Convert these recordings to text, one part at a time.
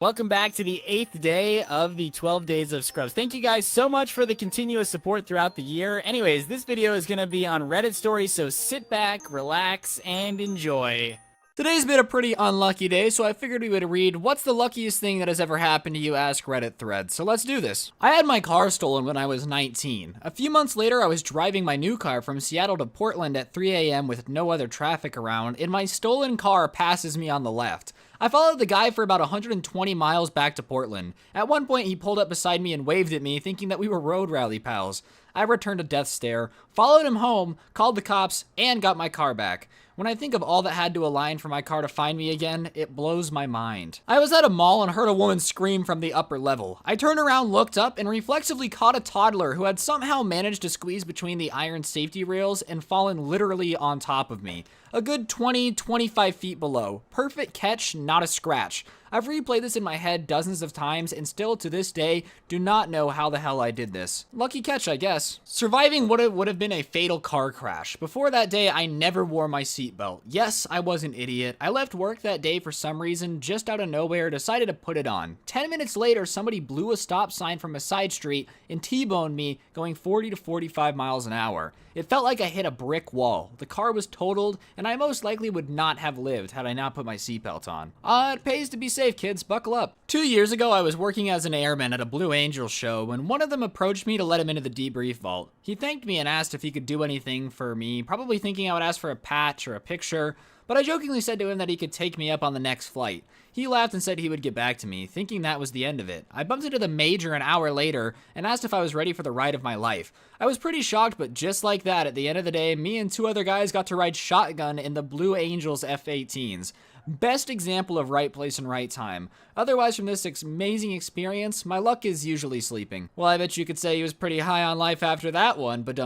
Welcome back to the 8th day of the 12 days of Scrubs. Thank you guys so much for the continuous support throughout the year. Anyways, this video is going to be on Reddit stories, so sit back, relax, and enjoy. Today's been a pretty unlucky day, so I figured we would read what's the luckiest thing that has ever happened to you Ask Reddit thread. So let's do this. I had my car stolen when I was 19. A few months later, I was driving my new car from Seattle to Portland at 3 a.m. with no other traffic around, and my stolen car passes me on the left. I followed the guy for about 120 miles back to Portland. At one point, he pulled up beside me and waved at me, thinking that we were road rally pals. I returned a death stare, followed him home, called the cops, and got my car back. When I think of all that had to align for my car to find me again, it blows my mind. I was at a mall and heard a woman scream from the upper level. I turned around, looked up, and reflexively caught a toddler who had somehow managed to squeeze between the iron safety rails and fallen literally on top of me. A good 20-25 feet below. Perfect catch, not a scratch. I've replayed this in my head dozens of times and still to this day do not know how the hell I did this. Lucky catch, I guess. Surviving would have been a fatal car crash. Before that day, I never wore my seatbelt. Yes, I was an idiot. I left work that day for some reason, just out of nowhere, decided to put it on. 10 minutes later, somebody blew a stop sign from a side street and T-boned me going 40 to 45 miles an hour. It felt like I hit a brick wall. The car was totaled, and I most likely would not have lived had I not put my seatbelt on. It pays to be safe, kids. Buckle up. 2 years ago, I was working as an airman at a Blue Angels show when one of them approached me to let him into the debrief vault. He thanked me and asked if he could do anything for me, probably thinking I would ask for a patch or a picture, but I jokingly said to him that he could take me up on the next flight. He laughed and said he would get back to me, thinking that was the end of it. I bumped into the major an hour later and asked if I was ready for the ride of my life. I was pretty shocked, but just like that, at the end of the day, me and two other guys got to ride shotgun in the Blue Angels F-18s. Best example of right place and right time. Otherwise, from this amazing experience, my luck is usually sleeping. Well, I bet you could say he was pretty high on life after that one, but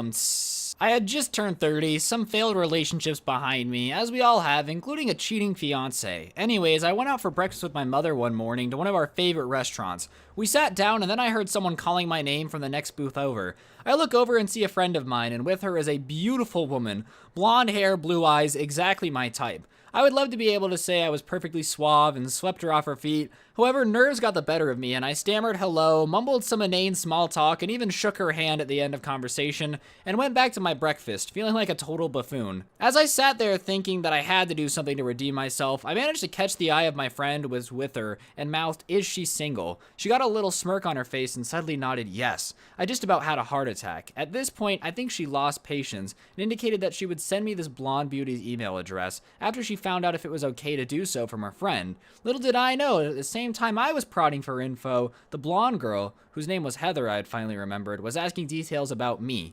I had just turned 30, some failed relationships behind me, as we all have, including a cheating fiance. Anyways, I went out for breakfast with my mother one morning to one of our favorite restaurants. We sat down and then I heard someone calling my name from the next booth over. I look over and see a friend of mine, and with her is a beautiful woman. Blonde hair, blue eyes, exactly my type. I would love to be able to say I was perfectly suave and swept her off her feet. However, nerves got the better of me and I stammered hello, mumbled some inane small talk, and even shook her hand at the end of conversation, and went back to my breakfast, feeling like a total buffoon. As I sat there thinking that I had to do something to redeem myself, I managed to catch the eye of my friend who was with her and mouthed, "Is she single?" She got a little smirk on her face and suddenly nodded yes. I just about had a heart attack. At this point, I think she lost patience and indicated that she would send me this blonde beauty's email address after she found out if it was okay to do so from her friend. Little did I know, at the same time I was prodding for info, the blonde girl, whose name was Heather I had finally remembered, was asking details about me.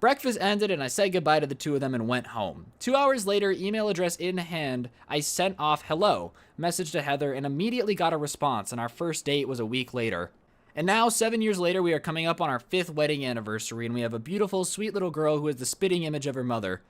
Breakfast ended and I said goodbye to the two of them and went home. 2 hours later, email address in hand, I sent off hello message to Heather and immediately got a response, and our first date was a week later. And now, 7 years later, we are coming up on our 5th wedding anniversary, and we have a beautiful, sweet little girl who is the spitting image of her mother.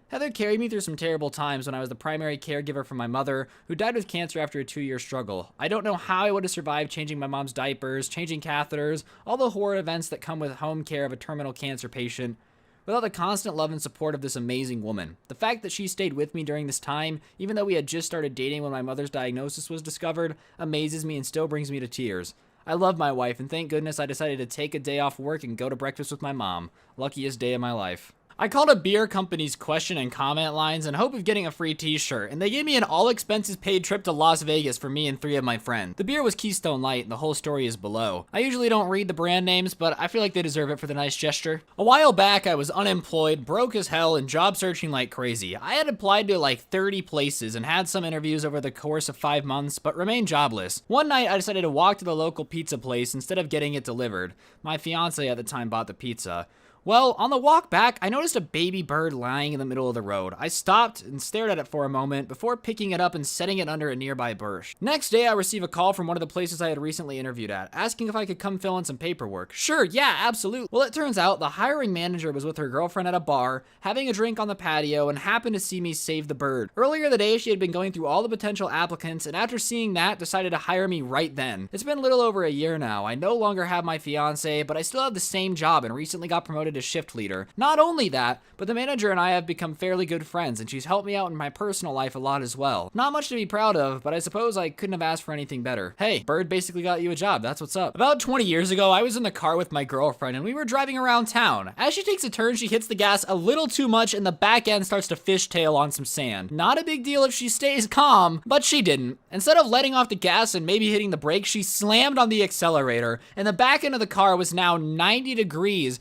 Heather carried me through some terrible times when I was the primary caregiver for my mother, who died with cancer after a 2-year struggle. I don't know how I would have survived changing my mom's diapers, changing catheters, all the horror events that come with home care of a terminal cancer patient, without the constant love and support of this amazing woman. The fact that she stayed with me during this time, even though we had just started dating when my mother's diagnosis was discovered, amazes me and still brings me to tears. I love my wife, and thank goodness I decided to take a day off work and go to breakfast with my mom. Luckiest day of my life. I called a beer company's question and comment lines in hope of getting a free t-shirt, and they gave me an all-expenses-paid trip to Las Vegas for me and 3 of my friends. The beer was Keystone Light, and the whole story is below. I usually don't read the brand names, but I feel like they deserve it for the nice gesture. A while back, I was unemployed, broke as hell, and job searching like crazy. I had applied to like 30 places and had some interviews over the course of 5 months, but remained jobless. One night, I decided to walk to the local pizza place instead of getting it delivered. My fiance at the time bought the pizza. Well, on the walk back, I noticed a baby bird lying in the middle of the road. I stopped and stared at it for a moment before picking it up and setting it under a nearby bush. Next day, I received a call from one of the places I had recently interviewed at, asking if I could come fill in some paperwork. Sure, yeah, absolutely. Well, it turns out the hiring manager was with her girlfriend at a bar, having a drink on the patio, and happened to see me save the bird. Earlier the day, she had been going through all the potential applicants, and after seeing that, decided to hire me right then. It's been a little over a year now. I no longer have my fiance, but I still have the same job and recently got promoted a shift leader. Not only that, but the manager and I have become fairly good friends, and she's helped me out in my personal life a lot as well. Not much to be proud of, but I suppose I couldn't have asked for anything better. Hey, Bird basically got you a job, that's what's up. About 20 years ago, I was in the car with my girlfriend, and we were driving around town. As she takes a turn, she hits the gas a little too much, and the back end starts to fishtail on some sand. Not a big deal if she stays calm, but she didn't. Instead of letting off the gas and maybe hitting the brake, she slammed on the accelerator, and the back end of the car was now 90 degrees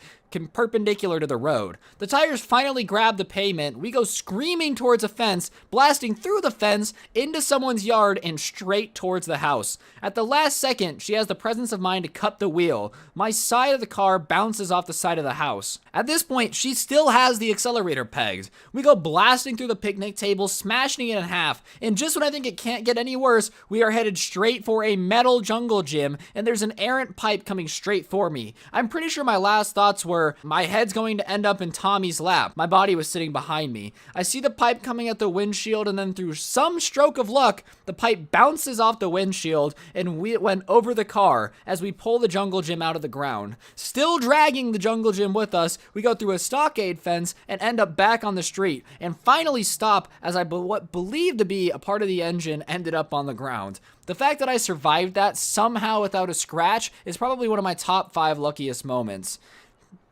perpendicular to the road. The tires finally grab the pavement. We go screaming towards a fence, blasting through the fence, into someone's yard, and straight towards the house. At the last second, she has the presence of mind to cut the wheel. My side of the car bounces off the side of the house. At this point, she still has the accelerator pegged. We go blasting through the picnic table, smashing it in half, and just when I think it can't get any worse, we are headed straight for a metal jungle gym, and there's an errant pipe coming straight for me. I'm pretty sure my last thoughts were, my head's going to end up in Tommy's lap. My body was sitting behind me. I see the pipe coming at the windshield, and then through some stroke of luck, the pipe bounces off the windshield, and it went over the car as we pull the jungle gym out of the ground. Still dragging the jungle gym with us, we go through a stockade fence and end up back on the street, and finally stop as what believed to be a part of the engine ended up on the ground. The fact that I survived that somehow without a scratch is probably one of my top 5 luckiest moments.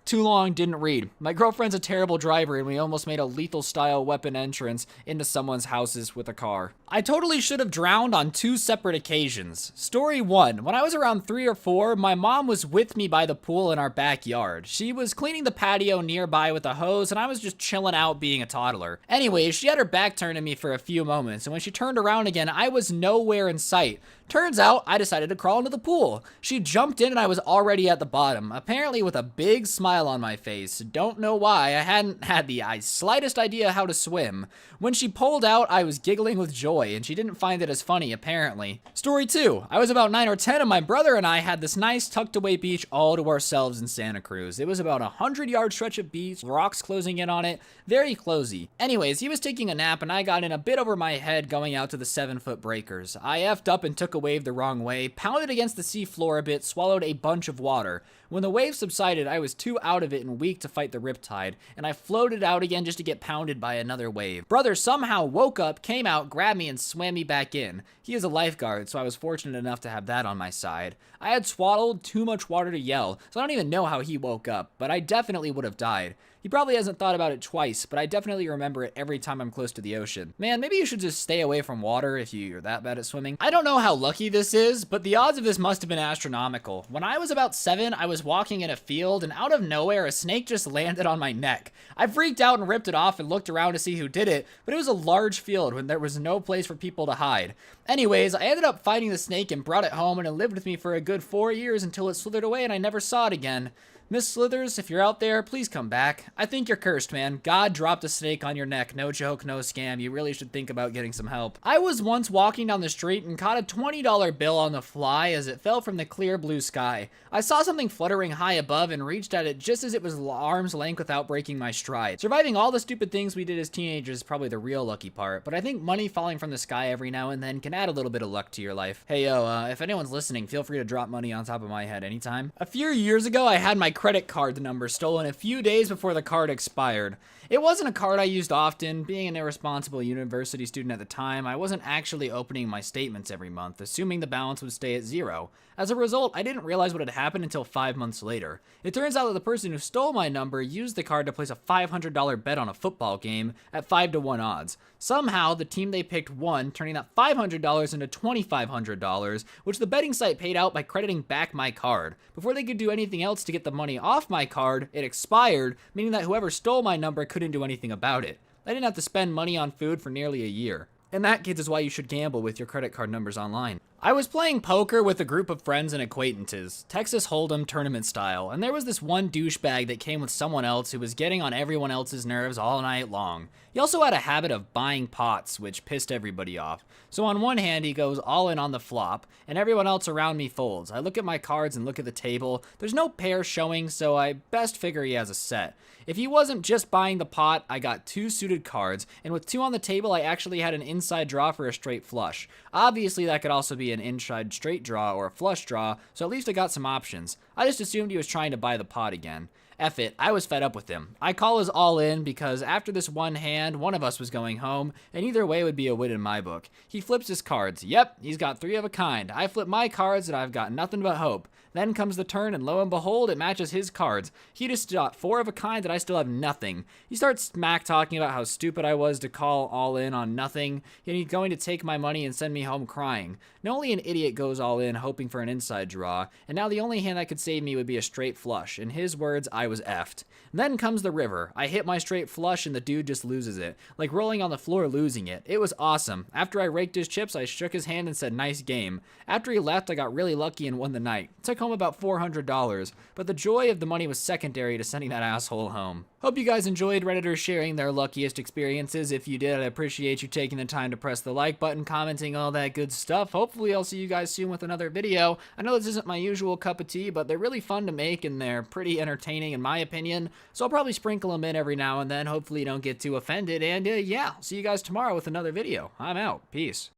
Too long, didn't read. My girlfriend's a terrible driver, and we almost made a lethal style weapon entrance into someone's houses with a car. I totally should have drowned on 2 separate occasions. Story 1. When I was around 3 or 4, my mom was with me by the pool in our backyard. She was cleaning the patio nearby with a hose, and I was just chilling out being a toddler. Anyways, she had her back turned to me for a few moments, and when she turned around again, I was nowhere in sight. Turns out, I decided to crawl into the pool. She jumped in and I was already at the bottom, apparently with a big smile on my face. Don't know why, I hadn't had the slightest idea how to swim. When she pulled out, I was giggling with joy, and she didn't find it as funny, apparently. Story 2. I was about 9 or 10, and my brother and I had this nice tucked away beach all to ourselves in Santa Cruz. It was about a 100-yard stretch of beach, rocks closing in on it, very cozy. Anyways, he was taking a nap, and I got in a bit over my head going out to the 7-foot breakers. I effed up and took a wave the wrong way, pounded against the sea floor a bit, swallowed a bunch of water. When the wave subsided, I was too out of it and weak to fight the riptide, and I floated out again just to get pounded by another wave. Brother somehow woke up, came out, grabbed me, and swam me back in. He is a lifeguard, so I was fortunate enough to have that on my side. I had swallowed too much water to yell, so I don't even know how he woke up, but I definitely would have died. He probably hasn't thought about it twice, but I definitely remember it every time I'm close to the ocean. Man, maybe you should just stay away from water if you're that bad at swimming. I don't know how lucky this is, but the odds of this must have been astronomical. When I was about 7, I was walking in a field, and out of nowhere, a snake just landed on my neck. I freaked out and ripped it off and looked around to see who did it, but it was a large field when there was no place for people to hide. Anyways, I ended up fighting the snake and brought it home, and it lived with me for a good 4 years until it slithered away and I never saw it again. Miss Slithers, if you're out there, please come back. I think you're cursed, man. God dropped a snake on your neck. No joke, no scam. You really should think about getting some help. I was once walking down the street and caught a $20 bill on the fly as it fell from the clear blue sky. I saw something fluttering high above and reached at it just as it was arm's length without breaking my stride. Surviving all the stupid things we did as teenagers is probably the real lucky part, but I think money falling from the sky every now and then can add a little bit of luck to your life. Hey yo, if anyone's listening, feel free to drop money on top of my head anytime. A few years ago, I had my credit card number stolen a few days before the card expired. It wasn't a card I used often. Being an irresponsible university student at the time, I wasn't actually opening my statements every month, assuming the balance would stay at 0. As a result, I didn't realize what had happened until 5 months later. It turns out that the person who stole my number used the card to place a $500 bet on a football game at 5-to-1 odds. Somehow, the team they picked won, turning that $500 into $2,500, which the betting site paid out by crediting back my card. Before they could do anything else to get the money off my card, it expired, meaning that whoever stole my number couldn't do anything about it. I didn't have to spend money on food for nearly a year. And that, kids, is why you should gamble with your credit card numbers online. I was playing poker with a group of friends and acquaintances, Texas Hold'em tournament style, and there was this one douchebag that came with someone else who was getting on everyone else's nerves all night long. He also had a habit of buying pots, which pissed everybody off. So on one hand, he goes all in on the flop, and everyone else around me folds. I look at my cards and look at the table. There's no pair showing, so I best figure he has a set. If he wasn't just buying the pot, I got 2 suited cards, and with 2 on the table, I actually had an inside draw for a straight flush. Obviously, that could also be an inside straight draw or a flush draw, so at least I got some options. I just assumed he was trying to buy the pot again. F it, I was fed up with him. I call us all in because after this one hand, one of us was going home, and either way would be a win in my book. He flips his cards. Yep, he's got 3 of a kind. I flip my cards and I've got nothing but hope. Then comes the turn, and lo and behold, it matches his cards. He just got 4 of a kind, and I still have nothing. He starts smack talking about how stupid I was to call all in on nothing, and he's going to take my money and send me home crying. Now, only an idiot goes all in, hoping for an inside draw, and now the only hand that could save me would be a straight flush. In his words, I was effed. Then comes the river. I hit my straight flush, and the dude just loses it, like rolling on the floor losing it. It was awesome. After I raked his chips, I shook his hand and said, nice game. After he left, I got really lucky and won the night. Took home about $400, but the joy of the money was secondary to sending that asshole home. Hope you guys enjoyed Redditors sharing their luckiest experiences. If you did, I appreciate you taking the time to press the like button, commenting, all that good stuff. Hopefully I'll see you guys soon with another video. I know this isn't my usual cup of tea, but they're really fun to make and they're pretty entertaining in my opinion, so I'll probably sprinkle them in every now and then. Hopefully you don't get too offended, and yeah, I'll see you guys tomorrow with another video. I'm out. Peace.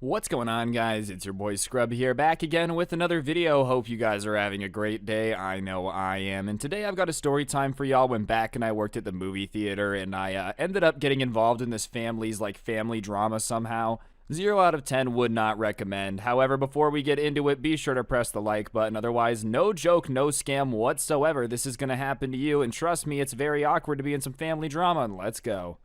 What's going on, guys? It's your boy Scrub here, back again with another video. Hope you guys are having a great day. I know I am. And today I've got a story time for y'all. When back and I worked at the movie theater, and I ended up getting involved in this family drama somehow. 0 out of 10 would not recommend. However, before we get into it, be sure to press the like button. Otherwise, no joke, no scam whatsoever. This is going to happen to you, and trust me, it's very awkward to be in some family drama. Let's go.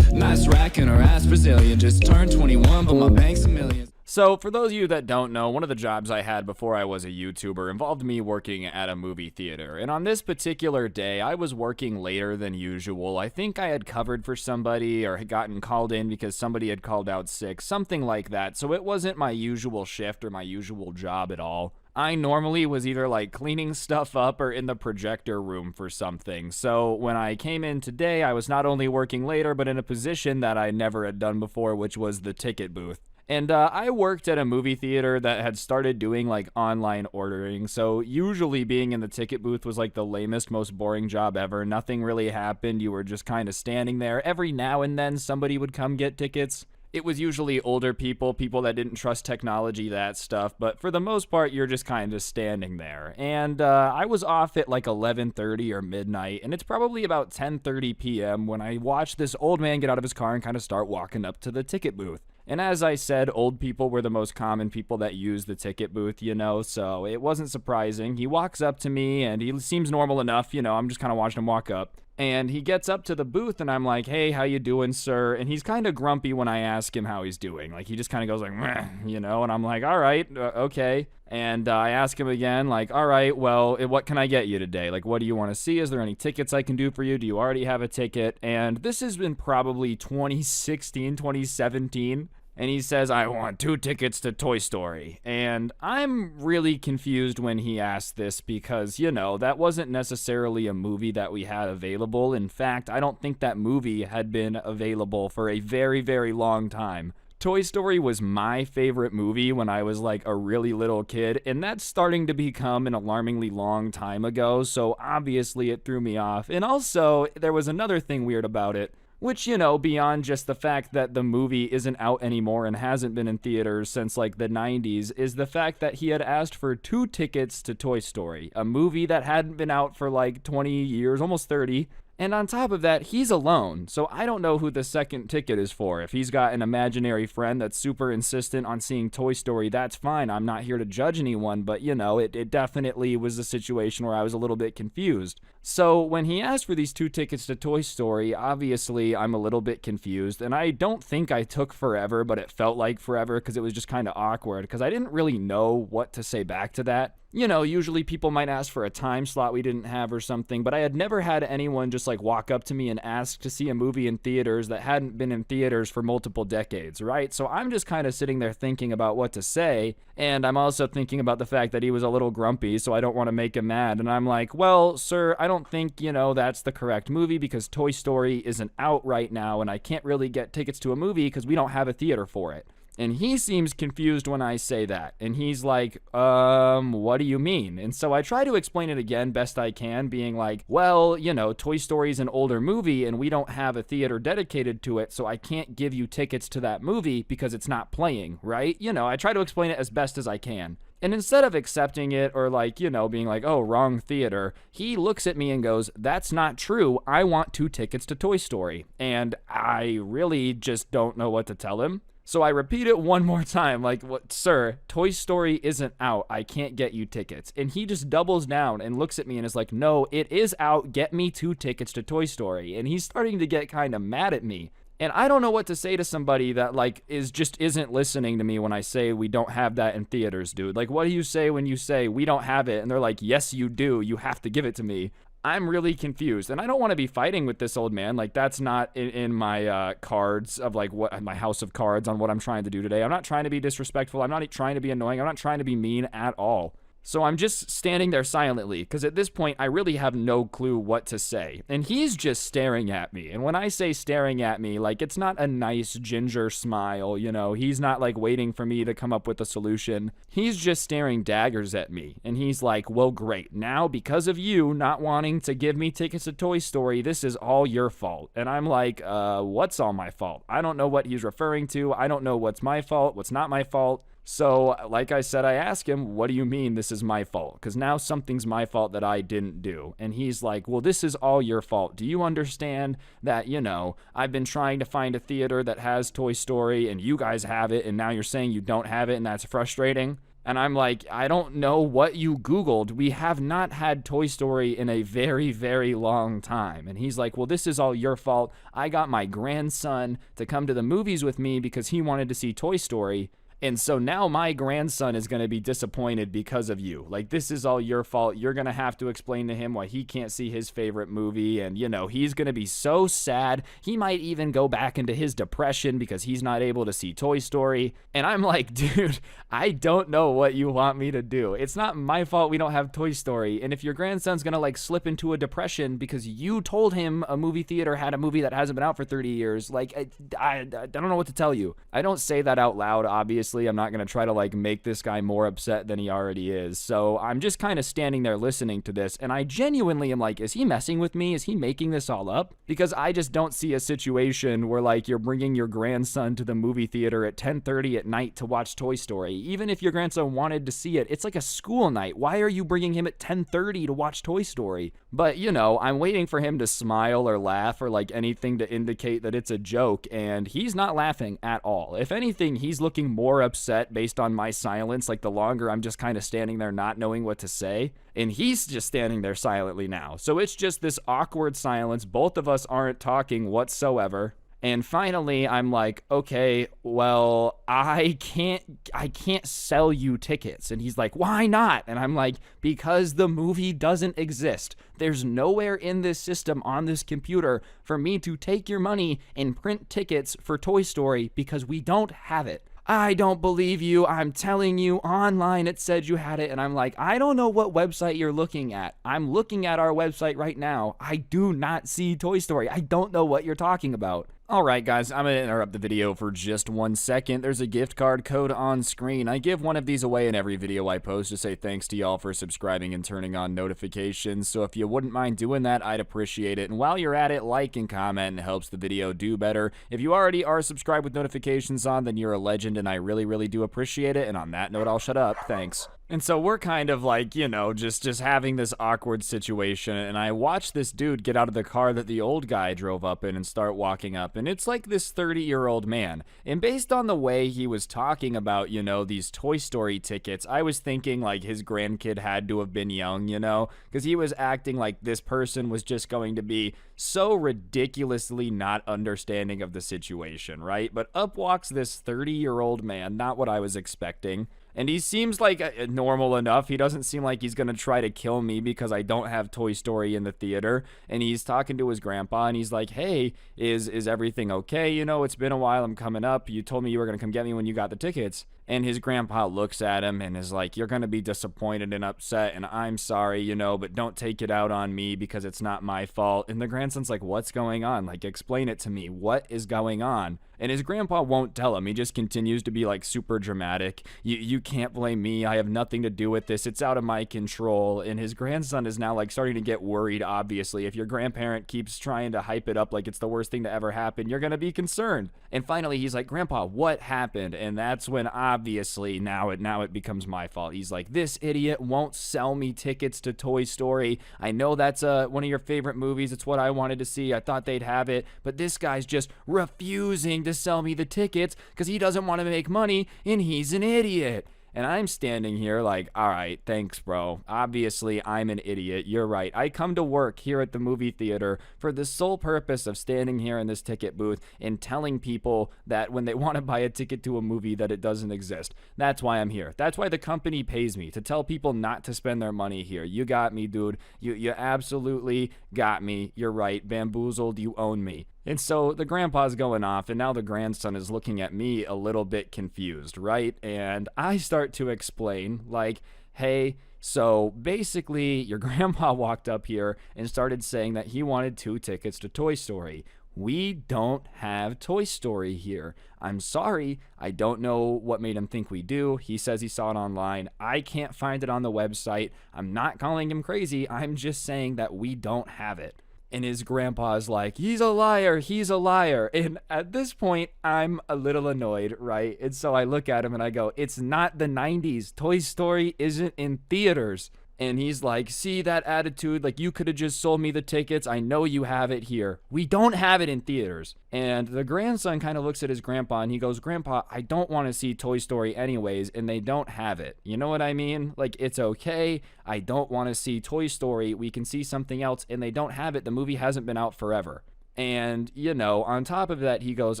Nice rack in her ass Brazilian. Just turned 21, but my bank's a million. So, for those of you that don't know, one of the jobs I had before I was a YouTuber involved me working at a movie theater. And on this particular day, I was working later than usual. I think I had covered for somebody or had gotten called in because somebody had called out sick, something like that. So it wasn't my usual shift or my usual job at all. I normally was either like cleaning stuff up or in the projector room for something. So when I came in today, I was not only working later, but in a position that I never had done before, which was the ticket booth. And I worked at a movie theater that had started doing like online ordering. So usually being in the ticket booth was like the lamest, most boring job ever. Nothing really happened. You were just kind of standing there. Every now and then somebody would come get tickets. It was usually older people that didn't trust technology, that stuff, but for the most part, you're just kind of standing there. And I was off at like 11:30 or midnight, and it's probably about 10:30 p.m. when I watched this old man get out of his car and kind of start walking up to the ticket booth. And as I said, old people were the most common people that use the ticket booth, you know, so it wasn't surprising. He walks up to me, and he seems normal enough, you know, I'm just kind of watching him walk up. And he gets up to the booth, and I'm like, hey, how you doing, sir? And he's kind of grumpy when I ask him how he's doing. Like, he just kind of goes like, meh, you know, and I'm like, all right, okay. And I ask him again, like, all right, well, what can I get you today? Like, what do you want to see? Is there any tickets I can do for you? Do you already have a ticket? And this has been probably 2016, 2017. And he says, I want 2 tickets to Toy Story. And I'm really confused when he asked this because, you know, that wasn't necessarily a movie that we had available. In fact, I don't think that movie had been available for a very, very long time. Toy Story was my favorite movie when I was like a really little kid, and that's starting to become an alarmingly long time ago, so obviously it threw me off. And also, there was another thing weird about it. Which, you know, beyond just the fact that the movie isn't out anymore and hasn't been in theaters since like the 90s, is the fact that he had asked for 2 tickets to Toy Story, a movie that hadn't been out for like 20 years, almost 30. And on top of that, he's alone, so I don't know who the second ticket is for. If he's got an imaginary friend that's super insistent on seeing Toy Story, that's fine. I'm not here to judge anyone, but, you know, it definitely was a situation where I was a little bit confused. So when he asked for these 2 tickets to Toy Story, obviously I'm a little bit confused, and I don't think I took forever, but it felt like forever because it was just kind of awkward, because I didn't really know what to say back to that. You know, usually people might ask for a time slot we didn't have or something, but I had never had anyone just like walk up to me and ask to see a movie in theaters that hadn't been in theaters for multiple decades, right? So I'm just kind of sitting there thinking about what to say, and I'm also thinking about the fact that he was a little grumpy, so I don't want to make him mad, and I'm like, well, sir, I don't think, you know, that's the correct movie because Toy Story isn't out right now, and I can't really get tickets to a movie because we don't have a theater for it. And he seems confused when I say that. And he's like, what do you mean? And so I try to explain it again best I can, being like, well, you know, Toy Story's an older movie and we don't have a theater dedicated to it, so I can't give you tickets to that movie because it's not playing, right? You know, I try to explain it as best as I can. And instead of accepting it or like, you know, being like, oh, wrong theater, he looks at me and goes, that's not true. I want 2 tickets to Toy Story. And I really just don't know what to tell him. So I repeat it one more time, like, what, sir, Toy Story isn't out. I can't get you tickets. And he just doubles down and looks at me and is like, no, it is out. Get me 2 tickets to Toy Story. And he's starting to get kind of mad at me. And I don't know what to say to somebody that, like, isn't listening to me when I say we don't have that in theaters, dude. Like, what do you say when you say we don't have it? And they're like, yes, you do. You have to give it to me. I'm really confused, and I don't want to be fighting with this old man. Like, that's not in my cards of, like, what my house of cards on what I'm trying to do today. I'm not trying to be disrespectful. I'm not trying to be annoying. I'm not trying to be mean at all. So I'm just standing there silently, because at this point, I really have no clue what to say. And he's just staring at me. And when I say staring at me, like, it's not a nice ginger smile, you know? He's not, like, waiting for me to come up with a solution. He's just staring daggers at me. And he's like, well, great. Now, because of you not wanting to give me tickets to Toy Story, this is all your fault. And I'm like, what's all my fault? I don't know what he's referring to. I don't know what's my fault, what's not my fault. So, like I said, I ask him, what do you mean this is my fault? Because now something's my fault that I didn't do. And he's like, well, this is all your fault. Do you understand that, you know, I've been trying to find a theater that has Toy Story and you guys have it, and now you're saying you don't have it and that's frustrating? And I'm like, I don't know what you Googled. We have not had Toy Story in a very, very long time. And he's like, well, this is all your fault. I got my grandson to come to the movies with me because he wanted to see Toy Story. And so now my grandson is going to be disappointed because of you. Like, this is all your fault. You're going to have to explain to him why he can't see his favorite movie. And, you know, he's going to be so sad. He might even go back into his depression because he's not able to see Toy Story. And I'm like, dude, I don't know what you want me to do. It's not my fault we don't have Toy Story. And if your grandson's going to, like, slip into a depression because you told him a movie theater had a movie that hasn't been out for 30 years, like, I don't know what to tell you. I don't say that out loud, obviously. I'm not going to try to, like, make this guy more upset than he already is. So I'm just kind of standing there listening to this, and I genuinely am like, is he messing with me? Is he making this all up? Because I just don't see a situation where, like, you're bringing your grandson to the movie theater at 10:30 at night to watch Toy Story. Even if your grandson wanted to see it, it's like a school night. Why are you bringing him at 10:30 to watch Toy Story? But, you know, I'm waiting for him to smile or laugh or, like, anything to indicate that it's a joke, and he's not laughing at all. If anything, he's looking more upset based on my silence, like the longer I'm just kind of standing there not knowing what to say. And he's just standing there silently now. So it's just this awkward silence. Both of us aren't talking whatsoever. And finally, I'm like, okay, well, I can't sell you tickets. And he's like, why not? And I'm like, because the movie doesn't exist. There's nowhere in this system on this computer for me to take your money and print tickets for Toy Story because we don't have it. I don't believe you. I'm telling you, online it said you had it. And I'm like, I don't know what website you're looking at. I'm looking at our website right now. I do not see Toy Story. I don't know what you're talking about. Alright guys, I'm going to interrupt the video for just 1 second. There's a gift card code on screen. I give one of these away in every video I post to say thanks to y'all for subscribing and turning on notifications. So if you wouldn't mind doing that, I'd appreciate it. And while you're at it, like and comment. It helps the video do better. If you already are subscribed with notifications on, then you're a legend and I really, really do appreciate it. And on that note, I'll shut up. Thanks. And so we're kind of like, you know, just having this awkward situation, and I watch this dude get out of the car that the old guy drove up in and start walking up, and it's like this 30-year-old man. And based on the way he was talking about, you know, these Toy Story tickets, I was thinking like his grandkid had to have been young, you know, because he was acting like this person was just going to be so ridiculously not understanding of the situation, right? But up walks this 30-year-old man, not what I was expecting. And he seems like normal enough. He doesn't seem like he's going to try to kill me because I don't have Toy Story in the theater. And he's talking to his grandpa and he's like, hey, is everything okay? You know, it's been a while. I'm coming up. You told me you were going to come get me when you got the tickets. And his grandpa looks at him and is like, you're going to be disappointed and upset, and I'm sorry, you know, but don't take it out on me because it's not my fault. And the grandson's like, what's going on? Like, explain it to me. What is going on? And his grandpa won't tell him. He just continues to be like super dramatic. You can't blame me. I have nothing to do with this. It's out of my control. And his grandson is now like starting to get worried, obviously. If your grandparent keeps trying to hype it up like it's the worst thing to ever happen, you're going to be concerned. And finally, he's like, Grandpa, what happened? And that's when obviously now it becomes my fault. He's like, this idiot won't sell me tickets to Toy Story. I know that's one of your favorite movies. It's what I wanted to see. I thought they'd have it. But this guy's just refusing to sell me the tickets because he doesn't want to make money and he's an idiot. And I'm standing here like, all right, thanks, bro. Obviously, I'm an idiot. You're right. I come to work here at the movie theater for the sole purpose of standing here in this ticket booth and telling people that when they want to buy a ticket to a movie that it doesn't exist. That's why I'm here. That's why the company pays me, to tell people not to spend their money here. You got me, dude. You absolutely got me. You're right. Bamboozled. You own me. And so the grandpa's going off, and now the grandson is looking at me a little bit confused, right? And I start to explain, like, hey, so basically your grandpa walked up here and started saying that he wanted 2 tickets to Toy Story. We don't have Toy Story here. I'm sorry. I don't know what made him think we do. He says he saw it online. I can't find it on the website. I'm not calling him crazy. I'm just saying that we don't have it. And his grandpa's like, he's a liar, he's a liar. And at this point, I'm a little annoyed, right? And so I look at him and I go, it's not the 90s. Toy Story isn't in theaters. And he's like, see that attitude? Like, you could have just sold me the tickets. I know you have it here. We don't have it in theaters. And the grandson kind of looks at his grandpa and he goes, Grandpa, I don't want to see Toy Story anyways, and they don't have it. You know what I mean? Like, it's okay. I don't want to see Toy Story. We can see something else, and they don't have it. The movie hasn't been out forever. And, you know, on top of that, he goes,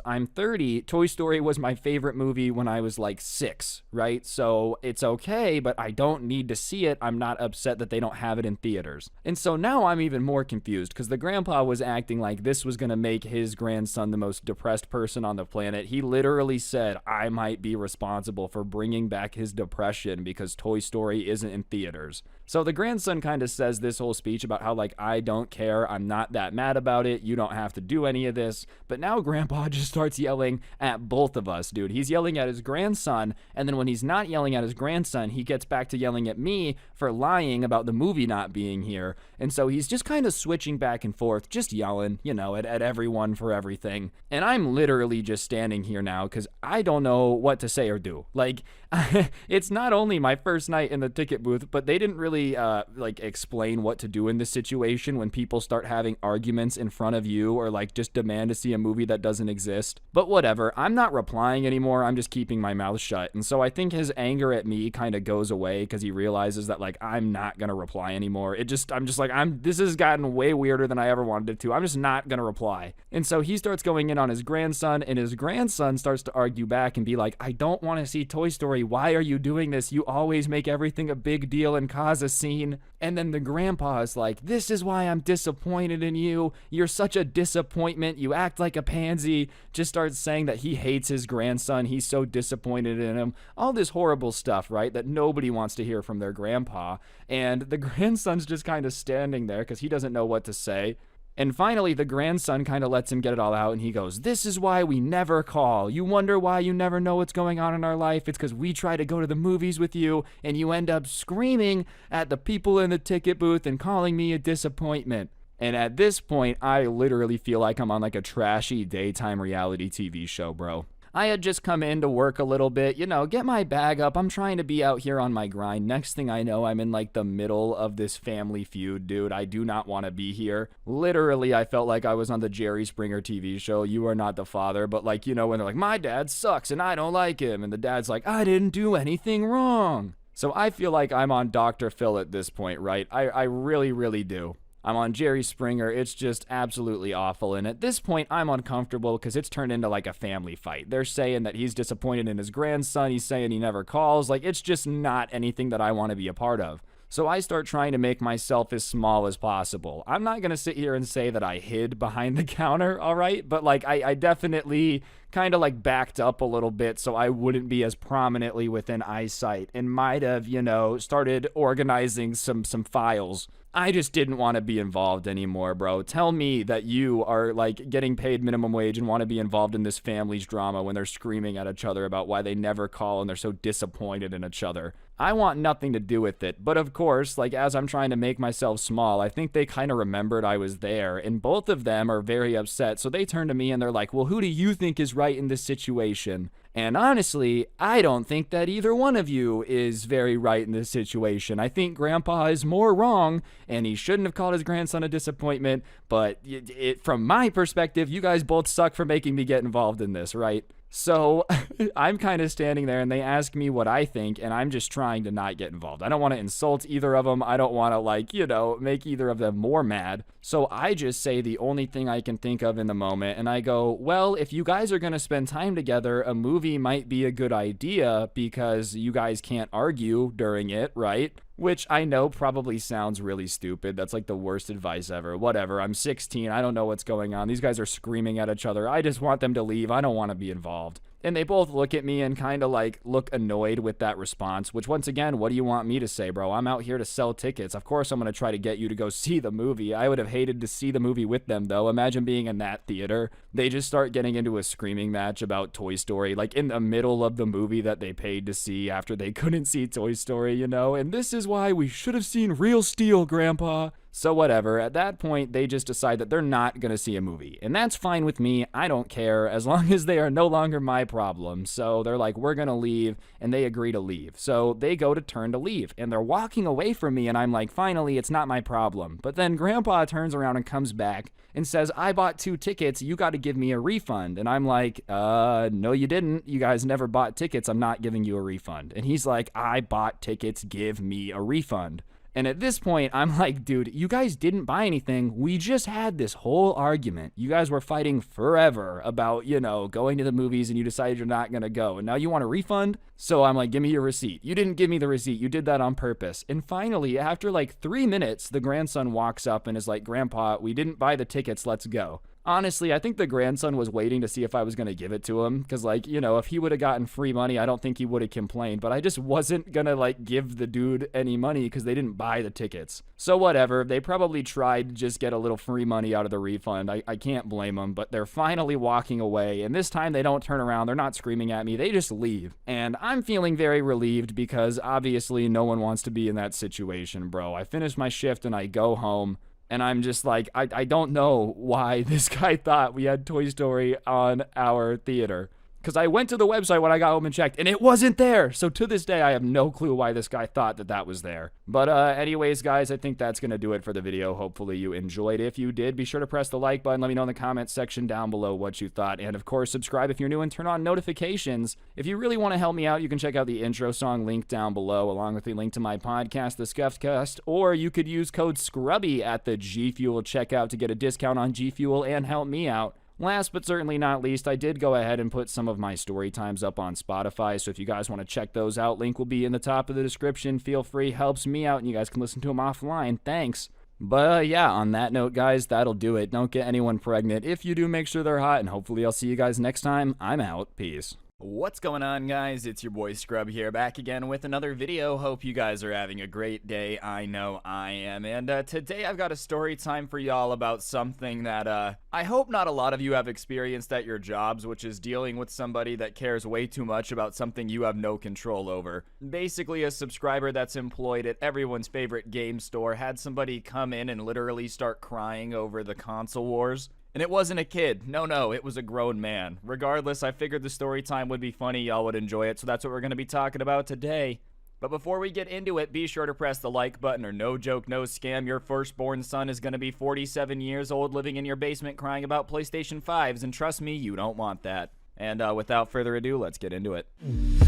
I'm 30. Toy Story was my favorite movie when I was like 6, right? So it's okay, but I don't need to see it. I'm not upset that they don't have it in theaters. And so now I'm even more confused because the grandpa was acting like this was going to make his grandson the most depressed person on the planet. He literally said, I might be responsible for bringing back his depression because Toy Story isn't in theaters. So the grandson kind of says this whole speech about how, like, I don't care. I'm not that mad about it. You don't have to do any of this. But now grandpa just starts yelling at both of us, dude. He's yelling at his grandson, and then when he's not yelling at his grandson, he gets back to yelling at me for lying about the movie not being here. And so he's just kind of switching back and forth, just yelling, you know, at everyone for everything. And I'm literally just standing here now because I don't know what to say or do. Like, it's not only my first night in the ticket booth, but they didn't really like explain what to do in this situation when people start having arguments in front of you or like just demand to see a movie that doesn't exist. But whatever, I'm not replying anymore. I'm just keeping my mouth shut. And so I think his anger at me kind of goes away because he realizes that like I'm not gonna reply anymore. I'm just like this has gotten way weirder than I ever wanted it to. I'm just not gonna reply. And so he starts going in on his grandson, and his grandson starts to argue back and be like, I don't want to see Toy Story. Why are you doing this? You always make everything a big deal and cause a scene. And then the grandpa is like, this is why I'm disappointed in you. You're such a disappointment. You act like a pansy. Just starts saying that he hates his grandson. He's so disappointed in him. All this horrible stuff, right? That nobody wants to hear from their grandpa. And the grandson's just kind of standing there because he doesn't know what to say. And finally, the grandson kind of lets him get it all out, and he goes, this is why we never call. You wonder why you never know what's going on in our life? It's because we try to go to the movies with you, and you end up screaming at the people in the ticket booth and calling me a disappointment. And at this point, I literally feel like I'm on like a trashy daytime reality TV show, bro. I had just come in to work a little bit, you know, get my bag up. I'm trying to be out here on my grind. Next thing I know, I'm in like the middle of this family feud, dude. I do not want to be here. Literally, I felt like I was on the Jerry Springer TV show, You Are Not the Father. But like, you know, when they're like, my dad sucks and I don't like him. And the dad's like, I didn't do anything wrong. So I feel like I'm on Dr. Phil at this point, right? I really, really do. I'm on Jerry Springer. It's just absolutely awful. And at this point, I'm uncomfortable because it's turned into like a family fight. They're saying that he's disappointed in his grandson. He's saying he never calls. Like, it's just not anything that I want to be a part of. So I start trying to make myself as small as possible. I'm not going to sit here and say that I hid behind the counter, all right? But like, I definitely kind of like backed up a little bit so I wouldn't be as prominently within eyesight, and might have, started organizing some files. I just didn't want to be involved anymore, bro. Tell me that you are like getting paid minimum wage and want to be involved in this family's drama when they're screaming at each other about why they never call and they're so disappointed in each other. I want nothing to do with it. But of course, like as I'm trying to make myself small, I think they kind of remembered I was there, and both of them are very upset. So they turn to me and they're like, well, who do you think is right in this situation? And honestly, I don't think that either one of you is very right in this situation. I think Grandpa is more wrong, and he shouldn't have called his grandson a disappointment. But from my perspective, you guys both suck for making me get involved in this, right? So I'm kind of standing there and they ask me what I think, and I'm just trying to not get involved. I don't want to insult either of them. I don't want to make either of them more mad. So I just say the only thing I can think of in the moment, and I go, well, if you guys are going to spend time together, a movie might be a good idea because you guys can't argue during it, right? Which I know probably sounds really stupid. That's like the worst advice ever. Whatever, I'm 16. I don't know what's going on. These guys are screaming at each other. I just want them to leave. I don't want to be involved. And they both look at me and kind of like look annoyed with that response, which once again, what do you want me to say, bro? I'm out here to sell tickets. Of course I'm going to try to get you to go see the movie. I would have hated to see the movie with them though. Imagine being in that theater. They just start getting into a screaming match about Toy Story, like in the middle of the movie that they paid to see after they couldn't see Toy Story, and this is why we should have seen Real Steel, Grandpa. So whatever, at that point, they just decide that they're not going to see a movie. And that's fine with me. I don't care as long as they are no longer my problem. So they're like, we're going to leave, and they agree to leave. So they go to turn to leave, and they're walking away from me, and I'm like, finally, it's not my problem. But then Grandpa turns around and comes back and says, I bought 2 tickets. You got to give me a refund. And I'm like, no, you didn't. You guys never bought tickets. I'm not giving you a refund. And he's like, I bought tickets. Give me a refund. And at this point, I'm like, dude, you guys didn't buy anything. We just had this whole argument. You guys were fighting forever about, going to the movies, and you decided you're not going to go. And now you want a refund? So I'm like, give me your receipt. You didn't give me the receipt. You did that on purpose. And finally, after like 3 minutes, the grandson walks up and is like, Grandpa, we didn't buy the tickets. Let's go. Honestly, I think the grandson was waiting to see if I was going to give it to him. Because, if he would have gotten free money, I don't think he would have complained. But I just wasn't going to, give the dude any money because they didn't buy the tickets. So whatever. They probably tried to just get a little free money out of the refund. I can't blame them. But they're finally walking away. And this time they don't turn around. They're not screaming at me. They just leave. And I'm feeling very relieved because obviously no one wants to be in that situation, bro. I finish my shift and I go home. And I'm just like, I don't know why this guy thought we had Toy Story on our theater. Because I went to the website when I got home and checked, and it wasn't there. So to this day, I have no clue why this guy thought that was there. But anyways, guys, I think that's going to do it for the video. Hopefully you enjoyed. If you did, be sure to press the like button. Let me know in the comments section down below what you thought. And of course, subscribe if you're new and turn on notifications. If you really want to help me out, you can check out the intro song linked down below, along with the link to my podcast, The Scuffed Cast. Or you could use code SCRUBBY at the G Fuel checkout to get a discount on G Fuel and help me out. Last but certainly not least, I did go ahead and put some of my story times up on Spotify, so if you guys want to check those out, link will be in the top of the description. Feel free, helps me out, and you guys can listen to them offline. Thanks. But yeah, on that note, guys, that'll do it. Don't get anyone pregnant. If you do, make sure they're hot, and hopefully I'll see you guys next time. I'm out. Peace. What's going on, guys? It's your boy Scrub here, back again with another video. Hope you guys are having a great day. I know I am. And today I've got a story time for y'all about something that I hope not a lot of you have experienced at your jobs, which is dealing with somebody that cares way too much about something you have no control over. Basically, a subscriber that's employed at everyone's favorite game store had somebody come in and literally start crying over the console wars. And it wasn't a kid. No, it was a grown man. Regardless, I figured the story time would be funny, y'all would enjoy it, so that's what we're going to be talking about today. But before we get into it, be sure to press the like button, or no joke, no scam, your firstborn son is going to be 47 years old living in your basement crying about PlayStation 5s, and trust me, you don't want that. And without further ado, let's get into it.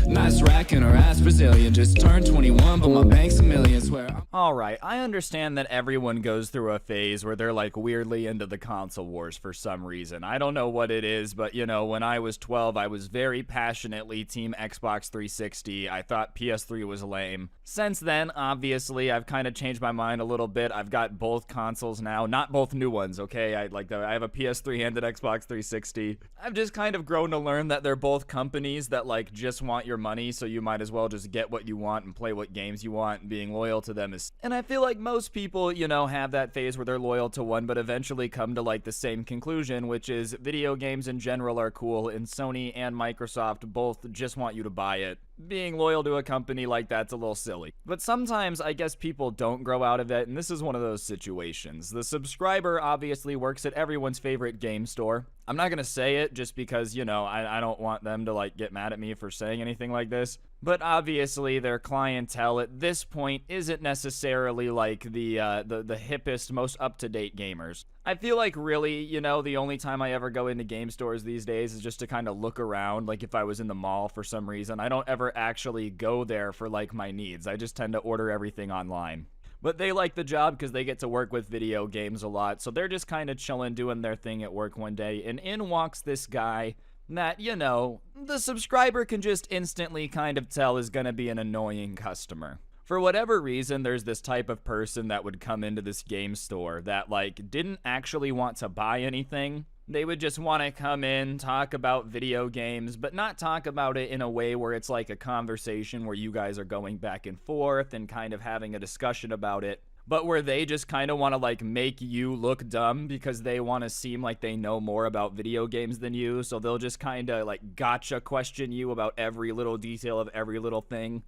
Nice rack and her ass Brazilian. Just turned 21, but my bank's a million. Swear Alright, I understand that everyone goes through a phase where they're like weirdly into the console wars for some reason. I don't know what it is, but you know, when I was 12, I was very passionately Team Xbox 360. I thought PS3 was lame. Since then, obviously, I've kind of changed my mind a little bit. I've got both consoles now, not both new ones, okay? I have a PS3 and an Xbox 360. I've just kind of grown to learn that they're both companies that like just want your money, so you might as well just get what you want and play what games you want, and being loyal to them is. And I feel like most people, you know, have that phase where they're loyal to one, but eventually come to like the same conclusion, which is video games in general are cool, and Sony and Microsoft both just want you to buy it. Being loyal to a company like that's a little silly. But sometimes I guess people don't grow out of it, and this is one of those situations. The subscriber obviously works at everyone's favorite game store. I'm not gonna say it just because, you know, I don't want them to like get mad at me for saying anything like this. But obviously their clientele at this point isn't necessarily like the hippest, most up-to-date gamers. I feel like really, you know, the only time I ever go into game stores these days is just to kind of look around, like if I was in the mall for some reason. I don't ever actually go there for like my needs. I just tend to order everything online. But they like the job because they get to work with video games a lot, so they're just kind of chilling, doing their thing at work one day, and in walks this guy that, you know, the subscriber can just instantly kind of tell is gonna be an annoying customer. For whatever reason, there's this type of person that would come into this game store that, like, didn't actually want to buy anything. They would just want to come in, talk about video games, but not talk about it in a way where it's like a conversation where you guys are going back and forth and kind of having a discussion about it, but where they just kind of want to like make you look dumb because they want to seem like they know more about video games than you, so they'll just kind of like gotcha question you about every little detail of every little thing.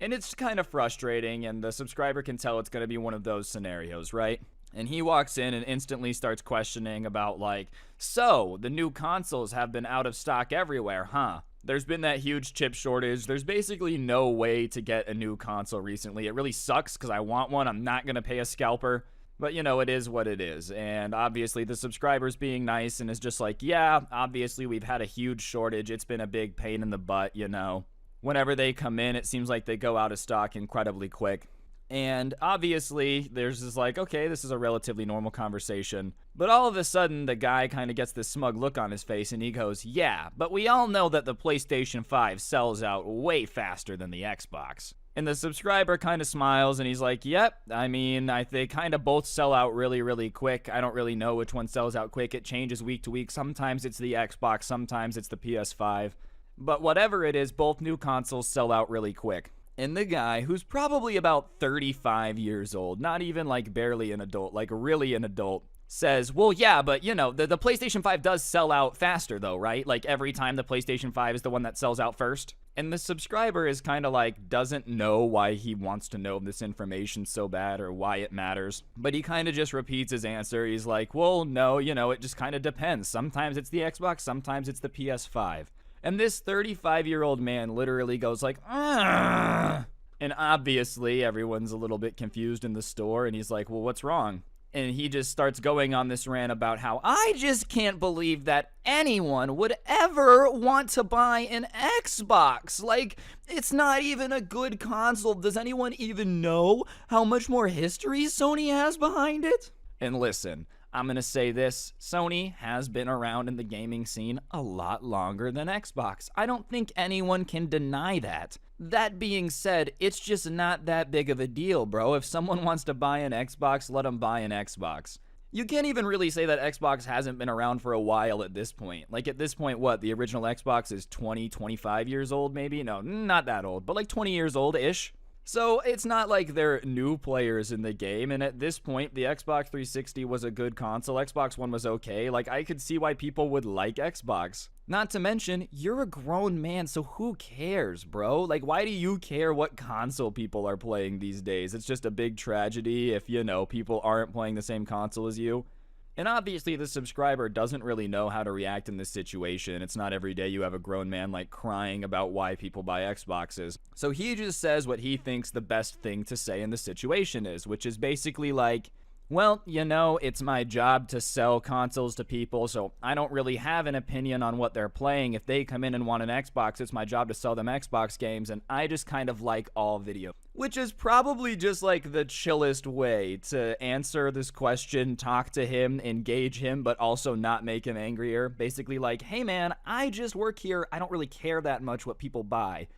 And it's kind of frustrating, and the subscriber can tell it's going to be one of those scenarios, right? And he walks in and instantly starts questioning about like, so, the new consoles have been out of stock everywhere, huh? There's been that huge chip shortage. There's basically no way to get a new console recently. It really sucks because I want one. I'm not going to pay a scalper. But, you know, it is what it is. And obviously the subscriber's being nice and is just like, yeah, obviously we've had a huge shortage. It's been a big pain in the butt, you know. Whenever they come in, it seems like they go out of stock incredibly quick. And obviously, there's this like, okay, this is a relatively normal conversation. But all of a sudden, the guy kind of gets this smug look on his face and he goes, yeah, but we all know that the PlayStation 5 sells out way faster than the Xbox. And the subscriber kind of smiles and he's like, yep, I mean, they kind of both sell out really, really quick. I don't really know which one sells out quick. It changes week to week. Sometimes it's the Xbox, sometimes it's the PS5. But whatever it is, both new consoles sell out really quick. And the guy, who's probably about 35 years old, not even like barely an adult, like really an adult, says, well, yeah, but you know, the PlayStation 5 does sell out faster though, right? Like every time the PlayStation 5 is the one that sells out first. And the subscriber is kind of like, doesn't know why he wants to know this information so bad or why it matters. But he kind of just repeats his answer. He's like, well, no, you know, it just kind of depends. Sometimes it's the Xbox, sometimes it's the PS5. And this 35-year-old man literally goes like, "Ugh." And obviously everyone's a little bit confused in the store, and he's like, well, what's wrong? And he just starts going on this rant about how I just can't believe that anyone would ever want to buy an Xbox. Like, it's not even a good console. Does anyone even know how much more history Sony has behind it? And listen, I'm going to say this, Sony has been around in the gaming scene a lot longer than Xbox. I don't think anyone can deny that. That being said, it's just not that big of a deal, bro. If someone wants to buy an Xbox, let them buy an Xbox. You can't even really say that Xbox hasn't been around for a while at this point. Like at this point, what, the original Xbox is 20, 25 years old maybe? No, not that old, but like 20 years old-ish. So it's not like they're new players in the game, and at this point, the Xbox 360 was a good console. Xbox One was okay. Like, I could see why people would like Xbox. Not to mention, you're a grown man, so who cares, bro? Like, why do you care what console people are playing these days? It's just a big tragedy if, you know, people aren't playing the same console as you. And obviously, the subscriber doesn't really know how to react in this situation. It's not every day you have a grown man, like, crying about why people buy Xboxes. So he just says what he thinks the best thing to say in the situation is, which is basically like, Well, you know, it's my job to sell consoles to people, so I don't really have an opinion on what they're playing. If they come in and want an Xbox, it's my job to sell them Xbox games, and I just kind of like all video. Which is probably just like the chillest way to answer this question, talk to him, engage him, but also not make him angrier. Basically like, hey man, I just work here, I don't really care that much what people buy.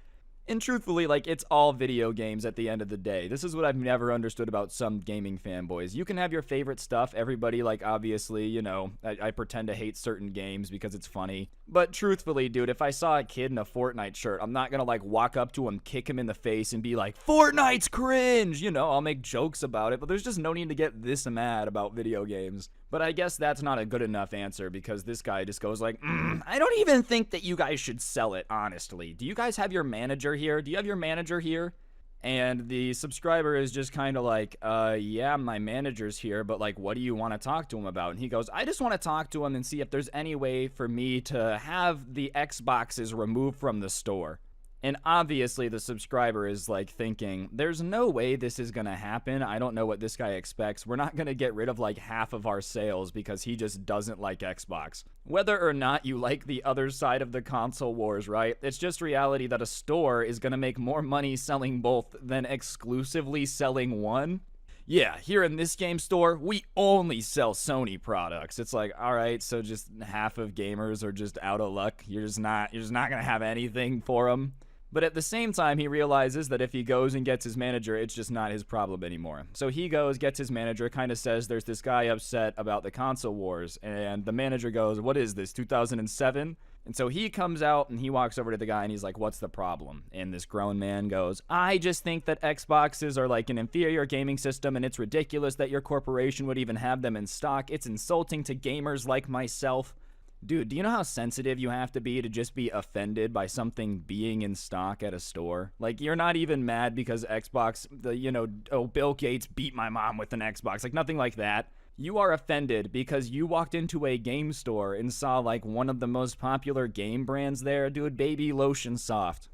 And truthfully, like, it's all video games at the end of the day. This is what I've never understood about some gaming fanboys. You can have your favorite stuff. Everybody, like, obviously, you know, I pretend to hate certain games because it's funny. But truthfully, dude, if I saw a kid in a Fortnite shirt, I'm not gonna, like, walk up to him, kick him in the face, and be like, Fortnite's cringe! You know, I'll make jokes about it, but there's just no need to get this mad about video games. But I guess that's not a good enough answer because this guy just goes like, I don't even think that you guys should sell it, honestly. Do you guys have your manager here? Do you have your manager here? And the subscriber is just kind of like, yeah, my manager's here, but like, what do you want to talk to him about? And he goes, I just want to talk to him and see if there's any way for me to have the Xboxes removed from the store. And obviously the subscriber is like thinking, there's no way this is going to happen. I don't know what this guy expects. We're not going to get rid of like half of our sales because he just doesn't like Xbox. Whether or not you like the other side of the console wars, right? It's just reality that a store is going to make more money selling both than exclusively selling one. Yeah, here in this game store, we only sell Sony products. It's like, all right, so just half of gamers are just out of luck. You're just not going to have anything for them. But at the same time, he realizes that if he goes and gets his manager, it's just not his problem anymore. So he goes, gets his manager, kind of says there's this guy upset about the console wars. And the manager goes, what is this, 2007? And so he comes out and he walks over to the guy and he's like, what's the problem? And this grown man goes, I just think that Xboxes are like an inferior gaming system and it's ridiculous that your corporation would even have them in stock. It's insulting to gamers like myself. Dude, do you know how sensitive you have to just be offended by something being in stock at a store? Like, you're not even mad because Xbox, Bill Gates beat my mom with an Xbox. Like, nothing like that. You are offended because you walked into a game store and saw, like, one of the most popular game brands there. Dude, Baby Lotion Soft.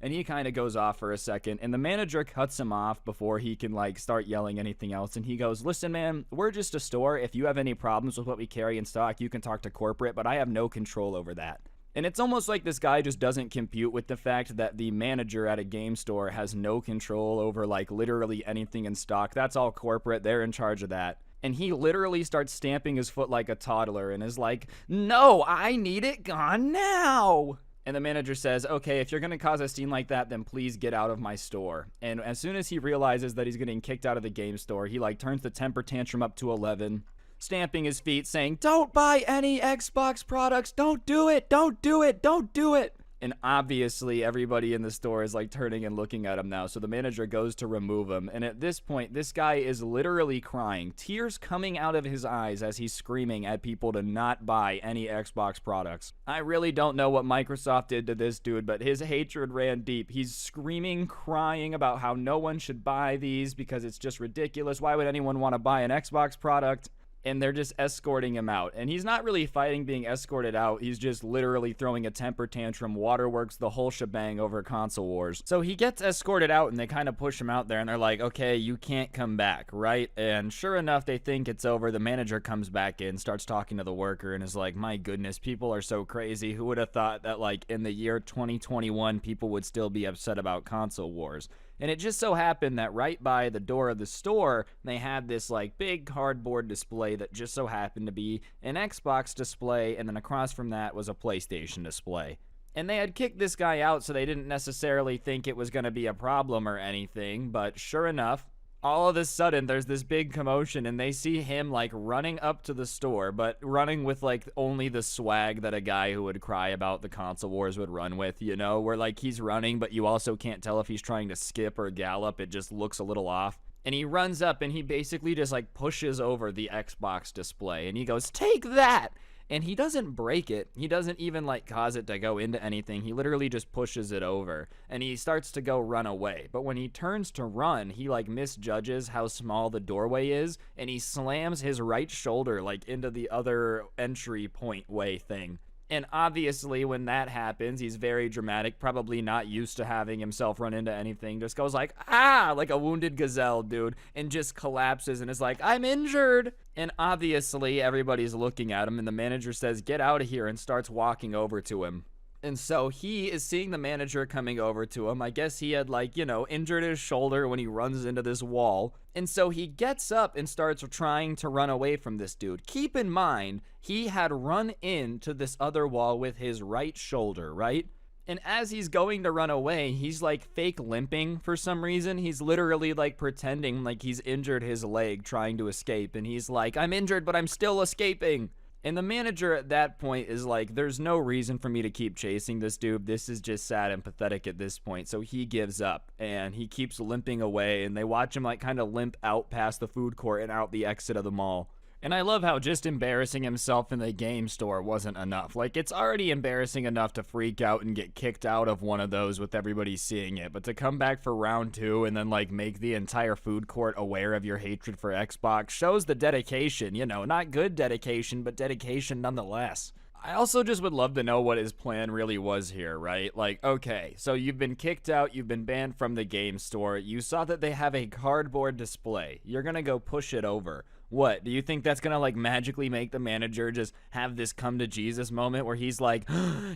And he kind of goes off for a second, and the manager cuts him off before he can, like, start yelling anything else. And he goes, listen, man, we're just a store. If you have any problems with what we carry in stock, you can talk to corporate, but I have no control over that. And it's almost like this guy just doesn't compute with the fact that the manager at a game store has no control over, like, literally anything in stock. That's all corporate. They're in charge of that. And he literally starts stamping his foot like a toddler and is like, no, I need it gone now. And the manager says, okay, if you're going to cause a scene like that, then please get out of my store. And as soon as he realizes that he's getting kicked out of the game store, he like turns the temper tantrum up to 11, stamping his feet, saying, don't buy any Xbox products. Don't do it. Don't do it. Don't do it. And obviously everybody in the store is like turning and looking at him now. So the manager goes to remove him. And at this point, this guy is literally crying, tears coming out of his eyes as he's screaming at people to not buy any Xbox products. I really don't know what Microsoft did to this dude, but his hatred ran deep. He's screaming, crying about how no one should buy these because it's just ridiculous. Why would anyone want to buy an Xbox product? And they're just escorting him out. And he's not really fighting being escorted out. He's just literally throwing a temper tantrum, waterworks, the whole shebang over console wars. So he gets escorted out and they kind of push him out there and they're like, okay, you can't come back, right? And sure enough, they think it's over. The manager comes back in, starts talking to the worker and is like, my goodness, people are so crazy. Who would have thought that like in the year 2021, people would still be upset about console wars? And it just so happened that right by the door of the store, they had this like big cardboard display that just so happened to be an Xbox display, and then across from that was a PlayStation display. And they had kicked this guy out, so they didn't necessarily think it was going to be a problem or anything, but sure enough, all of a sudden there's this big commotion and they see him like running up to the store, but running with like only the swag that a guy who would cry about the console wars would run with, you know, where like he's running, but you also can't tell if he's trying to skip or gallop. It just looks a little off. And he runs up and he basically just like pushes over the Xbox display and he goes, take that. And he doesn't break it. He doesn't even like cause it to go into anything. He literally just pushes it over and he starts to go run away. But when he turns to run, he like misjudges how small the doorway is and he slams his right shoulder like into the other entry point way thing. And obviously, when that happens, he's very dramatic, probably not used to having himself run into anything. Just goes like, ah, like a wounded gazelle, dude, and just collapses and is like, I'm injured. And obviously, everybody's looking at him, and the manager says, get out of here, and starts walking over to him. And so he is seeing the manager coming over to him. I guess he had, like, you know, injured his shoulder when he runs into this wall. And so he gets up and starts trying to run away from this dude. Keep in mind, he had run into this other wall with his right shoulder, right? And as he's going to run away, he's like fake limping for some reason. He's literally like pretending like he's injured his leg trying to escape. And he's like, I'm injured, but I'm still escaping. And the manager at that point is like, there's no reason for me to keep chasing this dude. This is just sad and pathetic at this point. So he gives up and he keeps limping away, and they watch him like kind of limp out past the food court and out the exit of the mall. And I love how just embarrassing himself in the game store wasn't enough. Like, it's already embarrassing enough to freak out and get kicked out of one of those with everybody seeing it. But to come back for round 2 and then, like, make the entire food court aware of your hatred for Xbox shows the dedication, you know, not good dedication, but dedication nonetheless. I also just would love to know what his plan really was here, right? Like, okay, so you've been kicked out, you've been banned from the game store, you saw that they have a cardboard display, you're gonna go push it over. What, do you think that's gonna like magically make the manager just have this come to Jesus moment where he's like,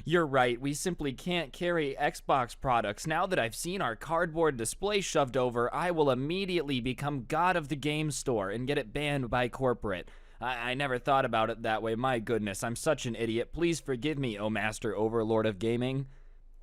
you're right, we simply can't carry Xbox products. Now that I've seen our cardboard display shoved over, I will immediately become god of the game store and get it banned by corporate. I never thought about it that way. My goodness, I'm such an idiot. Please forgive me, oh master overlord of gaming.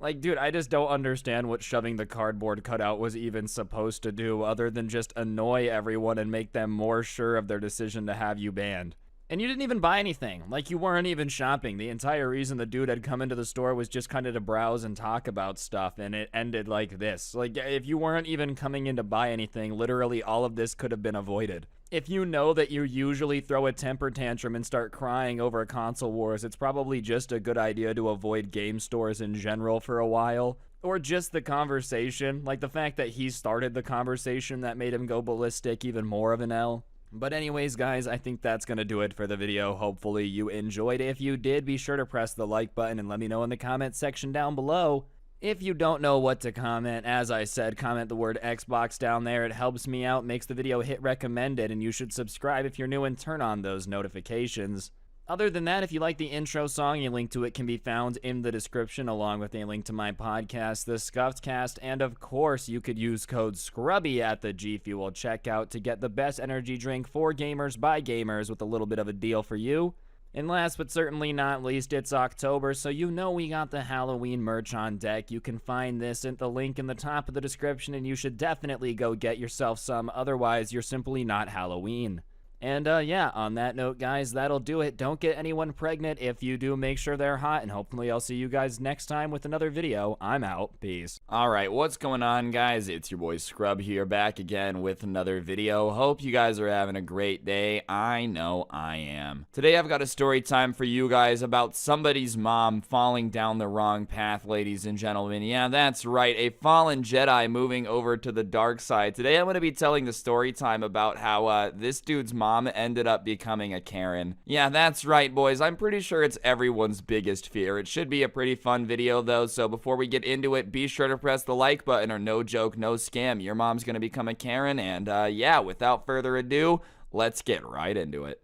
Like, dude, I just don't understand what shoving the cardboard cutout was even supposed to do other than just annoy everyone and make them more sure of their decision to have you banned. And you didn't even buy anything. Like, you weren't even shopping. The entire reason the dude had come into the store was just kind of to browse and talk about stuff, and it ended like this. Like, if you weren't even coming in to buy anything, literally all of this could have been avoided. If you know that you usually throw a temper tantrum and start crying over console wars, it's probably just a good idea to avoid game stores in general for a while. Or just the conversation, like the fact that he started the conversation that made him go ballistic, even more of an L. But anyways, guys, I think that's going to do it for the video. Hopefully you enjoyed. If you did, be sure to press the like button and let me know in the comment section down below. If you don't know what to comment, as I said, comment the word Xbox down there. It helps me out, makes the video hit recommended, and you should subscribe if you're new and turn on those notifications. Other than that, if you like the intro song, a link to it can be found in the description, along with a link to my podcast, The Scuffed Cast, and of course, you could use code SCRUBBY at the G Fuel checkout to get the best energy drink for gamers by gamers with a little bit of a deal for you. And last but certainly not least, it's October, so you know we got the Halloween merch on deck. You can find this at the link in the top of the description, and you should definitely go get yourself some, otherwise you're simply not Halloween. And yeah, on that note, guys, that'll do it. Don't get anyone pregnant. If you do, make sure they're hot, and hopefully I'll see you guys next time with another video. I'm out. Peace. Alright, what's going on, guys? It's your boy Scrub here, back again with another video. Hope you guys are having a great day. I know I am. Today I've got a story time for you guys about somebody's mom falling down the wrong path, ladies and gentlemen. Yeah, that's right, a fallen Jedi moving over to the dark side. Today I'm going to be telling the story time about how this dude's mom ended up becoming a Karen. Yeah, that's right, boys. I'm pretty sure it's everyone's biggest fear. It should be a pretty fun video, though, so before we get into it, be sure to press the like button, or no joke, no scam. Your mom's gonna become a Karen, and yeah, without further ado, let's get right into it.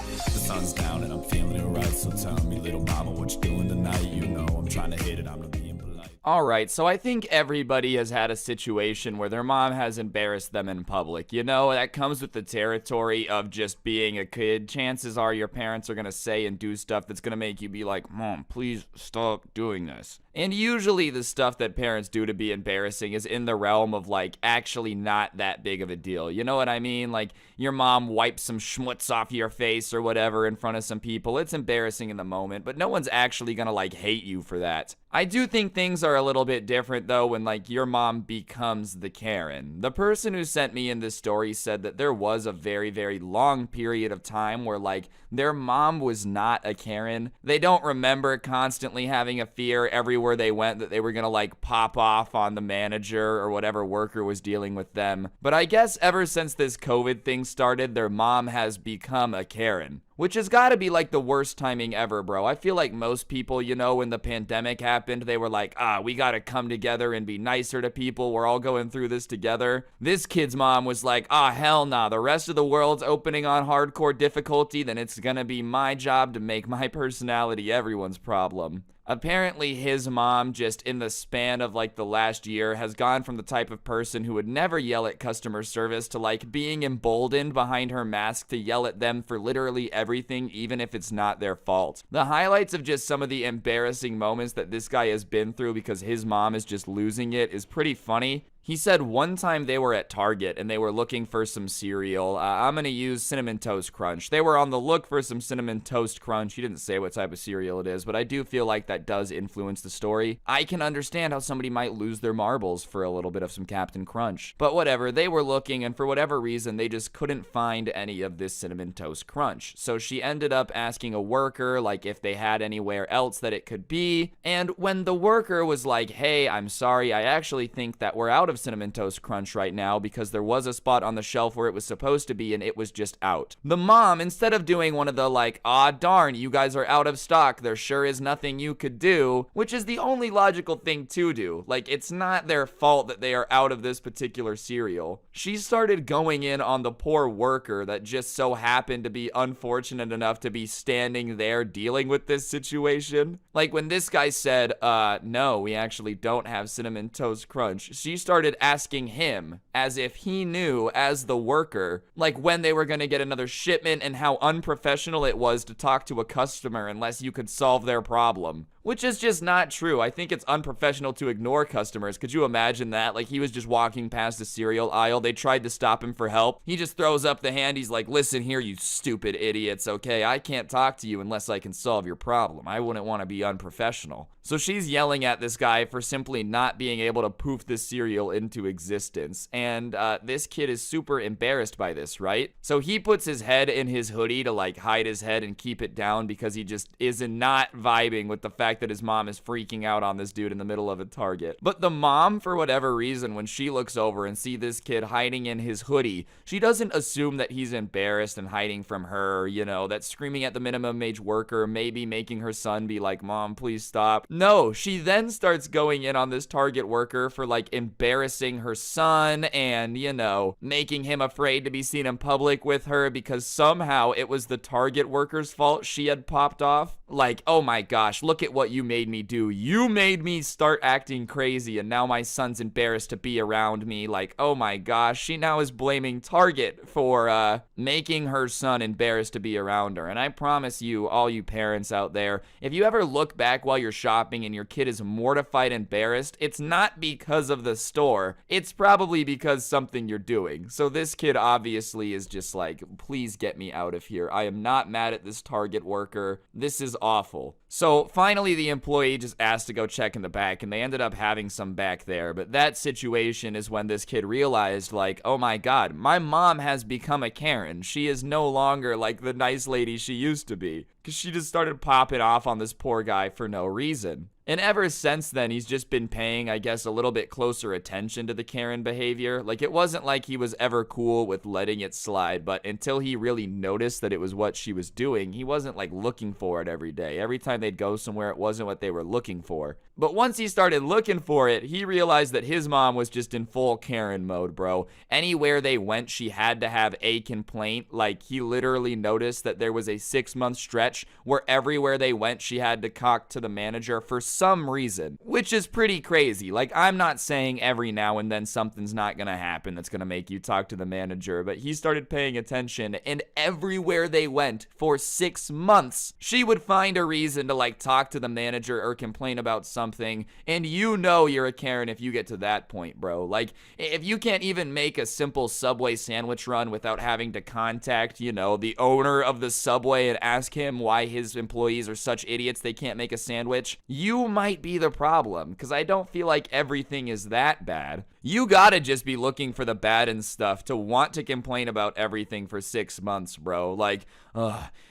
The sun's down and I'm feeling it right, so tell me, little mama, what you doing tonight? You know I'm trying to hit it, I'm not being polite. Alright, so I think everybody has had a situation where their mom has embarrassed them in public. You know, that comes with the territory of just being a kid. Chances are your parents are gonna say and do stuff that's gonna make you be like, Mom, please stop doing this. And usually the stuff that parents do to be embarrassing is in the realm of, like, actually not that big of a deal. You know what I mean? Like, your mom wipes some schmutz off your face or whatever in front of some people. It's embarrassing in the moment, but no one's actually gonna, like, hate you for that. I do think things are a little bit different, though, when, like, your mom becomes the Karen. The person who sent me in this story said that there was a very, very long period of time where, like, their mom was not a Karen. They don't remember constantly having a fear every everywhere they went that they were gonna like pop off on the manager or whatever worker was dealing with them. But I guess ever since this COVID thing started, their mom has become a Karen. Which has got to be like the worst timing ever, bro. I feel like most people, you know, when the pandemic happened, they were like, we got to come together and be nicer to people. We're all going through this together. This kid's mom was like, hell nah. The rest of the world's opening on hardcore difficulty. Then it's going to be my job to make my personality everyone's problem. Apparently his mom, just in the span of like the last year, has gone from the type of person who would never yell at customer service to like being emboldened behind her mask to yell at them for literally everything, even if it's not their fault. The highlights of just some of the embarrassing moments that this guy has been through because his mom is just losing it is pretty funny. He said one time they were at Target and they were looking for some cereal. I'm going to use Cinnamon Toast Crunch. They were on the look for some Cinnamon Toast Crunch. He didn't say what type of cereal it is, but I do feel like that does influence the story. I can understand how somebody might lose their marbles for a little bit of some Captain Crunch. But whatever, they were looking and for whatever reason, they just couldn't find any of this Cinnamon Toast Crunch. So she ended up asking a worker, like, if they had anywhere else that it could be. And when the worker was like, hey, I'm sorry, I actually think that we're out of Cinnamon Toast Crunch right now because there was a spot on the shelf where it was supposed to be and it was just out. The mom, instead of doing one of the like, darn, you guys are out of stock, there sure is nothing you could do, which is the only logical thing to do. Like, it's not their fault that they are out of this particular cereal. She started going in on the poor worker that just so happened to be unfortunate enough to be standing there dealing with this situation. Like, when this guy said, no, we actually don't have Cinnamon Toast Crunch, she started asking him, as if he knew, as the worker, like when they were going to get another shipment and how unprofessional it was to talk to a customer unless you could solve their problem. Which is just not true. I think it's unprofessional to ignore customers. Could you imagine that? Like, he was just walking past the cereal aisle. They tried to stop him for help. He just throws up the hand. He's like, listen here, you stupid idiots, okay? I can't talk to you unless I can solve your problem. I wouldn't want to be unprofessional. So she's yelling at this guy for simply not being able to poof this cereal into existence. And this kid is super embarrassed by this, right? So he puts his head in his hoodie to like hide his head and keep it down because he just is not vibing with the fact that his mom is freaking out on this dude in the middle of a Target. But the mom, for whatever reason, when she looks over and see this kid hiding in his hoodie, she doesn't assume that he's embarrassed and hiding from her, you know, that screaming at the minimum wage worker, maybe making her son be like, Mom, please stop. No, she then starts going in on this Target worker for like embarrassing her son and, you know, making him afraid to be seen in public with her because somehow it was the Target worker's fault she had popped off. Like, oh my gosh, look at what you made me do. You made me start acting crazy and now my son's embarrassed to be around me. Like, oh my gosh, she now is blaming Target for making her son embarrassed to be around her. And I promise you, all you parents out there, if you ever look back while you're shopping and your kid is mortified and embarrassed, it's not because of the store. It's probably because something you're doing. So this kid obviously is just like, please get me out of here. I am not mad at this Target worker. This is awful. So finally the employee just asked to go check in the back and they ended up having some back there. But that situation is when this kid realized like, oh my God, my mom has become a Karen. She is no longer like the nice lady she used to be. Because she just started popping off on this poor guy for no reason. And ever since then, he's just been paying, I guess, a little bit closer attention to the Karen behavior. Like, it wasn't like he was ever cool with letting it slide, but until he really noticed that it was what she was doing, he wasn't, like, looking for it every day. Every time they'd go somewhere, it wasn't what they were looking for. But once he started looking for it, he realized that his mom was just in full Karen mode, bro. Anywhere they went, she had to have a complaint. Like, he literally noticed that there was a 6-month stretch where everywhere they went, she had to talk to the manager for some reason, which is pretty crazy. Like, I'm not saying every now and then something's not gonna happen that's gonna make you talk to the manager, but he started paying attention, and everywhere they went for 6 months, she would find a reason to, like, talk to the manager or complain about something, and you know you're a Karen if you get to that point, bro. Like, if you can't even make a simple Subway sandwich run without having to contact, you know, the owner of the Subway and ask him why his employees are such idiots they can't make a sandwich, you you might be the problem, because I don't feel like everything is that bad. You gotta just be looking for the bad and stuff to want to complain about everything for 6 months, bro. Like,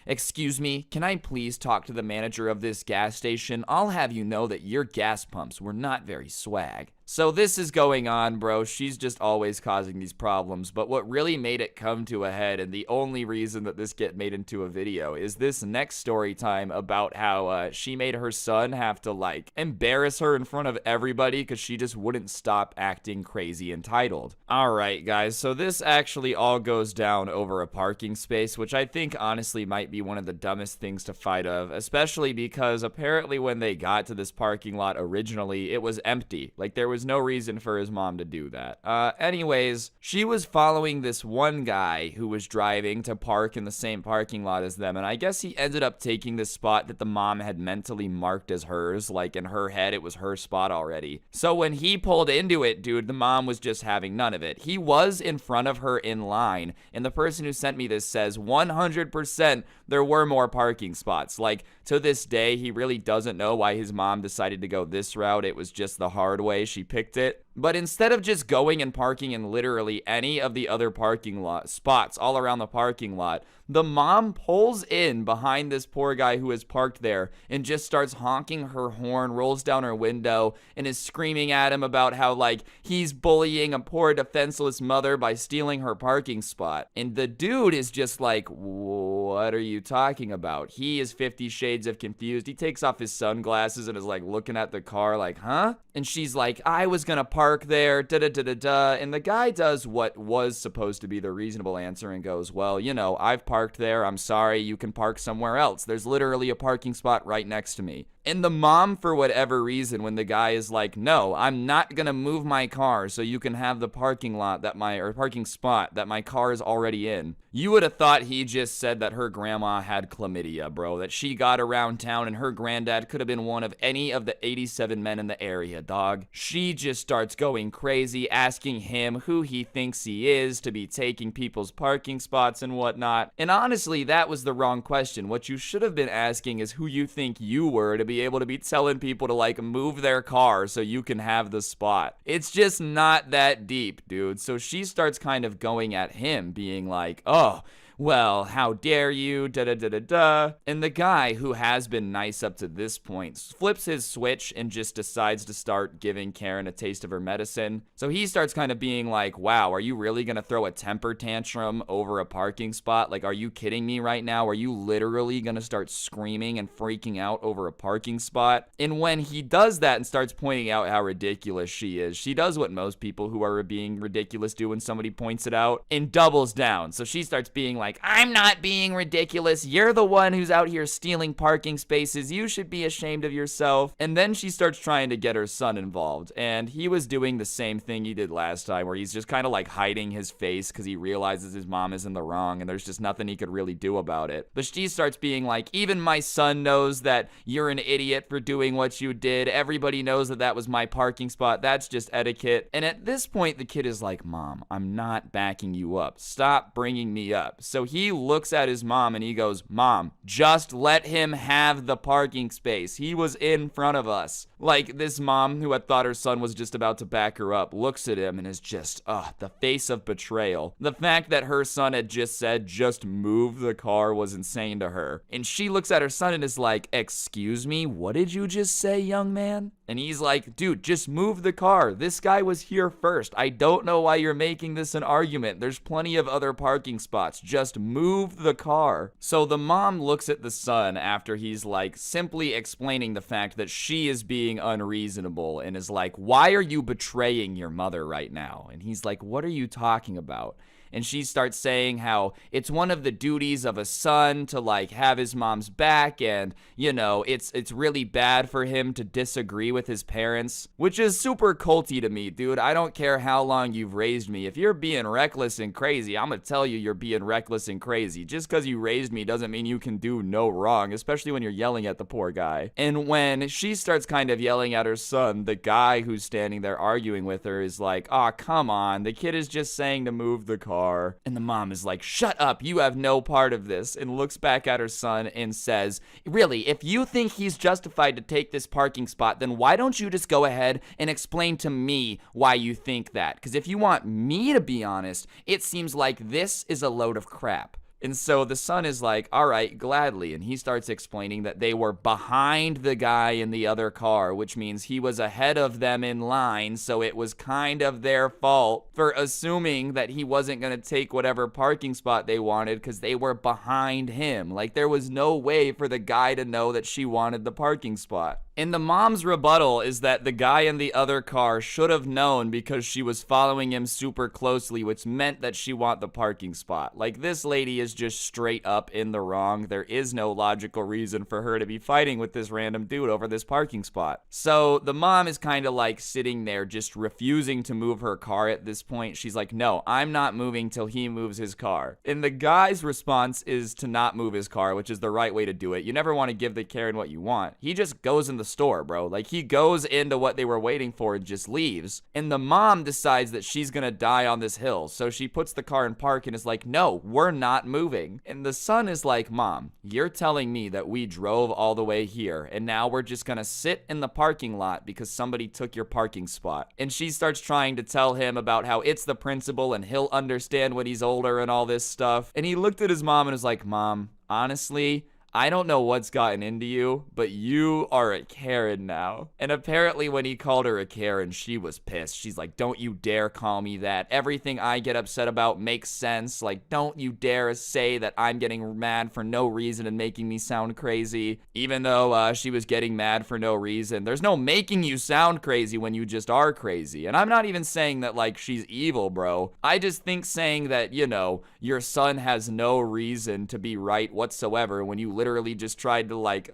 excuse me, can I please talk to the manager of this gas station? I'll have you know that your gas pumps were not very swag. So this is going on, bro. She's just always causing these problems. But what really made it come to a head, and the only reason that this get made into a video, is this next story time about how she made her son have to, like, embarrass her in front of everybody because she just wouldn't stop acting crazy entitled. Alright, guys, so this actually all goes down over a parking space, which I think honestly might be one of the dumbest things to fight of, especially because apparently when they got to this parking lot originally, it was empty. Like, there was no reason for his mom to do that. Anyways, she was following this one guy who was driving to park in the same parking lot as them, and I guess he ended up taking this spot that the mom had mentally marked as hers. Like, in her head, it was her spot already. So when he pulled into it, dude, the mom was just having none of it. He was in front of her in line, and the person who sent me this says 100% there were more parking spots. Like, to this day, he really doesn't know why his mom decided to go this route. It was just the hard way. She picked it. But instead of just going and parking in literally any of the other parking lot spots all around the parking lot, the mom pulls in behind this poor guy who is parked there and just starts honking her horn, rolls down her window, and is screaming at him about how, like, he's bullying a poor defenseless mother by stealing her parking spot. And the dude is just like, what are you talking about? He is 50 shades of confused. He takes off his sunglasses and is like looking at the car like, huh? And she's like, I was gonna park there, da-da-da-da-da. And the guy does what was supposed to be the reasonable answer and goes, well, you know, I've parked there. I'm sorry. You can park somewhere else. There's literally a parking spot right next to me. And the mom, for whatever reason, when the guy is like, no, I'm not gonna move my car so you can have the parking spot that my car is already in. You would have thought he just said that her grandma had chlamydia, bro. That she got around town and her granddad could have been one of any of the 87 men in the area, dog. She just starts going crazy, asking him who he thinks he is to be taking people's parking spots and whatnot. And honestly, that was the wrong question. What you should have been asking is who you think you were to be able to be telling people to, like, move their car so you can have the spot. It's just not that deep, dude. So she starts kind of going at him, being like, oh, well, how dare you, da-da-da-da-da. And the guy, who has been nice up to this point, flips his switch and just decides to start giving Karen a taste of her medicine. So he starts kind of being like, wow, are you really gonna throw a temper tantrum over a parking spot? Like, are you kidding me right now? Are you literally gonna start screaming and freaking out over a parking spot? And when he does that and starts pointing out how ridiculous she is, she does what most people who are being ridiculous do when somebody points it out, and doubles down. So she starts being like, I'm not being ridiculous. You're the one who's out here stealing parking spaces. You should be ashamed of yourself. And then she starts trying to get her son involved. And he was doing the same thing he did last time, where he's just kind of like hiding his face because he realizes his mom is in the wrong and there's just nothing he could really do about it. But she starts being like, even my son knows that you're an idiot for doing what you did. Everybody knows that that was my parking spot. That's just etiquette. And at this point, the kid is like, Mom, I'm not backing you up. Stop bringing me up. So he looks at his mom and he goes, Mom, just let him have the parking space. He was in front of us. Like, this mom who had thought her son was just about to back her up looks at him and is just, the face of betrayal. The fact that her son had just said, just move the car, was insane to her. And she looks at her son and is like, excuse me, what did you just say, young man? And he's like, dude, just move the car. This guy was here first. I don't know why you're making this an argument. There's plenty of other parking spots. Just move the car. So the mom looks at the son after he's like simply explaining the fact that she is being unreasonable and is like, why are you betraying your mother right now? And he's like, what are you talking about? And she starts saying how it's one of the duties of a son to, like, have his mom's back, and, you know, it's really bad for him to disagree with his parents, which is super culty to me, dude. I don't care how long you've raised me. If you're being reckless and crazy, I'm gonna tell you you're being reckless and crazy. Just because you raised me doesn't mean you can do no wrong, especially when you're yelling at the poor guy. And when she starts kind of yelling at her son, the guy who's standing there arguing with her is like, oh, come on, the kid is just saying to move the car. car. And the mom is like, shut up, you have no part of this, and looks back at her son and says, really, if you think he's justified to take this parking spot, then why don't you just go ahead and explain to me why you think that? Because if you want me to be honest, it seems like this is a load of crap. And so the son is like, all right, gladly. And he starts explaining that they were behind the guy in the other car, which means he was ahead of them in line. So it was kind of their fault for assuming that he wasn't going to take whatever parking spot they wanted because they were behind him. Like, there was no way for the guy to know that she wanted the parking spot. And the mom's rebuttal is that the guy in the other car should have known because she was following him super closely, which meant that she wanted the parking spot. Like, this lady is just straight up in the wrong. There is no logical reason for her to be fighting with this random dude over this parking spot. So the mom is kind of like sitting there just refusing to move her car at this point. She's like, no, I'm not moving till he moves his car. And the guy's response is to not move his car, which is the right way to do it. You never want to give the Karen what you want. He just goes in the store, bro. Like, he goes into what they were waiting for and just leaves. And the mom decides that she's gonna die on this hill. So she puts the car in park and is like, no, we're not moving. And the son is like, mom, you're telling me that we drove all the way here and now we're just gonna sit in the parking lot because somebody took your parking spot. And she starts trying to tell him about how it's the principal and he'll understand when he's older and all this stuff. And he looked at his mom and was like, mom, honestly, I don't know what's gotten into you, but you are a Karen now. And apparently when he called her a Karen, she was pissed. She's like, don't you dare call me that. Everything I get upset about makes sense. Like, don't you dare say that I'm getting mad for no reason and making me sound crazy. Even though she was getting mad for no reason. There's no making you sound crazy when you just are crazy. And I'm not even saying that, like, she's evil, bro. I just think saying that, you know, your son has no reason to be right whatsoever when you literally just tried to, like,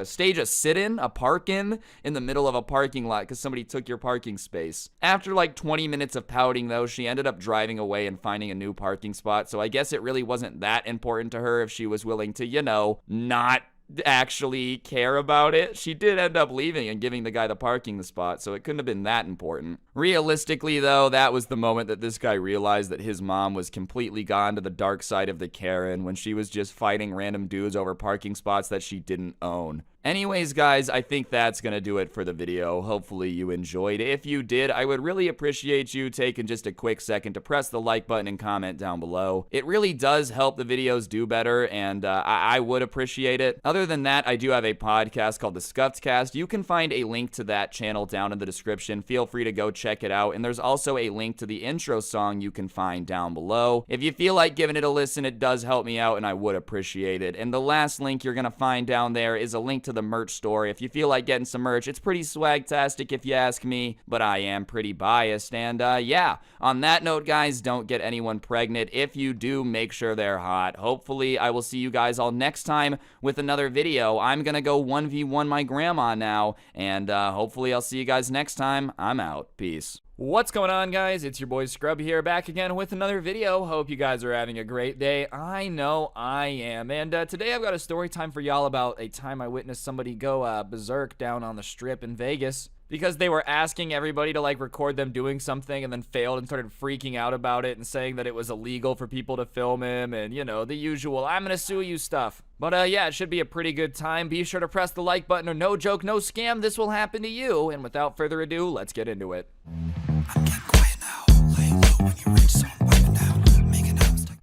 stage a sit-in, a park-in in the middle of a parking lot because somebody took your parking space. After like 20 minutes of pouting, though, she ended up driving away and finding a new parking spot. So I guess it really wasn't that important to her if she was willing to, you know, not actually care about it. She did end up leaving and giving the guy the parking spot, so it couldn't have been that important. Realistically, though, that was the moment that this guy realized that his mom was completely gone to the dark side of the Karen when she was just fighting random dudes over parking spots that she didn't own. Anyways, guys, I think that's gonna do it for the video. Hopefully you enjoyed. If you did, I would really appreciate you taking just a quick second to press the like button and comment down below. It really does help the videos do better, and I would appreciate it. Other than that, I do have a podcast called The Scuffed Cast. You can find a link to that channel down in the description. Feel free to go check it out, and there's also a link to the intro song you can find down below. If you feel like giving it a listen, it does help me out, and I would appreciate it. And the last link you're gonna find down there is a link to the merch store. If you feel like getting some merch, it's pretty swag-tastic if you ask me, but I am pretty biased. And yeah, on that note, guys, don't get anyone pregnant. If you do, make sure they're hot. Hopefully, I will see you guys all next time with another video. I'm gonna go 1v1 my grandma now, and hopefully I'll see you guys next time. I'm out. Peace. What's going on, guys? It's your boy Scrubby here, back again with another video. Hope you guys are having a great day. I know I am. And today I've got a story time for y'all about a time I witnessed somebody go berserk down on the strip in Vegas because they were asking everybody to, like, record them doing something and then failed and started freaking out about it and saying that it was illegal for people to film him and, you know, the usual I'm gonna sue you stuff. But yeah, it should be a pretty good time. Be sure to press the like button or no joke, no scam, this will happen to you. And without further ado, let's get into it.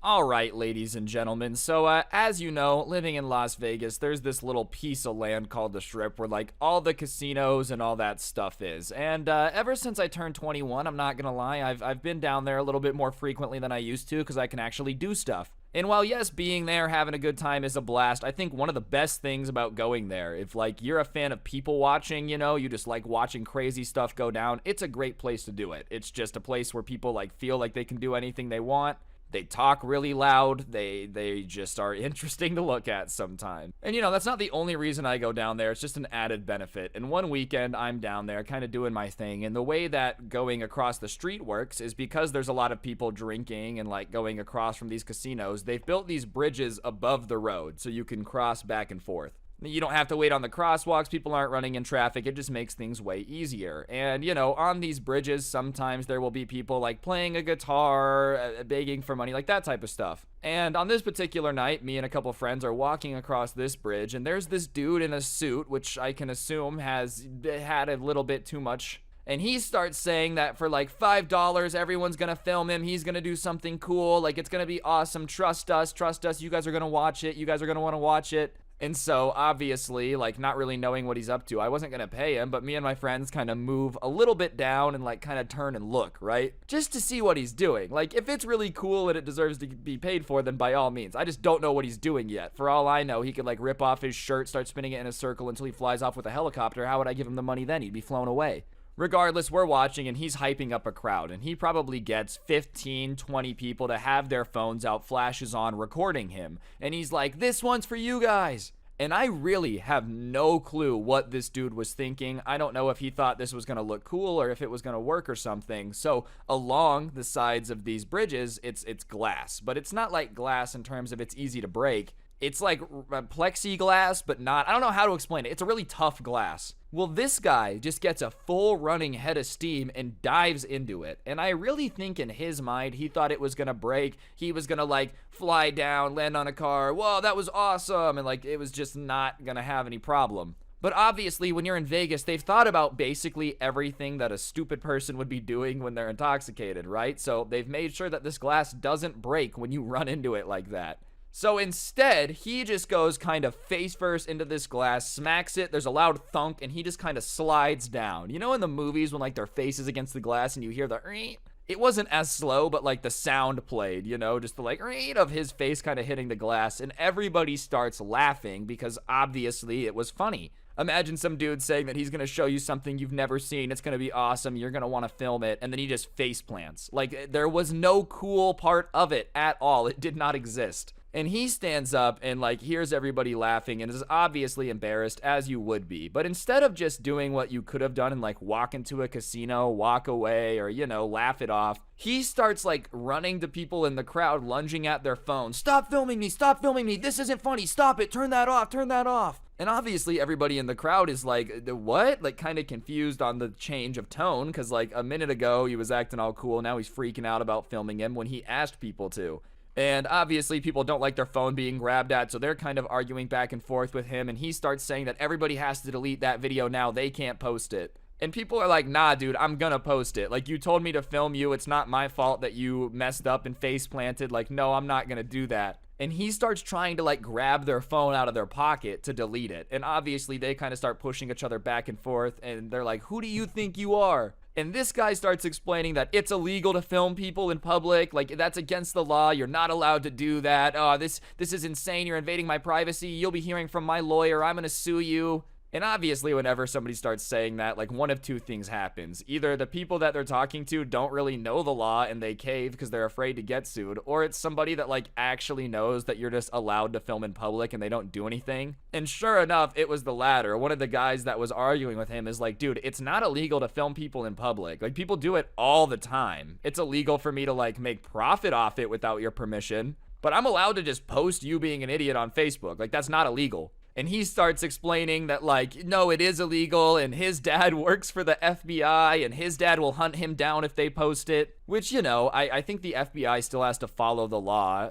Alright, ladies and gentlemen, so as you know, living in Las Vegas, there's this little piece of land called the Strip where, like, all the casinos and all that stuff is. And ever since I turned 21, I'm not gonna lie, I've been down there a little bit more frequently than I used to because I can actually do stuff. And while, yes, being there, having a good time is a blast, I think one of the best things about going there, if, like, you're a fan of people watching, you know, you just like watching crazy stuff go down, it's a great place to do it. It's just a place where people, like, feel like they can do anything they want. They talk really loud. They just are interesting to look at sometimes. And, you know, that's not the only reason I go down there. It's just an added benefit. And one weekend, I'm down there kind of doing my thing. And the way that going across the street works is because there's a lot of people drinking and, like, going across from these casinos, they've built these bridges above the road so you can cross back and forth. You don't have to wait on the crosswalks. People aren't running in traffic. It just makes things way easier. And, you know, on these bridges, sometimes there will be people like playing a guitar, begging for money, like that type of stuff. And on this particular night, me and a couple friends are walking across this bridge, and there's this dude in a suit, which I can assume has had a little bit too much. And he starts saying that for like $5, everyone's gonna film him. He's gonna do something cool. Like, it's gonna be awesome. Trust us. Trust us. You guys are gonna watch it. You guys are gonna wanna watch it. And so, obviously, like, not really knowing what he's up to, I wasn't gonna pay him, but me and my friends kind of move a little bit down and, like, kind of turn and look, right? Just to see what he's doing. Like, if it's really cool and it deserves to be paid for, then by all means. I just don't know what he's doing yet. For all I know, he could, like, rip off his shirt, start spinning it in a circle until he flies off with a helicopter. How would I give him the money then? He'd be flown away. Regardless, we're watching and he's hyping up a crowd, and he probably gets 15, 20 people to have their phones out, flashes on, recording him. And he's like, "This one's for you guys." And I really have no clue what this dude was thinking. I don't know if he thought this was going to look cool or if it was going to work or something. So along the sides of these bridges, it's glass, but it's not like glass in terms of it's easy to break. It's like plexiglass, but not, I don't know how to explain it. It's a really tough glass. Well, this guy just gets a full running head of steam and dives into it. And I really think in his mind, he thought it was gonna break. He was gonna like fly down, land on a car. Whoa, that was awesome. And like, it was just not gonna have any problem. But obviously, when you're in Vegas, they've thought about basically everything that a stupid person would be doing when they're intoxicated, right? So they've made sure that this glass doesn't break when you run into it like that. So instead, he just goes kind of face first into this glass, smacks it, there's a loud thunk, and he just kind of slides down. You know in the movies when like their face is against the glass and you hear the "reet"? It wasn't as slow, but like the sound played, you know, just the like "reet" of his face kind of hitting the glass, and everybody starts laughing because obviously it was funny. Imagine some dude saying that he's going to show you something you've never seen. It's going to be awesome. You're going to want to film it. And then he just face plants. Like, there was no cool part of it at all. It did not exist. And he stands up and like hears everybody laughing and is obviously embarrassed, as you would be. But instead of just doing what you could have done and like walk into a casino, walk away, or, you know, laugh it off, he starts like running to people in the crowd, lunging at their phone. "Stop filming me, stop filming me. This isn't funny. Stop it. Turn that off, turn that off." And obviously everybody in the crowd is like, what? Like kind of confused on the change of tone, because like a minute ago he was acting all cool. Now he's freaking out about filming him when he asked people to. And obviously people don't like their phone being grabbed at, so they're kind of arguing back and forth with him, and he starts saying that everybody has to delete that video now, they can't post it. And people are like, "Nah, dude, I'm gonna post it. Like, you told me to film you. It's not my fault that you messed up and face planted. Like, no, I'm not gonna do that." And he starts trying to like grab their phone out of their pocket to delete it. And obviously they kind of start pushing each other back and forth, and they're like, "Who do you think you are?" And this guy starts explaining that it's illegal to film people in public. Like, that's against the law. You're not allowed to do that. "Oh, this is insane. You're invading my privacy. You'll be hearing from my lawyer. I'm gonna sue you." And obviously, whenever somebody starts saying that, like, one of two things happens. Either the people that they're talking to don't really know the law and they cave because they're afraid to get sued, or it's somebody that, like, actually knows that you're just allowed to film in public and they don't do anything. And sure enough, it was the latter. One of the guys that was arguing with him is like, "Dude, it's not illegal to film people in public. Like, people do it all the time. It's illegal for me to, like, make profit off it without your permission, but I'm allowed to just post you being an idiot on Facebook. Like, that's not illegal." And he starts explaining that, like, no, it is illegal, and his dad works for the FBI, and his dad will hunt him down if they post it. Which, you know, I think the FBI still has to follow the law.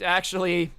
Actually,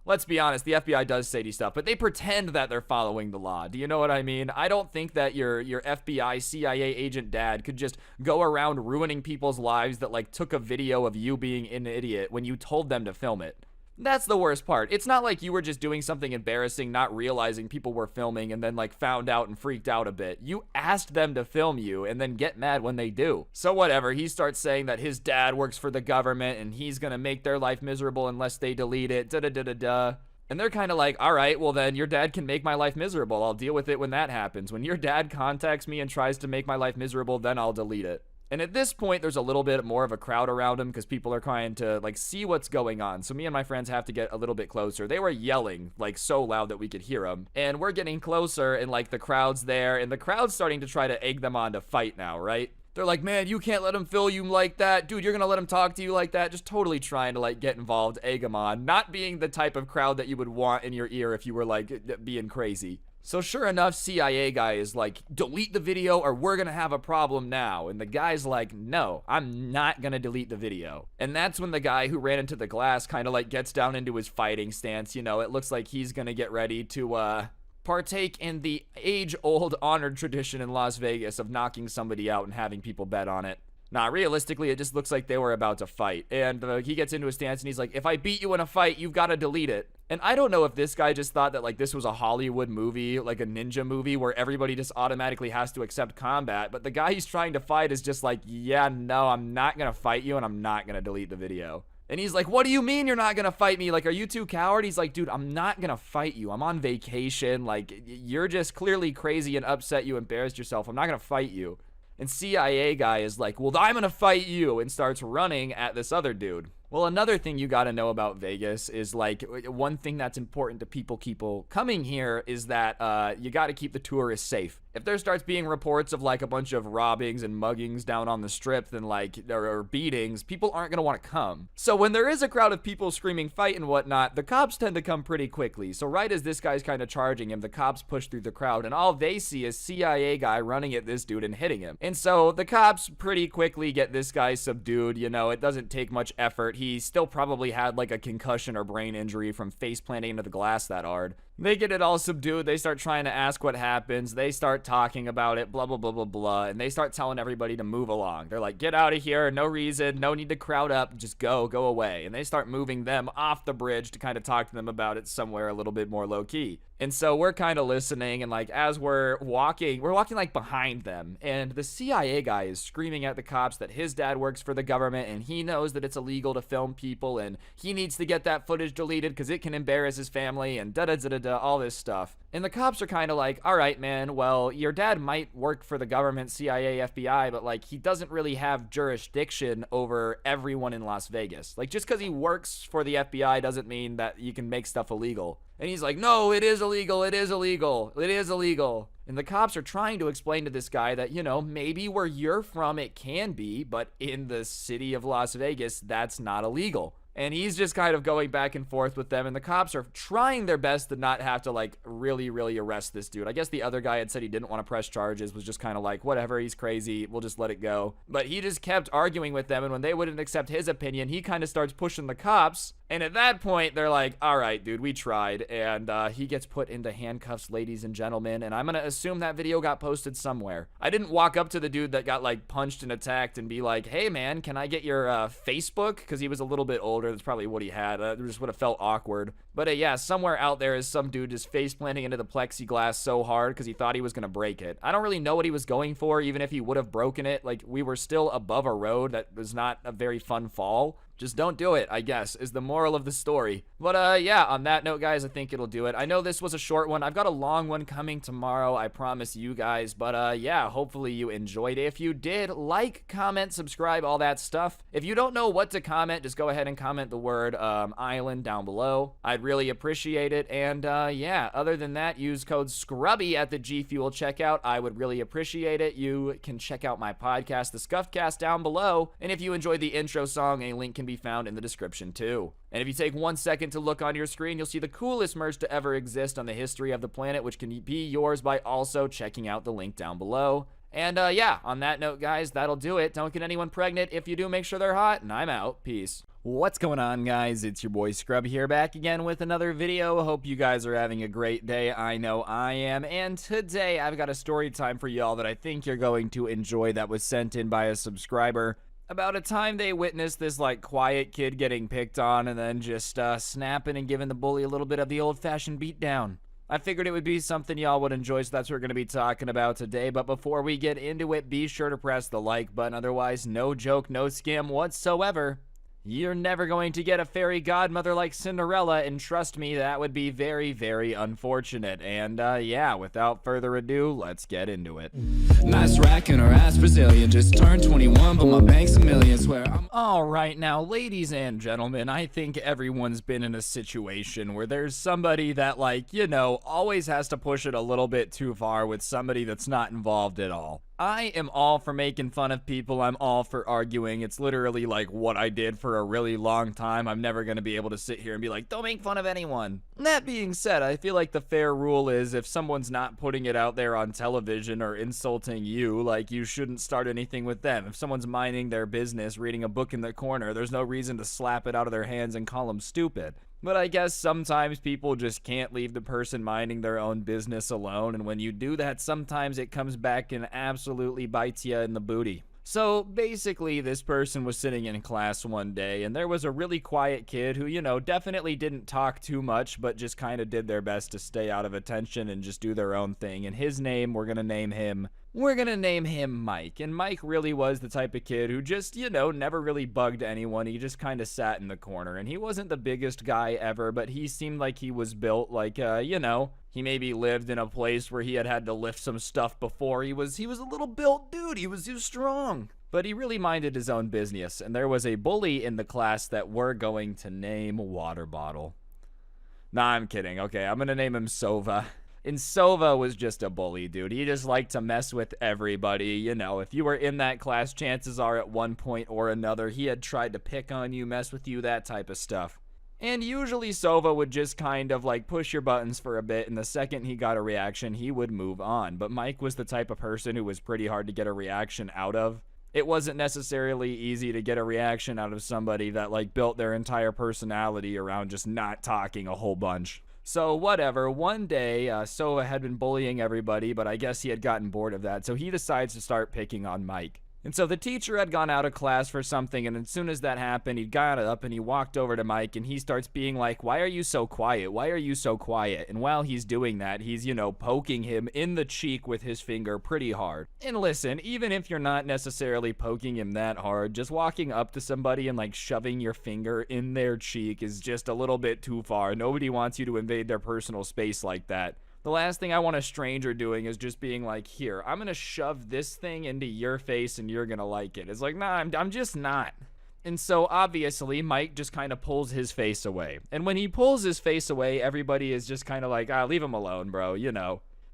let's be honest, the FBI does shady stuff, but they pretend that they're following the law. Do you know what I mean? I don't think that your FBI, CIA agent dad could just go around ruining people's lives that, like, took a video of you being an idiot when you told them to film it. That's the worst part. It's not like you were just doing something embarrassing, not realizing people were filming, and then like found out and freaked out a bit. You asked them to film you and then get mad when they do. So whatever, he starts saying that his dad works for the government and he's gonna make their life miserable unless they delete it, da-da-da-da-da. And they're kind of like, all right, well then your dad can make my life miserable. I'll deal with it when that happens. When your dad contacts me and tries to make my life miserable, then I'll delete it. And at this point, there's a little bit more of a crowd around him because people are trying to, like, see what's going on. So me and my friends have to get a little bit closer. They were yelling, like, so loud that we could hear them. And we're getting closer, and, like, the crowd's there. And the crowd's starting to try to egg them on to fight now, right? They're like, man, you can't let him film you like that. Dude, you're gonna let him talk to you like that? Just totally trying to like get involved, egg him on. Not being the type of crowd that you would want in your ear if you were like being crazy. So sure enough, CIA guy is like, delete the video or we're gonna have a problem now. And the guy's like, no, I'm not gonna delete the video. And that's when the guy who ran into the glass kind of like gets down into his fighting stance. You know, it looks like he's gonna get ready to partake in the age-old honored tradition in Las Vegas of knocking somebody out and having people bet on it. Nah, realistically, it just looks like they were about to fight. And he gets into a stance and he's like, if I beat you in a fight, you've got to delete it. And I don't know if this guy just thought that like this was a Hollywood movie, like a ninja movie where everybody just automatically has to accept combat. But the guy he's trying to fight is just like, yeah, no, I'm not going to fight you and I'm not going to delete the video. And he's like, what do you mean you're not going to fight me? Like, are you too coward? He's like, dude, I'm not going to fight you. I'm on vacation. Like, you're just clearly crazy and upset you embarrassed yourself. I'm not going to fight you. And CIA guy is like, well, I'm gonna fight you, and starts running at this other dude. Well, another thing you gotta know about Vegas is like, one thing that's important to people coming here is that you gotta keep the tourists safe. If there starts being reports of like a bunch of robbings and muggings down on the strip, then like there are beatings, people aren't gonna want to come. So when there is a crowd of people screaming fight and whatnot, the cops tend to come pretty quickly. So right as this guy's kind of charging him, the cops push through the crowd and all they see is CIA guy running at this dude and hitting him. And so the cops pretty quickly get this guy subdued. You know, it doesn't take much effort. He still probably had like a concussion or brain injury from face planting into the glass that hard. They get it all subdued. They start trying to ask what happens. They start talking about it, blah, blah, blah, blah, blah. And they start telling everybody to move along. They're like, get out of here. No reason. No need to crowd up. Just go away. And they start moving them off the bridge to kind of talk to them about it somewhere a little bit more low key. And so we're kind of listening, and like as we're walking like behind them, and the CIA guy is screaming at the cops that his dad works for the government and he knows that it's illegal to film people and he needs to get that footage deleted because it can embarrass his family and da-da-da-da-da, all this stuff. And the cops are kind of like, all right, man, well, your dad might work for the government, CIA, FBI, but like he doesn't really have jurisdiction over everyone in Las Vegas. Like just because he works for the FBI doesn't mean that you can make stuff illegal. And he's like, no, it is illegal, it is illegal, it is illegal. And the cops are trying to explain to this guy that, you know, maybe where you're from it can be, but in the city of Las Vegas, that's not illegal. And he's just kind of going back and forth with them, and the cops are trying their best to not have to like really arrest this dude. I guess the other guy had said he didn't want to press charges, was just kind of like, whatever, he's crazy, we'll just let it go. But he just kept arguing with them, and when they wouldn't accept his opinion, he kind of starts pushing the cops. And at that point, they're like, all right, dude, we tried. And he gets put into handcuffs, ladies and gentlemen. And I'm going to assume that video got posted somewhere. I didn't walk up to the dude that got like punched and attacked and be like, hey, man, can I get your Facebook? Because he was a little bit older. That's probably what he had. It just would have felt awkward. But yeah, somewhere out there is some dude just face planting into the plexiglass so hard because he thought he was going to break it. I don't really know what he was going for, even if he would have broken it. Like, we were still above a road. That was not a very fun fall. Just don't do it, I guess, is the moral of the story. But yeah, on that note, guys, I think it'll do it. I know this was a short one. I've got a long one coming tomorrow, I promise you guys. But yeah, hopefully you enjoyed it. If you did, like, comment, subscribe, all that stuff. If you don't know what to comment, just go ahead and comment the word island down below. I'd really appreciate it. And yeah, other than that, use code SCRUBBY at the G Fuel checkout. I would really appreciate it. You can check out my podcast, The Scuffcast, down below. And if you enjoyed the intro song, a link can be found in the description too. And if you take 1 second to look on your screen, you'll see the coolest merch to ever exist on the history of the planet, which can be yours by also checking out the link down below. And yeah, on that note, guys, that'll do it. Don't get anyone pregnant. If you do, make sure they're hot, and I'm out. Peace. What's going on, guys? It's your boy Scrub here, back again with another video. Hope you guys are having a great day. I know I am. And today I've got a story time for y'all that I think you're going to enjoy, that was sent in by a subscriber, about a time they witnessed this like quiet kid getting picked on and then just snapping and giving the bully a little bit of the old-fashioned beatdown. I figured it would be something y'all would enjoy, so that's what we're going to be talking about today. But before we get into it, be sure to press the like button. Otherwise, no joke, no scam whatsoever. You're never going to get a fairy godmother like Cinderella, and trust me, that would be very unfortunate. And yeah, without further ado, let's get into it. Nice rack and her ass Brazilian. Just turned 21, but my bank's a million. Swear I'm. Alright, now, ladies and gentlemen, I think everyone's been in a situation where there's somebody that, like, you know, always has to push it a little bit too far with somebody that's not involved at all. I am all for making fun of people. I'm all for arguing. It's literally like what I did for a really long time. I'm never going to be able to sit here and be like, don't make fun of anyone. That being said, I feel like the fair rule is if someone's not putting it out there on television or insulting you, like you shouldn't start anything with them. If someone's minding their business, reading a book in the corner, there's no reason to slap it out of their hands and call them stupid. But I guess sometimes people just can't leave the person minding their own business alone, and when you do that, sometimes it comes back and absolutely bites you in the booty. So basically, this person was sitting in class one day, and there was a really quiet kid who, definitely didn't talk too much, but just kind of did their best to stay out of attention and just do their own thing. And his name, we're gonna name him Mike. And Mike really was the type of kid who just, never really bugged anyone. He just kind of sat in the corner. And he wasn't the biggest guy ever, but he seemed like he was built like, he maybe lived in a place where he had to lift some stuff before. He was a little built dude. He was strong. But he really minded his own business. And there was a bully in the class that we're going to name Water Bottle. Nah, I'm kidding. Okay, I'm going to name him Sova. And Sova was just a bully, dude. He just liked to mess with everybody. If you were in that class, chances are at one point or another, he had tried to pick on you, mess with you, that type of stuff. And usually Sova would just kind of like push your buttons for a bit, and the second he got a reaction, he would move on. But Mike was the type of person who was pretty hard to get a reaction out of. It wasn't necessarily easy to get a reaction out of somebody that like built their entire personality around just not talking a whole bunch. So whatever, one day, Sova had been bullying everybody, but I guess he had gotten bored of that, so he decides to start picking on Mike. And so the teacher had gone out of class for something, and as soon as that happened, he got up and he walked over to Mike, and he starts being like, why are you so quiet? Why are you so quiet? And while he's doing that, he's, poking him in the cheek with his finger pretty hard. And listen, even if you're not necessarily poking him that hard, just walking up to somebody and like shoving your finger in their cheek is just a little bit too far. Nobody wants you to invade their personal space like that. The last thing I want a stranger doing is just being like, here, I'm going to shove this thing into your face and you're going to like it. It's like, nah, I'm just not. And so obviously Mike just kind of pulls his face away. And when he pulls his face away, everybody is just kind of like, leave him alone, bro,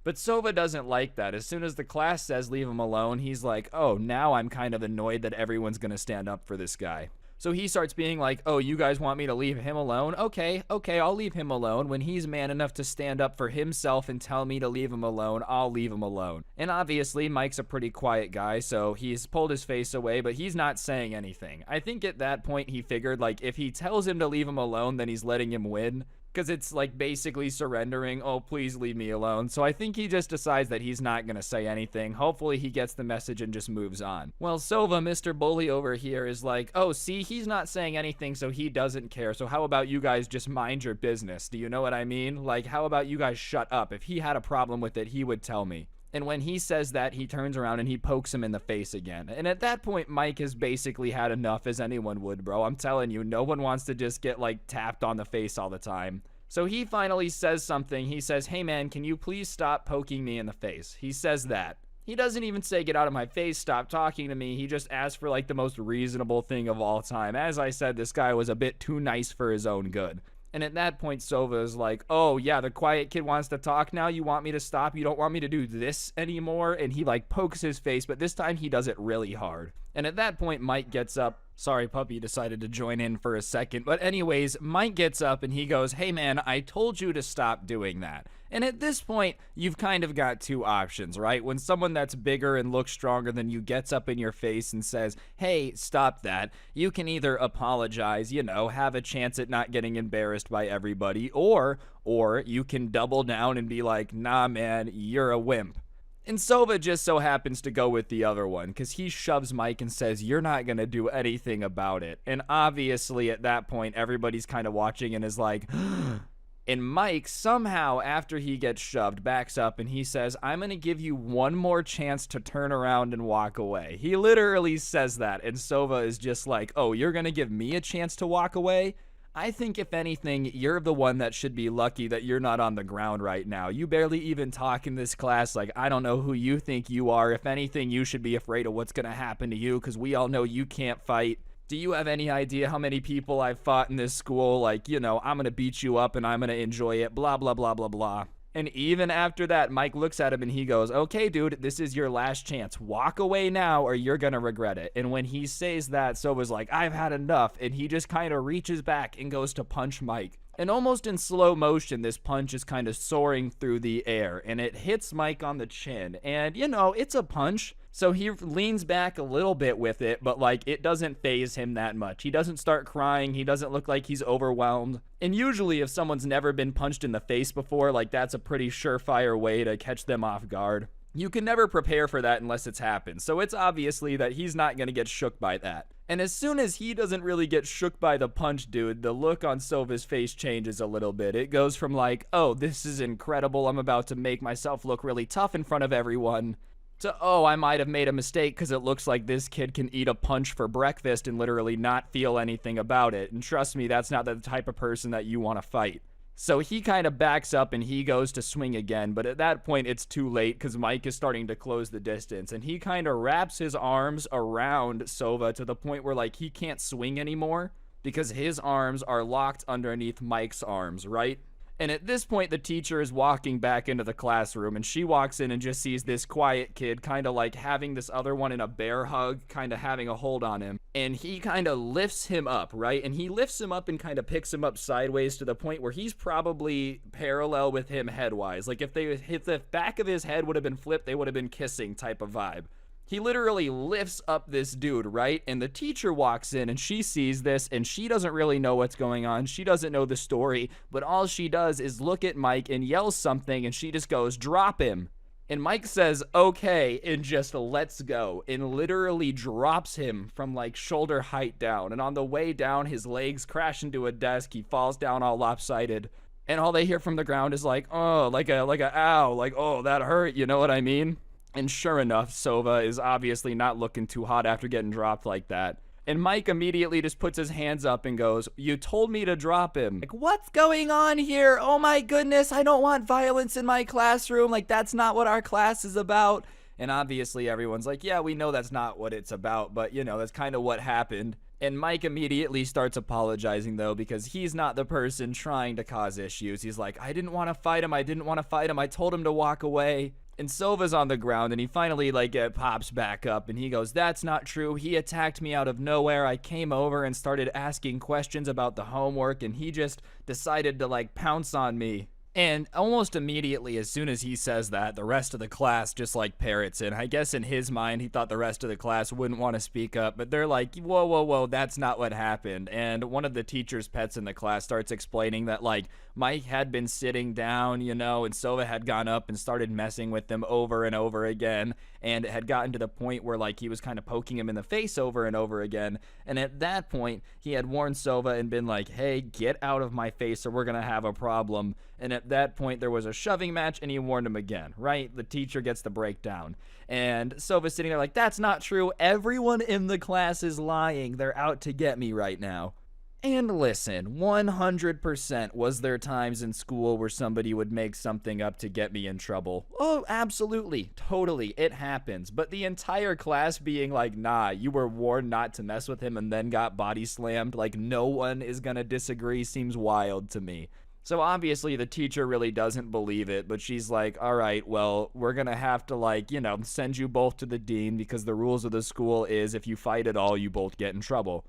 But Sova doesn't like that. As soon as the class says leave him alone, he's like, oh, now I'm kind of annoyed that everyone's going to stand up for this guy. So he starts being like, oh, you guys want me to leave him alone? Okay, I'll leave him alone. When he's man enough to stand up for himself and tell me to leave him alone, I'll leave him alone. And obviously, Mike's a pretty quiet guy, so he's pulled his face away, but he's not saying anything. I think at that point he figured, like, if he tells him to leave him alone, then he's letting him win. Because it's like basically surrendering, oh, please leave me alone. So I think he just decides that he's not going to say anything. Hopefully he gets the message and just moves on. Well, Sova, Mr. Bully over here, is like, oh, see, he's not saying anything, so he doesn't care. So how about you guys just mind your business? Do you know what I mean? Like, how about you guys shut up? If he had a problem with it, he would tell me. And when he says that, he turns around and he pokes him in the face again. And at that point, Mike has basically had enough, as anyone would, bro. I'm telling you, no one wants to just get, like, tapped on the face all the time. So he finally says something. He says, hey, man, can you please stop poking me in the face? He says that. He doesn't even say, get out of my face, stop talking to me. He just asks for, like, the most reasonable thing of all time. As I said, this guy was a bit too nice for his own good. And at that point, Sova is like, oh, yeah, the quiet kid wants to talk now. You want me to stop? You don't want me to do this anymore? And he, like, pokes his face, but this time he does it really hard. And at that point, Mike gets up. Sorry, puppy decided to join in for a second. But anyways, Mike gets up and he goes, hey, man, I told you to stop doing that. And at this point, you've kind of got two options, right? When someone that's bigger and looks stronger than you gets up in your face and says, hey, stop that, you can either apologize, have a chance at not getting embarrassed by everybody, or you can double down and be like, nah, man, you're a wimp. And Sova just so happens to go with the other one, because he shoves Mike and says, you're not going to do anything about it. And obviously at that point, everybody's kind of watching and is like, and Mike somehow, after he gets shoved, backs up and he says, I'm going to give you one more chance to turn around and walk away. He literally says that, and Sova is just like, oh, you're going to give me a chance to walk away? I think if anything, you're the one that should be lucky that you're not on the ground right now. You barely even talk in this class. Like, I don't know who you think you are. If anything, you should be afraid of what's going to happen to you, because we all know you can't fight. Do you have any idea how many people I've fought in this school? Like, I'm going to beat you up and I'm going to enjoy it, blah, blah, blah, blah, blah. And even after that, Mike looks at him and he goes, okay, dude, this is your last chance. Walk away now or you're going to regret it. And when he says that, Sova's like, I've had enough. And he just kind of reaches back and goes to punch Mike. And almost in slow motion, this punch is kind of soaring through the air. And it hits Mike on the chin. And, you know, it's a punch. So he leans back a little bit with it, but like it doesn't faze him that much. He doesn't start crying. He doesn't look like he's overwhelmed. And usually if someone's never been punched in the face before, like that's a pretty surefire way to catch them off guard. You can never prepare for that unless it's happened. So it's obviously that he's not going to get shook by that. And as soon as he doesn't really get shook by the punch, dude, the look on Sova's face changes a little bit. It goes from like, oh, this is incredible. I'm about to make myself look really tough in front of everyone, to, oh, I might have made a mistake because it looks like this kid can eat a punch for breakfast and literally not feel anything about it. And trust me, that's not the type of person that you want to fight. So he kind of backs up and he goes to swing again, but at that point it's too late because Mike is starting to close the distance, and he kind of wraps his arms around Sova to the point where like he can't swing anymore because his arms are locked underneath Mike's arms, right? And at this point, the teacher is walking back into the classroom, and she walks in and just sees this quiet kid kind of like having this other one in a bear hug, kind of having a hold on him. And he kind of lifts him up, right? And he lifts him up and kind of picks him up sideways to the point where he's probably parallel with him head-wise. Like if they hit the back of his head would have been flipped, they would have been kissing type of vibe. He literally lifts up this dude, right? And the teacher walks in and she sees this and she doesn't really know what's going on. She doesn't know the story, but all she does is look at Mike and yells something, and she just goes, drop him. And Mike says, okay, and just lets go and literally drops him from like shoulder height down. And on the way down, his legs crash into a desk. He falls down all lopsided. And all they hear from the ground is like, oh, like a ow, like, oh, that hurt. You know what I mean? And sure enough, Sova is obviously not looking too hot after getting dropped like that. And Mike immediately just puts his hands up and goes, you told me to drop him. Like, what's going on here? Oh my goodness, I don't want violence in my classroom. Like, that's not what our class is about. And obviously everyone's like, yeah, we know that's not what it's about, but you know, that's kind of what happened. And Mike immediately starts apologizing, though, because he's not the person trying to cause issues. He's like, I didn't want to fight him. I didn't want to fight him. I told him to walk away. And Sova's on the ground, and he finally, pops back up, and he goes, that's not true. He attacked me out of nowhere. I came over and started asking questions about the homework, and he just decided to, pounce on me. And almost immediately, as soon as he says that, the rest of the class just, parrots it. I guess in his mind, he thought the rest of the class wouldn't want to speak up, but they're like, whoa, whoa, whoa, that's not what happened. And one of the teacher's pets in the class starts explaining that, Mike had been sitting down, and Sova had gone up and started messing with him over and over again, and it had gotten to the point where, he was kind of poking him in the face over and over again. And at that point, he had warned Sova and been like, hey, get out of my face or we're going to have a problem. And at that point, there was a shoving match, and he warned him again, right? The teacher gets the breakdown. And Sova's sitting there like, that's not true. Everyone in the class is lying. They're out to get me right now. And listen, 100% was there times in school where somebody would make something up to get me in trouble. Oh, absolutely. Totally. It happens. But the entire class being like, nah, you were warned not to mess with him and then got body slammed, no one is gonna disagree, seems wild to me. So obviously the teacher really doesn't believe it, but she's like, all right, well, we're going to have to send you both to the dean because the rules of the school is if you fight at all, you both get in trouble.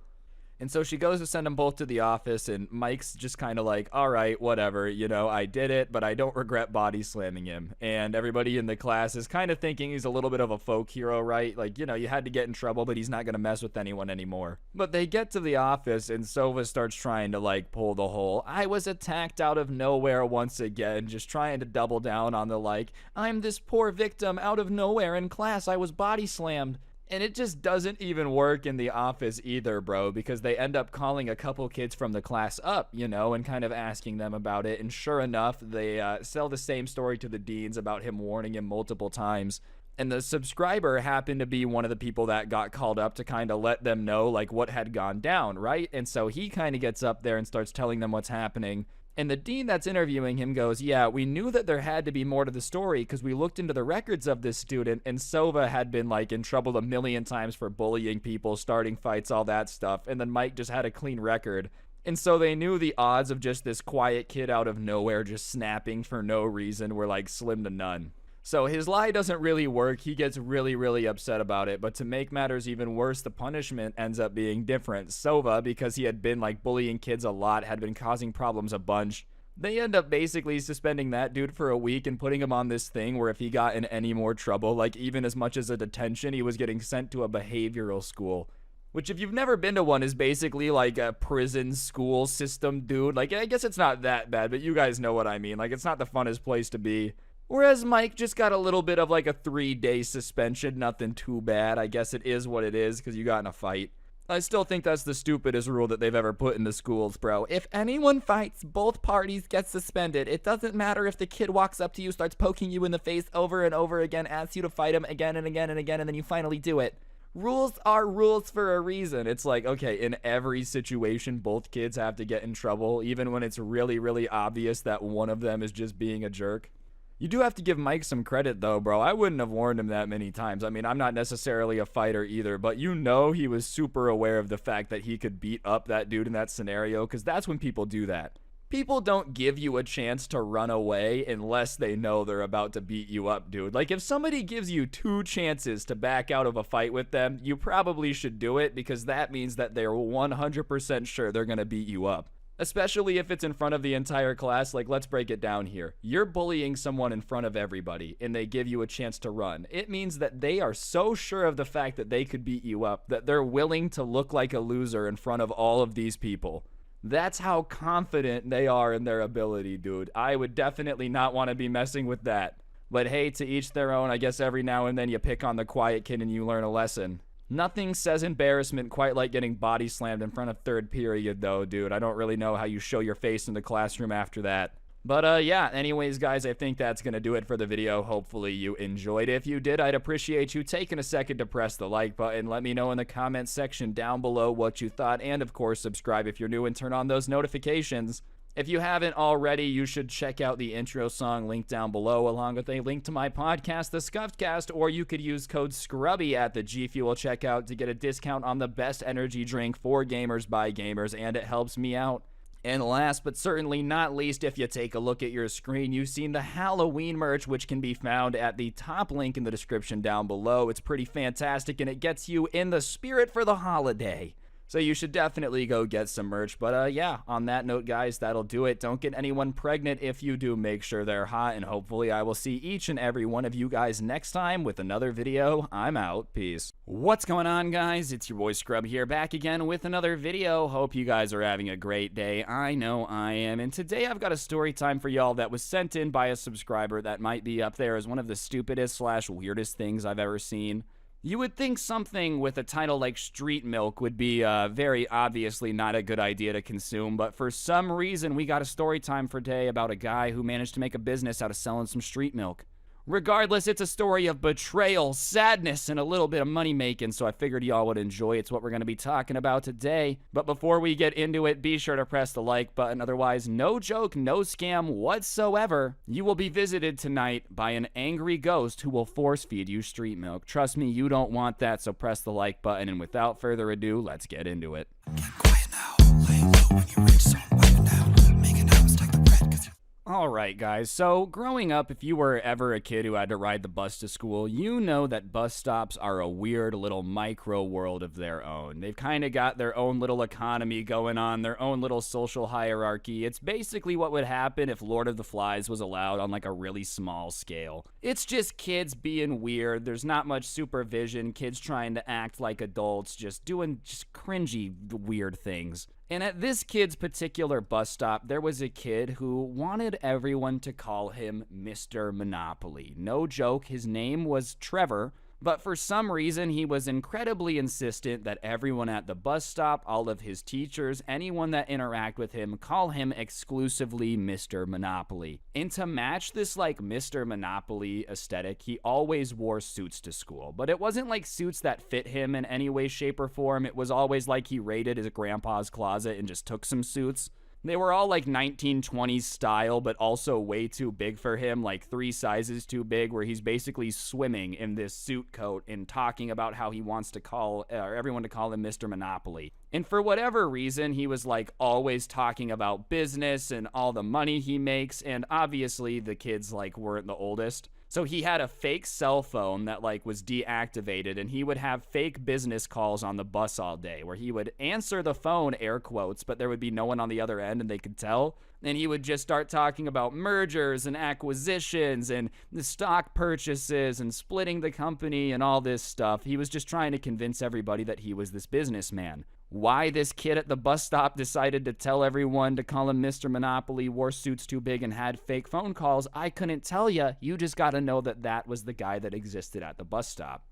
And so she goes to send them both to the office, and Mike's just kind of like, all right, whatever, I did it, but I don't regret body slamming him. And everybody in the class is kind of thinking he's a little bit of a folk hero, right? You had to get in trouble, but he's not going to mess with anyone anymore. But they get to the office, and Sova starts trying to, pull the whole, I was attacked out of nowhere once again, just trying to double down on the, I'm this poor victim out of nowhere in class, I was body slammed. And it just doesn't even work in the office either, bro, because they end up calling a couple kids from the class up, and kind of asking them about it. And sure enough, they sell the same story to the deans about him warning him multiple times. And the subscriber happened to be one of the people that got called up to kind of let them know, what had gone down, right? And so he kind of gets up there and starts telling them what's happening. And the dean that's interviewing him goes, yeah, we knew that there had to be more to the story because we looked into the records of this student, and Sova had been in trouble a million times for bullying people, starting fights, all that stuff. And then Mike just had a clean record. And so they knew the odds of just this quiet kid out of nowhere just snapping for no reason were like slim to none. So his lie doesn't really work. He gets really, really upset about it. But to make matters even worse, the punishment ends up being different. Sova, because he had been like bullying kids a lot, had been causing problems a bunch. They end up basically suspending that dude for a week and putting him on this thing where if he got in any more trouble, like even as much as a detention, he was getting sent to a behavioral school. Which, if you've never been to one, is basically like a prison school system, dude. Like, I guess it's not that bad, but you guys know what I mean. Like, it's not the funnest place to be. Whereas Mike just got a little bit of like a 3-day suspension. Nothing too bad. I guess it is what it is because you got in a fight. I still think that's the stupidest rule that they've ever put into schools, bro. If anyone fights, both parties get suspended. It doesn't matter if the kid walks up to you, starts poking you in the face over and over again, asks you to fight him again and again and again, and then you finally do it. Rules are rules for a reason. It's like, okay, in every situation, both kids have to get in trouble, even when it's really, really obvious that one of them is just being a jerk. You do have to give Mike some credit, though, bro. I wouldn't have warned him that many times. I mean, I'm not necessarily a fighter either, but you know he was super aware of the fact that he could beat up that dude in that scenario, because that's when people do that. People don't give you a chance to run away unless they know they're about to beat you up, dude. Like, if somebody gives you 2 chances to back out of a fight with them, you probably should do it because that means that they're 100% sure they're going to beat you up. Especially if it's in front of the entire class. Like, let's break it down here. You're bullying someone in front of everybody, and they give you a chance to run. It means that they are so sure of the fact that they could beat you up that they're willing to look like a loser in front of all of these people. That's how confident they are in their ability, dude. I would definitely not want to be messing with that. But hey, to each their own. I guess every now and then you pick on the quiet kid and you learn a lesson. Nothing says embarrassment quite like getting body slammed in front of third period, though, dude. I don't really know how you show your face in the classroom after that. But yeah, anyways, guys, I think that's going to do it for the video. Hopefully you enjoyed. If you did, I'd appreciate you taking a second to press the like button. Let me know in the comments section down below what you thought. And, of course, subscribe if you're new and turn on those notifications. If you haven't already, you should check out the intro song linked down below, along with a link to my podcast, The Scuffed Cast, or you could use code SCRUBBY at the G Fuel checkout to get a discount on the best energy drink for gamers by gamers, and it helps me out. And last but certainly not least, if you take a look at your screen, you've seen the Halloween merch, which can be found at the top link in the description down below. It's pretty fantastic, and it gets you in the spirit for the holiday. So you should definitely go get some merch. But yeah, on that note, guys, that'll do it. Don't get anyone pregnant. If you do, make sure they're hot. And hopefully I will see each and every one of you guys next time with another video. I'm out. Peace. What's going on, guys? It's your boy Scrub here, back again with another video. Hope you guys are having a great day. I know I am. And today I've got a story time for y'all that was sent in by a subscriber that might be up there as one of the stupidest / weirdest things I've ever seen. You would think something with a title like Street Milk would be very obviously not a good idea to consume, but for some reason we got a story time for today about a guy who managed to make a business out of selling some street milk. Regardless, it's a story of betrayal, sadness, and a little bit of money making, so I figured y'all would enjoy it. It's what we're going to be talking about today. But before we get into it, be sure to press the like button. Otherwise, no joke, no scam whatsoever. You will be visited tonight by an angry ghost who will force feed you street milk. Trust me, you don't want that, so press the like button. And without further ado, let's get into it. Get quiet now, lay low when you reach, so I'm wiping down, making out, stack the bread, 'cause Alright guys, so growing up, if you were ever a kid who had to ride the bus to school, you know that bus stops are a weird little micro world of their own. They've kind of got their own little economy going on, their own little social hierarchy. It's basically what would happen if Lord of the Flies was allowed on like a really small scale. It's just kids being weird, there's not much supervision, kids trying to act like adults, just doing cringy weird things. And at this kid's particular bus stop, there was a kid who wanted everyone to call him Mr. Monopoly. No joke, his name was Trevor, but for some reason he was incredibly insistent that everyone at the bus stop, all of his teachers, anyone that interact with him, call him exclusively Mr. Monopoly. And to match this like Mr. Monopoly aesthetic, he always wore suits to school. But it wasn't like suits that fit him in any way, shape, or form. It was always like he raided his grandpa's closet and just took some suits. They were all like 1920s style, but also way too big for him, like 3 sizes too big, where he's basically swimming in this suit coat and talking about how he wants to call everyone to call him Mr. Monopoly. And for whatever reason, he was like always talking about business and all the money he makes, and obviously the kids like weren't the oldest. So he had a fake cell phone that like was deactivated, and he would have fake business calls on the bus all day where he would answer the phone, air quotes, but there would be no one on the other end and they could tell. And he would just start talking about mergers and acquisitions and the stock purchases and splitting the company and all this stuff. He was just trying to convince everybody that he was this businessman. Why this kid at the bus stop decided to tell everyone to call him Mr. Monopoly, wore suits too big, and had fake phone calls, I couldn't tell you. You just gotta know that that was the guy that existed at the bus stop.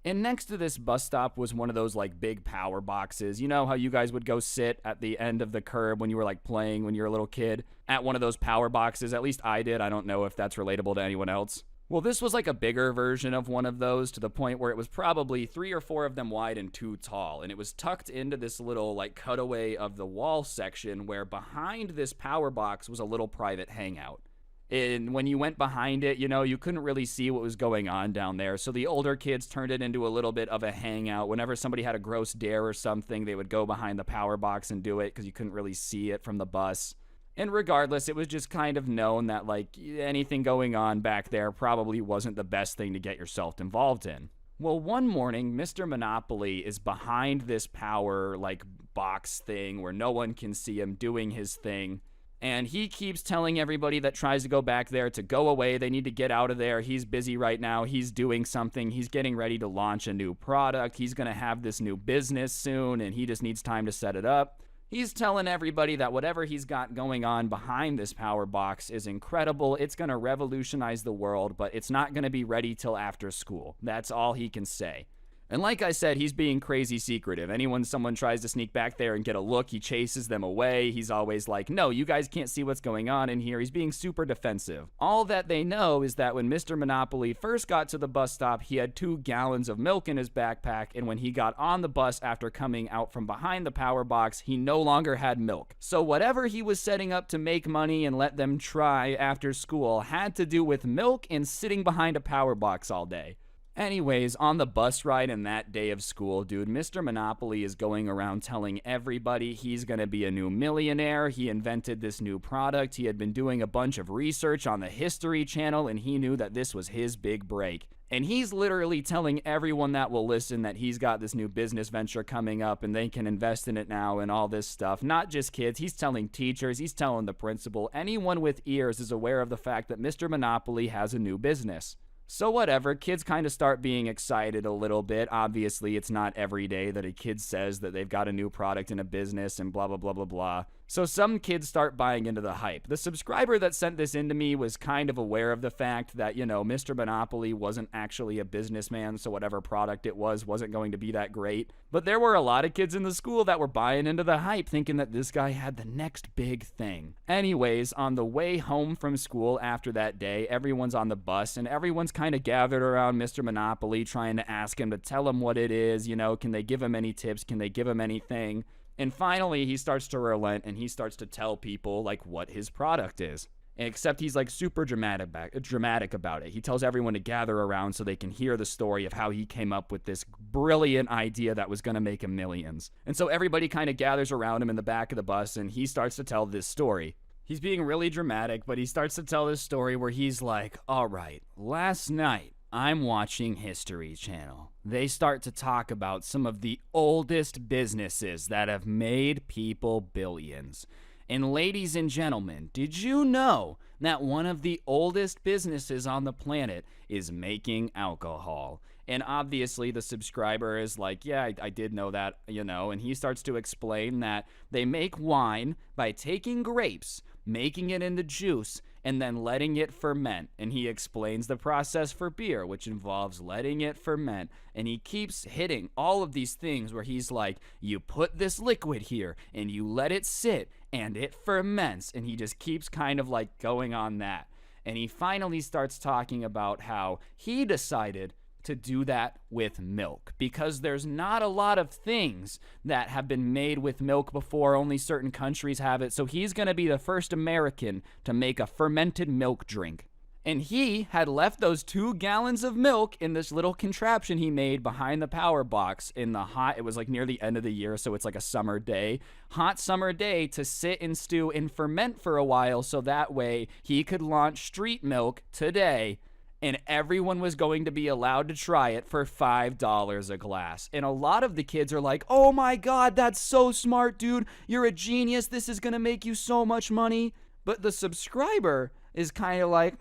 And next to this bus stop was one of those like big power boxes. You know how you guys would go sit at the end of the curb when you were like playing when you were a little kid at one of those power boxes? At least I did. I don't know if that's relatable to anyone else. Well, this was like a bigger version of one of those, to the point where it was probably 3 or 4 of them wide and 2 tall. And it was tucked into this little like cutaway of the wall section where behind this power box was a little private hangout. And when you went behind it, you know, you couldn't really see what was going on down there. So the older kids turned it into a little bit of a hangout. Whenever somebody had a gross dare or something, they would go behind the power box and do it because you couldn't really see it from the bus. And regardless, it was just kind of known that, like, anything going on back there probably wasn't the best thing to get yourself involved in. Well, one morning, Mr. Monopoly is behind this power, like, box thing where no one can see him doing his thing. And he keeps telling everybody that tries to go back there to go away. They need to get out of there. He's busy right now. He's doing something. He's getting ready to launch a new product. He's going to have this new business soon, and he just needs time to set it up. He's telling everybody that whatever he's got going on behind this power box is incredible. It's going to revolutionize the world, but it's not going to be ready till after school. That's all he can say. And like I said, he's being crazy secretive. Someone tries to sneak back there and get a look, he chases them away. He's always like, no, you guys can't see what's going on in here. He's being super defensive. All that they know is that when Mr. Monopoly first got to the bus stop, he had 2 gallons of milk in his backpack, and when he got on the bus after coming out from behind the power box, he no longer had milk. So whatever he was setting up to make money and let them try after school had to do with milk and sitting behind a power box all day. Anyways, on the bus ride in that day of school, dude, Mr. Monopoly is going around telling everybody he's gonna be a new millionaire. He invented this new product. He had been doing a bunch of research on the History Channel, and he knew that this was his big break. And he's literally telling everyone that will listen that he's got this new business venture coming up and they can invest in it now and all this stuff. Not just kids. He's telling teachers. He's telling the principal. Anyone with ears is aware of the fact that Mr. Monopoly has a new business. So whatever, kids kind of start being excited a little bit. Obviously, it's not every day that a kid says that they've got a new product in a business and blah, blah, blah, blah, blah. So some kids start buying into the hype. The subscriber that sent this into me was kind of aware of the fact that, you know, Mr. Monopoly wasn't actually a businessman, so whatever product it was wasn't going to be that great. But there were a lot of kids in the school that were buying into the hype, thinking that this guy had the next big thing. Anyways, on the way home from school after that day, everyone's on the bus, and everyone's kind of gathered around Mr. Monopoly trying to ask him to tell him what it is, you know, can they give him any tips, can they give him anything? And finally, he starts to relent, and he starts to tell people, like, what his product is. Except he's, like, super dramatic about it. He tells everyone to gather around so they can hear the story of how he came up with this brilliant idea that was going to make him millions. And so everybody kind of gathers around him in the back of the bus, and he starts to tell this story. He's being really dramatic, but he starts to tell this story where he's like, all right, last night, I'm watching History Channel. They start to talk about some of the oldest businesses that have made people billions. And ladies and gentlemen, did you know that one of the oldest businesses on the planet is making alcohol? And obviously the subscriber is like, yeah, I did know that, you know, and he starts to explain that they make wine by taking grapes, making it into juice, and then letting it ferment. And he explains the process for beer, which involves letting it ferment. And he keeps hitting all of these things where he's like, you put this liquid here and you let it sit and it ferments. And he just keeps kind of like going on that. And he finally starts talking about how he decided to do that with milk, because there's not a lot of things that have been made with milk before. Only certain countries have it. So he's going to be the first American to make a fermented milk drink. And he had left those 2 gallons of milk in this little contraption he made behind the power box in the hot, it was like near the end of the year, so it's like a summer day, hot summer day, to sit and stew and ferment for a while, so that way he could launch street milk today, and everyone was going to be allowed to try it for $5 a glass. And a lot of the kids are like, oh my God, that's so smart, dude. You're a genius. This is going to make you so much money. But the subscriber is kind of like,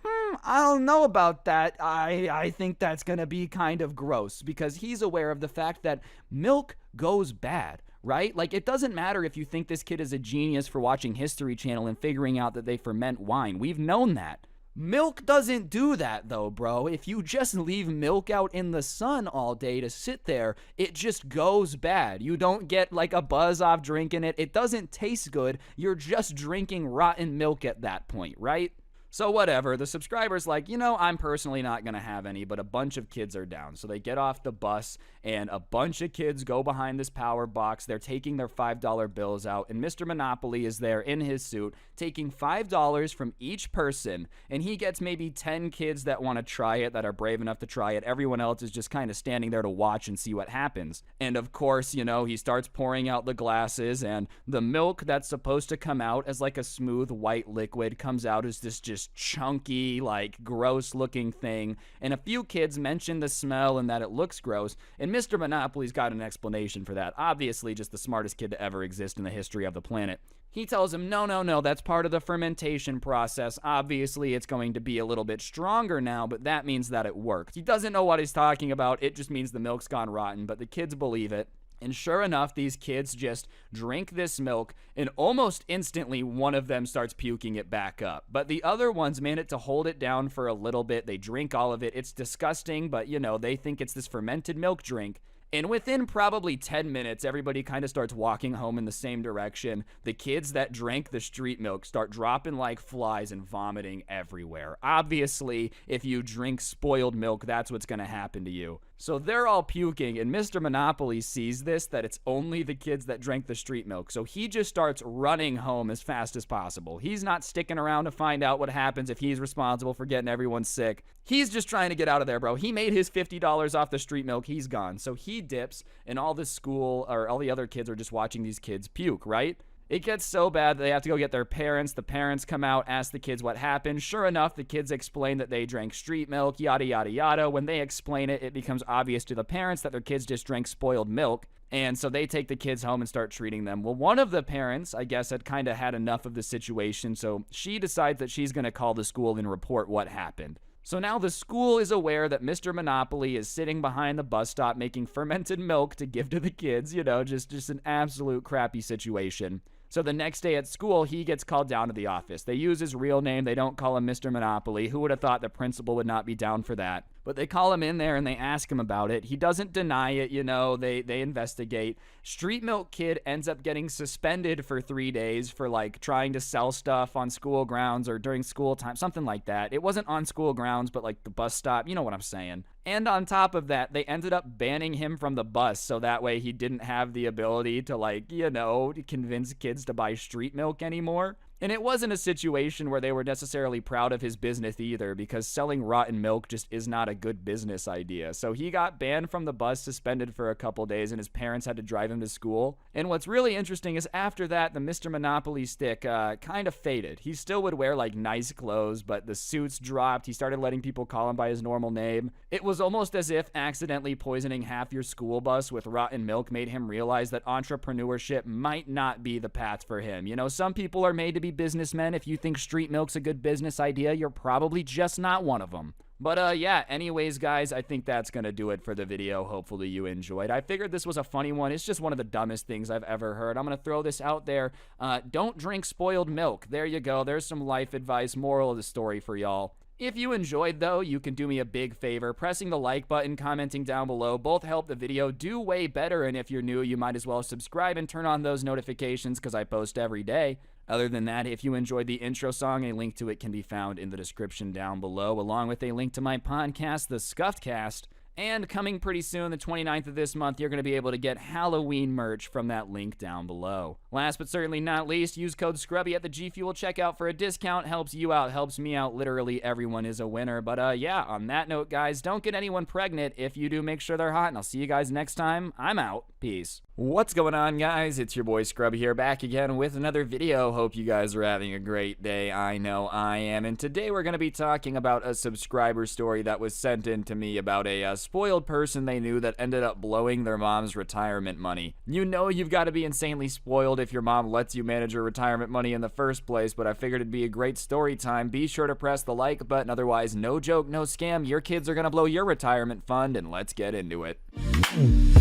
I don't know about that. I think that's going to be kind of gross, because he's aware of the fact that milk goes bad, right? Like, it doesn't matter if you think this kid is a genius for watching History Channel and figuring out that they ferment wine. We've known that. Milk doesn't do that though, bro. If you just leave milk out in the sun all day to sit there, it just goes bad. You don't get like a buzz off drinking it. It doesn't taste good. You're just drinking rotten milk at that point, right? So whatever, the subscriber's like, I'm personally not going to have any, but a bunch of kids are down. So they get off the bus, and a bunch of kids go behind this power box. They're taking their $5 bills out, and Mr. Monopoly is there in his suit, taking $5 from each person, and he gets maybe 10 kids that want to try it, that are brave enough to try it. Everyone else is just kind of standing there to watch and see what happens. And of course, he starts pouring out the glasses, and the milk that's supposed to come out as like a smooth white liquid comes out as this just chunky, like gross looking thing. And a few kids mention the smell and that it looks gross, and Mr. Monopoly's got an explanation for that. Obviously just the smartest kid to ever exist in the history of the planet. He tells him, no, that's part of the fermentation process. Obviously it's going to be a little bit stronger now, but that means that it worked. He doesn't know what he's talking about. It just means the milk's gone rotten, but the kids believe it. And sure enough, these kids just drink this milk, and almost instantly one of them starts puking it back up. But the other ones manage to hold it down for a little bit. They drink all of it. It's disgusting, but they think it's this fermented milk drink. And within probably 10 minutes, everybody kind of starts walking home in the same direction. The kids that drank the street milk start dropping like flies and vomiting everywhere. Obviously, if you drink spoiled milk, that's what's going to happen to you. So they're all puking, and Mr. Monopoly sees this, that it's only the kids that drank the street milk. So he just starts running home as fast as possible. He's not sticking around to find out what happens if he's responsible for getting everyone sick. He's just trying to get out of there, bro. He made his $50 off the street milk. He's gone. So he dips, and all the school, or all the other kids are just watching these kids puke, right? It gets so bad that they have to go get their parents. The parents come out, ask the kids what happened. Sure enough, the kids explain that they drank street milk, yada, yada, yada. When they explain it, it becomes obvious to the parents that their kids just drank spoiled milk. And so they take the kids home and start treating them. Well, one of the parents, I guess, had kind of had enough of the situation. So she decides that she's going to call the school and report what happened. So now the school is aware that Mr. Monopoly is sitting behind the bus stop making fermented milk to give to the kids, just an absolute crappy situation. So the next day at school, he gets called down to the office. They use his real name. They don't call him Mr. Monopoly. Who would have thought the principal would not be down for that? But they call him in there and they ask him about it. He doesn't deny it, they investigate. Street Milk Kid ends up getting suspended for 3 days for like trying to sell stuff on school grounds or during school time, something like that. It wasn't on school grounds, but like the bus stop, you know what I'm saying. And on top of that, they ended up banning him from the bus so that way he didn't have the ability to convince kids to buy street milk anymore. And it wasn't a situation where they were necessarily proud of his business either, because selling rotten milk just is not a good business idea. So he got banned from the bus, suspended for a couple days, and his parents had to drive him to school. And what's really interesting is after that, the Mr. Monopoly stick kind of faded. He still would wear like nice clothes, but the suits dropped. He started letting people call him by his normal name. It was almost as if accidentally poisoning half your school bus with rotten milk made him realize that entrepreneurship might not be the path for him. Some people are made to be businessmen. If you think street milk's a good business idea, you're probably just not one of them. But anyways, guys, I think that's gonna do it for the video. Hopefully you enjoyed. I figured this was a funny one. It's just one of the dumbest things I've ever heard. I'm gonna throw this out there. Don't drink spoiled milk. There you go. There's some life advice, moral of the story for y'all. If you enjoyed, though, you can do me a big favor. Pressing the like button, commenting down below, both help the video do way better. And if you're new, you might as well subscribe and turn on those notifications because I post every day. Other than that, if you enjoyed the intro song, a link to it can be found in the description down below, along with a link to my podcast, The Scuffed Cast. And coming pretty soon, the 29th of this month, you're going to be able to get Halloween merch from that link down below. Last but certainly not least, use code SCRUBBY at the G Fuel checkout for a discount. Helps you out, helps me out. Literally everyone is a winner. But yeah, on that note, guys, don't get anyone pregnant. If you do, make sure they're hot, and I'll see you guys next time. I'm out. Peace. What's going on, guys? It's your boy Scrubby here, back again with another video. Hope you guys are having a great day. I know I am. And today we're going to be talking about a subscriber story that was sent in to me about a spoiled person they knew that ended up blowing their mom's retirement money. You know you've got to be insanely spoiled if your mom lets you manage your retirement money in the first place, but I figured it'd be a great story time. Be sure to press the like button. Otherwise, no joke, no scam. Your kids are going to blow your retirement fund, and let's get into it.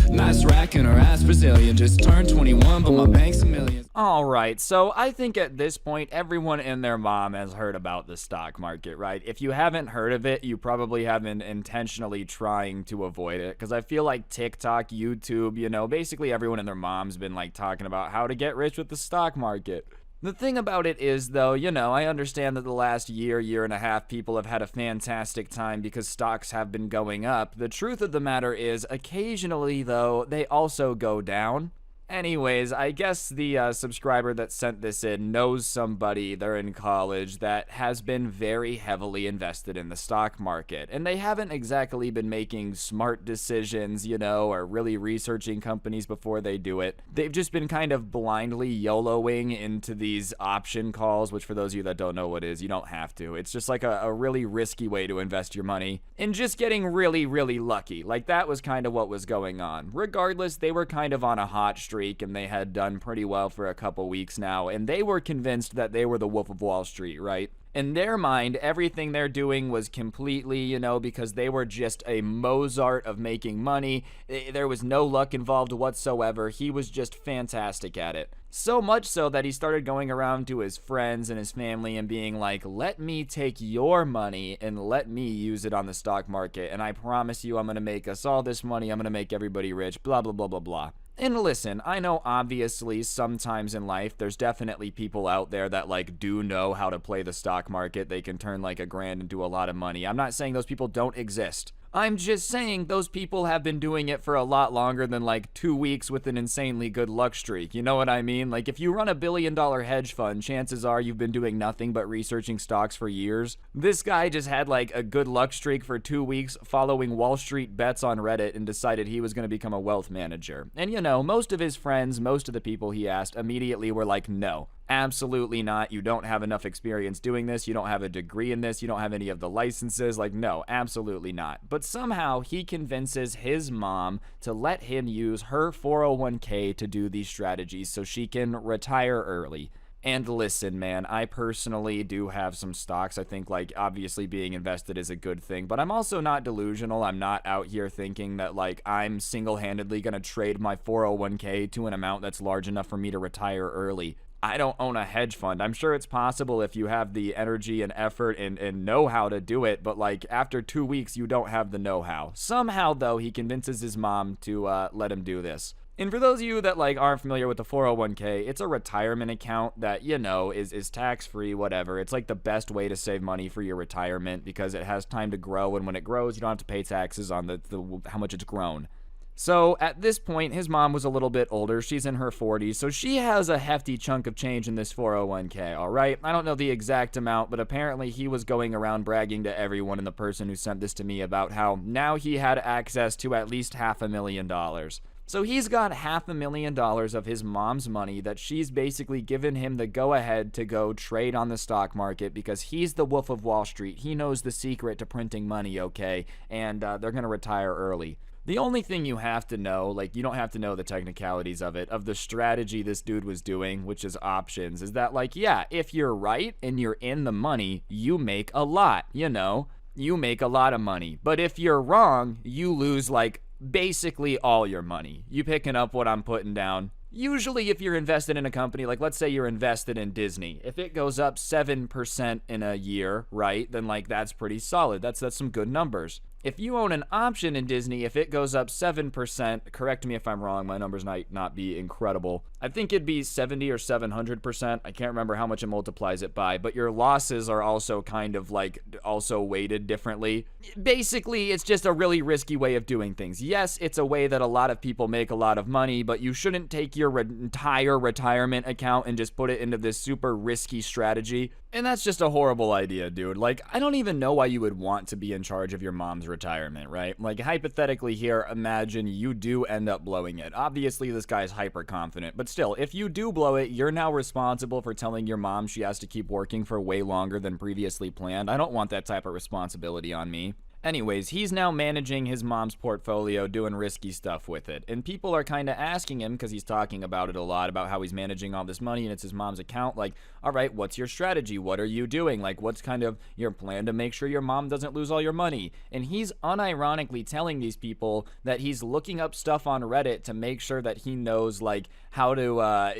Nice rack in her ass Brazilian. Just turned 21, but my bank's a million. Alright, so I think at this point, everyone and their mom has heard about the stock market, right? If you haven't heard of it, you probably haven't intentionally trying to avoid it, because I feel like TikTok, YouTube, you know, basically everyone and their mom's been like talking about how to get rich with the stock market. The thing about it is, though, you know, I understand that the last year and a half, people have had a fantastic time because stocks have been going up. The truth of the matter is, occasionally, though, they also go down. Anyways, I guess the subscriber that sent this in knows somebody, they're in college, that has been very heavily invested in the stock market. And they haven't exactly been making smart decisions, you know, or really researching companies before they do it. They've just been kind of blindly YOLOing into these option calls, which for those of you that don't know what it is, you don't have to. It's just like a really risky way to invest your money and just getting really, really lucky. Like, that was kind of what was going on. Regardless, they were kind of on a hot streak, and they had done pretty well for a couple weeks now, and they were convinced that they were the Wolf of Wall Street, right? In their mind, everything they're doing was completely, you know, because they were just a Mozart of making money. There was no luck involved whatsoever. He was just fantastic at it. So much so that he started going around to his friends and his family and being like, let me take your money and let me use it on the stock market, and I promise you I'm going to make us all this money, I'm going to make everybody rich, blah, blah, blah, blah, blah. And listen, I know obviously sometimes in life there's definitely people out there that like do know how to play the stock market. They can turn like $1,000 into a lot of money. I'm not saying those people don't exist. I'm just saying those people have been doing it for a lot longer than like 2 weeks with an insanely good luck streak. You know what I mean? Like, if you run $1 billion hedge fund, chances are you've been doing nothing but researching stocks for years. This guy just had like a good luck streak for 2 weeks following Wall Street bets on Reddit and decided he was going to become a wealth manager. And you know, most of his friends, most of the people he asked immediately were like, no. Absolutely not. You don't have enough experience doing this. You don't have a degree in this. You don't have any of the licenses. Like, no, absolutely not. But somehow he convinces his mom to let him use her 401k to do these strategies so she can retire early. And listen, man, I personally do have some stocks. I think, like, obviously being invested is a good thing, but I'm also not delusional. I'm not out here thinking that, like, I'm single-handedly going to trade my 401k to an amount that's large enough for me to retire early. I don't own a hedge fund. I'm sure it's possible if you have the energy and effort and know how to do it, but like after 2 weeks, you don't have the know-how. Somehow, though, he convinces his mom to let him do this. And for those of you that like aren't familiar with the 401k, it's a retirement account that, you know, is tax-free, whatever. It's like the best way to save money for your retirement because it has time to grow, and when it grows, you don't have to pay taxes on the how much it's grown. So at this point, his mom was a little bit older. She's in her 40s, so she has a hefty chunk of change in this 401k, all right? I don't know the exact amount, but apparently he was going around bragging to everyone and the person who sent this to me about how now he had access to at least $500,000. So he's got $500,000 of his mom's money that she's basically given him the go-ahead to go trade on the stock market because he's the Wolf of Wall Street. He knows the secret to printing money, okay? And they're going to retire early. The only thing you have to know, like, you don't have to know the technicalities of it, of the strategy this dude was doing, which is options, is that, like, yeah, if you're right and you're in the money, you make a lot, you know? You make a lot of money. But if you're wrong, you lose, like, basically all your money. You picking up what I'm putting down? Usually if you're invested in a company, like let's say you're invested in Disney, if it goes up 7% in a year, right, then like that's pretty solid. That's some good numbers. If you own an option in Disney, if it goes up 7%, correct me if I'm wrong, my numbers might not be incredible. I think it'd be 70 or 700%. I can't remember how much it multiplies it by, but your losses are also kind of like also weighted differently. Basically, it's just a really risky way of doing things. Yes, it's a way that a lot of people make a lot of money, but you shouldn't take your entire retirement account and just put it into this super risky strategy. And that's just a horrible idea, dude. Like, I don't even know why you would want to be in charge of your mom's retirement, right? Like, hypothetically here, imagine you do end up blowing it. Obviously, this guy's hyper confident, but still, if you do blow it, you're now responsible for telling your mom she has to keep working for way longer than previously planned. I don't want that type of responsibility on me. Anyways, he's now managing his mom's portfolio, doing risky stuff with it. And people are kind of asking him, because he's talking about it a lot, about how he's managing all this money and it's his mom's account, like, all right, what's your strategy? What are you doing? Like, what's kind of your plan to make sure your mom doesn't lose all your money? And he's unironically telling these people that he's looking up stuff on Reddit to make sure that he knows, like, how to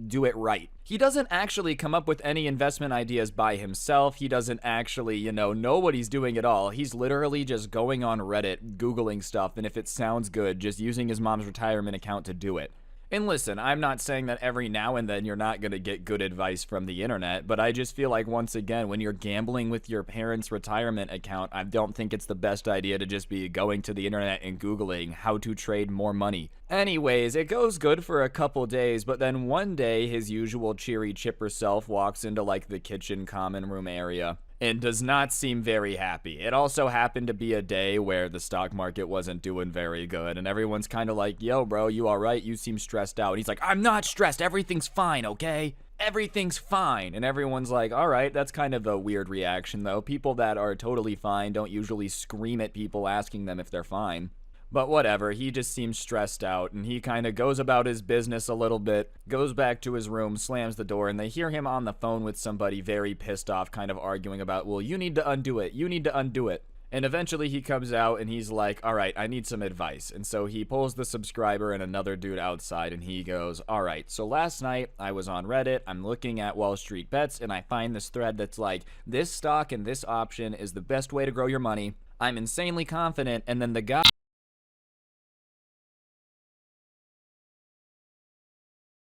do it right. He doesn't actually come up with any investment ideas by himself. He doesn't actually, know what he's doing at all. He's literally just going on Reddit, Googling stuff, and if it sounds good, just using his mom's retirement account to do it. And listen, I'm not saying that every now and then you're not going to get good advice from the internet, but I just feel like, once again, when you're gambling with your parents' retirement account, I don't think it's the best idea to just be going to the internet and Googling how to trade more money. Anyways, it goes good for a couple days, but then one day his usual cheery chipper self walks into like the kitchen common room area and does not seem very happy. It also happened to be a day where the stock market wasn't doing very good, and everyone's kind of like, yo, bro, you all right? You seem stressed out. And he's like, I'm not stressed. Everything's fine, okay? Everything's fine. And everyone's like, all right, that's kind of a weird reaction, though. People that are totally fine don't usually scream at people asking them if they're fine. But whatever, he just seems stressed out, and he kind of goes about his business a little bit, goes back to his room, slams the door, and they hear him on the phone with somebody very pissed off, kind of arguing about, well, you need to undo it, you need to undo it. And eventually he comes out and he's like, all right, I need some advice. And so he pulls the subscriber and another dude outside, and he goes, all right, so last night I was on Reddit, I'm looking at Wall Street Bets, and I find this thread that's like, this stock and this option is the best way to grow your money. I'm insanely confident. And then the guy...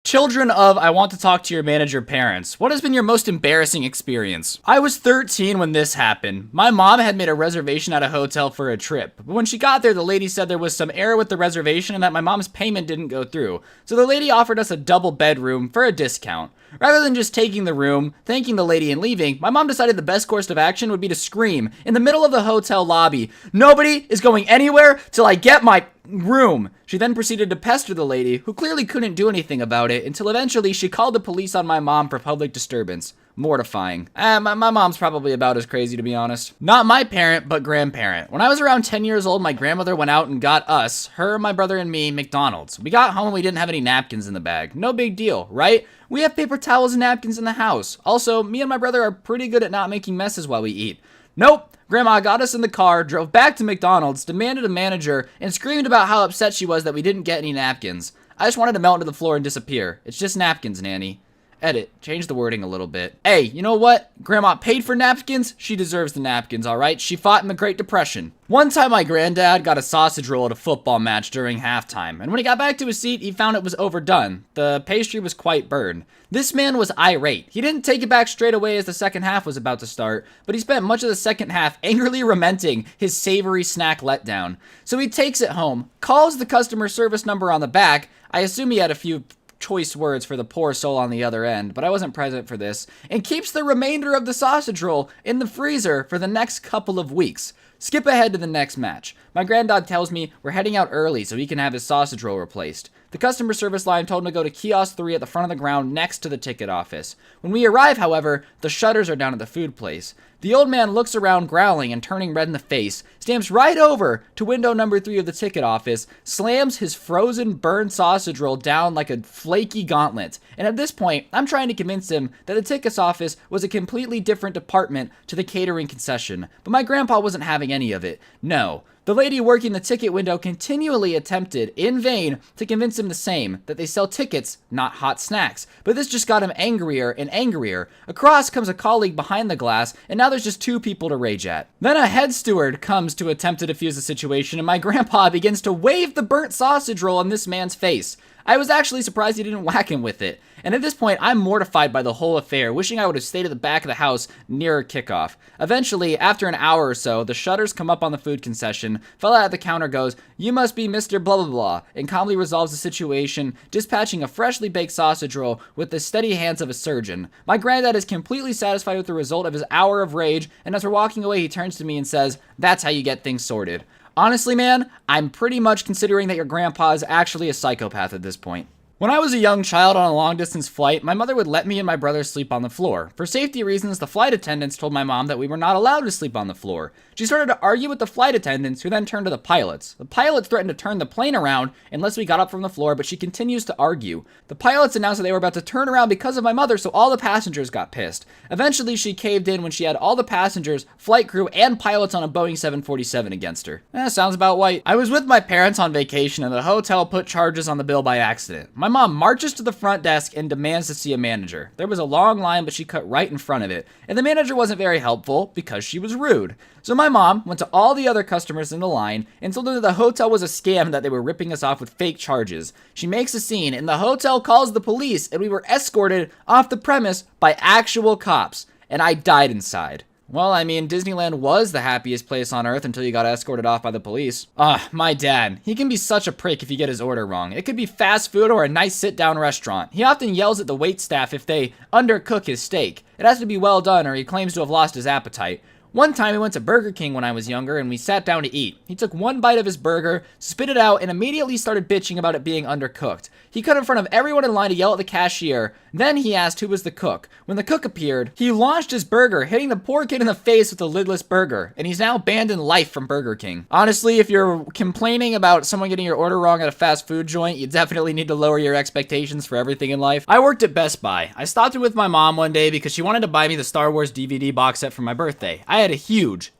Children of I want to talk to your manager parents, what has been your most embarrassing experience? I was 13 when this happened. My mom had made a reservation at a hotel for a trip, but when she got there, the lady said there was some error with the reservation and that my mom's payment didn't go through. So the lady offered us a double bedroom for a discount. Rather than just taking the room, thanking the lady and leaving, my mom decided the best course of action would be to scream in the middle of the hotel lobby, "Nobody is going anywhere till I get my room." She then proceeded to pester the lady, who clearly couldn't do anything about it, until eventually she called the police on my mom for public disturbance. Mortifying. My mom's probably about as crazy, to be honest. Not my parent, but grandparent. When I was around 10 years old, my grandmother went out and got us, her, my brother, and me, McDonald's. We got home and we didn't have any napkins in the bag. No big deal, right? We have paper towels and napkins in the house. Also, me and my brother are pretty good at not making messes while we eat. Nope. Grandma got us in the car, drove back to McDonald's, demanded a manager, and screamed about how upset she was that we didn't get any napkins. I just wanted to melt into the floor and disappear. It's just napkins, Nanny. Edit. Change the wording a little bit. Hey, you know what? Grandma paid for napkins. She deserves the napkins, alright? She fought in the Great Depression. One time my granddad got a sausage roll at a football match during halftime, and when he got back to his seat, he found it was overdone. The pastry was quite burned. This man was irate. He didn't take it back straight away as the second half was about to start, but he spent much of the second half angrily lamenting his savory snack letdown. So he takes it home, calls the customer service number on the back. I assume he had a few choice words for the poor soul on the other end, but I wasn't present for this, and keeps the remainder of the sausage roll in the freezer for the next couple of weeks. Skip ahead to the next match. My granddad tells me we're heading out early so he can have his sausage roll replaced. The customer service line told him to go to kiosk 3 at the front of the ground next to the ticket office. When we arrive, however, the shutters are down at the food place. The old man looks around growling and turning red in the face, stamps right over to window number 3 of the ticket office, slams his frozen burned sausage roll down like a flaky gauntlet. And at this point, I'm trying to convince him that the ticket office was a completely different department to the catering concession. But my grandpa wasn't having any of it. No. The lady working the ticket window continually attempted, in vain, to convince him the same, that they sell tickets, not hot snacks. But this just got him angrier and angrier. Across comes a colleague behind the glass, and now there's just two people to rage at. Then a head steward comes to attempt to defuse the situation, and my grandpa begins to wave the burnt sausage roll in this man's face. I was actually surprised he didn't whack him with it. And at this point, I'm mortified by the whole affair, wishing I would have stayed at the back of the house nearer kickoff. Eventually, after an hour or so, the shutters come up on the food concession. Fella at the counter goes, "You must be Mr. Blah blah blah," and calmly resolves the situation, dispatching a freshly baked sausage roll with the steady hands of a surgeon. My granddad is completely satisfied with the result of his hour of rage, and as we're walking away, he turns to me and says, "That's how you get things sorted." Honestly, man, I'm pretty much considering that your grandpa is actually a psychopath at this point. When I was a young child on a long-distance flight, my mother would let me and my brother sleep on the floor. For safety reasons, the flight attendants told my mom that we were not allowed to sleep on the floor. She started to argue with the flight attendants, who then turned to the pilots. The pilots threatened to turn the plane around unless we got up from the floor, but she continues to argue. The pilots announced that they were about to turn around because of my mother, so all the passengers got pissed. Eventually, she caved in when she had all the passengers, flight crew, and pilots on a Boeing 747 against her. Sounds about white. I was with my parents on vacation, and the hotel put charges on the bill by accident. My mom marches to the front desk and demands to see a manager. There was a long line, but she cut right in front of it, and the manager wasn't very helpful because she was rude. So my mom went to all the other customers in the line and told them that the hotel was a scam and that they were ripping us off with fake charges. She makes a scene, and the hotel calls the police, and we were escorted off the premise by actual cops, and I died inside. Well, I mean, Disneyland was the happiest place on earth until you got escorted off by the police. My dad. He can be such a prick if you get his order wrong. It could be fast food or a nice sit-down restaurant. He often yells at the waitstaff if they undercook his steak. It has to be well done or he claims to have lost his appetite. One time we went to Burger King when I was younger and we sat down to eat. He took one bite of his burger, spit it out, and immediately started bitching about it being undercooked. He cut in front of everyone in line to yell at the cashier. Then he asked who was the cook. When the cook appeared, he launched his burger, hitting the poor kid in the face with the lidless burger, and he's now banned in life from Burger King. Honestly, if you're complaining about someone getting your order wrong at a fast food joint, you definitely need to lower your expectations for everything in life. I worked at Best Buy. I stopped in with my mom one day because she wanted to buy me the Star Wars DVD box set for my birthday. I had a huge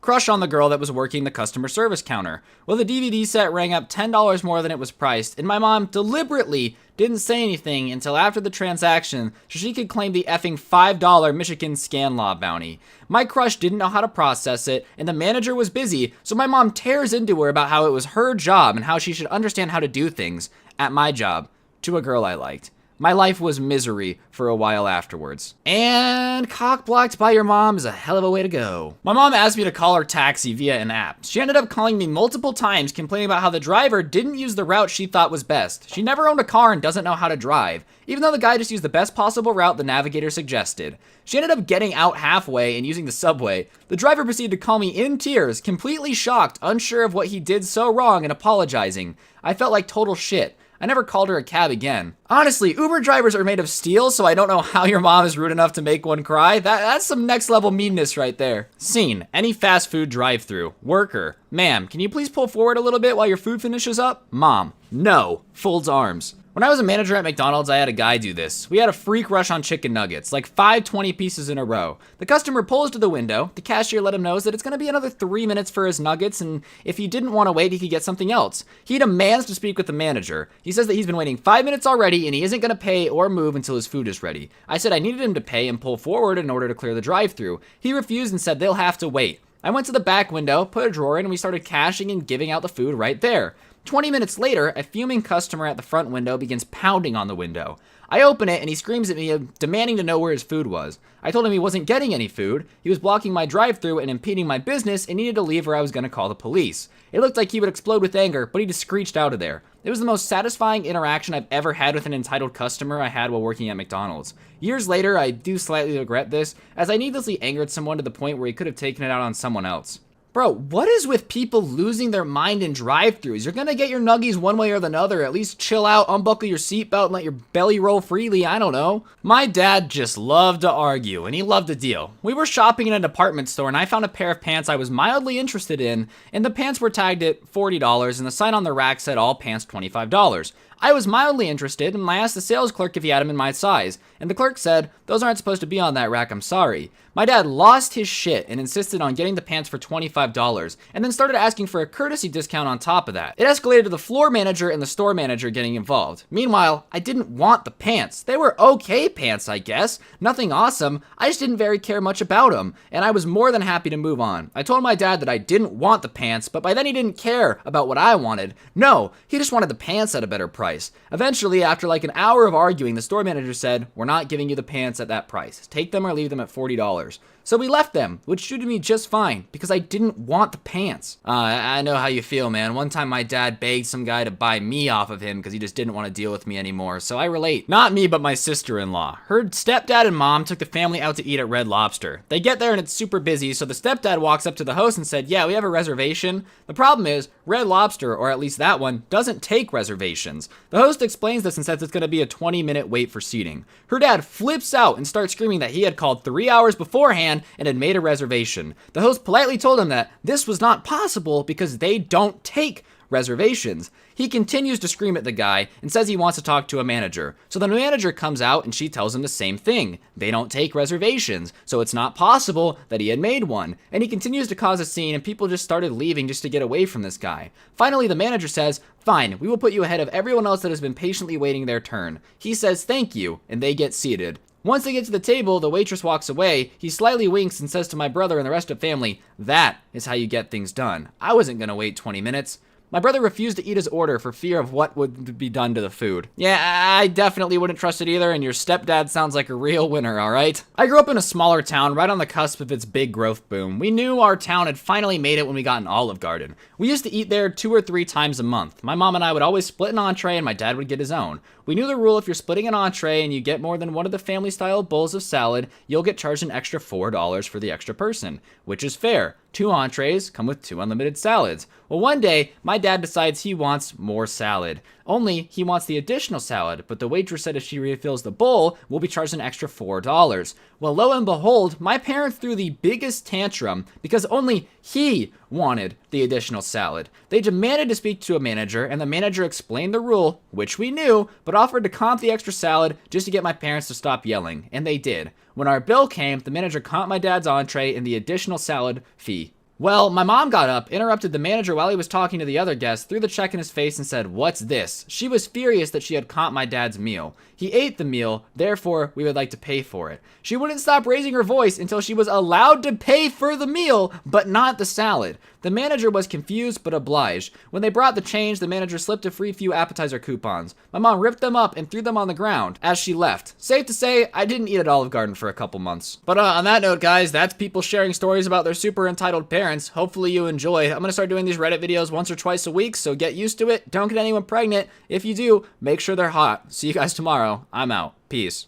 crush on the girl that was working the customer service counter. Well, the DVD set rang up $10 more than it was priced, and my mom deliberately didn't say anything until after the transaction so she could claim the effing $5 Michigan scan law bounty. My crush didn't know how to process it, and the manager was busy, so my mom tears into her about how it was her job and how she should understand how to do things at my job to a girl I liked. My life was misery for a while afterwards. And cock-blocked by your mom is a hell of a way to go. My mom asked me to call her taxi via an app. She ended up calling me multiple times, complaining about how the driver didn't use the route she thought was best. She never owned a car and doesn't know how to drive, even though the guy just used the best possible route the navigator suggested. She ended up getting out halfway and using the subway. The driver proceeded to call me in tears, completely shocked, unsure of what he did so wrong, and apologizing. I felt like total shit. I never called her a cab again. Honestly, Uber drivers are made of steel, so I don't know how your mom is rude enough to make one cry. That's some next level meanness right there. Scene: any fast food drive-thru. Worker: "Ma'am, can you please pull forward a little bit while your food finishes up?" Mom: "No." Folds arms. When I was a manager at McDonald's, I had a guy do this. We had a freak rush on chicken nuggets, like 5 20 pieces in a row. The customer pulls to the window. The cashier let him know that it's going to be another 3 minutes for his nuggets, and if he didn't want to wait, he could get something else. He demands to speak with the manager. He says that he's been waiting 5 minutes already, and he isn't going to pay or move until his food is ready. I said I needed him to pay and pull forward in order to clear the drive-thru. He refused and said they'll have to wait. I went to the back window, put a drawer in, and we started cashing and giving out the food right there. 20 minutes later, a fuming customer at the front window begins pounding on the window. I open it and he screams at me, demanding to know where his food was. I told him he wasn't getting any food, he was blocking my drive-thru and impeding my business and needed to leave or I was going to call the police. It looked like he would explode with anger, but he just screeched out of there. It was the most satisfying interaction I've ever had with an entitled customer I had while working at McDonald's. Years later, I do slightly regret this, as I needlessly angered someone to the point where he could have taken it out on someone else. Bro, what is with people losing their mind in drive-thrus? You're gonna get your nuggies one way or another. At least chill out, unbuckle your seatbelt, and let your belly roll freely. I don't know. My dad just loved to argue, and he loved a deal. We were shopping in a department store, and I found a pair of pants I was mildly interested in, and the pants were tagged at $40, and the sign on the rack said all pants $25. I was mildly interested, and I asked the sales clerk if he had them in my size, and the clerk said, "Those aren't supposed to be on that rack, I'm sorry." My dad lost his shit and insisted on getting the pants for $25, and then started asking for a courtesy discount on top of that. It escalated to the floor manager and the store manager getting involved. Meanwhile, I didn't want the pants. They were okay pants, I guess. Nothing awesome. I just didn't very care much about them, and I was more than happy to move on. I told my dad that I didn't want the pants, but by then he didn't care about what I wanted. No, he just wanted the pants at a better price. Eventually, after like an hour of arguing, the store manager said, "We're not giving you the pants at that price. Take them or leave them at $40. So we left them, which suited me just fine, because I didn't want the pants. I know how you feel, man. One time my dad begged some guy to buy me off of him because he just didn't want to deal with me anymore, so I relate. Not me, but my sister-in-law. Her stepdad and mom took the family out to eat at Red Lobster. They get there and it's super busy, so the stepdad walks up to the host and said, "Yeah, we have a reservation." The problem is, Red Lobster, or at least that one, doesn't take reservations. The host explains this and says it's going to be a 20-minute wait for seating. Her dad flips out and starts screaming that he had called 3 hours beforehand and had made a reservation. The host politely told him that this was not possible because they don't take reservations. He continues to scream at the guy and says he wants to talk to a manager. So the manager comes out and she tells him the same thing. They don't take reservations, so it's not possible that he had made one. And he continues to cause a scene and people just started leaving just to get away from this guy. Finally, the manager says, "Fine, we will put you ahead of everyone else that has been patiently waiting their turn." He says thank you, and they get seated. Once they get to the table, the waitress walks away. He slightly winks and says to my brother and the rest of the family, "That is how you get things done." I wasn't gonna wait 20 minutes. My brother refused to eat his order for fear of what would be done to the food. Yeah, I definitely wouldn't trust it either, and your stepdad sounds like a real winner, alright? I grew up in a smaller town right on the cusp of its big growth boom. We knew our town had finally made it when we got an Olive Garden. We used to eat there 2 or 3 times a month. My mom and I would always split an entree and my dad would get his own. We knew the rule: if you're splitting an entree and you get more than one of the family-style bowls of salad, you'll get charged an extra $4 for the extra person, which is fair. 2 entrees come with 2 unlimited salads. Well, one day, my dad decides he wants more salad. Only, he wants the additional salad, but the waitress said if she refills the bowl, we'll be charged an extra $4. Well, lo and behold, my parents threw the biggest tantrum because only he wanted the additional salad. They demanded to speak to a manager, and the manager explained the rule, which we knew, but offered to comp the extra salad just to get my parents to stop yelling, and they did. When our bill came, the manager comped my dad's entree and the additional salad fee. Well, my mom got up, interrupted the manager while he was talking to the other guests, threw the check in his face and said, "What's this?" She was furious that she had comped my dad's meal. He ate the meal, therefore we would like to pay for it. She wouldn't stop raising her voice until she was allowed to pay for the meal, but not the salad. The manager was confused but obliged. When they brought the change, the manager slipped a free few appetizer coupons. My mom ripped them up and threw them on the ground as she left. Safe to say, I didn't eat at Olive Garden for a couple months. But on that note, guys, that's people sharing stories about their super entitled parents. Hopefully you enjoy. I'm gonna start doing these Reddit videos once or twice a week, so get used to it. Don't get anyone pregnant. If you do, make sure they're hot. See you guys tomorrow. I'm out. Peace.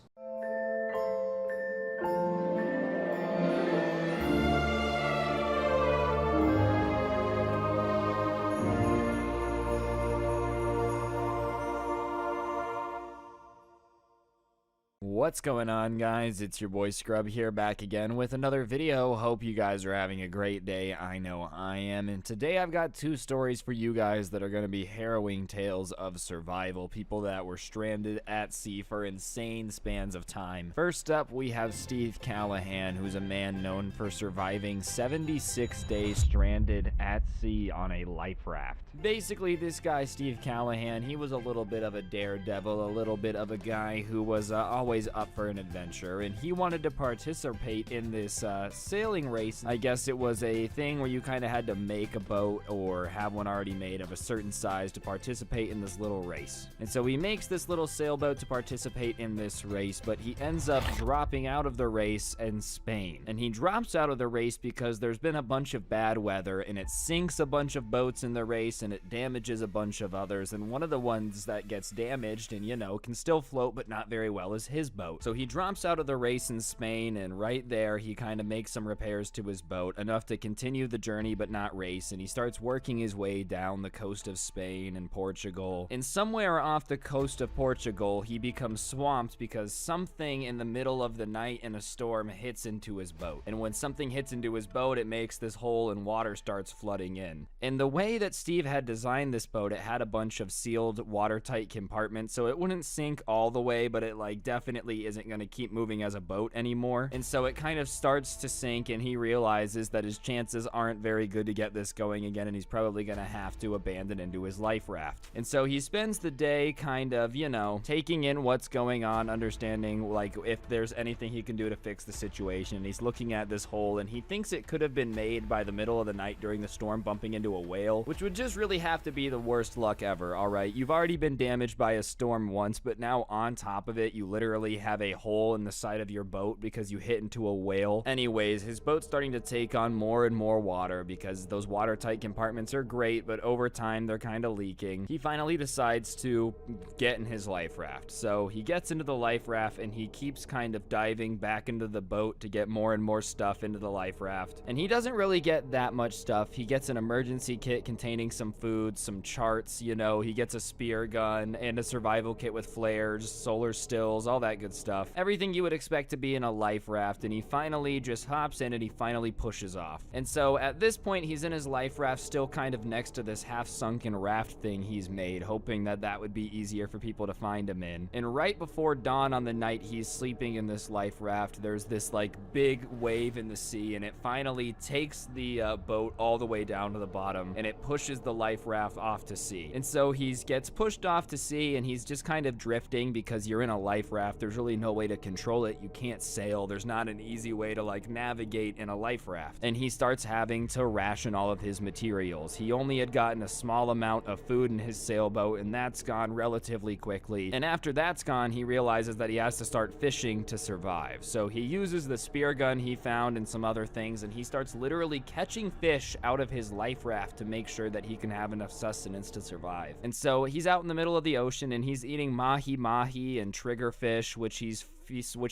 What's going on, guys? It's your boy Scrub here, back again with another video. Hope you guys are having a great day. I know I am, and today I've got 2 stories for you guys that are going to be harrowing tales of survival. People that were stranded at sea for insane spans of time. First up, we have Steve Callahan, who's a man known for surviving 76 days stranded at sea on a life raft. Basically, this guy, Steve Callahan, he was a little bit of a daredevil, a little bit of a guy who was always up for an adventure, and he wanted to participate in this sailing race. I guess it was a thing where you kind of had to make a boat or have one already made of a certain size to participate in this little race. And so he makes this little sailboat to participate in this race, but he ends up dropping out of the race in Spain. And he drops out of the race because there's been a bunch of bad weather, and it sinks a bunch of boats in the race, and it damages a bunch of others. And one of the ones that gets damaged and, you know, can still float but not very well is his his boat. So he drops out of the race in Spain, and right there he kind of makes some repairs to his boat, enough to continue the journey but not race, and he starts working his way down the coast of Spain and Portugal. And somewhere off the coast of Portugal, he becomes swamped because something in the middle of the night in a storm hits into his boat. And when something hits into his boat, it makes this hole and water starts flooding in. And the way that Steve had designed this boat, it had a bunch of sealed watertight compartments, so it wouldn't sink all the way, but it like definitely isn't going to keep moving as a boat anymore. And so it kind of starts to sink, and he realizes that his chances aren't very good to get this going again, and he's probably going to have to abandon into his life raft. And so he spends the day kind of, you know, taking in what's going on, understanding like if there's anything he can do to fix the situation. And he's looking at this hole, and he thinks it could have been made by the middle of the night during the storm bumping into a whale, which would just really have to be the worst luck ever. All right, you've already been damaged by a storm once, but now on top of it, you literally have a hole in the side of your boat because you hit into a whale. Anyways, his boat's starting to take on more and more water because those watertight compartments are great, but over time they're kind of leaking. He finally decides to get in his life raft. So he gets into the life raft, and he keeps kind of diving back into the boat to get more and more stuff into the life raft. And he doesn't really get that much stuff. He gets an emergency kit containing some food, some charts, you know, he gets a spear gun and a survival kit with flares, solar stills, all that good stuff. Everything you would expect to be in a life raft, and he finally just hops in and he finally pushes off. And so at this point, he's in his life raft, still kind of next to this half-sunken raft thing he's made, hoping that that would be easier for people to find him in. And right before dawn on the night he's sleeping in this life raft, there's this like big wave in the sea, and it finally takes the boat all the way down to the bottom, and it pushes the life raft off to sea. And so he gets pushed off to sea, and he's just kind of drifting because you're in a life raft. There's really no way to control it. You can't sail. There's not an easy way to like navigate in a life raft. And he starts having to ration all of his materials. He only had gotten a small amount of food in his sailboat, and that's gone relatively quickly. And after that's gone, he realizes that he has to start fishing to survive. So he uses the spear gun he found and some other things, and he starts literally catching fish out of his life raft to make sure that he can have enough sustenance to survive. And so he's out in the middle of the ocean, and he's eating mahi-mahi and triggerfish, which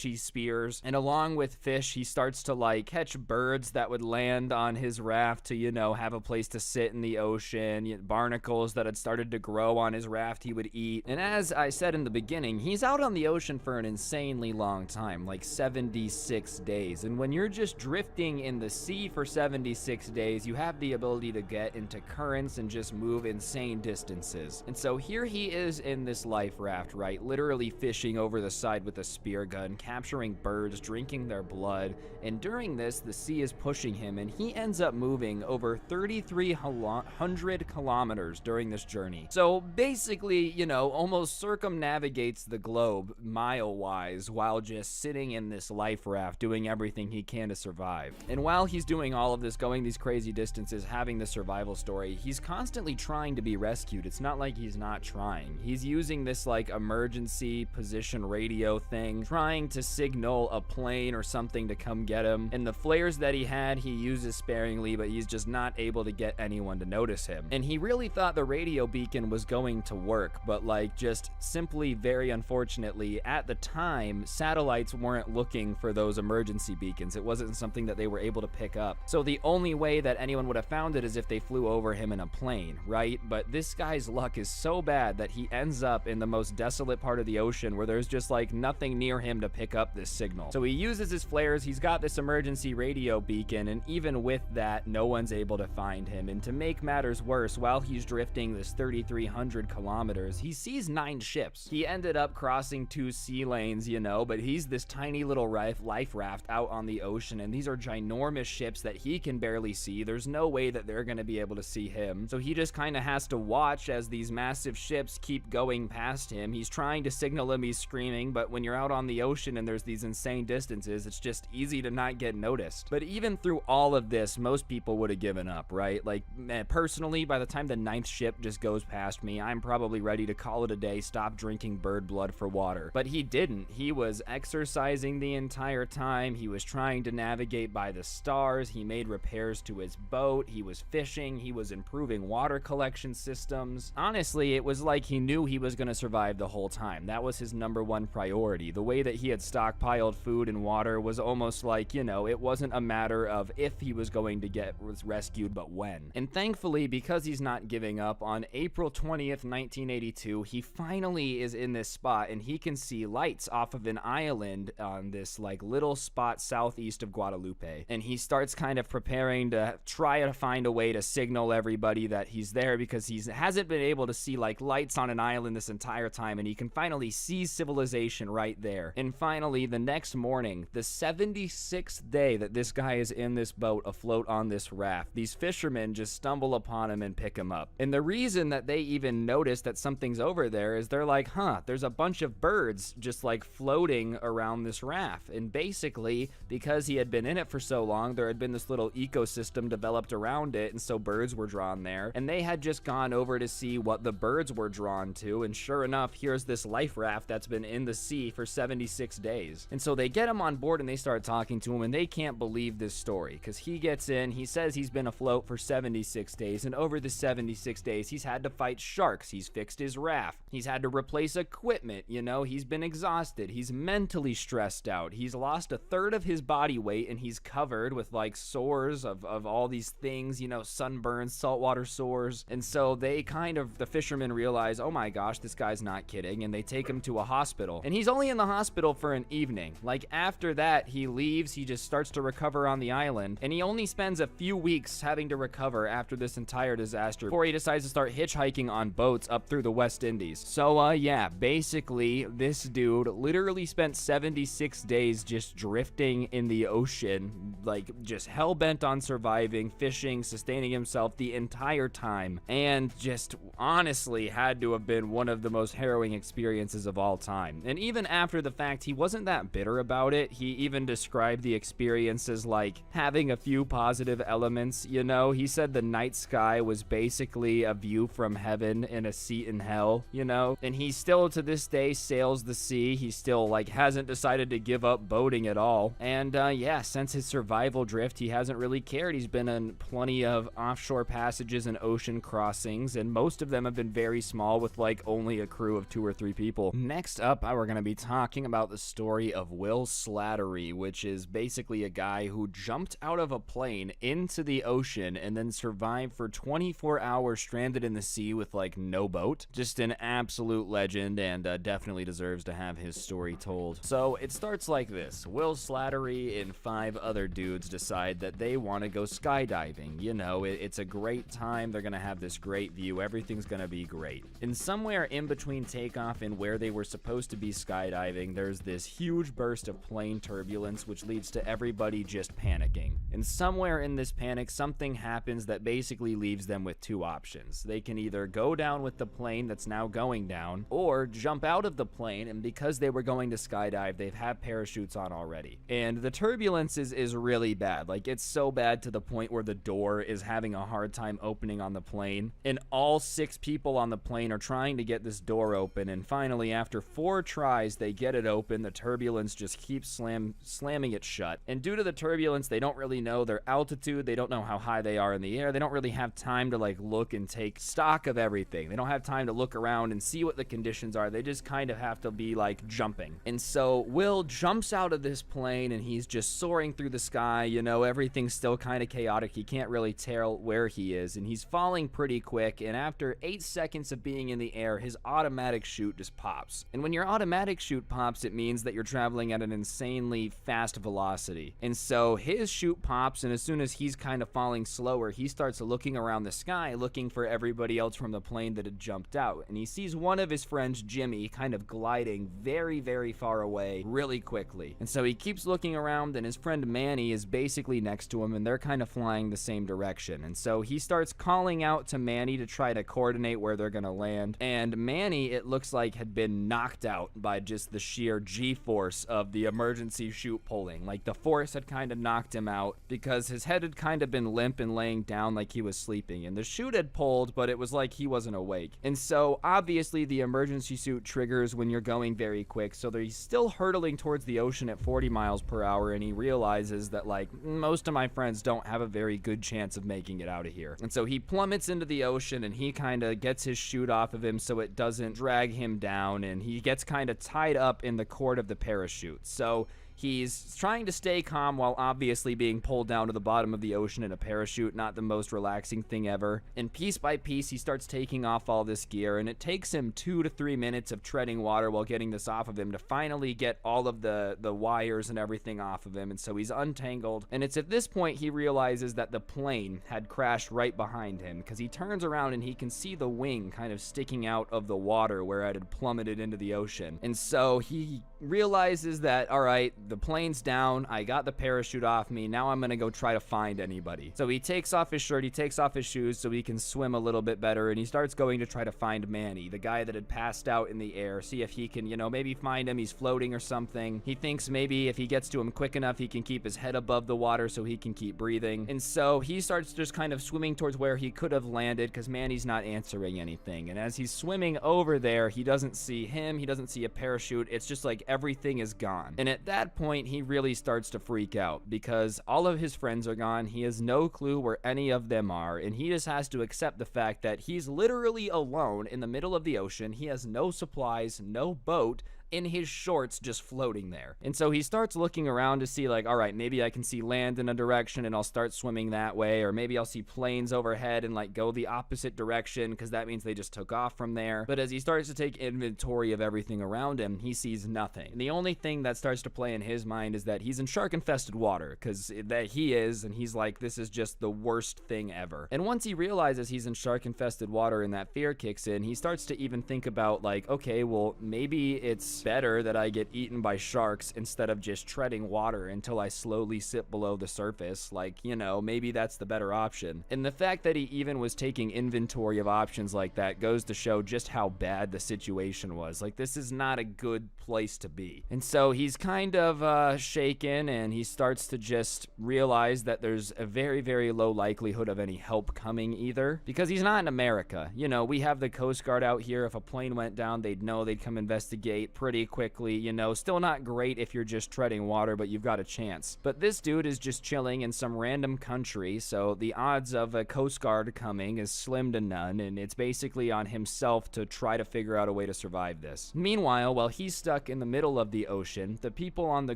he spears. And along with fish, he starts to like catch birds that would land on his raft to, you know, have a place to sit in the ocean. Barnacles that had started to grow on his raft he would eat. And as I said in the beginning, he's out on the ocean for an insanely long time, like 76 days. And when you're just drifting in the sea for 76 days, you have the ability to get into currents and just move insane distances. And so here he is in this life raft, right? Literally fishing over the side with a spear gun, capturing birds, drinking their blood. And during this, the sea is pushing him, and he ends up moving over 3,300 kilometers during this journey. So basically, you know, almost circumnavigates the globe mile-wise while just sitting in this life raft, doing everything he can to survive. And while he's doing all of this, going these crazy distances, having the survival story, he's constantly trying to be rescued. It's not like he's not trying. He's using this like emergency position radio thing, trying to signal a plane or something to come get him. And the flares that he had, he uses sparingly, but he's just not able to get anyone to notice him. And he really thought the radio beacon was going to work, but like just simply very unfortunately, at the time, satellites weren't looking for those emergency beacons. It wasn't something that they were able to pick up. So the only way that anyone would have found it is if they flew over him in a plane, right? But this guy's luck is so bad that he ends up in the most desolate part of the ocean where there's just like nothing near him to pick up this signal. So he uses his flares, he's got this emergency radio beacon, and even with that, no one's able to find him. And to make matters worse, while he's drifting this 3,300 kilometers, he sees 9 ships. He ended up crossing 2 sea lanes, you know, but he's this tiny little life raft out on the ocean, and these are ginormous ships that he can barely see. There's no way that they're gonna be able to see him. So he just kind of has to watch as these massive ships keep going past him. He's trying to signal him, he's screaming, but when you're out on the ocean and there's these insane distances, it's just easy to not get noticed. But even through all of this, most people would have given up, right? Like, man, personally, by the time the 9th ship just goes past me, I'm probably ready to call it a day, stop drinking bird blood for water. But he didn't. He was exercising the entire time. He was trying to navigate by the stars. He made repairs to his boat. He was fishing. He was improving water collection systems. Honestly, it was like he knew he was going to survive the whole time. That was his #1 priority. The way way that he had stockpiled food and water was almost like, you know, it wasn't a matter of if he was going to get rescued, but when. And thankfully, because he's not giving up, on April 20th, 1982, he finally is in this spot and he can see lights off of an island on this like little spot southeast of Guadalupe. And he starts kind of preparing to try to find a way to signal everybody that he's there, because he hasn't been able to see like lights on an island this entire time, and he can finally see civilization right there. And finally, the next morning, the 76th day that this guy is in this boat afloat on this raft, these fishermen just stumble upon him and pick him up. And the reason that they even notice that something's over there is they're like, huh, there's a bunch of birds just like floating around this raft. And basically, because he had been in it for so long, there had been this little ecosystem developed around it, and so birds were drawn there. And they had just gone over to see what the birds were drawn to, and sure enough, here's this life raft that's been in the sea for 76 days. And so they get him on board and they start talking to him, and they can't believe this story, because he gets in, he says he's been afloat for 76 days, and over the 76 days, he's had to fight sharks, he's fixed his raft, he's had to replace equipment, you know, he's been exhausted, he's mentally stressed out, he's lost a third of his body weight, and he's covered with like sores of all these things, you know, sunburns, saltwater sores. And so they kind of, the fishermen realize, oh my gosh, this guy's not kidding, and they take him to a hospital. And he's only in the hospital for an evening. Like after that, he leaves, he just starts to recover on the island, and he only spends a few weeks having to recover after this entire disaster before he decides to start hitchhiking on boats up through the West Indies. So yeah, basically this dude literally spent 76 days just drifting in the ocean, like just hell-bent on surviving, fishing, sustaining himself the entire time, and just honestly had to have been one of the most harrowing experiences of all time. And even after the fact, he wasn't that bitter about it. He even described the experience as like having a few positive elements, you know. He said the night sky was basically a view from heaven and a seat in hell, you know. And he still to this day sails the sea. He still like hasn't decided to give up boating at all. And yeah, since his survival drift, he hasn't really cared. He's been in plenty of offshore passages and ocean crossings, and most of them have been very small with like only a crew of 2 or 3 people. Next up, we're going to be talking about the story of Will Slattery, which is basically a guy who jumped out of a plane into the ocean and then survived for 24 hours stranded in the sea with like no boat. Just an absolute legend, and definitely deserves to have his story told. So it starts like this. Will Slattery and 5 other dudes decide that they want to go skydiving. You know, it's a great time. They're going to have this great view. Everything's going to be great. And somewhere in between takeoff and where they were supposed to be skydiving, there's this huge burst of plane turbulence, which leads to everybody just panicking. And somewhere in this panic, something happens that basically leaves them with 2 options. They can either go down with the plane that's now going down, or jump out of the plane, and because they were going to skydive, they've had parachutes on already. And the turbulence is really bad. Like, it's so bad to the point where the door is having a hard time opening on the plane, and all 6 people on the plane are trying to get this door open, and finally, after 4 tries, they get it open. The turbulence just keeps slamming it shut. And due to the turbulence, they don't really know their altitude, they don't know how high they are in the air, they don't really have time to like look and take stock of everything. They don't have time to look around and see what the conditions are. They just kind of have to be like jumping. And so Will jumps out of this plane and he's just soaring through the sky, you know, everything's still kind of chaotic. He can't really tell where he is, and he's falling pretty quick, and after 8 seconds of being in the air, his automatic chute just pops. And when your automatic chute pops, it means that you're traveling at an insanely fast velocity. And so his chute pops, and as soon as he's kind of falling slower, he starts looking around the sky, looking for everybody else from the plane that had jumped out. And he sees one of his friends, Jimmy, kind of gliding very, very far away really quickly. And so he keeps looking around, and his friend Manny is basically next to him, and they're kind of flying the same direction. And so he starts calling out to Manny to try to coordinate where they're gonna land. And Manny, it looks like, had been knocked out by just the sheer G-force of the emergency chute pulling. Like, the force had kind of knocked him out because his head had kind of been limp and laying down like he was sleeping. And the chute had pulled, but it was like he wasn't awake. And so, obviously, the emergency chute triggers when you're going very quick, so he's still hurtling towards the ocean at 40 miles per hour, and he realizes that, like, most of my friends don't have a very good chance of making it out of here. And so he plummets into the ocean, and he kind of gets his chute off of him so it doesn't drag him down, and he gets kind of tied up in the cord of the parachute. So he's trying to stay calm while obviously being pulled down to the bottom of the ocean in a parachute, not the most relaxing thing ever. And piece by piece, he starts taking off all this gear, and it takes him 2 to 3 minutes of treading water while getting this off of him to finally get all of the wires and everything off of him. And so he's untangled, and it's at this point he realizes that the plane had crashed right behind him, because he turns around and he can see the wing kind of sticking out of the water where it had plummeted into the ocean. And so he realizes that, all right, the plane's down, I got the parachute off me, now I'm gonna go try to find anybody. So he takes off his shirt, he takes off his shoes so he can swim a little bit better, and he starts going to try to find Manny, the guy that had passed out in the air, see if he can, you know, maybe find him, he's floating or something. He thinks maybe if he gets to him quick enough, he can keep his head above the water so he can keep breathing. And so he starts just kind of swimming towards where he could have landed, because Manny's not answering anything. And as he's swimming over there, he doesn't see him, he doesn't see a parachute, it's just like everything is gone. And at that point, he really starts to freak out, because all of his friends are gone, he has no clue where any of them are, and he just has to accept the fact that he's literally alone in the middle of the ocean. He has no supplies, no boat, in his shorts just floating there. And so he starts looking around to see like, all right, maybe I can see land in a direction and I'll start swimming that way, or maybe I'll see planes overhead and like go the opposite direction, because that means they just took off from there. But as he starts to take inventory of everything around him, he sees nothing. And the only thing that starts to play in his mind is that he's in shark infested water, because that he is, and he's like, this is just the worst thing ever. And once he realizes he's in shark infested water and that fear kicks in, he starts to even think about like, okay, well, maybe it's better that I get eaten by sharks instead of just treading water until I slowly sip below the surface. Like, you know, maybe that's the better option. And the fact that he even was taking inventory of options like that goes to show just how bad the situation was. Like, this is not a good place to be. And so he's kind of shaken, and he starts to just realize that there's a very, very low likelihood of any help coming either, because he's not in America. You know, we have the Coast Guard out here. If a plane went down, they'd know, they'd come investigate pretty quickly. You know, still not great if you're just treading water, but you've got a chance. But this dude is just chilling in some random country, so the odds of a Coast Guard coming is slim to none, and it's basically on himself to try to figure out a way to survive this. Meanwhile, while he's stuck in the middle of the ocean, the people on the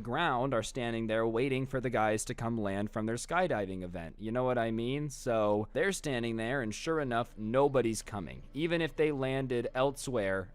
ground are standing there waiting for the guys to come land from their skydiving event. You know what I mean? So they're standing there, and sure enough, nobody's coming. Even if they landed elsewhere,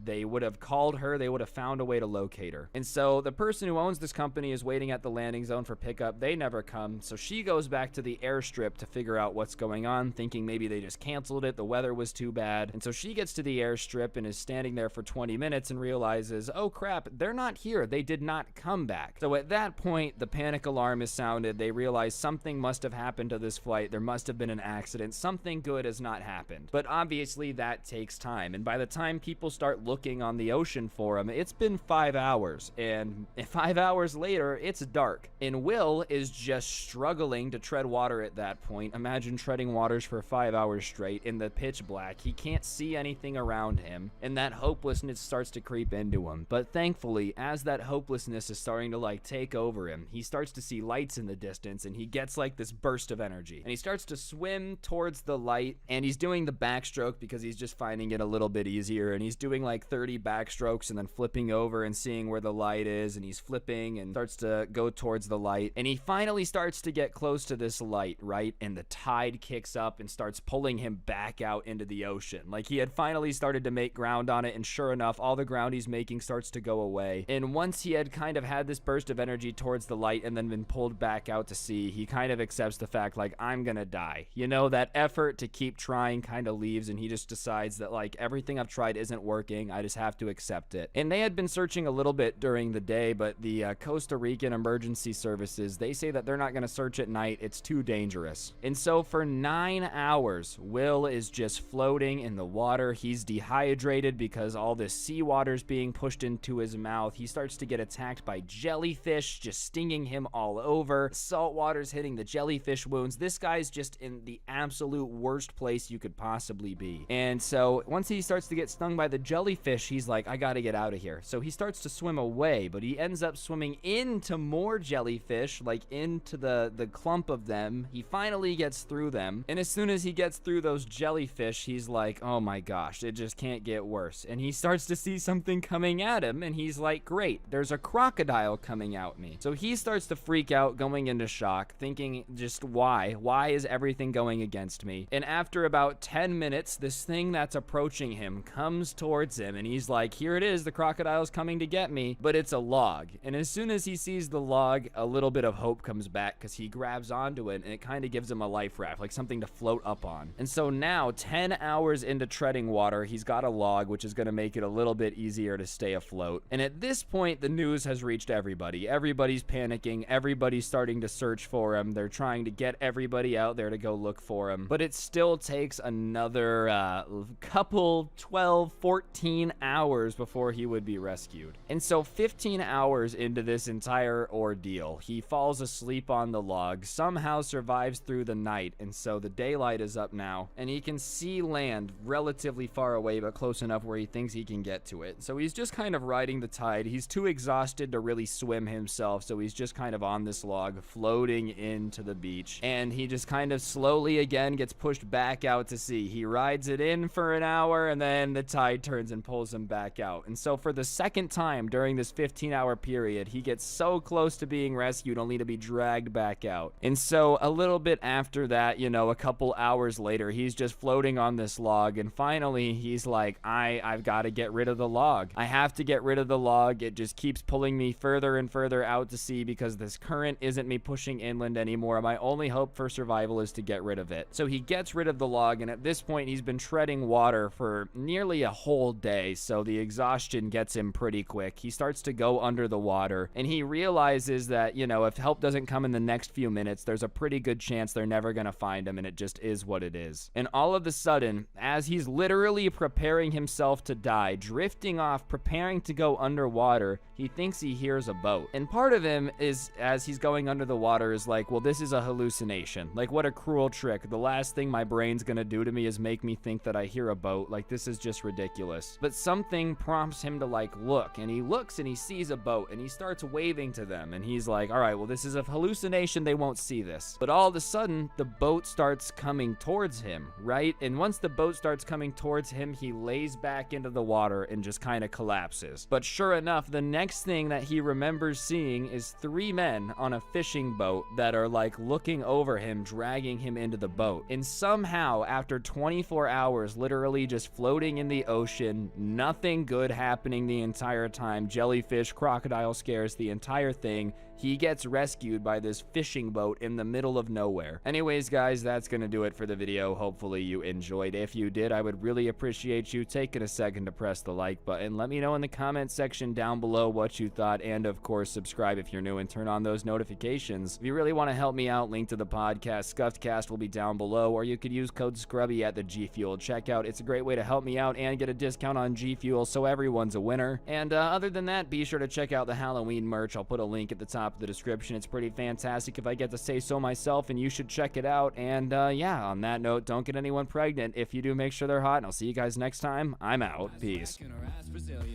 they would have called her, they would have found a way to locate her. And so the person who owns this company is waiting at the landing zone for pickup. They never come, so she goes back to the airstrip to figure out what's going on, thinking maybe they just canceled it, the weather was too bad. And so she gets to the airstrip and is standing there for 20 minutes and realizes, oh crap, they're not here, they did not come back. So at that point, the panic alarm is sounded. They realize something must have happened to this flight, there must have been an accident, something good has not happened. But obviously that takes time, and by the time people start looking on the ocean for them, it's been 5 hours, and 5 hours later, it's dark. And Will is just struggling to tread water at that point. Imagine treading waters for 5 hours straight in the pitch black. He can't see anything around him, and that hopelessness starts to creep into him. But thankfully, as that hopelessness is starting to like take over him, he starts to see lights in the distance, and he gets like this burst of energy. And he starts to swim towards the light, and he's doing the backstroke because he's just finding it a little bit easier, and he's doing like 30 backstrokes and then flipping over and seeing where the light is, and he's flipping and starts to go towards the light, and he finally starts to get close to this light, right? And the tide kicks up and starts pulling him back out into the ocean. Like, he had finally started to make ground on it, and sure enough, all the ground he's making starts to go away. And once he had kind of had this burst of energy towards the light and then been pulled back out to sea, he kind of accepts the fact, like, I'm gonna die. You know, that effort to keep trying kind of leaves, and he just decides that, like, everything I've tried isn't working, I just have to accept it. And they had been searching a little bit during the day, but the Costa Rican emergency services, they say that they're not going to search at night, it's too dangerous. And so for 9 hours, Will is just floating in the water. He's dehydrated because all this seawater's being pushed into his mouth. He starts to get attacked by jellyfish, just stinging him all over. Salt water's hitting the jellyfish wounds. This guy's just in the absolute worst place you could possibly be. And so once he starts to get stung by the jellyfish, he's like, I gotta get out out of here. So he starts to swim away, but he ends up swimming into more jellyfish, like into the clump of them. He finally gets through them, and as soon as he gets through those jellyfish, he's like, oh my gosh, it just can't get worse. And he starts to see something coming at him, and he's like, great, there's a crocodile coming at me. So he starts to freak out, going into shock, thinking just why is everything going against me? And after about 10 minutes, this thing that's approaching him comes towards him, and he's like, here it is, the crocodile's coming to get me, but it's a log. And as soon as he sees the log, a little bit of hope comes back, because he grabs onto it, and it kind of gives him a life raft, like something to float up on. And so now, 10 hours into treading water, he's got a log, which is going to make it a little bit easier to stay afloat. And at this point, the news has reached everybody. Everybody's panicking. Everybody's starting to search for him. They're trying to get everybody out there to go look for him. But it still takes another couple, 12, 14 hours before he would be rescued. And so 15 hours into this entire ordeal, he falls asleep on the log, somehow survives through the night, and so the daylight is up now, and he can see land relatively far away, but close enough where he thinks he can get to it. So he's just kind of riding the tide. He's too exhausted to really swim himself, so he's just kind of on this log, floating into the beach, and he just kind of slowly again gets pushed back out to sea. He rides it in for an hour, and then the tide turns and pulls him back out. And so for the second time during this 15-hour period, he gets so close to being rescued only to be dragged back out. And so a little bit after that, you know, a couple hours later, he's just floating on this log, and finally he's like, I've got to get rid of the log. I have to get rid of the log. It just keeps pulling me further and further out to sea because this current isn't me pushing inland anymore. My only hope for survival is to get rid of it. So he gets rid of the log, and at this point he's been treading water for nearly a whole day, so the exhaustion gets him pretty quick. He starts to go under the water, and he realizes that, you know, if help doesn't come in the next few minutes, there's a pretty good chance they're never gonna find him, and it just is what it is. And all of a sudden, as he's literally preparing himself to die, drifting off, preparing to go underwater, he thinks he hears a boat. And part of him is, as he's going under the water, is like, well, this is a hallucination. Like, what a cruel trick. The last thing my brain's gonna do to me is make me think that I hear a boat. Like, this is just ridiculous. But something prompts him to, like, look, and he looks and he sees a boat, and he starts waving to them, and he's like, all right, well, this is a hallucination, they won't see this. But all of a sudden, the boat starts coming towards him, right? And once the boat starts coming towards him, he lays back into the water and just kind of collapses. But sure enough, the next thing that he remembers seeing is 3 men on a fishing boat that are like looking over him, dragging him into the boat. And somehow, after 24 hours, literally just floating in the ocean, nothing good happening the entire time, jellyfish, crocodile scares, the entire thing, he gets rescued by this fishing boat in the middle of nowhere. Anyways, guys, that's gonna do it for the video. Hopefully you enjoyed. If you did, I would really appreciate you taking a second to press the like button. Let me know in the comment section down below what you thought, and of course, subscribe if you're new and turn on those notifications. If you really want to help me out, link to the podcast, Scuffedcast, will be down below, or you could use code SCRUBBY at the G Fuel checkout. It's a great way to help me out and get a discount on G Fuel, so everyone's a winner. And other than that, be sure to check out the Halloween merch. I'll put a link at the top of the description. It's pretty fantastic if I get to say so myself, and you should check it out. And yeah, on that note, don't get anyone pregnant. If you do, make sure they're hot, and I'll see you guys next time. I'm out. Peace.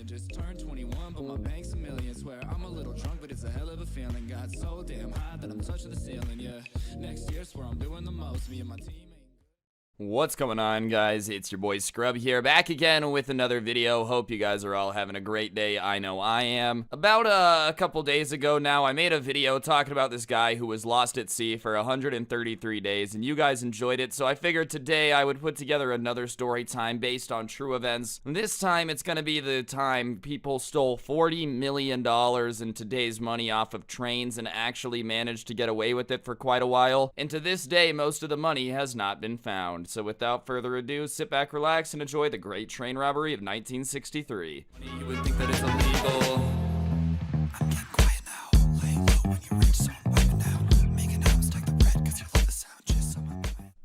Just turned 21, but my bank's a million. Swear I'm a little drunk, but it's a hell of a feeling. Got so damn high that I'm touching the ceiling. Yeah, next year, swear I'm doing the most. Me and my team. What's going on, guys? It's your boy Scrub here, back again with another video. Hope you guys are all having a great day. I know I am. About a couple days ago now, I made a video talking about this guy who was lost at sea for 133 days, and you guys enjoyed it, so I figured today I would put together another story time based on true events. And this time, it's gonna be the time people stole $40 million in today's money off of trains and actually managed to get away with it for quite a while. And to this day, most of the money has not been found. So without further ado, sit back, relax, and enjoy the great train robbery of 1963. You would think that it's illegal. I'm getting quiet now. Lay low when you're rich, so I'm vibing now. Making out, stack the bread, cause you love the sound, just so I'm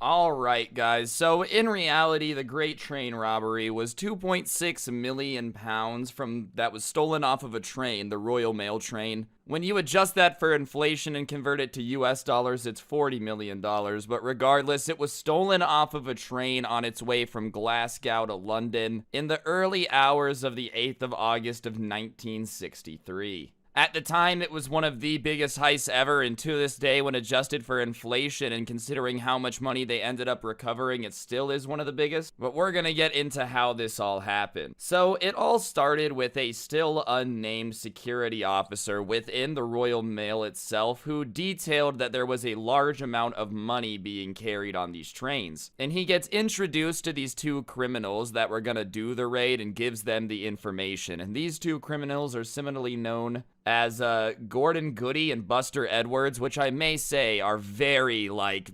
All right, guys. So in reality, the Great Train Robbery was 2.6 million pounds that was stolen off of a train, the Royal Mail train. When you adjust that for inflation and convert it to US dollars, it's $40 million. But regardless, it was stolen off of a train on its way from Glasgow to London in the early hours of the 8th of August of 1963. At the time, it was one of the biggest heists ever, and to this day, when adjusted for inflation and considering how much money they ended up recovering, it still is one of the biggest. But we're gonna get into how this all happened. So, it all started with a still unnamed security officer within the Royal Mail itself who detailed that there was a large amount of money being carried on these trains. And he gets introduced to these two criminals that were gonna do the raid and gives them the information. And these two criminals are similarly known as Gordon Goody and Buster Edwards, which I may say are very,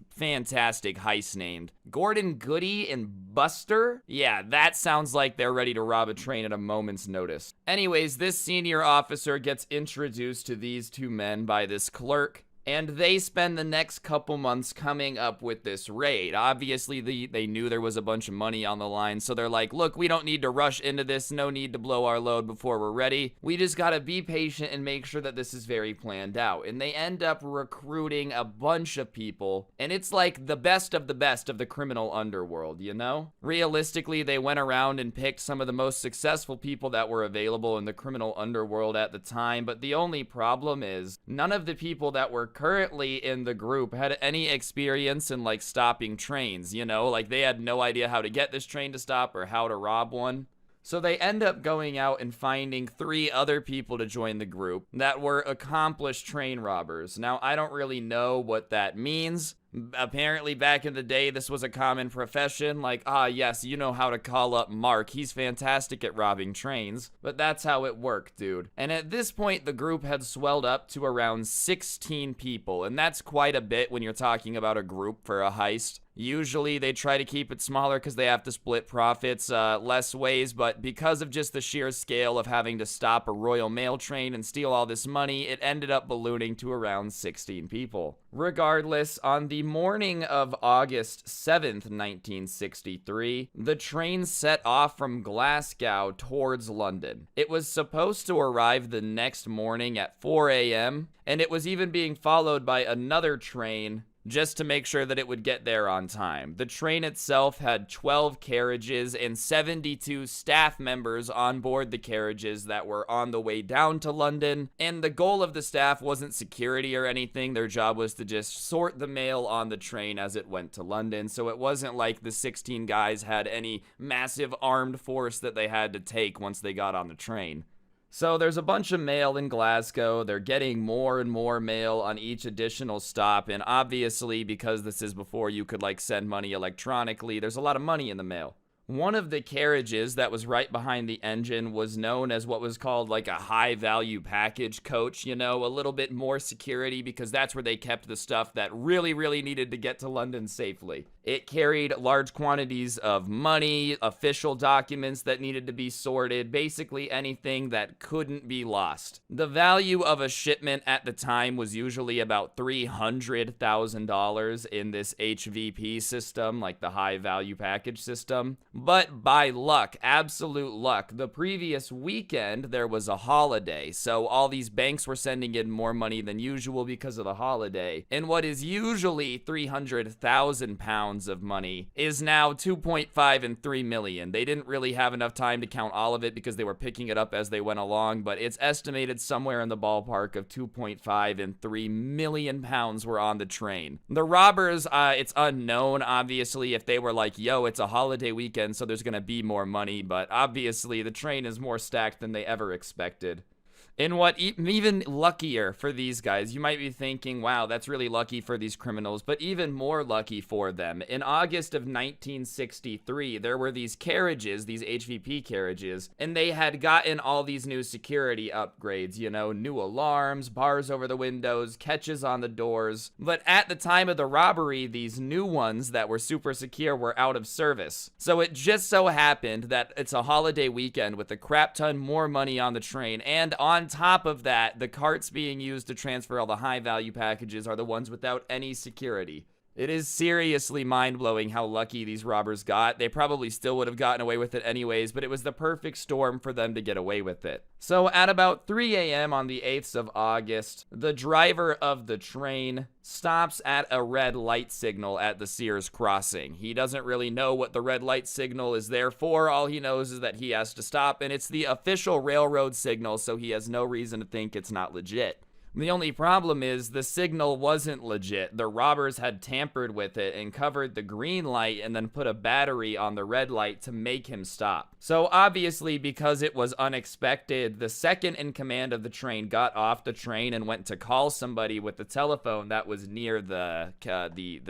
fantastic heist named. Gordon Goody and Buster? Yeah, that sounds like they're ready to rob a train at a moment's notice. Anyways, this senior officer gets introduced to these two men by this clerk, and they spend the next couple months coming up with this raid. Obviously, they knew there was a bunch of money on the line, so they're like, look, we don't need to rush into this, no need to blow our load before we're ready. We just gotta be patient and make sure that this is very planned out. And they end up recruiting a bunch of people, and it's like the best of the criminal underworld, you know? Realistically, they went around and picked some of the most successful people that were available in the criminal underworld at the time, but the only problem is none of the people that were currently in the group had any experience in stopping trains, you know, they had no idea how to get this train to stop or how to rob one. So they end up going out and finding 3 other people to join the group that were accomplished train robbers. Now, I don't really know what that means. Apparently, back in the day, this was a common profession, yes, you know how to call up Mark, he's fantastic at robbing trains, but that's how it worked, dude. And at this point, the group had swelled up to around 16 people, and that's quite a bit when you're talking about a group for a heist. Usually, they try to keep it smaller because they have to split profits less ways, but because of just the sheer scale of having to stop a Royal Mail train and steal all this money, it ended up ballooning to around 16 people. Regardless, on the morning of August 7th, 1963, the train set off from Glasgow towards London. It was supposed to arrive the next morning at 4 a.m., and it was even being followed by another train just to make sure that it would get there on time. The train itself had 12 carriages and 72 staff members on board the carriages that were on the way down to London, and the goal of the staff wasn't security or anything. Their job was to just sort the mail on the train as it went to London, so it wasn't like the 16 guys had any massive armed force that they had to take once they got on the train. So there's a bunch of mail in Glasgow. They're getting more and more mail on each additional stop, and obviously, because this is before you could send money electronically, there's a lot of money in the mail. One of the carriages that was right behind the engine was known as what was called a high value package coach, you know, a little bit more security because that's where they kept the stuff that really, really needed to get to London safely. It carried large quantities of money, official documents that needed to be sorted, basically anything that couldn't be lost. The value of a shipment at the time was usually about $300,000 in this HVP system, the high value package system. But by luck, absolute luck, the previous weekend there was a holiday, so all these banks were sending in more money than usual because of the holiday. And what is usually 300,000 pounds of money is now 2.5 and 3 million. They didn't really have enough time to count all of it because they were picking it up as they went along, but it's estimated somewhere in the ballpark of 2.5 and 3 million pounds were on the train. The robbers, it's unknown, obviously, if they were yo, it's a holiday weekend, so there's gonna be more money, but obviously the train is more stacked than they ever expected. And what even luckier for these guys, you might be thinking, wow, that's really lucky for these criminals, but even more lucky for them. In August of 1963, there were these carriages, these HVP carriages, and they had gotten all these new security upgrades, you know, new alarms, bars over the windows, catches on the doors. But at the time of the robbery, these new ones that were super secure were out of service. So it just so happened that it's a holiday weekend with a crap ton more money on the train, and on top of that, the carts being used to transfer all the high value packages are the ones without any security. It is seriously mind-blowing how lucky these robbers got. They probably still would have gotten away with it anyways, but it was the perfect storm for them to get away with it. So at about 3 a.m. on the 8th of August, the driver of the train stops at a red light signal at the Sears crossing. He doesn't really know what the red light signal is there for. All he knows is that he has to stop, and it's the official railroad signal, so he has no reason to think it's not legit. The only problem is the signal wasn't legit. The robbers had tampered with it and covered the green light and then put a battery on the red light to make him stop. So obviously, because it was unexpected, the second in command of the train got off the train and went to call somebody with the telephone that was near the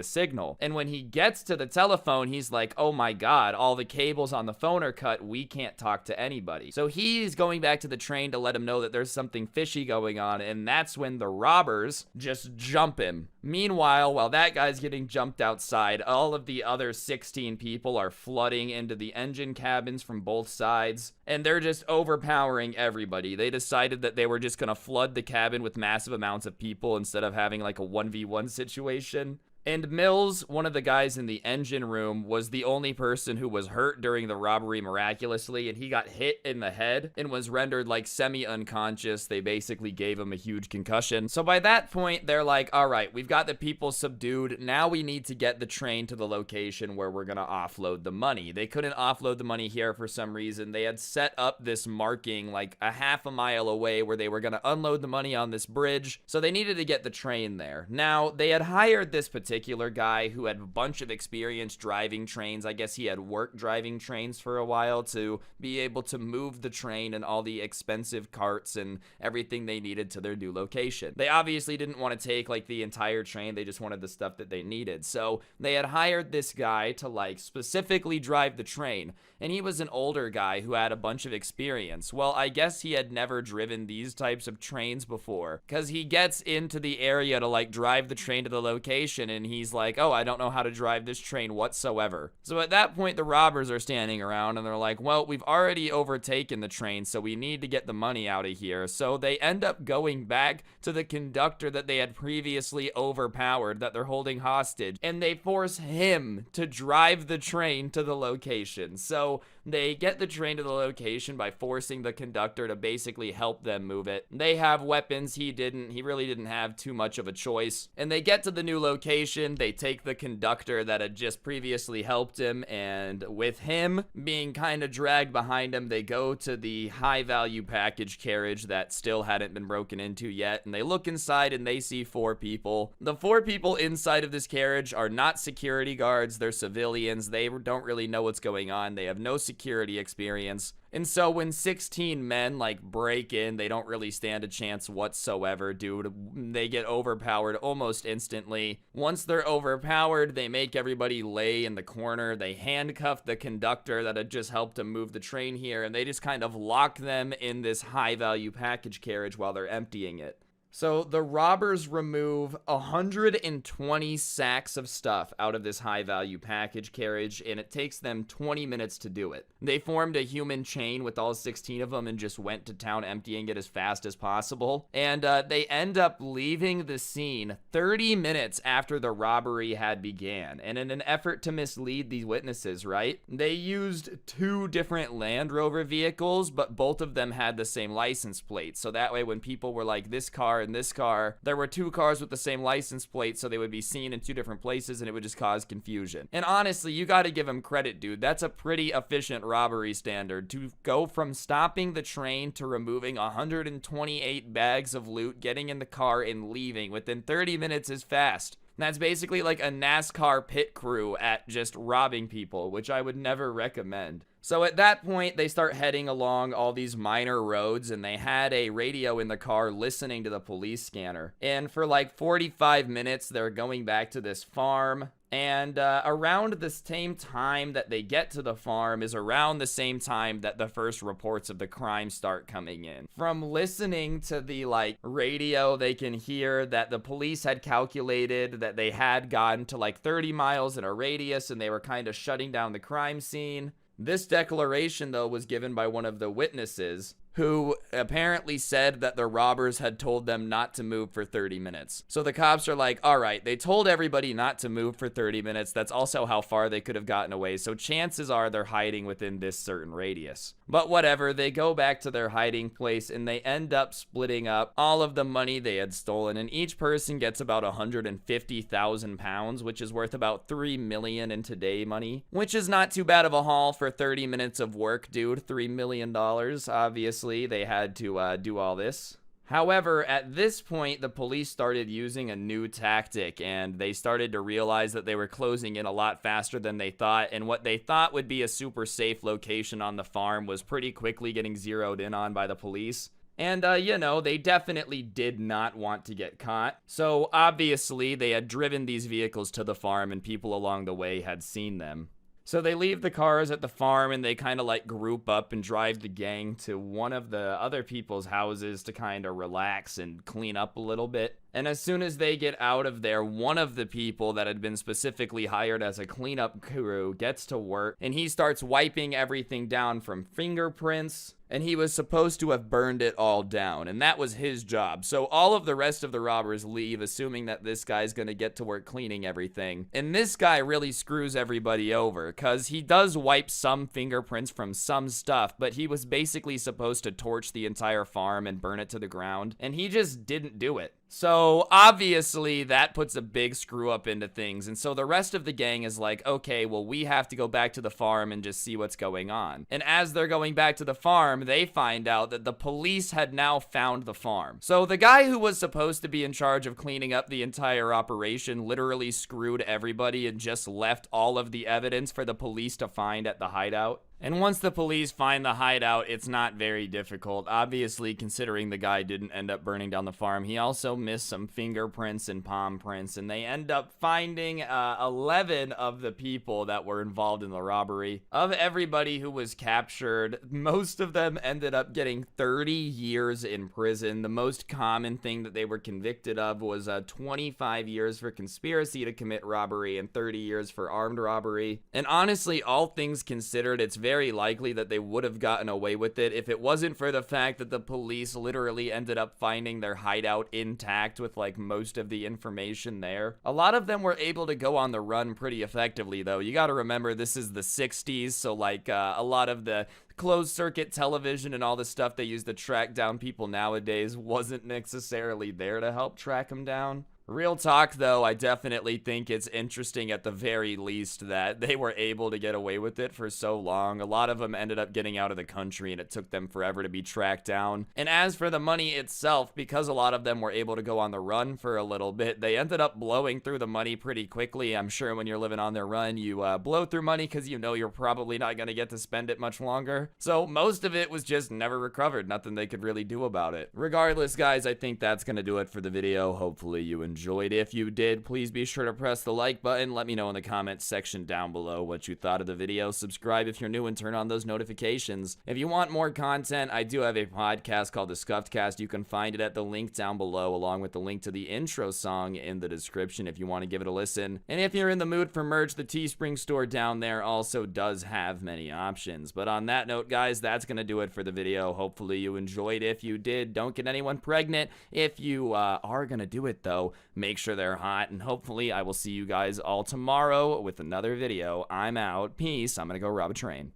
signal. And when he gets to the telephone, he's like, oh my God, all the cables on the phone are cut. We can't talk to anybody. So he's going back to the train to let him know that there's something fishy going on, and that's when the robbers just jump him. Meanwhile, while that guy's getting jumped outside, all of the other 16 people are flooding into the engine cabins from both sides, and they're just overpowering everybody. They decided that they were just gonna flood the cabin with massive amounts of people instead of having like a 1v1 situation. And Mills, one of the guys in the engine room, was the only person who was hurt during the robbery miraculously, and he got hit in the head and was rendered like semi-unconscious. They basically gave him a huge concussion. So by that point, they're like, all right, we've got the people subdued. Now we need to get the train to the location where we're gonna offload the money. They couldn't offload the money here for some reason. They had set up this marking like a half a mile away where they were gonna unload the money on this bridge. So they needed to get the train there. Now, they had hired this particular guy who had a bunch of experience driving trains. I guess he had worked driving trains for a while to be able to move the train and all the expensive carts and everything they needed to their new location. They obviously didn't want to take like the entire train. They just wanted the stuff that they needed. So they had hired this guy to like specifically drive the train. And he was an older guy who had a bunch of experience. Well, I guess he had never driven these types of trains before, because he gets into the area to like drive the train to the location, and he's like, oh, I don't know how to drive this train whatsoever. So at that point, the robbers are standing around and they're like, well, we've already overtaken the train, so we need to get the money out of here. So they end up going back to the conductor that they had previously overpowered, that they're holding hostage, and they force him to drive the train to the location. So they get the train to the location by forcing the conductor to basically help them move it. They have weapons, he didn't. He really didn't have too much of a choice. And they get to the new location, they take the conductor that had just previously helped him, and with him being kind of dragged behind him, they go to the high value package carriage that still hadn't been broken into yet, and they look inside and they see 4 people. The 4 people inside of this carriage are not security guards, they're civilians. They don't really know what's going on. They have no security experience. And so when 16 men like break in, they don't really stand a chance whatsoever, dude. They get overpowered almost instantly. Once they're overpowered, they make everybody lay in the corner. They handcuff the conductor that had just helped them move the train here, and they just kind of lock them in this high value package carriage while they're emptying it. So the robbers remove 120 sacks of stuff out of this high value package carriage, and it takes them 20 minutes to do it. They formed a human chain with all 16 of them and just went to town emptying it as fast as possible. And they end up leaving the scene 30 minutes after the robbery had began. And in an effort to mislead these witnesses, right, they used 2 different Land Rover vehicles, but both of them had the same license plate. So that way when people were like, this car and this car, there were 2 cars with the same license plate, so they would be seen in 2 different places, and it would just cause confusion. And honestly, you gotta give him credit, dude. That's a pretty efficient robbery standard. To go from stopping the train to removing 128 bags of loot, getting in the car, and leaving within 30 minutes is fast. That's basically like a NASCAR pit crew at just robbing people, which I would never recommend. So at that point, they start heading along all these minor roads, and they had a radio in the car listening to the police scanner. And for like 45 minutes, they're going back to this farm. And around the same time that they get to the farm is around the same time that the first reports of the crime start coming in. From listening to the radio, they can hear that the police had calculated that they had gotten to like 30 miles in a radius, and they were kind of shutting down the crime scene. This declaration, though, was given by one of the witnesses, who apparently said that the robbers had told them not to move for 30 minutes. So the cops are like, all right, they told everybody not to move for 30 minutes. That's also how far they could have gotten away. So chances are they're hiding within this certain radius. But whatever, they go back to their hiding place and they end up splitting up all of the money they had stolen. And each person gets about 150,000 pounds, which is worth about 3 million in today money, which is not too bad of a haul for 30 minutes of work, dude. $3 million, obviously. They had to do all this. However, at this point, the police started using a new tactic, and they started to realize that they were closing in a lot faster than they thought, and what they thought would be a super safe location on the farm was pretty quickly getting zeroed in on by the police. And, you know, they definitely did not want to get caught. So, obviously, they had driven these vehicles to the farm, and people along the way had seen them. So they leave the cars at the farm and they kind of like group up and drive the gang to one of the other people's houses to kind of relax and clean up a little bit. And as soon as they get out of there, one of the people that had been specifically hired as a cleanup crew gets to work and he starts wiping everything down from fingerprints. And he was supposed to have burned it all down, and that was his job. So all of the rest of the robbers leave, assuming that this guy's gonna get to work cleaning everything. And this guy really screws everybody over, because he does wipe some fingerprints from some stuff, but he was basically supposed to torch the entire farm and burn it to the ground, and he just didn't do it. So obviously that puts a big screw up into things. And so the rest of the gang is like, okay, well, we have to go back to the farm and just see what's going on. And as they're going back to the farm, they find out that the police had now found the farm. So the guy who was supposed to be in charge of cleaning up the entire operation literally screwed everybody and just left all of the evidence for the police to find at the hideout. And once the police find the hideout, it's not very difficult. Obviously, considering the guy didn't end up burning down the farm, he also missed some fingerprints and palm prints, and they end up finding 11 of the people that were involved in the robbery. Of everybody who was captured, most of them ended up getting 30 years in prison. The most common thing that they were convicted of was 25 years for conspiracy to commit robbery and 30 years for armed robbery. And honestly, all things considered, it's very likely that they would have gotten away with it if it wasn't for the fact that the police literally ended up finding their hideout intact with like most of the information there. A lot of them were able to go on the run pretty effectively though. You gotta remember this is the 60s, so like a lot of the closed circuit television and all the stuff they use to track down people nowadays wasn't necessarily there to help track them down. Real talk, though, I definitely think it's interesting at the very least that they were able to get away with it for so long. A lot of them ended up getting out of the country and it took them forever to be tracked down. And as for the money itself, because a lot of them were able to go on the run for a little bit, they ended up blowing through the money pretty quickly. I'm sure when you're living on the run, you blow through money because you know you're probably not going to get to spend it much longer. So most of it was just never recovered. Nothing they could really do about it. Regardless, guys, I think that's going to do it for the video. Hopefully you enjoyed. If you did, please be sure to press the like button. Let me know in the comments section down below what you thought of the video. Subscribe if you're new and turn on those notifications. If you want more content, I do have a podcast called The Scuffed Cast. You can find it at the link down below, along with the link to the intro song in the description if you want to give it a listen. And if you're in the mood for merch, the Teespring store down there also does have many options. But on that note, guys, that's going to do it for the video. Hopefully you enjoyed. If you did, don't get anyone pregnant. If you are going to do it, though, make sure they're hot, and hopefully I will see you guys all tomorrow with another video. I'm out. Peace. I'm gonna go rob a train.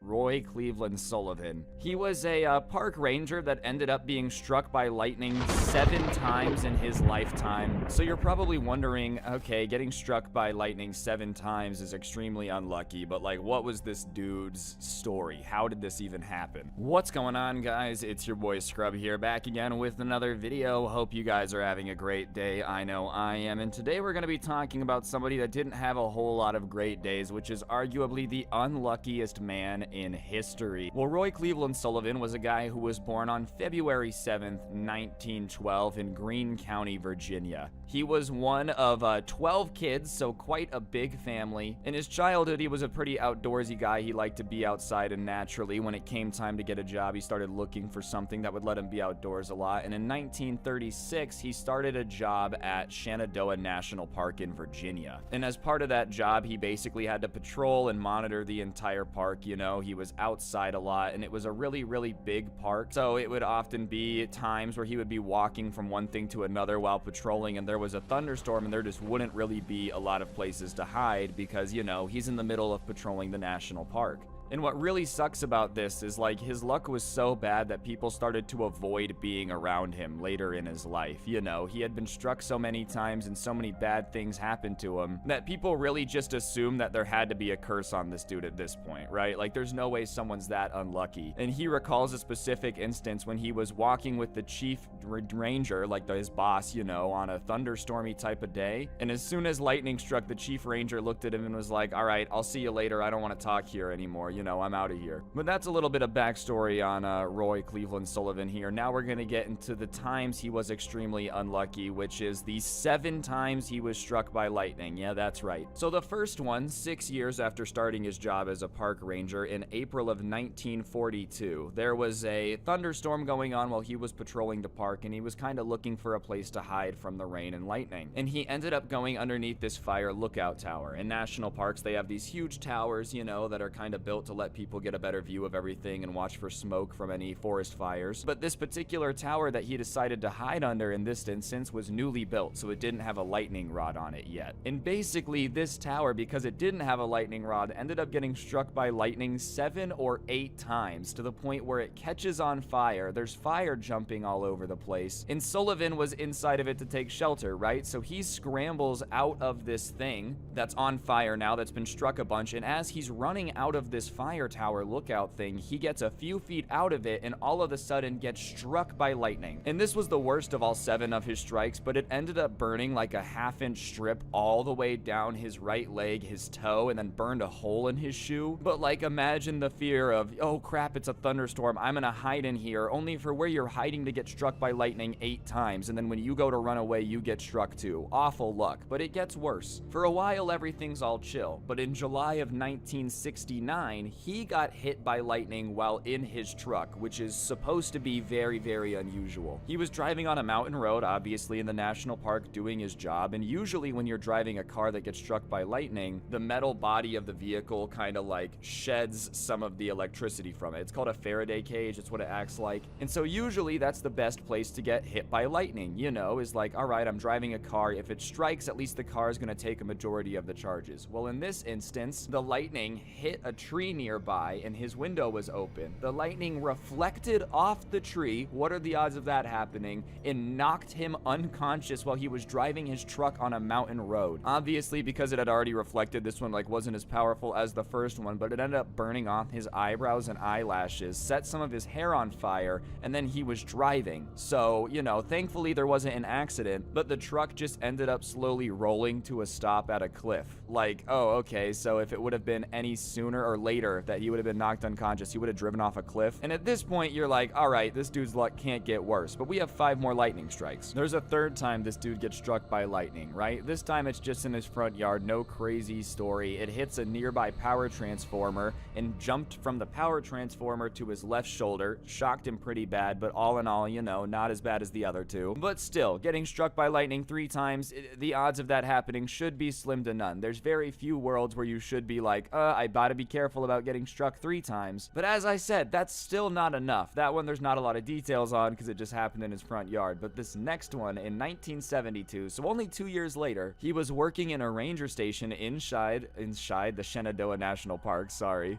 Roy Cleveland Sullivan. He was a park ranger that ended up being struck by lightning 7 times in his lifetime. So you're probably wondering, okay, getting struck by lightning 7 times is extremely unlucky, but like, what was this dude's story? How did this even happen? What's going on, guys? It's your boy Scrub here, back again with another video. Hope you guys are having a great day. I know I am, and today we're gonna be talking about somebody that didn't have a whole lot of great days, which is arguably the unluckiest man in history. Well, Roy Cleveland Sullivan was a guy who was born on February 7th, 1912 in Greene County, Virginia. He was one of 12 kids, so quite a big family. In his childhood, he was a pretty outdoorsy guy. He liked to be outside, and naturally, when it came time to get a job, he started looking for something that would let him be outdoors a lot. And in 1936, he started a job at Shenandoah National Park in Virginia. And as part of that job, he basically had to patrol and monitor the entire park. You know, he was outside a lot, and it was a really, really big park. So it would often be times where he would be walking from one thing to another while patrolling, and there was a thunderstorm, and there just wouldn't really be a lot of places to hide because, you know, he's in the middle of patrolling the national park. And what really sucks about this is, like, his luck was so bad that people started to avoid being around him later in his life. You know, he had been struck so many times and so many bad things happened to him that people really just assumed that there had to be a curse on this dude at this point, right? Like, there's no way someone's that unlucky. And he recalls a specific instance when he was walking with the chief ranger, like his boss, you know, on a thunderstormy type of day. And as soon as lightning struck, the chief ranger looked at him and was like, all right, I'll see you later. I don't want to talk here anymore. You know, I'm out of here. But that's a little bit of backstory on Roy Cleveland Sullivan here. Now we're going to get into the times he was extremely unlucky, which is the 7 times he was struck by lightning. Yeah, that's right. So the first one, 6 years after starting his job as a park ranger in April of 1942. There was a thunderstorm going on while he was patrolling the park, and he was kind of looking for a place to hide from the rain and lightning. And he ended up going underneath this fire lookout tower. In national parks, they have these huge towers, you know, that are kind of built to let people get a better view of everything and watch for smoke from any forest fires. But this particular tower that he decided to hide under in this instance was newly built, so it didn't have a lightning rod on it yet. And basically, this tower, because it didn't have a lightning rod, ended up getting struck by lightning 7 or 8 times to the point where it catches on fire. There's fire jumping all over the place. And Sullivan was inside of it to take shelter, right? So he scrambles out of this thing that's on fire now, that's been struck a bunch, and as he's running out of this fire tower lookout thing, he gets a few feet out of it and all of a sudden gets struck by lightning. And this was the worst of all 7 of his strikes, but it ended up burning like a half-inch strip all the way down his right leg, his toe, and then burned a hole in his shoe. But like, imagine the fear of, oh crap, it's a thunderstorm, I'm gonna hide in here, only for where you're hiding to get struck by lightning 8 times, and then when you go to run away, you get struck too. Awful luck. But it gets worse. For a while, everything's all chill, but in July of 1969, he got hit by lightning while in his truck, which is supposed to be very, very unusual. He was driving on a mountain road, obviously in the national park, doing his job, and usually when you're driving a car that gets struck by lightning, the metal body of the vehicle kind of like sheds some of the electricity from it. It's called a Faraday cage, it's what it acts like. And so usually that's the best place to get hit by lightning, you know, is like, all right, I'm driving a car, if it strikes, at least the car is going to take a majority of the charges. Well, in this instance, the lightning hit a tree nearby and his window was open. The lightning reflected off the tree, what are the odds of that happening, and knocked him unconscious while he was driving his truck on a mountain road. Obviously, because it had already reflected, this one like wasn't as powerful as the first one, but it ended up burning off his eyebrows and eyelashes, set some of his hair on fire, and then he was driving. So, you know, thankfully there wasn't an accident, but the truck just ended up slowly rolling to a stop at a cliff. Like, oh, okay, so if it would have been any sooner or later that he would have been knocked unconscious, he would have driven off a cliff. And at this point, you're like, all right, this dude's luck can't get worse. But we have 5 more lightning strikes. There's a third time this dude gets struck by lightning, right? This time it's just in his front yard, no crazy story. It hits a nearby power transformer and jumped from the power transformer to his left shoulder, shocked him pretty bad, but all in all, you know, not as bad as the other 2. But still, getting struck by lightning 3 times, the odds of that happening should be slim to none. There's very few worlds where you should be like, I gotta be careful about getting struck 3 times. But as I said, that's still not enough. That one there's not a lot of details on because it just happened in his front yard. But this next one in 1972, so only 2 years later, he was working in a ranger station inside the Shenandoah National Park,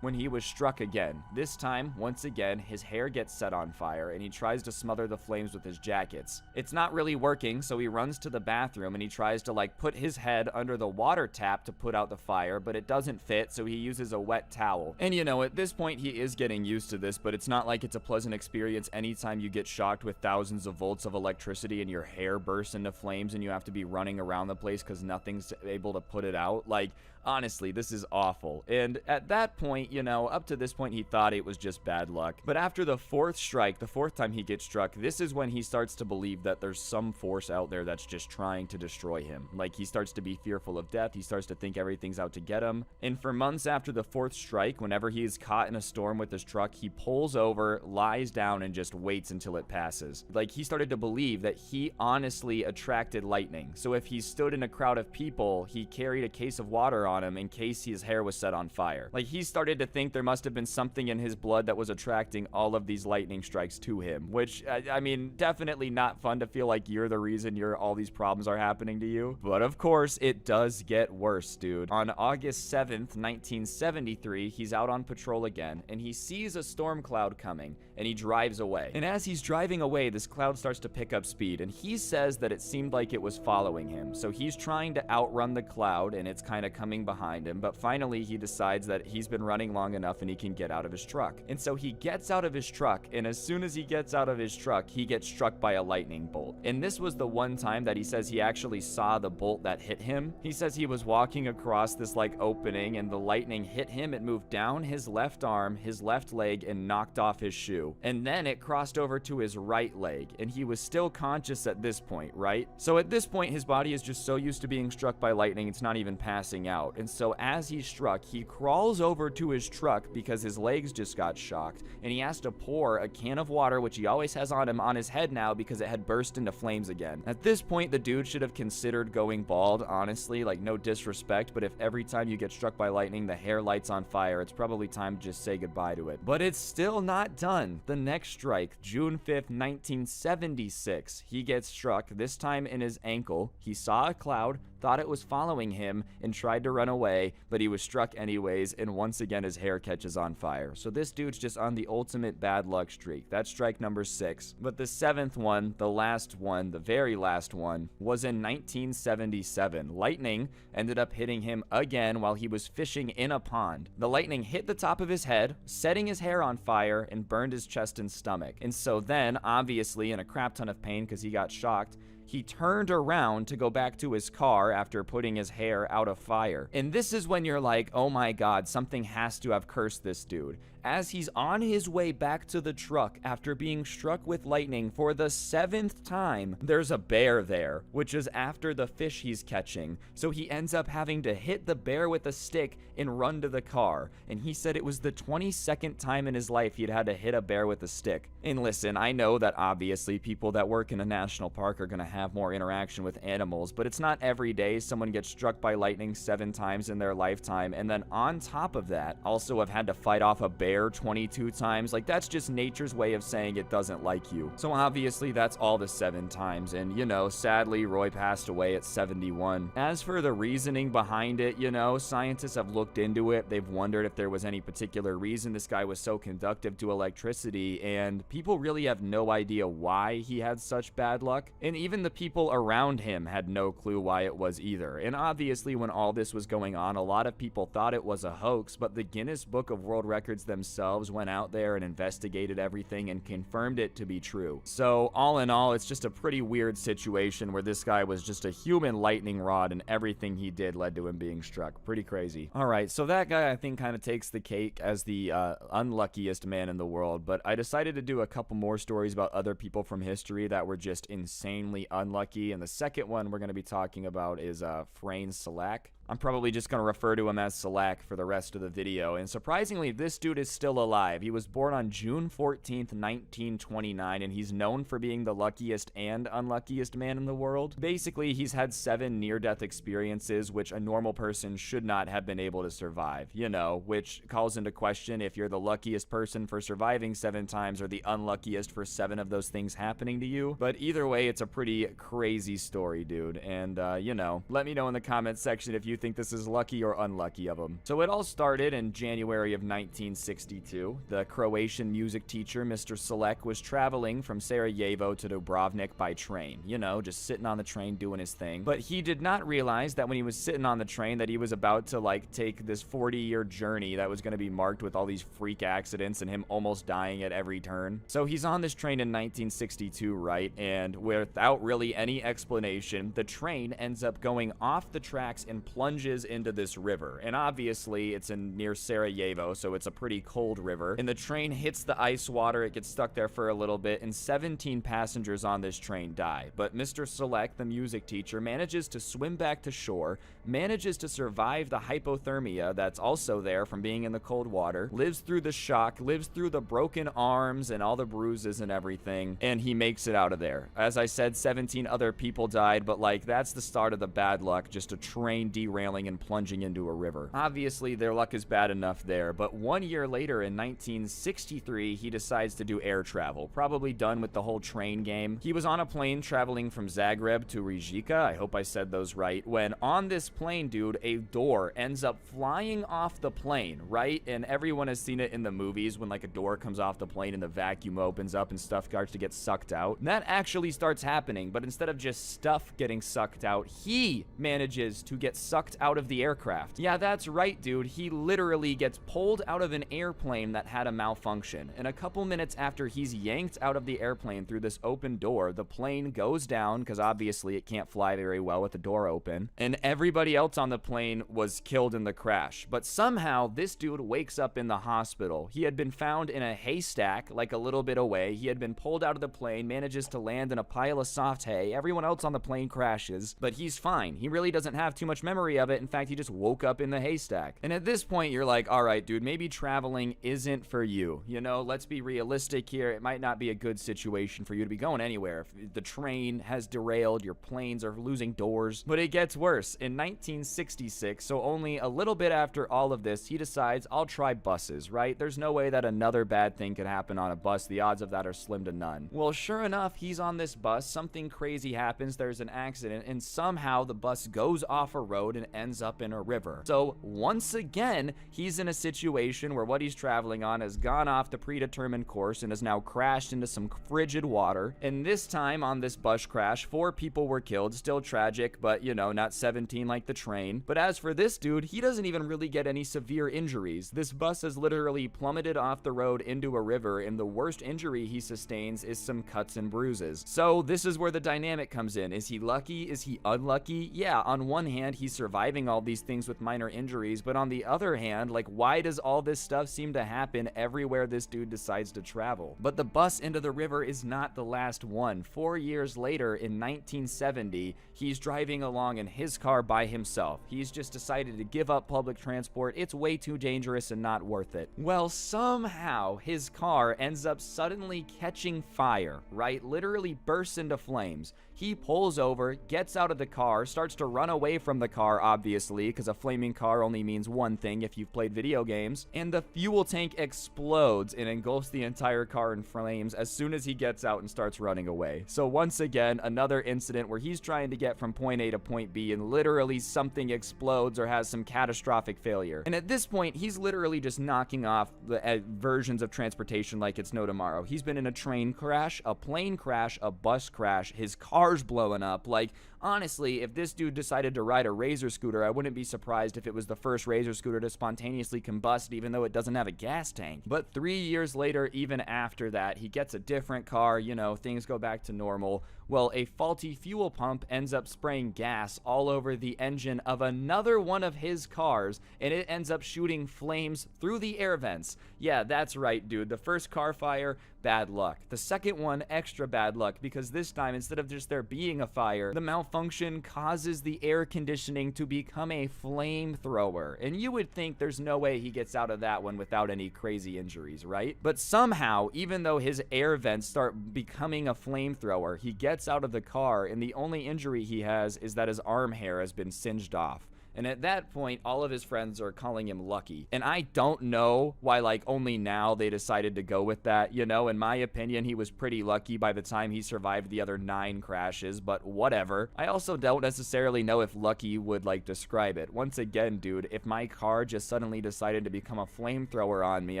when he was struck again. This time, once again, his hair gets set on fire and he tries to smother the flames with his jackets. It's not really working, so he runs to the bathroom and he tries to like put his head under the water tap to put out the fire, but it doesn't fit, so he uses a wet towel. And you know, at this point he is getting used to this, but it's not like it's a pleasant experience anytime you get shocked with thousands of volts of electricity and your hair bursts into flames and you have to be running around the place because nothing's able to put it out. Like, honestly, this is awful. And at that point, you know, up to this point, he thought it was just bad luck. But after the 4th strike, the 4th time he gets struck, this is when he starts to believe that there's some force out there that's just trying to destroy him. Like, he starts to be fearful of death. He starts to think everything's out to get him. And for months after the 4th strike, strike, whenever he is caught in a storm with his truck, he pulls over, lies down, and just waits until it passes. Like, he started to believe that he honestly attracted lightning. So if he stood in a crowd of people, he carried a case of water on him in case his hair was set on fire. Like, he started to think there must have been something in his blood that was attracting all of these lightning strikes to him, which, I mean, definitely not fun to feel like you're the reason all these problems are happening to you. But of course, it does get worse, dude. On August 7th, 1973, he's out on patrol again, and he sees a storm cloud coming, and he drives away. And as he's driving away, this cloud starts to pick up speed, and he says that it seemed like it was following him. So he's trying to outrun the cloud, and it's kind of coming behind him, but finally he decides that he's been running long enough and he can get out of his truck. And so he gets out of his truck, and as soon as he gets out of his truck, he gets struck by a lightning bolt. And this was the one time that he says he actually saw the bolt that hit him. He says he was walking across this like opening, and the lightning hit him. It moved down his left arm, his left leg, and knocked off his shoe. And then it crossed over to his right leg, and he was still conscious at this point, right? So at this point, his body is just so used to being struck by lightning, it's not even passing out. And so as he's struck, he crawls over to his truck because his legs just got shocked, and he has to pour a can of water, which he always has on him, on his head now because it had burst into flames again. At this point, the dude should have considered going bald, honestly, like no disrespect, but if every time you get struck by lightning, the hair lights on fire, it's probably time to just say goodbye to it. But it's still not done. The next strike, June 5th, 1976, he gets struck, this time in his ankle. He saw a cloud, thought it was following him, and tried to run away, but he was struck anyways, and once again his hair catches on fire. So this dude's just on the ultimate bad luck streak. That's strike number 6. But the 7th one, the last one, the very last one, was in 1977. Lightning ended up hitting him again while he was fishing in a pond. The lightning hit the top of his head, setting his hair on fire, and burned his chest and stomach. And so then, obviously in a crap ton of pain because he got shocked, he turned around to go back to his car after putting his hair out of fire. And this is when you're like, oh my god, something has to have cursed this dude. As he's on his way back to the truck after being struck with lightning for the 7th time, there's a bear there, which is after the fish he's catching. So he ends up having to hit the bear with a stick and run to the car. And he said it was the 22nd time in his life he'd had to hit a bear with a stick. And listen, I know that obviously people that work in a national park are gonna have more interaction with animals, but it's not every day someone gets struck by lightning 7 times in their lifetime, and then on top of that, also have had to fight off a bear 22 times. Like, that's just nature's way of saying it doesn't like you. So obviously that's all the 7 times, and you know, sadly Roy passed away at 71. As for the reasoning behind it, you know, scientists have looked into it. They've wondered if there was any particular reason this guy was so conductive to electricity, and people really have no idea why he had such bad luck, and even the people around him had no clue why it was either. And obviously when all this was going on, a lot of people thought it was a hoax, but the Guinness Book of World Records themselves went out there and investigated everything and confirmed it to be true. So all in all, it's just a pretty weird situation where this guy was just a human lightning rod, and everything he did led to him being struck. Pretty crazy. Alright, so that guy I think kind of takes the cake as the unluckiest man in the world, but I decided to do a couple more stories about other people from history that were just insanely unlucky, and the second one we're going to be talking about is Frayne Selak. I'm probably just going to refer to him as Selak for the rest of the video, and surprisingly, this dude is still alive. He was born on June 14th, 1929, and he's known for being the luckiest and unluckiest man in the world. Basically, he's had 7 near-death experiences, which a normal person should not have been able to survive, you know, which calls into question if you're the luckiest person for surviving 7 times or the unluckiest for 7 of those things happening to you. But either way, it's a pretty crazy story, dude, and, you know, let me know in the comments section if you think this is lucky or unlucky of him. So it all started in January of 1962. The Croatian music teacher, Mr. Selak, was traveling from Sarajevo to Dubrovnik by train. You know, just sitting on the train doing his thing. But he did not realize that when he was sitting on the train that he was about to, like, take this 40-year journey that was going to be marked with all these freak accidents and him almost dying at every turn. So he's on this train in 1962, right? And without really any explanation, the train ends up going off the tracks and plunging plunges into this river. And obviously, it's near Sarajevo, so it's a pretty cold river. And the train hits the ice water, it gets stuck there for a little bit, and 17 passengers on this train die. But Mr. Select, the music teacher, manages to swim back to shore, manages to survive the hypothermia that's also there from being in the cold water, lives through the shock, lives through the broken arms and all the bruises and everything, and he makes it out of there. As I said, 17 other people died, but like, that's the start of the bad luck, just a train derailing and plunging into a river. Obviously, their luck is bad enough there, but 1 year later in 1963, he decides to do air travel, probably done with the whole train game. He was on a plane traveling from Zagreb to Rijeka, I hope I said those right, when on this plane, dude, a door ends up flying off the plane, right? And everyone has seen it in the movies when like a door comes off the plane and the vacuum opens up and stuff starts to get sucked out. And that actually starts happening, but instead of just stuff getting sucked out, he manages to get sucked out of the aircraft. Yeah, that's right, dude. He literally gets pulled out of an airplane that had a malfunction. And a couple minutes after he's yanked out of the airplane through this open door, the plane goes down, because obviously it can't fly very well with the door open, and everybody else on the plane was killed in the crash. But somehow this dude wakes up in the hospital. He had been found in a haystack, like a little bit away. He had been pulled out of the plane, manages to land in a pile of soft hay. Everyone else on the plane crashes, but he's fine. He really doesn't have too much memory of it. In fact, he just woke up in the haystack. And at this point, you're like, all right, dude, maybe traveling isn't for you. You know, let's be realistic here. It might not be a good situation for you to be going anywhere. If the train has derailed, your planes are losing doors. But it gets worse. In 1966, so only a little bit after all of this, he decides, I'll try buses, right? There's no way that another bad thing could happen on a bus. The odds of that are slim to none. Well, sure enough, he's on this bus. Something crazy happens. There's an accident, and somehow the bus goes off a road and ends up in a river. So once again, he's in a situation where what he's traveling on has gone off the predetermined course and has now crashed into some frigid water. And this time on this bus crash, 4 people were killed. Still tragic, but you know, not 17 like the train. But as for this dude, he doesn't even really get any severe injuries. This bus has literally plummeted off the road into a river, and the worst injury he sustains is some cuts and bruises. So this is where the dynamic comes in. Is he lucky? Is he unlucky? Yeah, on one hand, he's surviving all these things with minor injuries, but on the other hand, like, why does all this stuff seem to happen everywhere this dude decides to travel? But the bus into the river is not the last one. 4 years later, in 1970, he's driving along in his car by himself. He's just decided to give up public transport. It's way too dangerous and not worth it. Well, somehow his car ends up suddenly catching fire, right? Literally bursts into flames. He pulls over, gets out of the car, starts to run away from the car, obviously, because a flaming car only means one thing if you've played video games, and the fuel tank explodes and engulfs the entire car in flames as soon as he gets out and starts running away. So once again, another incident where he's trying to get from point A to point B, and literally something explodes or has some catastrophic failure. And at this point, he's literally just knocking off the versions of transportation like it's no tomorrow. He's been in a train crash, a plane crash, a bus crash, his car's blowing up. Like, honestly, if this dude decided to ride a Razor scooter, I wouldn't be surprised if it was the first Razor scooter to spontaneously combust, even though it doesn't have a gas tank. But 3 years later, even after that, he gets a different car, you know, things go back to normal. Well, a faulty fuel pump ends up spraying gas all over the engine of another one of his cars, and it ends up shooting flames through the air vents. Yeah, that's right, dude. The first car fire, bad luck. The second one, extra bad luck, because this time, instead of just there being a fire, the malfunction causes the air conditioning to become a flamethrower. And you would think there's no way he gets out of that one without any crazy injuries, right? But somehow, even though his air vents start becoming a flamethrower, he gets out of the car, and the only injury he has is that his arm hair has been singed off. And at that point, all of his friends are calling him lucky. And I don't know why, like, only now they decided to go with that. You know, in my opinion, he was pretty lucky by the time he survived the other 9 crashes, but whatever. I also don't necessarily know if lucky would, like, describe it. Once again, dude, if my car just suddenly decided to become a flamethrower on me,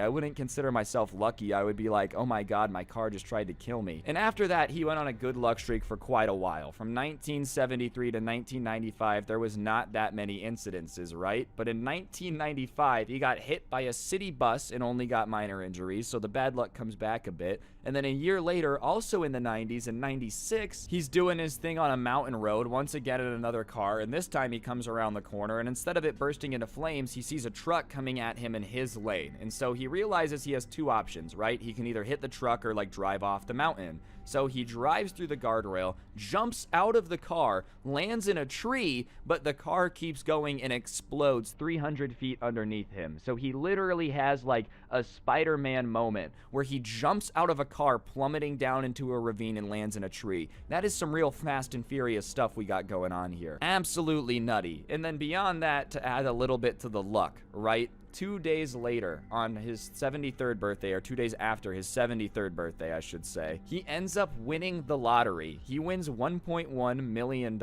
I wouldn't consider myself lucky. I would be like, oh my god, my car just tried to kill me. And after that, he went on a good luck streak for quite a while. From 1973 to 1995, there was not that many the incidences, right? But in 1995, he got hit by a city bus and only got minor injuries, so the bad luck comes back a bit. And then a year later, also in the 90s, in 96, he's doing his thing on a mountain road, once again in another car, and this time he comes around the corner, and instead of it bursting into flames, he sees a truck coming at him in his lane. And so he realizes he has two options, right? He can either hit the truck or like drive off the mountain. So he drives through the guardrail, jumps out of the car, lands in a tree, but the car keeps going and explodes 300 feet underneath him. So he literally has like a Spider-Man moment where he jumps out of a car plummeting down into a ravine and lands in a tree. That is some real Fast and Furious stuff we got going on here. Absolutely nutty. And then beyond that, to add a little bit to the luck, right? 2 days later, on his 73rd birthday, or 2 days after his 73rd birthday, I should say, he ends up winning the lottery. He wins $1.1 million.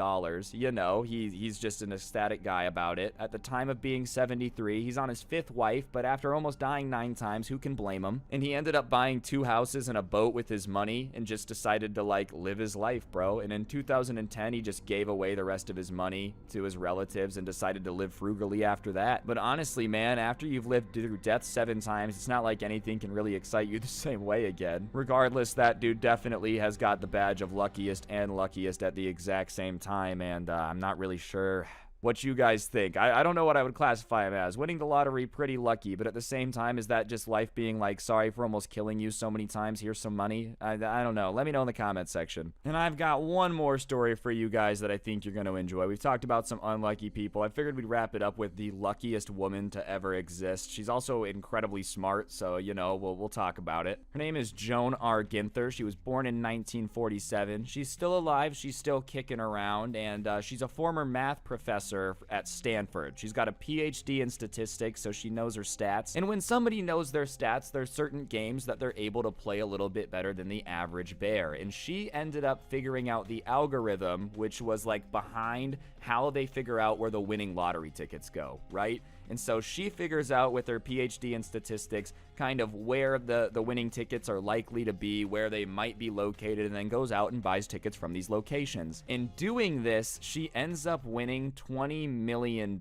You know, he's just an ecstatic guy about it. At the time of being 73, he's on his 5th wife, but after almost dying 9 times, who can blame him? And he ended up buying 2 houses and a boat with his money and just decided to, like, live his life, bro. And in 2010, he just gave away the rest of his money to his relatives and decided to live frugally after that. But honestly, man, after you've lived through death 7 times, it's not like anything can really excite you the same way again. Regardless, that dude definitely has got the badge of luckiest and luckiest at the exact same time, and I'm not really sure what you guys think. I don't know what I would classify him as. Winning the lottery, pretty lucky, but at the same time, is that just life being like, sorry for almost killing you so many times, here's some money? I don't know. Let me know in the comment section. And I've got one more story for you guys that I think you're going to enjoy. We've talked about some unlucky people. I figured we'd wrap it up with the luckiest woman to ever exist. She's also incredibly smart, so, you know, we'll talk about it. Her name is Joan R. Ginther. She was born in 1947. She's still alive. She's still kicking around, and she's a former math professor at Stanford. She's got a PhD in statistics, so she knows her stats. And when somebody knows their stats, there's certain games that they're able to play a little bit better than the average bear. And she ended up figuring out the algorithm, which was like behind how they figure out where the winning lottery tickets go, right? And so she figures out with her PhD in statistics kind of where the winning tickets are likely to be, where they might be located, and then goes out and buys tickets from these locations. In doing this, she ends up winning $20 million.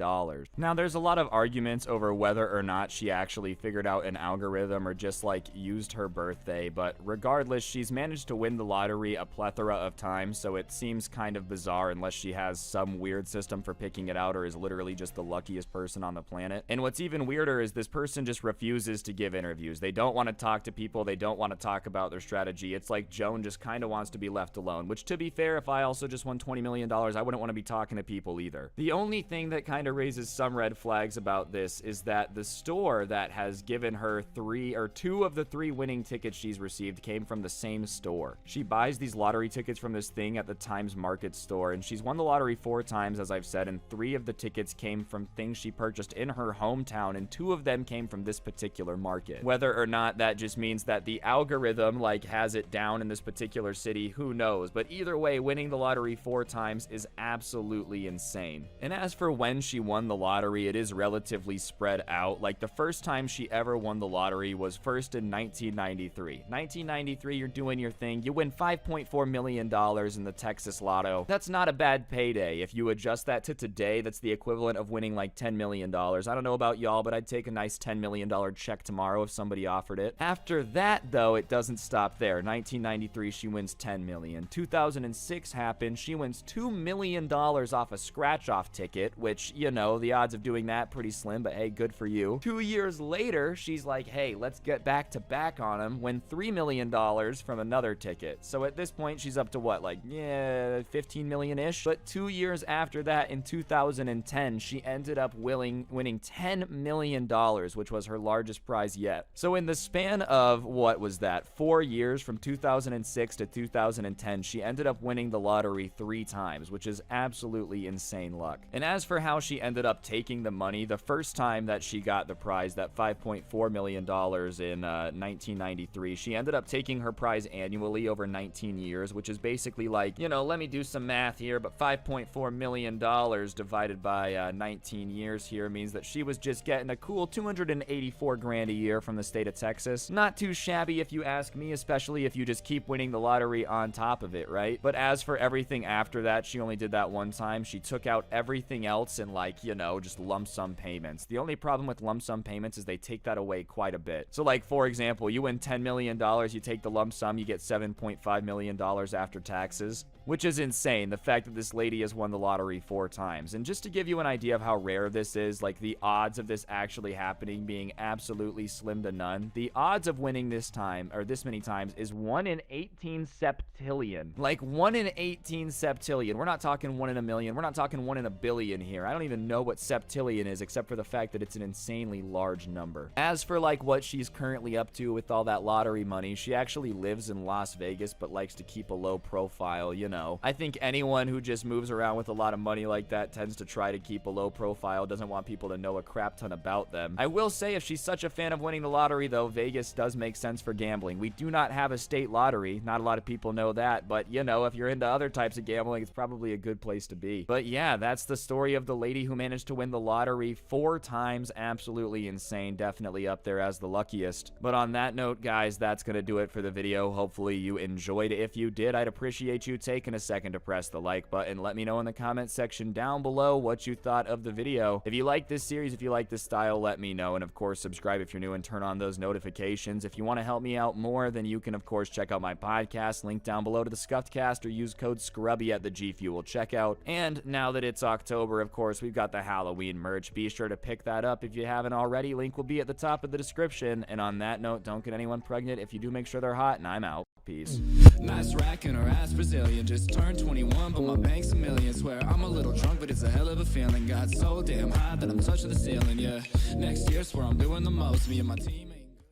Now, there's a lot of arguments over whether or not she actually figured out an algorithm or just like used her birthday, but regardless, she's managed to win the lottery a plethora of times, so it seems kind of bizarre unless she has some weird system for picking it out or is literally just the luckiest person on the planet. And what's even weirder is this person just refuses to give interviews. They don't want to talk to people. They don't want to talk about their strategy. It's like Joan just kind of wants to be left alone, which, to be fair, if I also just won $20 million, I wouldn't want to be talking to people either. The only thing that kind of raises some red flags about this is that the store that has given her 2 of the 3 winning tickets she's received came from the same store. She buys these lottery tickets from this thing at the Times Market store, and she's won the lottery 4 times, as I've said, and 3 of the tickets came from things she purchased in her hometown, and 2 of them came from this particular market. Whether or not that just means that the algorithm like has it down in this particular city, who knows? But either way, winning the lottery 4 times is absolutely insane. And as for when she won the lottery, it is relatively spread out. Like, the first time she ever won the lottery was first in 1993. 1993, you're doing your thing. You win $5.4 million in the Texas Lotto. That's not a bad payday. If you adjust that to today, that's the equivalent of winning like $10 million. I don't know about y'all, but I'd take a nice $10 million check tomorrow if somebody offered it. After that, though, it doesn't stop there. 1993, she wins $10 million. 2006 happened. She wins $2 million off a scratch-off ticket, which, you know, the odds of doing that pretty slim, but hey, good for you. 2 years later, she's like, hey, let's get back to back on him, win $3 million from another ticket. So at this point, she's up to what, like, 15 million-ish? But 2 years after that, in 2010, she ended up winning $10 million, which was her largest prize yet. So in the span of, what was that, 4 years, from 2006 to 2010, she ended up winning the lottery 3 times, which is absolutely insane luck. And as for how she ended up taking the money, the first time that she got the prize, that $5.4 million in 1993, she ended up taking her prize annually over 19 years, which is basically like, you know, let me do some math here, but $5.4 million divided by 19 years here means that she was just getting a cool $284,000 a year from the state of Texas. Not too shabby if you ask me, especially if you just keep winning the lottery on top of it, right? But as for everything after that, she only did that one time. She took out everything else in, like, you know, just lump sum payments. The only problem with lump sum payments is they take that away quite a bit. So, like, for example, you win $10 million, you take the lump sum, you get $7.5 million after taxes, which is insane, the fact that this lady has won the lottery 4 times. And just to give you an idea of how rare this is, like the odds of this actually happening being absolutely slim to none, the odds of winning this time, or this many times, is 1 in 18 septillion. Like 1 in 18 septillion. We're not talking 1 in a million. We're not talking 1 in a billion here. I don't even know what septillion is, except for the fact that it's an insanely large number. As for like what she's currently up to with all that lottery money, she actually lives in Las Vegas, but likes to keep a low profile, you know. I think anyone who just moves around with a lot of money like that tends to try to keep a low profile, doesn't want people to know a crap ton about them. I will say, if she's such a fan of winning the lottery, though, Vegas does make sense for gambling. We do not have a state lottery. Not a lot of people know that, but, you know, if you're into other types of gambling, it's probably a good place to be. But yeah, that's the story of the lady who managed to win the lottery 4 times. Absolutely insane. Definitely up there as the luckiest. But on that note, guys, that's gonna do it for the video. Hopefully you enjoyed it. If you did, I'd appreciate you taking a second to press the like button. Let me know in the comment section down below what you thought of the video. If you like this series, if you like this style, let me know. And of course, subscribe if you're new and turn on those notifications. If you want to help me out more, then you can of course check out my podcast, link down below to the Scuffed Cast, or use code SCRUBBY at the G Fuel checkout. And now that it's October, of course, we've got the Halloween merch. Be sure to pick that up if you haven't already. Link will be at the top of the description. And on that note, don't get anyone pregnant. If you do, make sure they're hot, and I'm out. Peace. Nice racking her ass Brazilian. Just turned 21, but my bank's a million. Swear I'm a little drunk, but it's a hell of a feeling. Got so damn high that I'm touching the ceiling, yeah. Next year, swear I'm doing the most. Me and my team ain't good.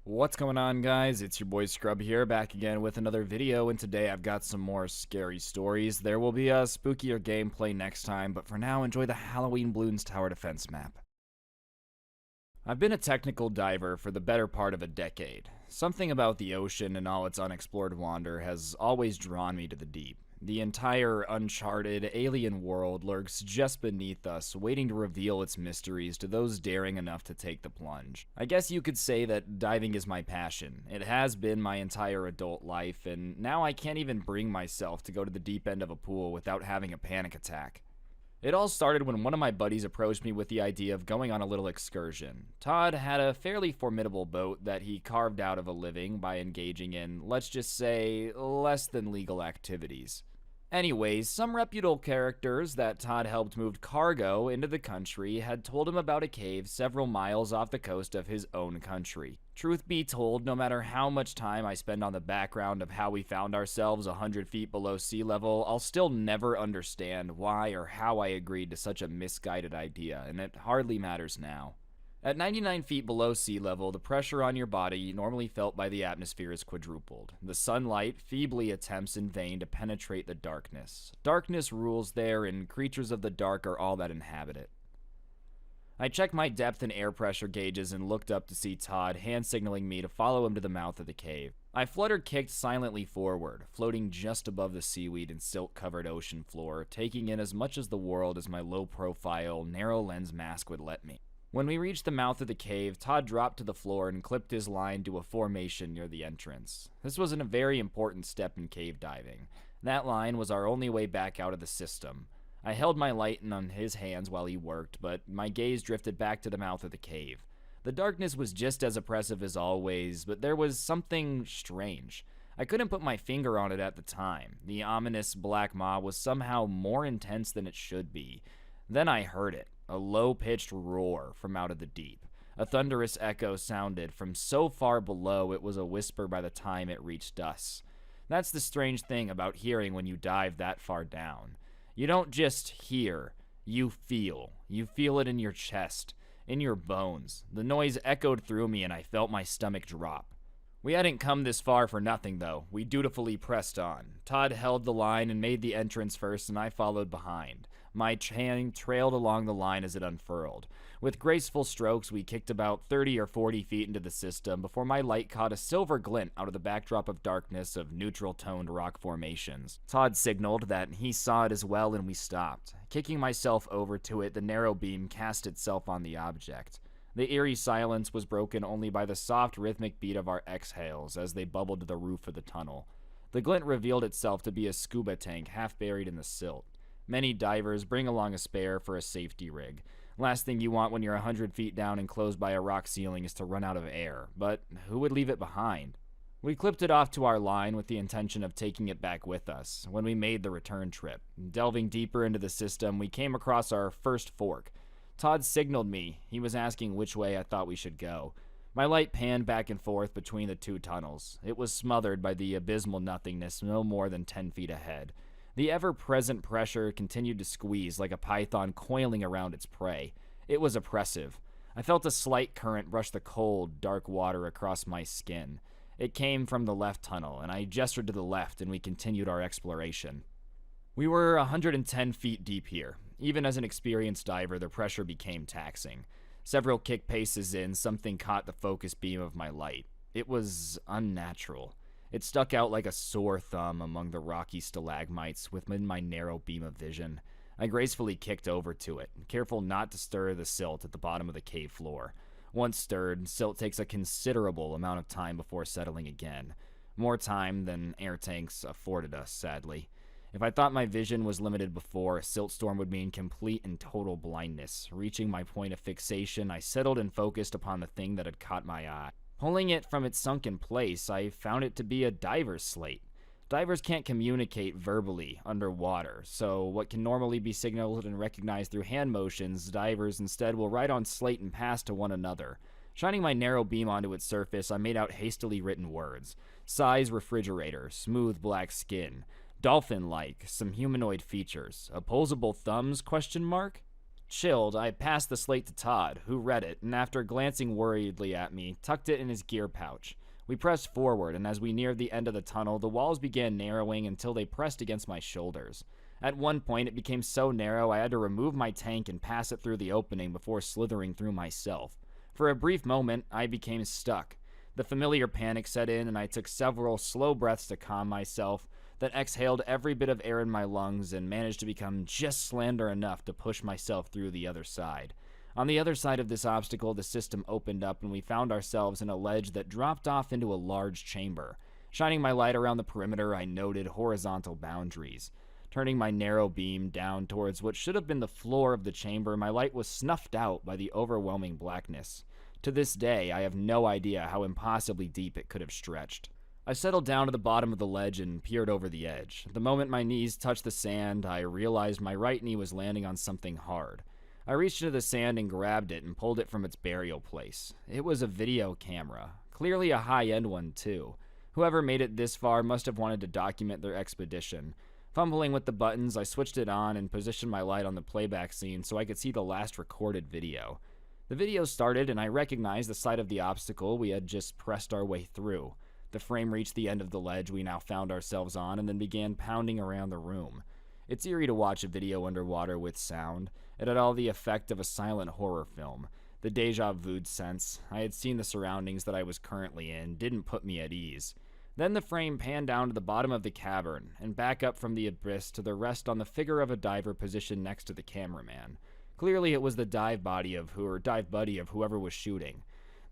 What's going on, guys? It's your boy Scrub here, back again with another video, and today I've got some more scary stories. There will be a spookier gameplay next time, but for now, enjoy the Halloween Balloons Tower Defense map. I've been a technical diver for the better part of a decade. Something about the ocean and all its unexplored wonder has always drawn me to the deep. The entire uncharted, alien world lurks just beneath us, waiting to reveal its mysteries to those daring enough to take the plunge. I guess you could say that diving is my passion. It has been my entire adult life, and now I can't even bring myself to go to the deep end of a pool without having a panic attack. It all started when one of my buddies approached me with the idea of going on a little excursion. Todd had a fairly formidable boat that he carved out of a living by engaging in, let's just say, less than legal activities. Anyways, some reputable characters that Todd helped move cargo into the country had told him about a cave several miles off the coast of his own country. Truth be told, no matter how much time I spend on the background of how we found ourselves 100 feet below sea level, I'll still never understand why or how I agreed to such a misguided idea, and it hardly matters now. At 99 feet below sea level, the pressure on your body normally felt by the atmosphere is quadrupled. The sunlight feebly attempts in vain to penetrate the darkness. Darkness rules there, and creatures of the dark are all that inhabit it. I checked my depth and air pressure gauges and looked up to see Todd hand signaling me to follow him to the mouth of the cave. I flutter-kicked silently forward, floating just above the seaweed and silt-covered ocean floor, taking in as much of the world as my low-profile, narrow-lens mask would let me. When we reached the mouth of the cave, Todd dropped to the floor and clipped his line to a formation near the entrance. This was a very important step in cave diving. That line was our only way back out of the system. I held my light on his hands while he worked, but my gaze drifted back to the mouth of the cave. The darkness was just as oppressive as always, but there was something strange. I couldn't put my finger on it at the time. The ominous black maw was somehow more intense than it should be. Then I heard it. A low-pitched roar from out of the deep. A thunderous echo sounded from so far below it was a whisper by the time it reached us. That's the strange thing about hearing when you dive that far down. You don't just hear, you feel. You feel it in your chest, in your bones. The noise echoed through me and I felt my stomach drop. We hadn't come this far for nothing, though. We dutifully pressed on. Todd held the line and made the entrance first, and I followed behind. My hand trailed along the line as it unfurled. With graceful strokes, we kicked about 30 or 40 feet into the system before my light caught a silver glint out of the backdrop of darkness of neutral-toned rock formations. Todd signaled that he saw it as well, and we stopped. Kicking myself over to it, the narrow beam cast itself on the object. The eerie silence was broken only by the soft, rhythmic beat of our exhales as they bubbled to the roof of the tunnel. The glint revealed itself to be a scuba tank half buried in the silt. Many divers bring along a spare for a safety rig. Last thing you want when you're 100 feet down and closed by a rock ceiling is to run out of air, but who would leave it behind? We clipped it off to our line with the intention of taking it back with us when we made the return trip. Delving deeper into the system, we came across our first fork. Todd signaled me. He was asking which way I thought we should go. My light panned back and forth between the two tunnels. It was smothered by the abysmal nothingness no more than 10 feet ahead. The ever-present pressure continued to squeeze like a python coiling around its prey. It was oppressive. I felt a slight current brush the cold, dark water across my skin. It came from the left tunnel, and I gestured to the left, and we continued our exploration. We were 110 feet deep here. Even as an experienced diver, the pressure became taxing. Several kick paces in, something caught the focus beam of my light. It was unnatural. It stuck out like a sore thumb among the rocky stalagmites within my narrow beam of vision. I gracefully kicked over to it, careful not to stir the silt at the bottom of the cave floor. Once stirred, silt takes a considerable amount of time before settling again. More time than air tanks afforded us, sadly. If I thought my vision was limited before, a silt storm would mean complete and total blindness. Reaching my point of fixation, I settled and focused upon the thing that had caught my eye. Pulling it from its sunken place, I found it to be a diver's slate. Divers can't communicate verbally underwater, so what can normally be signaled and recognized through hand motions, divers instead will write on slate and pass to one another. Shining my narrow beam onto its surface, I made out hastily written words. Size refrigerator, smooth black skin, dolphin-like, some humanoid features, opposable thumbs, ? Chilled, I passed the slate to Todd, who read it, and after glancing worriedly at me, tucked it in his gear pouch. We pressed forward, and as we neared the end of the tunnel, the walls began narrowing until they pressed against my shoulders. At one point, it became so narrow I had to remove my tank and pass it through the opening before slithering through myself. For a brief moment, I became stuck. The familiar panic set in, and I took several slow breaths to calm myself, then exhaled every bit of air in my lungs and managed to become just slender enough to push myself through the other side. On the other side of this obstacle, the system opened up and we found ourselves in a ledge that dropped off into a large chamber. Shining my light around the perimeter, I noted horizontal boundaries. Turning my narrow beam down towards what should have been the floor of the chamber, my light was snuffed out by the overwhelming blackness. To this day, I have no idea how impossibly deep it could have stretched. I settled down to the bottom of the ledge and peered over the edge. The moment my knees touched the sand, I realized my right knee was landing on something hard. I reached into the sand and grabbed it and pulled it from its burial place. It was a video camera. Clearly a high-end one, too. Whoever made it this far must have wanted to document their expedition. Fumbling with the buttons, I switched it on and positioned my light on the playback scene so I could see the last recorded video. The video started and I recognized the side of the obstacle we had just pressed our way through. The frame reached the end of the ledge we now found ourselves on and then began pounding around the room. It's eerie to watch a video underwater with sound. It had all the effect of a silent horror film. The deja vu sense I had seen the surroundings that I was currently in didn't put me at ease. Then the frame panned down to the bottom of the cavern and back up from the abyss to the rest on the figure of a diver positioned next to the cameraman. Clearly it was the dive buddy of whoever was shooting.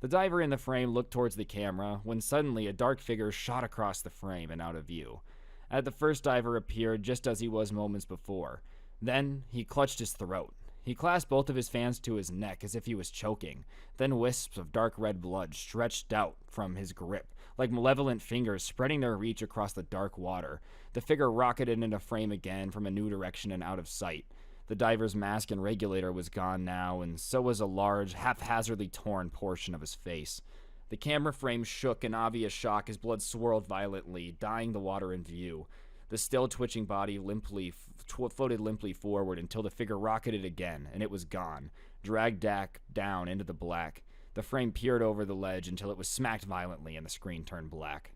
The diver in the frame looked towards the camera when suddenly a dark figure shot across the frame and out of view. The first diver appeared just as he was moments before. Then he clutched his throat. He clasped both of his hands to his neck as if he was choking. Then wisps of dark red blood stretched out from his grip, like malevolent fingers spreading their reach across the dark water. The figure rocketed into frame again from a new direction and out of sight. The diver's mask and regulator was gone now, and so was a large, haphazardly torn portion of his face. The camera frame shook in obvious shock as blood swirled violently, dyeing the water in view. The still twitching body floated limply forward until the figure rocketed again, and it was gone, dragged down into the black. The frame peered over the ledge until it was smacked violently and the screen turned black.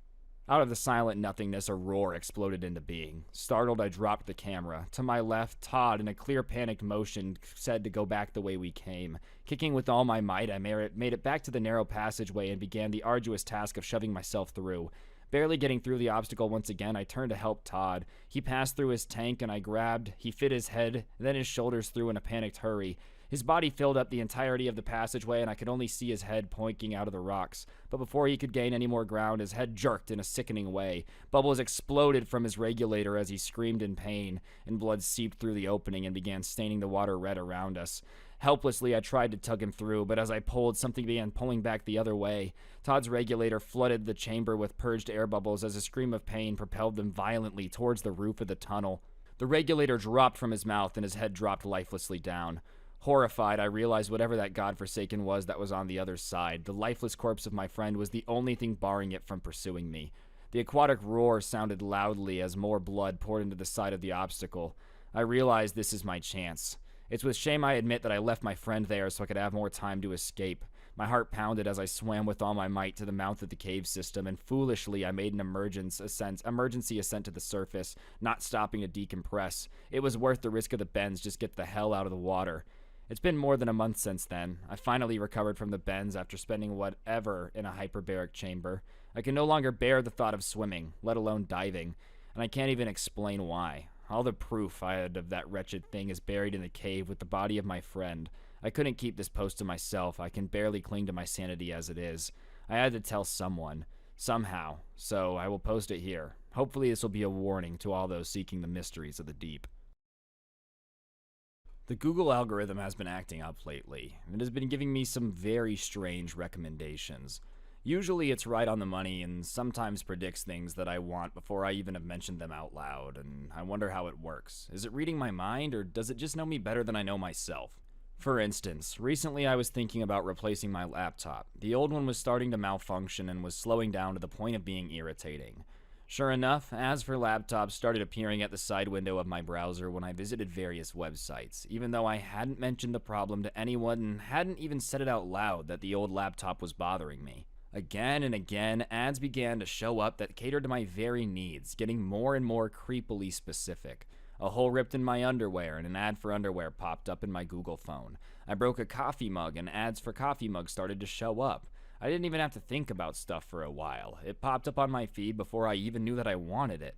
Out of the silent nothingness, a roar exploded into being. Startled, I dropped the camera. To my left, Todd, in a clear panicked motion, said to go back the way we came. Kicking with all my might, I made it back to the narrow passageway and began the arduous task of shoving myself through. Barely getting through the obstacle once again, I turned to help Todd. He passed through his tank and I grabbed. He fit his head, then his shoulders through in a panicked hurry. His body filled up the entirety of the passageway and I could only see his head pointing out of the rocks. But before he could gain any more ground, his head jerked in a sickening way. Bubbles exploded from his regulator as he screamed in pain, and blood seeped through the opening and began staining the water red around us. Helplessly, I tried to tug him through, but as I pulled, something began pulling back the other way. Todd's regulator flooded the chamber with purged air bubbles as a scream of pain propelled them violently towards the roof of the tunnel. The regulator dropped from his mouth and his head dropped lifelessly down. Horrified, I realized whatever that godforsaken was that was on the other side, the lifeless corpse of my friend was the only thing barring it from pursuing me. The aquatic roar sounded loudly as more blood poured into the side of the obstacle. I realized this is my chance. It's with shame I admit that I left my friend there so I could have more time to escape. My heart pounded as I swam with all my might to the mouth of the cave system, and foolishly I made an emergency ascent to the surface, not stopping to decompress. It was worth the risk of the bends, just get the hell out of the water. It's been more than a month since then. I finally recovered from the bends after spending whatever in a hyperbaric chamber. I can no longer bear the thought of swimming, let alone diving, and I can't even explain why. All the proof I had of that wretched thing is buried in the cave with the body of my friend. I couldn't keep this post to myself. I can barely cling to my sanity as it is. I had to tell someone, somehow, so I will post it here. Hopefully this will be a warning to all those seeking the mysteries of the deep. The Google algorithm has been acting up lately. It has been giving me some very strange recommendations. Usually it's right on the money and sometimes predicts things that I want before I even have mentioned them out loud, and I wonder how it works. Is it reading my mind, or does it just know me better than I know myself? For instance, recently I was thinking about replacing my laptop. The old one was starting to malfunction and was slowing down to the point of being irritating. Sure enough, ads for laptops started appearing at the side window of my browser when I visited various websites, even though I hadn't mentioned the problem to anyone and hadn't even said it out loud that the old laptop was bothering me. Again and again, ads began to show up that catered to my very needs, getting more and more creepily specific. A hole ripped in my underwear and an ad for underwear popped up in my Google phone. I broke a coffee mug and ads for coffee mugs started to show up. I didn't even have to think about stuff for a while. It popped up on my feed before I even knew that I wanted it.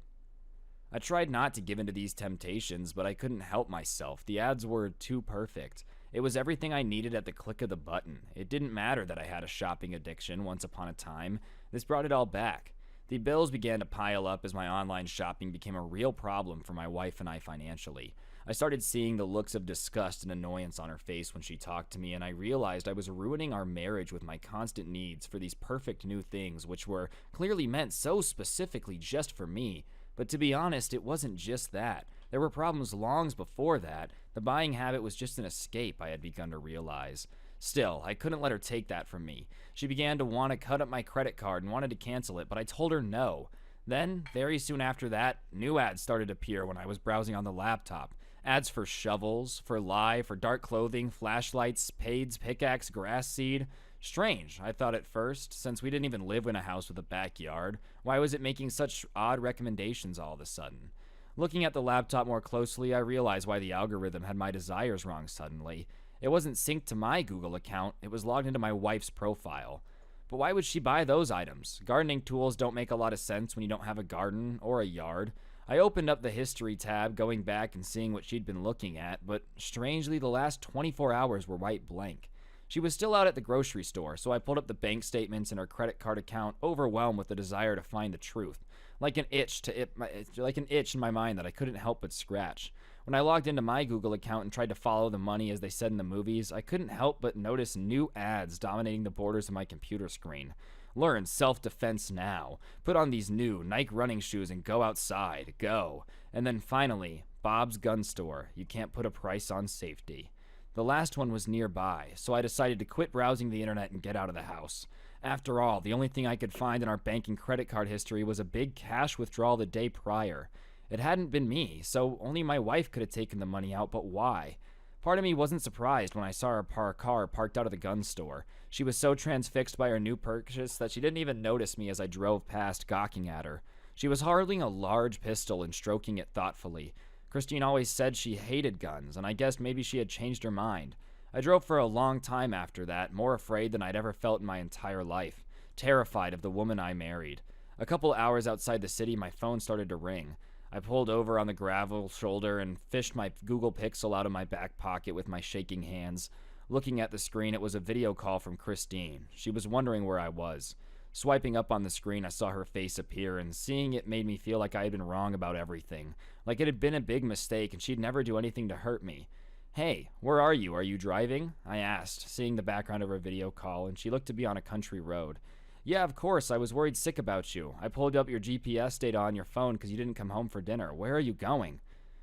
I tried not to give in to these temptations, but I couldn't help myself. The ads were too perfect. It was everything I needed at the click of the button. It didn't matter that I had a shopping addiction once upon a time. This brought it all back. The bills began to pile up as my online shopping became a real problem for my wife and I financially. I started seeing the looks of disgust and annoyance on her face when she talked to me, and I realized I was ruining our marriage with my constant needs for these perfect new things, which were clearly meant so specifically just for me. But to be honest, it wasn't just that. There were problems long before that. The buying habit was just an escape, I had begun to realize. Still, I couldn't let her take that from me. She began to want to cut up my credit card and wanted to cancel it, but I told her no. Then, very soon after that, new ads started to appear when I was browsing on the laptop. Ads for shovels, for lye, for dark clothing, flashlights, spades, pickaxe, grass seed. Strange, I thought at first, since we didn't even live in a house with a backyard. Why was it making such odd recommendations all of a sudden? Looking at the laptop more closely, I realized why the algorithm had my desires wrong suddenly. It wasn't synced to my Google account, it was logged into my wife's profile. But why would she buy those items? Gardening tools don't make a lot of sense when you don't have a garden or a yard. I opened up the history tab, going back and seeing what she'd been looking at, but strangely the last 24 hours were white blank. She was still out at the grocery store, so I pulled up the bank statements and her credit card account, overwhelmed with the desire to find the truth. Like an itch in my mind that I couldn't help but scratch. When I logged into my Google account and tried to follow the money as they said in the movies, I couldn't help but notice new ads dominating the borders of my computer screen. Learn self-defense now. Put on these new Nike running shoes and go outside. Go. And then finally, Bob's Gun Store. You can't put a price on safety. The last one was nearby, so I decided to quit browsing the internet and get out of the house. After all, the only thing I could find in our bank and credit card history was a big cash withdrawal the day prior. It hadn't been me, so only my wife could have taken the money out, but why? Part of me wasn't surprised when I saw her car parked out of the gun store. She was so transfixed by her new purchase that she didn't even notice me as I drove past, gawking at her. She was holding a large pistol and stroking it thoughtfully. Christine always said she hated guns, and I guessed maybe she had changed her mind. I drove for a long time after that, more afraid than I'd ever felt in my entire life, terrified of the woman I married. A couple hours outside the city, my phone started to ring. I pulled over on the gravel shoulder and fished my Google Pixel out of my back pocket with my shaking hands. Looking at the screen, it was a video call from Christine. She was wondering where I was. Swiping up on the screen, I saw her face appear, and seeing it made me feel like I had been wrong about everything, like it had been a big mistake and she'd never do anything to hurt me. "Hey, where are you? Are you driving?" I asked, seeing the background of her video call, and she looked to be on a country road. "Yeah, of course. I was worried sick about you. I pulled up your GPS data on your phone because you didn't come home for dinner. Where are you going?"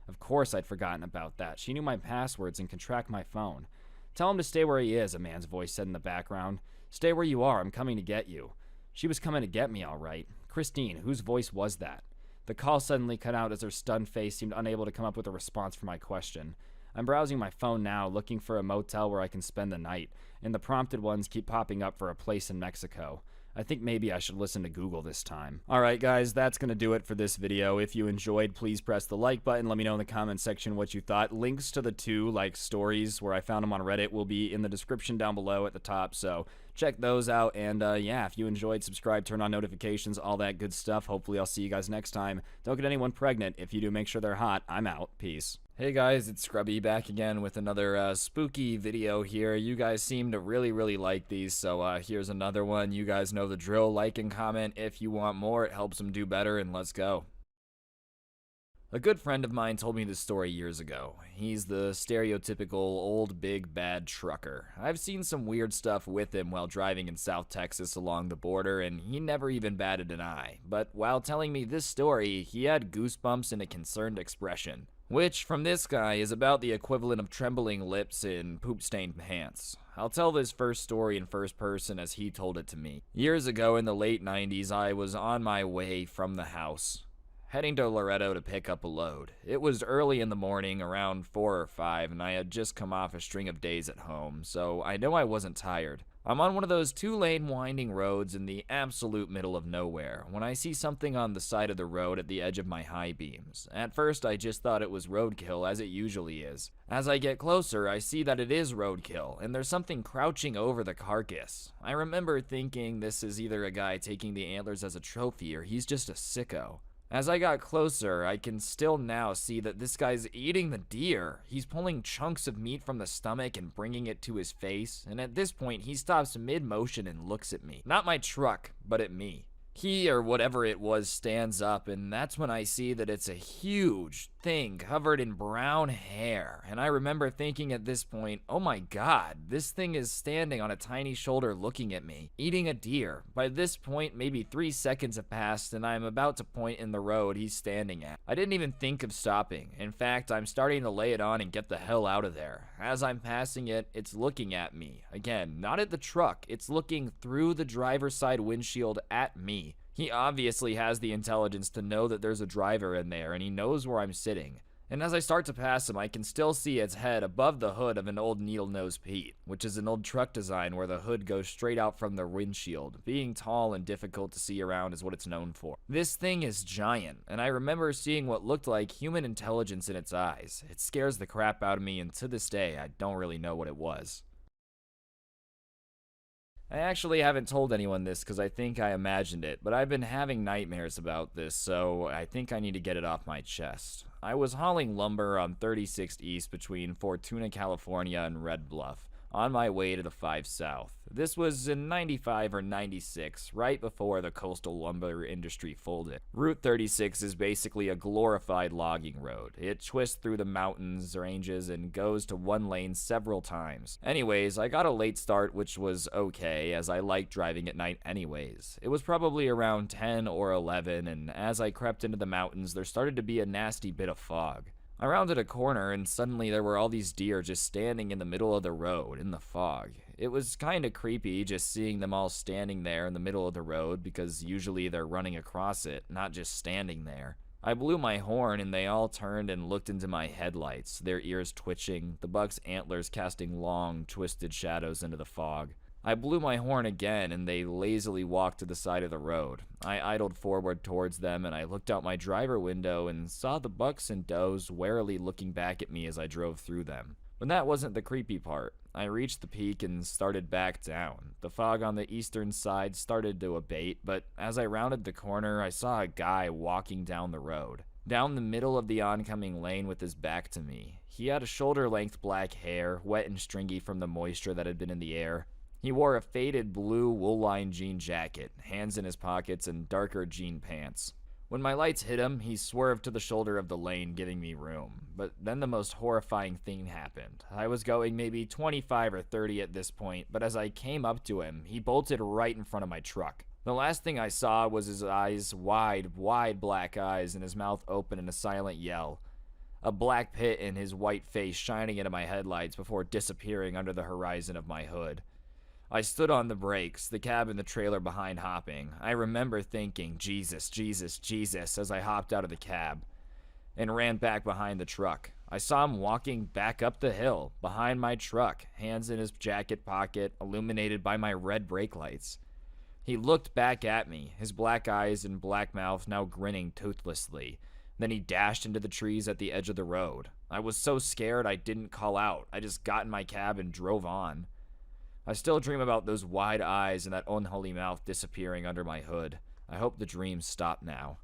Of course I'd forgotten about that. She knew my passwords and could track my phone. "Tell him to stay where he is," a man's voice said in the background. "Stay where you are. I'm coming to get you." She was coming to get me, all right. Christine, whose voice was that? The call suddenly cut out as her stunned face seemed unable to come up with a response for my question. I'm browsing my phone now, looking for a motel where I can spend the night, and the prompted ones keep popping up for a place in Mexico. I think maybe I should listen to Google this time. Alright guys, that's going to do it for this video. If you enjoyed, please press the like button. Let me know in the comment section what you thought. Links to the two stories where I found them on Reddit will be in the description down below at the top, so check those out. And yeah, if you enjoyed, subscribe, turn on notifications, all that good stuff. Hopefully I'll see you guys next time. Don't get anyone pregnant. If you do, make sure they're hot. I'm out. Peace. Hey guys, it's Scrubby back again with another spooky video here. You guys seem to really like these, so here's another one. You guys know the drill. Like and comment if you want more. It helps them do better, and let's go. A good friend of mine told me this story years ago. He's the stereotypical old big bad trucker. I've seen some weird stuff with him while driving in South Texas along the border, and he never even batted an eye. But while telling me this story, he had goosebumps and a concerned expression. Which, from this guy, is about the equivalent of trembling lips and poop-stained pants. I'll tell this first story in first person as he told it to me. Years ago in the late 90s, I was on my way from the house, heading to Loretto to pick up a load. It was early in the morning, around 4 or 5, and I had just come off a string of days at home, so I know I wasn't tired. I'm on one of those 2-lane winding roads in the absolute middle of nowhere when I see something on the side of the road at the edge of my high beams. At first, I just thought it was roadkill, as it usually is. As I get closer, I see that it is roadkill, and there's something crouching over the carcass. I remember thinking this is either a guy taking the antlers as a trophy or he's just a sicko. As I got closer, I can still now see that this guy's eating the deer. He's pulling chunks of meat from the stomach and bringing it to his face, and at this point, he stops mid-motion and looks at me. Not my truck, but at me. He, or whatever it was, stands up, and that's when I see that it's a huge thing covered in brown hair. And I remember thinking at this point, oh my god, this thing is standing on a tiny shoulder looking at me, eating a deer. By this point, maybe 3 seconds have passed, and I'm about to point in the road he's standing at. I didn't even think of stopping. In fact, I'm starting to lay it on and get the hell out of there. As I'm passing it, it's looking at me. Again, not at the truck, it's looking through the driver's side windshield at me. He obviously has the intelligence to know that there's a driver in there, and he knows where I'm sitting. And as I start to pass him, I can still see its head above the hood of an old needle-nose Pete, which is an old truck design where the hood goes straight out from the windshield. Being tall and difficult to see around is what it's known for. This thing is giant, and I remember seeing what looked like human intelligence in its eyes. It scares the crap out of me, and to this day, I don't really know what it was. I actually haven't told anyone this because I think I imagined it, but I've been having nightmares about this, so I think I need to get it off my chest. I was hauling lumber on 36th East between Fortuna, California and Red Bluff, on my way to the 5 South. This was in 95 or 96, right before the coastal lumber industry folded. Route 36 is basically a glorified logging road. It twists through the mountains, ranges, and goes to one lane several times. Anyways, I got a late start, which was okay, as I like driving at night anyways. It was probably around 10 or 11, and as I crept into the mountains, there started to be a nasty bit of fog. I rounded a corner, and suddenly there were all these deer just standing in the middle of the road in the fog. It was kinda creepy just seeing them all standing there in the middle of the road because usually they're running across it, not just standing there. I blew my horn and they all turned and looked into my headlights, their ears twitching, the buck's antlers casting long, twisted shadows into the fog. I blew my horn again and they lazily walked to the side of the road. I idled forward towards them and I looked out my driver window and saw the bucks and does warily looking back at me as I drove through them. But that wasn't the creepy part. I reached the peak and started back down. The fog on the eastern side started to abate, but as I rounded the corner, I saw a guy walking down the road, down the middle of the oncoming lane with his back to me. He had a shoulder-length black hair, wet and stringy from the moisture that had been in the air. He wore a faded blue wool-lined jean jacket, hands in his pockets, and darker jean pants. When my lights hit him, he swerved to the shoulder of the lane, giving me room. But then the most horrifying thing happened. I was going maybe 25 or 30 at this point, but as I came up to him, he bolted right in front of my truck. The last thing I saw was his eyes, wide black eyes, and his mouth open in a silent yell. A black pit in his white face shining into my headlights before disappearing under the horizon of my hood. I stood on the brakes, the cab and the trailer behind hopping. I remember thinking, Jesus, Jesus, Jesus, as I hopped out of the cab and ran back behind the truck. I saw him walking back up the hill, behind my truck, hands in his jacket pocket, illuminated by my red brake lights. He looked back at me, his black eyes and black mouth now grinning toothlessly. Then he dashed into the trees at the edge of the road. I was so scared I didn't call out. I just got in my cab and drove on. I still dream about those wide eyes and that unholy mouth disappearing under my hood. I hope the dreams stop now.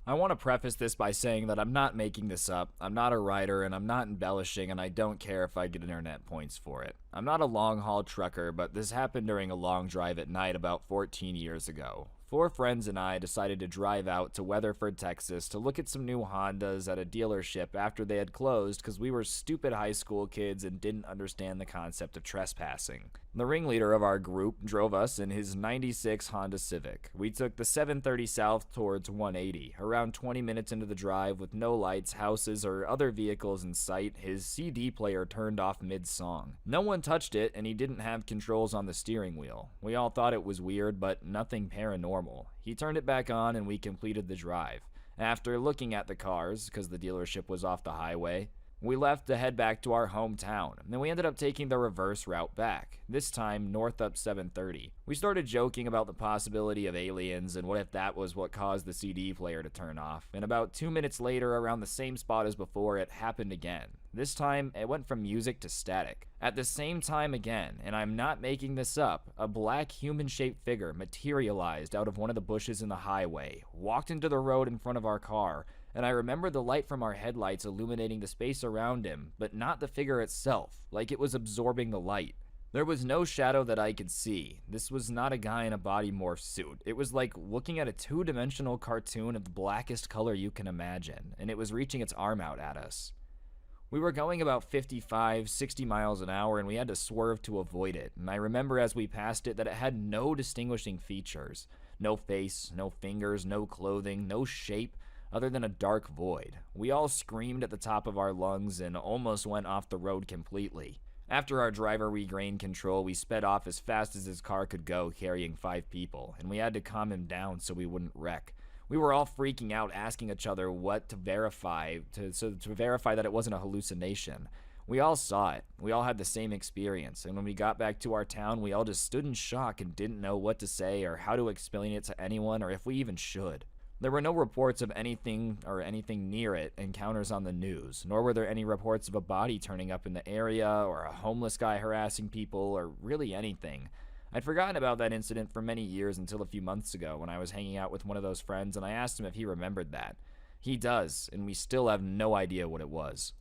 I want to preface this by saying that I'm not making this up. I'm not a writer and I'm not embellishing, and I don't care if I get internet points for it. I'm not a long-haul trucker, but this happened during a long drive at night about 14 years ago. 4 friends and I decided to drive out to Weatherford, Texas to look at some new Hondas at a dealership after they had closed because we were stupid high school kids and didn't understand the concept of trespassing. The ringleader of our group drove us in his 96 Honda Civic. We took the 730 south towards 180. Around 20 minutes into the drive with no lights, houses, or other vehicles in sight, his CD player turned off mid-song. No one touched it and he didn't have controls on the steering wheel. We all thought it was weird, but nothing paranormal. He turned it back on and we completed the drive. After looking at the cars, because the dealership was off the highway, we left to head back to our hometown, and then we ended up taking the reverse route back, this time north up 730. We started joking about the possibility of aliens and what if that was what caused the CD player to turn off, and about 2 minutes later, around the same spot as before, it happened again. This time, it went from music to static. At the same time again, and I'm not making this up, a black human-shaped figure materialized out of one of the bushes in the highway, walked into the road in front of our car, and I remember the light from our headlights illuminating the space around him, but not the figure itself, like it was absorbing the light. There was no shadow that I could see. This was not a guy in a body morph suit. It was like looking at a two-dimensional cartoon of the blackest color you can imagine, and it was reaching its arm out at us. We were going about 55, 60 miles an hour, and we had to swerve to avoid it, and I remember as we passed it that it had no distinguishing features. No face, no fingers, no clothing, no shape, other than a dark void. We all screamed at the top of our lungs and almost went off the road completely. After our driver regained control, we sped off as fast as his car could go, carrying 5 people, and we had to calm him down so we wouldn't wreck. We were all freaking out, asking each other what to verify, to verify that it wasn't a hallucination. We all saw it. We all had the same experience, and when we got back to our town, we all just stood in shock and didn't know what to say or how to explain it to anyone or if we even should. There were no reports of anything or anything near it encounters on the news, nor were there any reports of a body turning up in the area or a homeless guy harassing people or really anything. I'd forgotten about that incident for many years until a few months ago when I was hanging out with one of those friends and I asked him if he remembered that. He does, and we still have no idea what it was.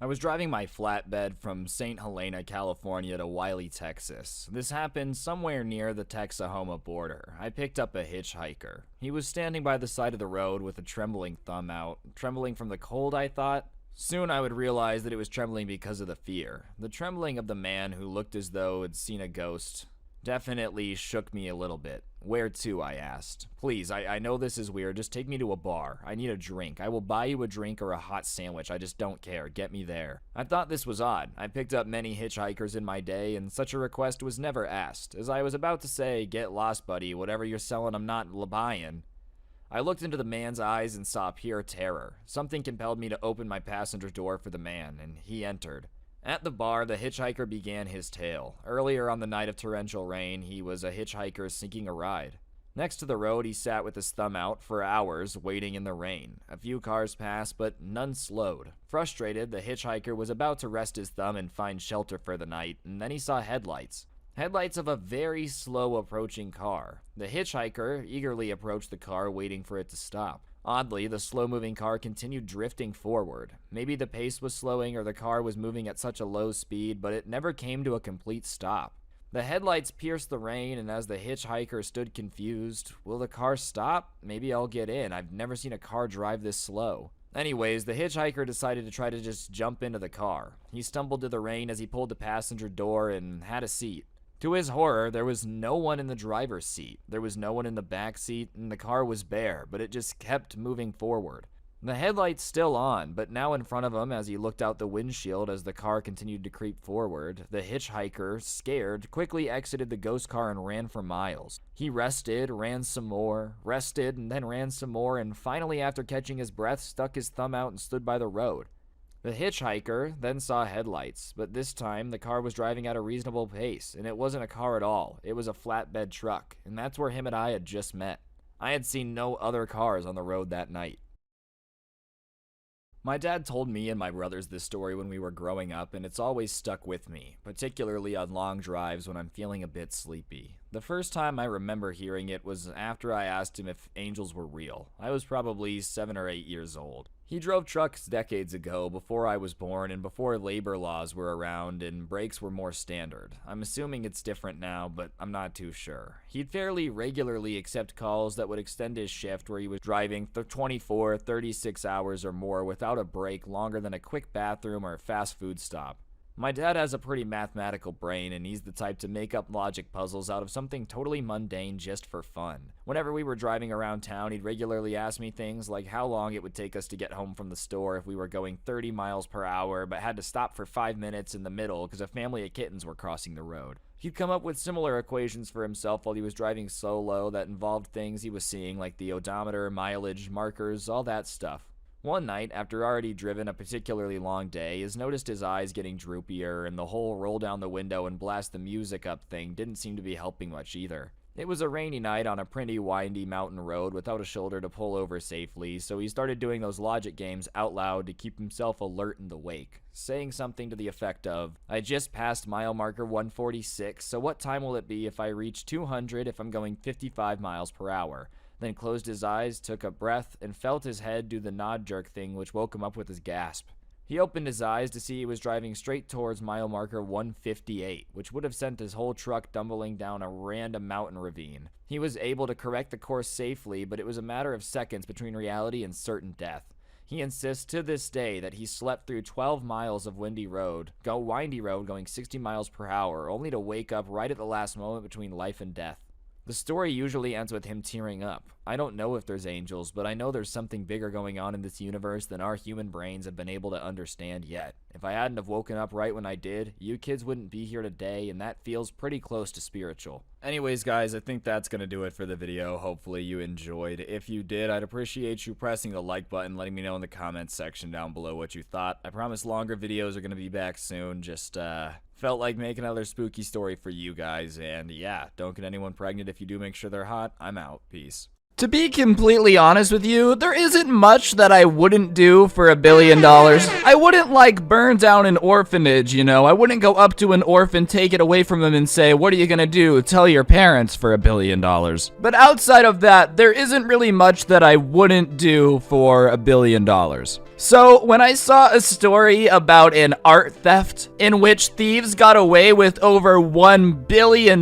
I was driving my flatbed from St. Helena, California to Wiley, Texas. This happened somewhere near the Texahoma border. I picked up a hitchhiker. He was standing by the side of the road with a trembling thumb out. Trembling from the cold, I thought? Soon I would realize that it was trembling because of the fear. The trembling of the man who looked as though he'd seen a ghost. definitely shook me a little bit. Where to, I asked. Please, I know this is weird, just take me to a bar. I need a drink. I will buy you a drink or a hot sandwich, I just don't care. Get me there. I thought this was odd. I picked up many hitchhikers in my day, and such a request was never asked. As I was about to say, get lost, buddy, whatever you're selling I'm not buying. I looked into the man's eyes and saw pure terror. Something compelled me to open my passenger door for the man, and he entered. At the bar, the hitchhiker began his tale. Earlier on the night of torrential rain, he was a hitchhiker seeking a ride. Next to the road, he sat with his thumb out for hours, waiting in the rain. A few cars passed, but none slowed. Frustrated, the hitchhiker was about to rest his thumb and find shelter for the night, and then he saw headlights. Headlights of a very slow approaching car. The hitchhiker eagerly approached the car, waiting for it to stop. Oddly, the slow-moving car continued drifting forward. Maybe the pace was slowing or the car was moving at such a low speed, but it never came to a complete stop. The headlights pierced the rain, and as the hitchhiker stood confused, will the car stop? Maybe I'll get in. I've never seen a car drive this slow. Anyways, the hitchhiker decided to try to just jump into the car. He stumbled to the rain as he pulled the passenger door and had a seat. To his horror, there was no one in the driver's seat. There was no one in the back seat, and the car was bare, but it just kept moving forward. The headlights still on, but now in front of him as he looked out the windshield as the car continued to creep forward, the hitchhiker, scared, quickly exited the ghost car and ran for miles. He rested, ran some more, rested, and then ran some more, and finally after catching his breath, stuck his thumb out and stood by the road. The hitchhiker then saw headlights, but this time the car was driving at a reasonable pace, and it wasn't a car at all. It was a flatbed truck, and that's where him and I had just met. I had seen no other cars on the road that night. My dad told me and my brothers this story when we were growing up, and it's always stuck with me, particularly on long drives when I'm feeling a bit sleepy. The first time I remember hearing it was after I asked him if angels were real. I was probably 7 or 8 years old. He drove trucks decades ago, before I was born and before labor laws were around and brakes were more standard. I'm assuming it's different now, but I'm not too sure. He'd fairly regularly accept calls that would extend his shift where he was driving 24, 36 hours or more without a break longer than a quick bathroom or a fast food stop. My dad has a pretty mathematical brain, and he's the type to make up logic puzzles out of something totally mundane just for fun. Whenever we were driving around town, he'd regularly ask me things like how long it would take us to get home from the store if we were going 30 miles per hour, but had to stop for 5 minutes in the middle because a family of kittens were crossing the road. He'd come up with similar equations for himself while he was driving solo that involved things he was seeing like the odometer, mileage, markers, all that stuff. One night, after already driven a particularly long day, he noticed his eyes getting droopier, and the whole roll down the window and blast the music up thing didn't seem to be helping much either. It was a rainy night on a pretty windy mountain road without a shoulder to pull over safely, so he started doing those logic games out loud to keep himself alert in the wake, saying something to the effect of, I just passed mile marker 146, so what time will it be if I reach 200 if I'm going 55 miles per hour? Then closed his eyes, took a breath, and felt his head do the nod jerk thing which woke him up with his gasp. He opened his eyes to see he was driving straight towards mile marker 158, which would have sent his whole truck tumbling down a random mountain ravine. He was able to correct the course safely, but it was a matter of seconds between reality and certain death. He insists to this day that he slept through 12 miles of windy road going 60 miles per hour, only to wake up right at the last moment between life and death. The story usually ends with him tearing up. I don't know if there's angels, but I know there's something bigger going on in this universe than our human brains have been able to understand yet. If I hadn't have woken up right when I did, you kids wouldn't be here today, and that feels pretty close to spiritual. Anyways, guys, I think that's going to do it for the video. Hopefully you enjoyed. If you did, I'd appreciate you pressing the like button, letting me know in the comments section down below what you thought. I promise longer videos are going to be back soon. Just, felt like making another spooky story for you guys, and yeah, don't get anyone pregnant. If you do, make sure they're hot. I'm out. Peace. To be completely honest with you, there isn't much that I wouldn't do for $1 billion. I wouldn't like burn down an orphanage, you know. I wouldn't go up to an orphan, take it away from them and say, what are you gonna do? Tell your parents for $1 billion. But outside of that, there isn't really much that I wouldn't do for $1 billion. So, when I saw a story about an art theft in which thieves got away with over $1 billion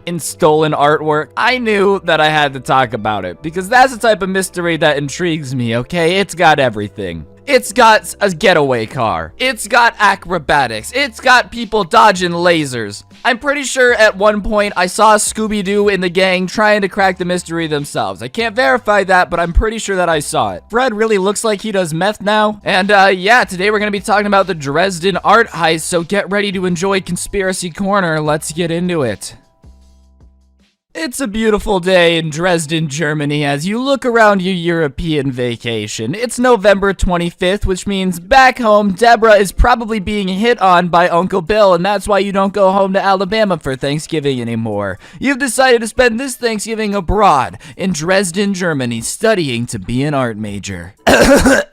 in stolen artwork, I knew that I had to talk about it, because that's the type of mystery that intrigues me, okay? It's got everything. It's got a getaway car. It's got acrobatics. It's got people dodging lasers. I'm pretty sure at one point I saw Scooby-Doo in the gang trying to crack the mystery themselves. I can't verify that, but I'm pretty sure that I saw it. Fred really looks like he does meth now. And yeah, today we're gonna be talking about the Dresden art heist, so get ready to enjoy Conspiracy Corner. Let's get into it. It's a beautiful day in Dresden, Germany, as you look around your European vacation. It's November 25th, which means back home, Deborah is probably being hit on by Uncle Bill, and that's why you don't go home to Alabama for Thanksgiving anymore. You've decided to spend this Thanksgiving abroad in Dresden, Germany, studying to be an art major.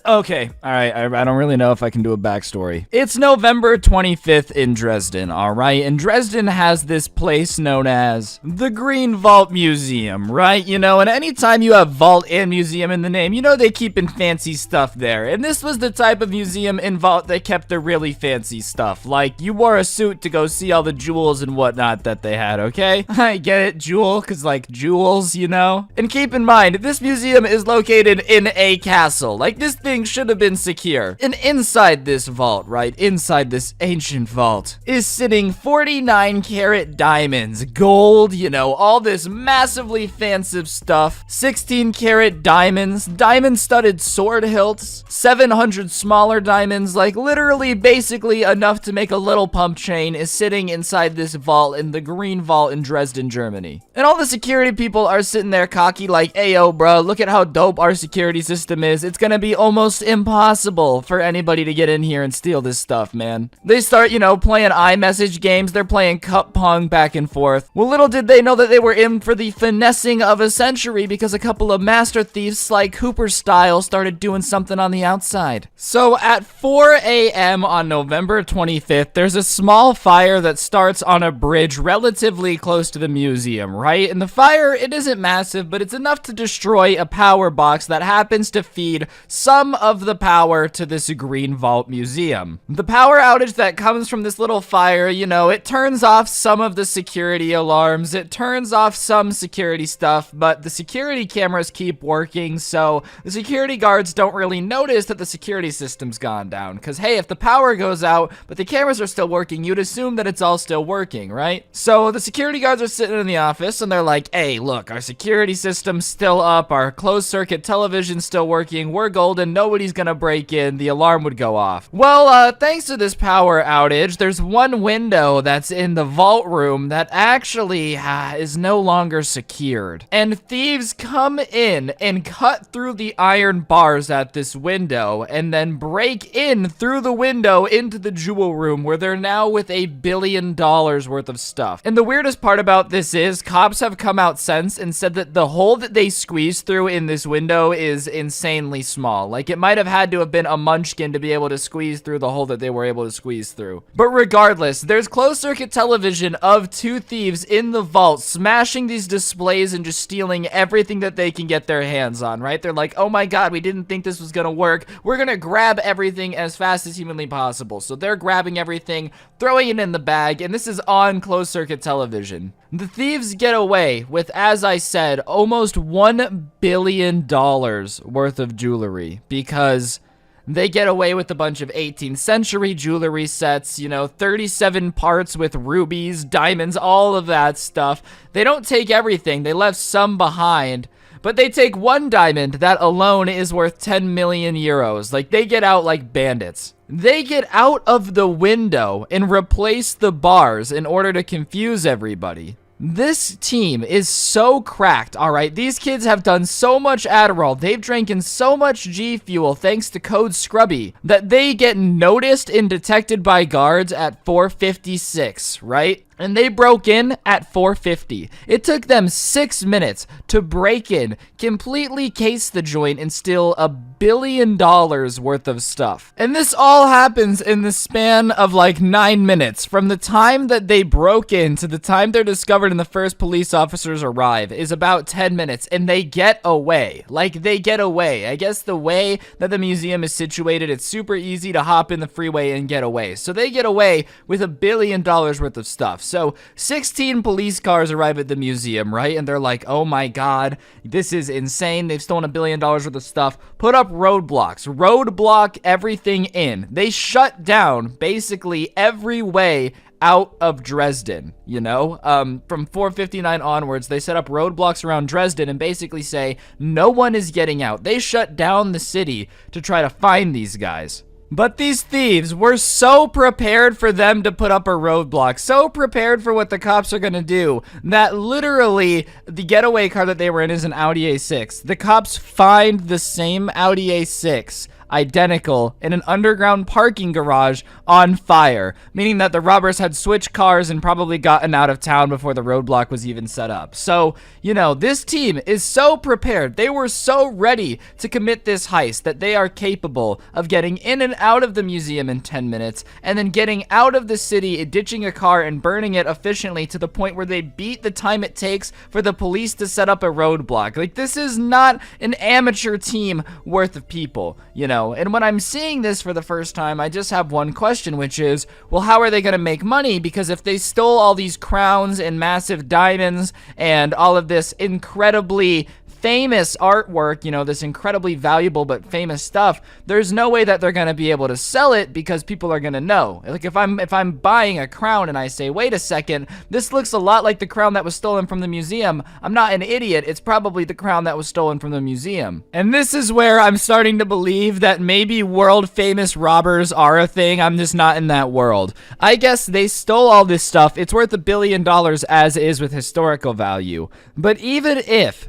Okay, alright, I don't really know if I can do a backstory. It's November 25th in Dresden, alright? And Dresden has this place known as the Green Vault Museum, right? You know, and anytime you have vault and museum in the name, you know they keep in fancy stuff there. And this was the type of museum and vault that kept the really fancy stuff. Like, you wore a suit to go see all the jewels and whatnot that they had, okay? I get it, jewel, cause like jewels, you know? And keep in mind, this museum is located in a castle. Like, this thing should have been secure. And inside this vault, right, inside this ancient vault, is sitting 49 karat diamonds, gold, you know, all this massively fancy stuff, 16 karat diamonds, diamond studded sword hilts, 700 smaller diamonds, like literally basically enough to make a little pump chain is sitting inside this vault in the Green Vault in Dresden, Germany. And all the security people are sitting there cocky like, ayo bro, look at how dope our security system is. It's gonna be almost impossible for anybody to get in here and steal this stuff, man. They start, you know, playing iMessage games. They're playing cup pong back and forth. Well, little did they know that they were in for the finessing of a century because a couple of master thieves like Cooper style started doing something on the outside. So at 4 a.m. on November 25th, there's a small fire that starts on a bridge relatively close to the museum, right? And the fire, it isn't massive, but it's enough to destroy a power box that happens to feed some of the power to this Green Vault Museum. The power outage that comes from this little fire, you know, it turns off some of the security alarms, it turns off some security stuff, but the security cameras keep working, so the security guards don't really notice that the security system's gone down. Because, hey, if the power goes out, but the cameras are still working, you'd assume that it's all still working, right? So the security guards are sitting in the office, and they're like, hey, look, our security system's still up, our closed-circuit television's still working, we're golden, nobody's gonna break in, the alarm would go off. Well, thanks to this power outage, there's one window that's in the vault room that actually is no longer secured. And thieves come in and cut through the iron bars at this window and then break in through the window into the jewel room where they're now with $1 billion worth of stuff. And the weirdest part about this is cops have come out since and said that the hole that they squeezed through in this window is insanely small. Like, it might have had to have been a munchkin to be able to squeeze through the hole that they were able to squeeze through. But regardless, there's closed circuit television of two thieves in the vault smashing these displays and just stealing everything that they can get their hands on, right? They're like, oh my god, we didn't think this was gonna work. We're gonna grab everything as fast as humanly possible. So they're grabbing everything, throwing it in the bag, and this is on closed circuit television. The thieves get away with, as I said, almost $1 billion worth of jewelry because they get away with a bunch of 18th century jewelry sets, you know, 37 parts with rubies, diamonds, all of that stuff. They don't take everything. They left some behind. But they take one diamond that alone is worth 10 million euros. Like, they get out like bandits. They get out of the window and replace the bars in order to confuse everybody. This team is so cracked, alright? These kids have done so much Adderall, they've drinking so much G Fuel thanks to code Scrubby, that they get noticed and detected by guards at 4:56, right? And they broke in at 4:50. It took them 6 minutes to break in, completely case the joint, and steal $1 billion worth of stuff. And this all happens in the span of like 9 minutes. From the time that they broke in to the time they're discovered and the first police officers arrive is about 10 minutes, and they get away. Like, they get away. I guess the way that the museum is situated, it's super easy to hop in the freeway and get away. So they get away with $1 billion worth of stuff. So 16 police cars arrive at the museum, right? And they're like, oh my god, this is insane. They've stolen $1 billion worth of stuff. Put up roadblocks. Roadblock everything in. They shut down basically every way out of Dresden, you know? From 459 onwards, they set up roadblocks around Dresden and basically say no one is getting out. They shut down the city to try to find these guys. But these thieves were so prepared for them to put up a roadblock, so prepared for what the cops are gonna do, that literally the getaway car that they were in is an Audi A6. The cops find the same Audi A6, identical, in an underground parking garage on fire, meaning that the robbers had switched cars and probably gotten out of town before the roadblock was even set up. So, you know, this team is so prepared. They were so ready to commit this heist that they are capable of getting in and out of the museum in 10 minutes and then getting out of the city, ditching a car and burning it efficiently to the point where they beat the time it takes for the police to set up a roadblock. Like, this is not an amateur team worth of people, you know? And when I'm seeing this for the first time, I just have one question, which is, well, how are they going to make money? Because if they stole all these crowns and massive diamonds and all of this incredibly famous artwork, you know, this incredibly valuable but famous stuff, there's no way that they're going to be able to sell it because people are going to know. Like, if I'm buying a crown and I say, wait a second, this looks a lot like the crown that was stolen from the museum, I'm not an idiot. It's probably the crown that was stolen from the museum. And this is where I'm starting to believe that maybe world famous robbers are a thing. I'm just not in that world. I guess they stole all this stuff. It's worth $1 billion as is with historical value. But even if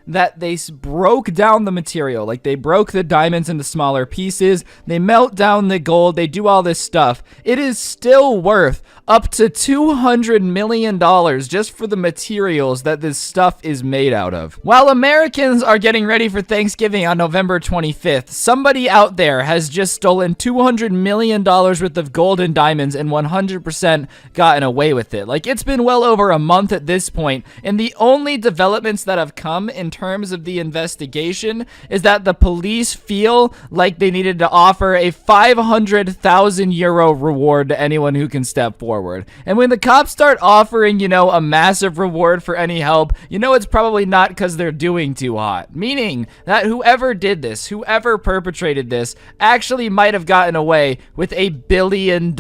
that they broke down the material, like they broke the diamonds into smaller pieces, they melt down the gold, they do all this stuff, it is still worth up to $200 million just for the materials that this stuff is made out of. While Americans are getting ready for Thanksgiving on November 25th, somebody out there has just stolen $200 million worth of gold and diamonds and 100% gotten away with it. Like, it's been well over a month at this point, and the only developments that have come in terms of the investigation is that the police feel like they needed to offer a 500,000 euro reward to anyone who can step forward. And when the cops start offering, you know, a massive reward for any help, you know it's probably not because they're doing too hot. Meaning that whoever did this, whoever perpetrated this, actually might have gotten away with $1 billion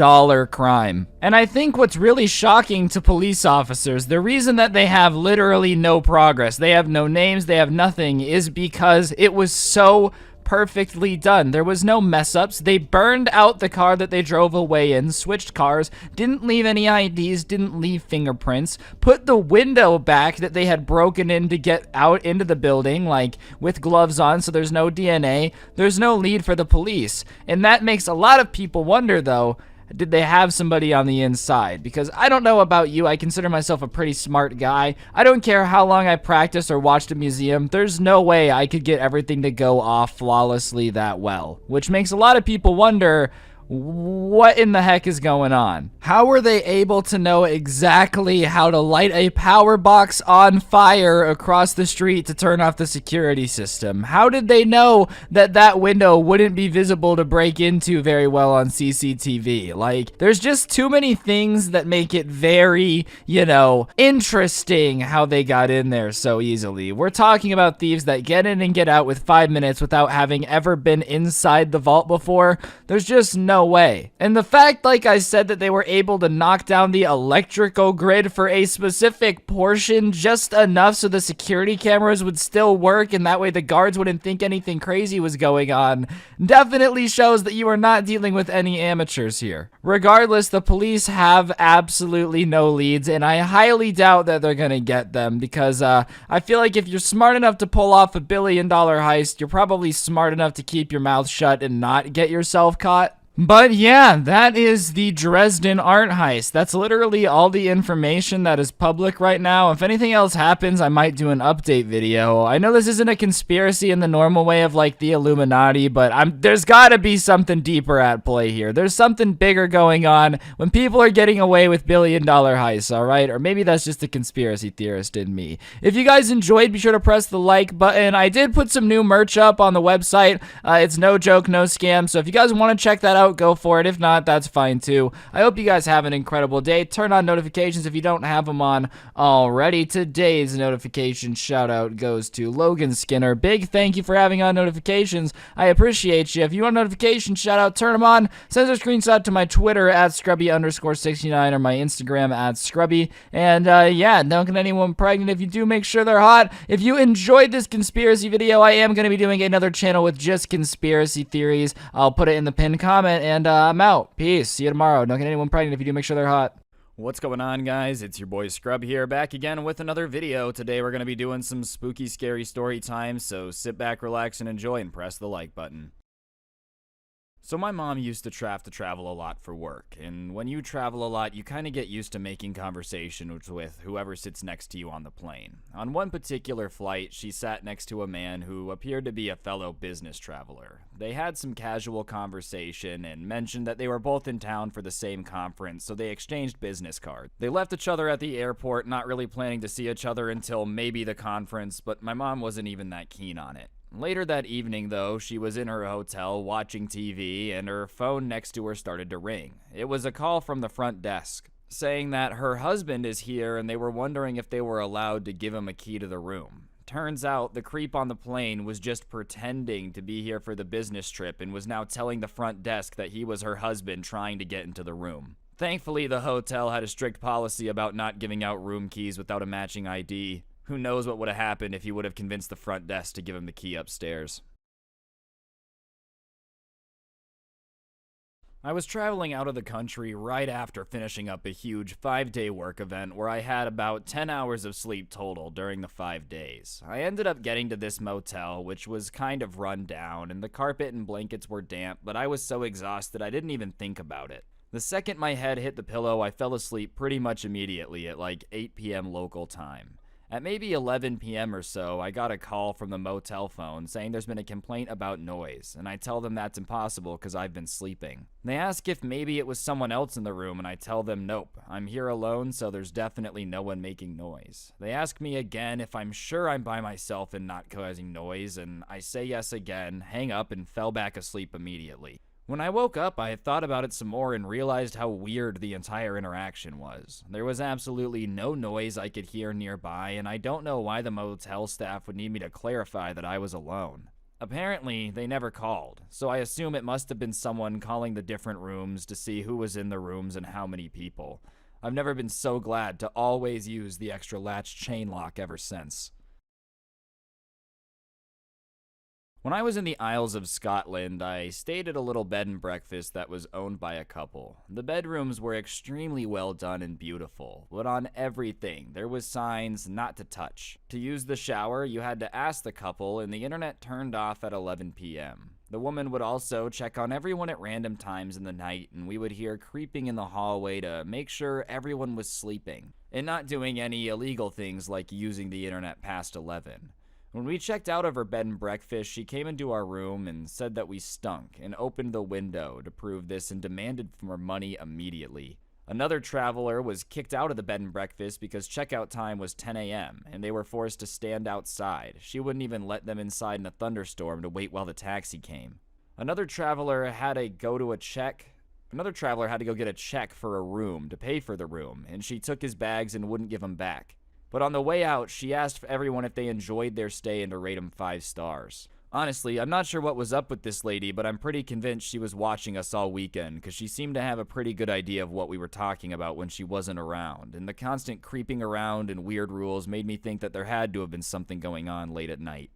crime. And I think what's really shocking to police officers, the reason that they have literally no progress, they have no names, they have nothing, is because it was so perfectly done. There was no mess ups. They burned out the car that they drove away in, switched cars, didn't leave any IDs, didn't leave fingerprints, put the window back that they had broken in to get out into the building, like with gloves on, so there's no DNA. There's no lead for the police. And that makes a lot of people wonder, though, did they have somebody on the inside? Because I don't know about you, I consider myself a pretty smart guy. I don't care how long I practiced or watched a museum, there's no way I could get everything to go off flawlessly that well. Which makes a lot of people wonder, what in the heck is going on? How were they able to know exactly how to light a power box on fire across the street to turn off the security system? How did they know that that window wouldn't be visible to break into very well on CCTV? Like, there's just too many things that make it very, you know, interesting how they got in there so easily. We're talking about thieves that get in and get out with 5 minutes without having ever been inside the vault before. There's just no way. And the fact, like I said, that they were able to knock down the electrical grid for a specific portion just enough so the security cameras would still work and that way the guards wouldn't think anything crazy was going on, definitely shows that you are not dealing with any amateurs here. Regardless, the police have absolutely no leads, and I highly doubt that they're gonna get them because I feel like if you're smart enough to pull off $1 billion heist, you're probably smart enough to keep your mouth shut and not get yourself caught. But yeah, that is the Dresden art heist. That's literally all the information that is public right now. If anything else happens, I might do an update video. I know this isn't a conspiracy in the normal way of like the Illuminati, but there's gotta be something deeper at play here. There's something bigger going on when people are getting away with $1 billion heists, alright? Or maybe that's just a conspiracy theorist in me. If you guys enjoyed, be sure to press the like button. I did put some new merch up on the website. It's no joke, no scam. So if you guys want to check that out, out, go for it. If not, that's fine too. I hope you guys have an incredible day. Turn on notifications if you don't have them on already. Today's notification shout out goes to Logan Skinner. Big thank you for having on notifications. I appreciate you. If you want a notification shout out, turn them on. Send a screenshot to my Twitter at scrubby_69 or my Instagram at scrubby. And yeah, don't get anyone pregnant. If you do, make sure they're hot. If you enjoyed this conspiracy video, I am going to be doing another channel with just conspiracy theories. I'll put it in the pinned comment, and I'm out. Peace. See you tomorrow. Don't get anyone pregnant if you do, make sure they're hot. What's going on, guys? It's your boy Scrub here, back again with another video. Today we're going to be doing some spooky, scary story time, so sit back, relax, and enjoy, and press the like button. So my mom used to have to travel a lot for work, and when you travel a lot, you kind of get used to making conversations with whoever sits next to you on the plane. On one particular flight, she sat next to a man who appeared to be a fellow business traveler. They had some casual conversation and mentioned that they were both in town for the same conference, so they exchanged business cards. They left each other at the airport, not really planning to see each other until maybe the conference, but my mom wasn't even that keen on it. Later that evening, though, she was in her hotel watching TV, and her phone next to her started to ring. It was a call from the front desk, saying that her husband is here and they were wondering if they were allowed to give him a key to the room. Turns out the creep on the plane was just pretending to be here for the business trip and was now telling the front desk that he was her husband trying to get into the room. Thankfully, the hotel had a strict policy about not giving out room keys without a matching ID. Who knows what would have happened if he would have convinced the front desk to give him the key upstairs. I was traveling out of the country right after finishing up a huge 5-day work event where I had about 10 hours of sleep total during the 5 days. I ended up getting to this motel, which was kind of run down, and the carpet and blankets were damp, but I was so exhausted I didn't even think about it. The second my head hit the pillow, I fell asleep pretty much immediately at like 8 p.m. local time. At maybe 11 p.m. or so, I got a call from the motel phone saying there's been a complaint about noise, and I tell them that's impossible because I've been sleeping. They ask if maybe it was someone else in the room, and I tell them nope, I'm here alone, so there's definitely no one making noise. They ask me again if I'm sure I'm by myself and not causing noise, and I say yes again, hang up, and fell back asleep immediately. When I woke up, I thought about it some more and realized how weird the entire interaction was. There was absolutely no noise I could hear nearby, and I don't know why the motel staff would need me to clarify that I was alone. Apparently, they never called, so I assume it must have been someone calling the different rooms to see who was in the rooms and how many people. I've never been so glad to always use the extra latch chain lock ever since. When I was in the Isles of Scotland, I stayed at a little bed and breakfast that was owned by a couple. The bedrooms were extremely well done and beautiful, but on everything, there was signs not to touch. To use the shower, you had to ask the couple, and the internet turned off at 11 p.m. The woman would also check on everyone at random times in the night, and we would hear creeping in the hallway to make sure everyone was sleeping, and not doing any illegal things like using the internet past 11. When we checked out of her bed and breakfast, she came into our room and said that we stunk and opened the window to prove this and demanded more money immediately. Another traveler was kicked out of the bed and breakfast because checkout time was 10 a.m. and they were forced to stand outside. She wouldn't even let them inside in a thunderstorm to wait while the taxi came. Another traveler had to go get a check for a room to pay for the room, and she took his bags and wouldn't give them back. But on the way out, she asked everyone if they enjoyed their stay and to rate them 5 stars. Honestly, I'm not sure what was up with this lady, but I'm pretty convinced she was watching us all weekend, because she seemed to have a pretty good idea of what we were talking about when she wasn't around, and the constant creeping around and weird rules made me think that there had to have been something going on late at night.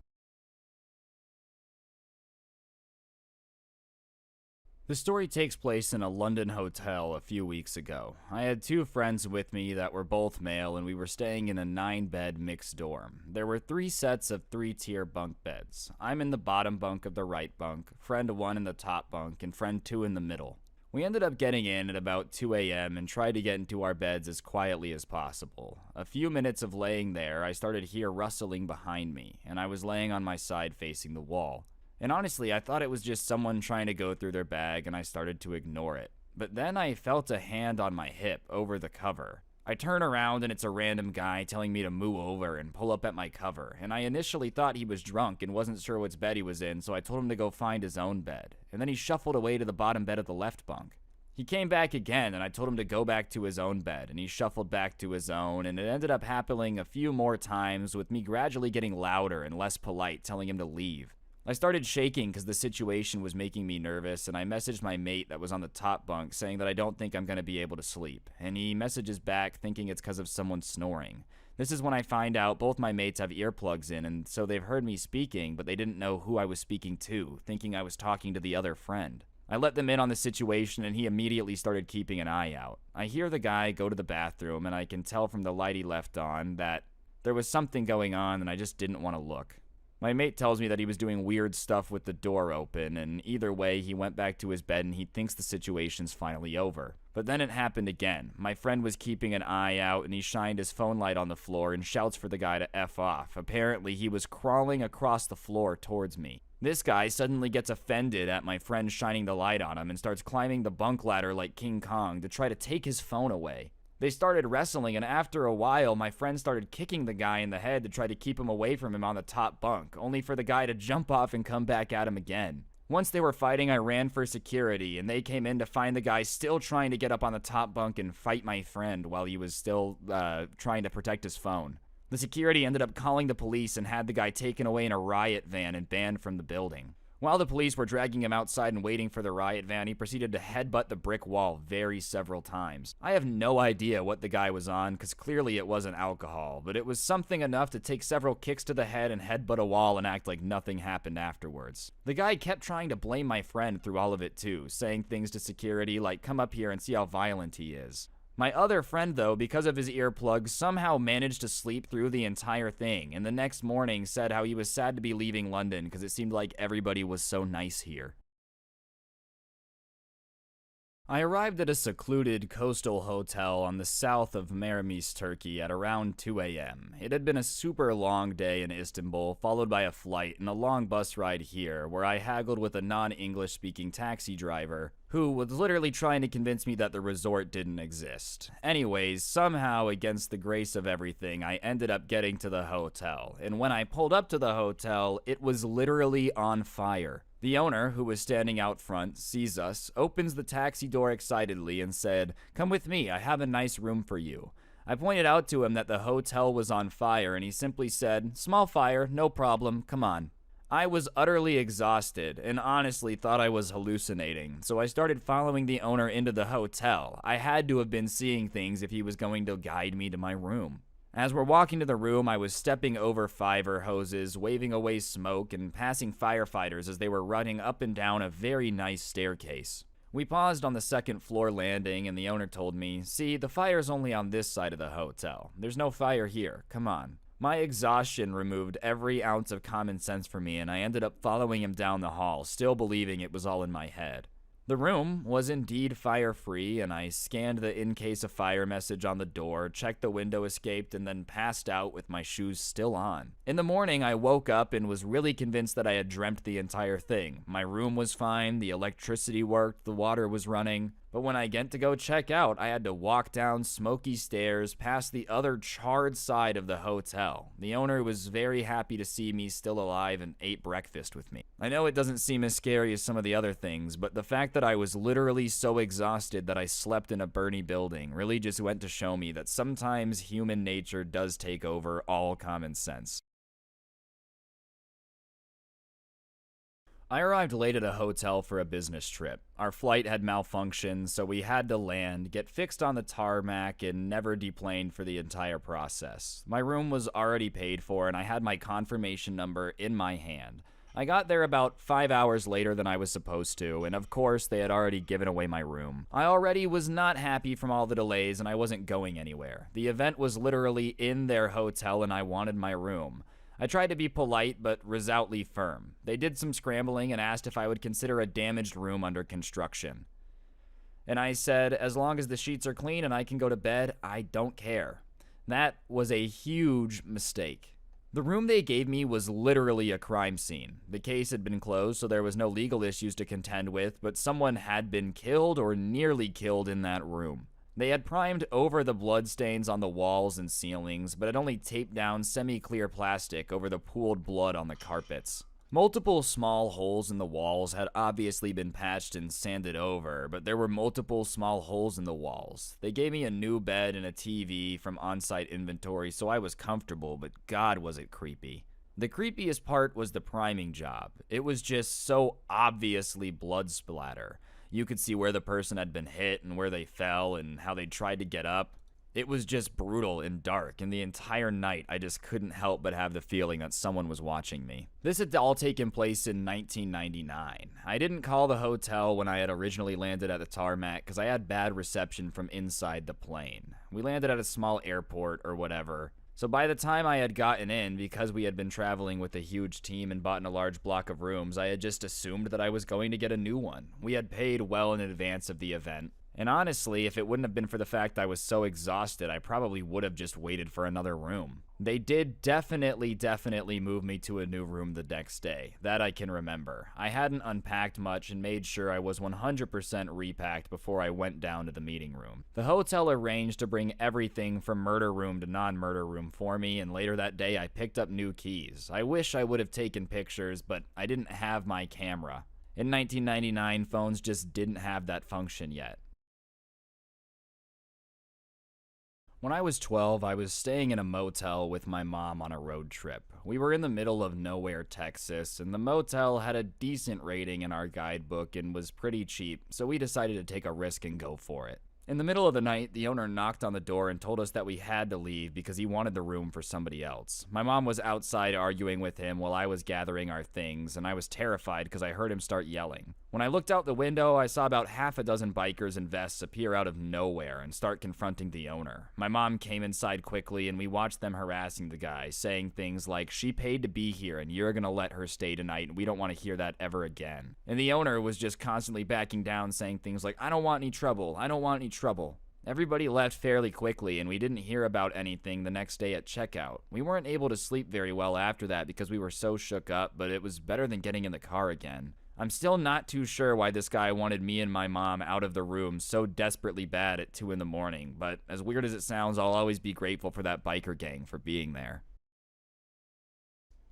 The story takes place in a London hotel a few weeks ago. I had 2 friends with me that were both male, and we were staying in a 9-bed mixed dorm. There were 3 sets of 3-tier bunk beds. I'm in the bottom bunk of the right bunk, friend 1 in the top bunk, and friend 2 in the middle. We ended up getting in at about 2 a.m. and tried to get into our beds as quietly as possible. A few minutes of laying there, I started to hear rustling behind me, and I was laying on my side facing the wall. And honestly, I thought it was just someone trying to go through their bag, and I started to ignore it. But then I felt a hand on my hip over the cover. I turn around and it's a random guy telling me to move over and pull up at my cover, and I initially thought he was drunk and wasn't sure which bed he was in, so I told him to go find his own bed, and then he shuffled away to the bottom bed of the left bunk. He came back again, and I told him to go back to his own bed, and he shuffled back to his own, and it ended up happening a few more times with me gradually getting louder and less polite, telling him to leave. I started shaking because the situation was making me nervous, and I messaged my mate that was on the top bunk saying that I don't think I'm going to be able to sleep, and he messages back thinking it's because of someone snoring. This is when I find out both my mates have earplugs in, and so they've heard me speaking, but they didn't know who I was speaking to, thinking I was talking to the other friend. I let them in on the situation, and he immediately started keeping an eye out. I hear the guy go to the bathroom, and I can tell from the light he left on that there was something going on, and I just didn't want to look. My mate tells me that he was doing weird stuff with the door open, and either way, he went back to his bed and he thinks the situation's finally over. But then it happened again. My friend was keeping an eye out, and he shined his phone light on the floor and shouts for the guy to F off. Apparently, he was crawling across the floor towards me. This guy suddenly gets offended at my friend shining the light on him and starts climbing the bunk ladder like King Kong to try to take his phone away. They started wrestling, and after a while, my friend started kicking the guy in the head to try to keep him away from him on the top bunk, only for the guy to jump off and come back at him again. Once they were fighting, I ran for security, and they came in to find the guy still trying to get up on the top bunk and fight my friend while he was still trying to protect his phone. The security ended up calling the police and had the guy taken away in a riot van and banned from the building. While the police were dragging him outside and waiting for the riot van, he proceeded to headbutt the brick wall several times. I have no idea what the guy was on, because clearly it wasn't alcohol, but it was something enough to take several kicks to the head and headbutt a wall and act like nothing happened afterwards. The guy kept trying to blame my friend through all of it too, saying things to security like, "Come up here and see how violent he is." My other friend, though, because of his earplugs, somehow managed to sleep through the entire thing, and the next morning said how he was sad to be leaving London because it seemed like everybody was so nice here. I arrived at a secluded coastal hotel on the south of Marmaris, Turkey at around 2 a.m. It had been a super long day in Istanbul, followed by a flight and a long bus ride here, where I haggled with a non-English speaking taxi driver, who was literally trying to convince me that the resort didn't exist. Anyways, somehow, against the grace of everything, I ended up getting to the hotel, and when I pulled up to the hotel, it was literally on fire. The owner, who was standing out front, sees us, opens the taxi door excitedly, and said, "Come with me, I have a nice room for you." I pointed out to him that the hotel was on fire, and he simply said, "Small fire, no problem, come on." I was utterly exhausted, and honestly thought I was hallucinating, so I started following the owner into the hotel. I had to have been seeing things if he was going to guide me to my room. As we're walking to the room, I was stepping over fire hoses, waving away smoke, and passing firefighters as they were running up and down a very nice staircase. We paused on the second floor landing, and the owner told me, "See, the fire's only on this side of the hotel. There's no fire here. Come on." My exhaustion removed every ounce of common sense from me, and I ended up following him down the hall, still believing it was all in my head. The room was indeed fire-free, and I scanned the "in case of fire" message on the door, checked the window escaped, and then passed out with my shoes still on. In the morning, I woke up and was really convinced that I had dreamt the entire thing. My room was fine, the electricity worked, the water was running. But when I went to go check out, I had to walk down smoky stairs past the other charred side of the hotel. The owner was very happy to see me still alive and ate breakfast with me. I know it doesn't seem as scary as some of the other things, but the fact that I was literally so exhausted that I slept in a burning building really just went to show me that sometimes human nature does take over all common sense. I arrived late at a hotel for a business trip. Our flight had malfunctioned, so we had to land, get fixed on the tarmac, and never deplaned for the entire process. My room was already paid for, and I had my confirmation number in my hand. I got there about 5 hours later than I was supposed to, and of course, they had already given away my room. I already was not happy from all the delays, and I wasn't going anywhere. The event was literally in their hotel, and I wanted my room. I tried to be polite, but resolutely firm. They did some scrambling and asked if I would consider a damaged room under construction. And I said, as long as the sheets are clean and I can go to bed, I don't care. That was a huge mistake. The room they gave me was literally a crime scene. The case had been closed, so there was no legal issues to contend with, but someone had been killed or nearly killed in that room. They had primed over the bloodstains on the walls and ceilings, but had only taped down semi-clear plastic over the pooled blood on the carpets. Multiple small holes in the walls had obviously been patched and sanded over, but there were multiple small holes in the walls. They gave me a new bed and a TV from on-site inventory, so I was comfortable, but God was it creepy. The creepiest part was the priming job. It was just so obviously blood splatter. You could see where the person had been hit and where they fell and how they tried to get up. It was just brutal and dark, and the entire night I just couldn't help but have the feeling that someone was watching me. This had all taken place in 1999. I didn't call the hotel when I had originally landed at the tarmac because I had bad reception from inside the plane. We landed at a small airport or whatever. So by the time I had gotten in, because we had been traveling with a huge team and bought in a large block of rooms, I had just assumed that I was going to get a new one. We had paid well in advance of the event. And honestly, if it wouldn't have been for the fact I was so exhausted, I probably would have just waited for another room. They did definitely move me to a new room the next day. That I can remember. I hadn't unpacked much and made sure I was 100% repacked before I went down to the meeting room. The hotel arranged to bring everything from murder room to non-murder room for me, and later that day I picked up new keys. I wish I would have taken pictures, but I didn't have my camera. In 1999, phones just didn't have that function yet. When I was 12, I was staying in a motel with my mom on a road trip. We were in the middle of nowhere, Texas, and the motel had a decent rating in our guidebook and was pretty cheap, so we decided to take a risk and go for it. In the middle of the night, the owner knocked on the door and told us that we had to leave because he wanted the room for somebody else. My mom was outside arguing with him while I was gathering our things, and I was terrified because I heard him start yelling. When I looked out the window, I saw about half a dozen bikers in vests appear out of nowhere and start confronting the owner. My mom came inside quickly, and we watched them harassing the guy, saying things like, "She paid to be here, and you're gonna let her stay tonight, and we don't want to hear that ever again." And the owner was just constantly backing down, saying things like, "I don't want any trouble, I don't want any trouble." Everybody left fairly quickly, and we didn't hear about anything the next day at checkout. We weren't able to sleep very well after that because we were so shook up, but it was better than getting in the car again. I'm still not too sure why this guy wanted me and my mom out of the room so desperately bad at 2 in the morning, but as weird as it sounds, I'll always be grateful for that biker gang for being there.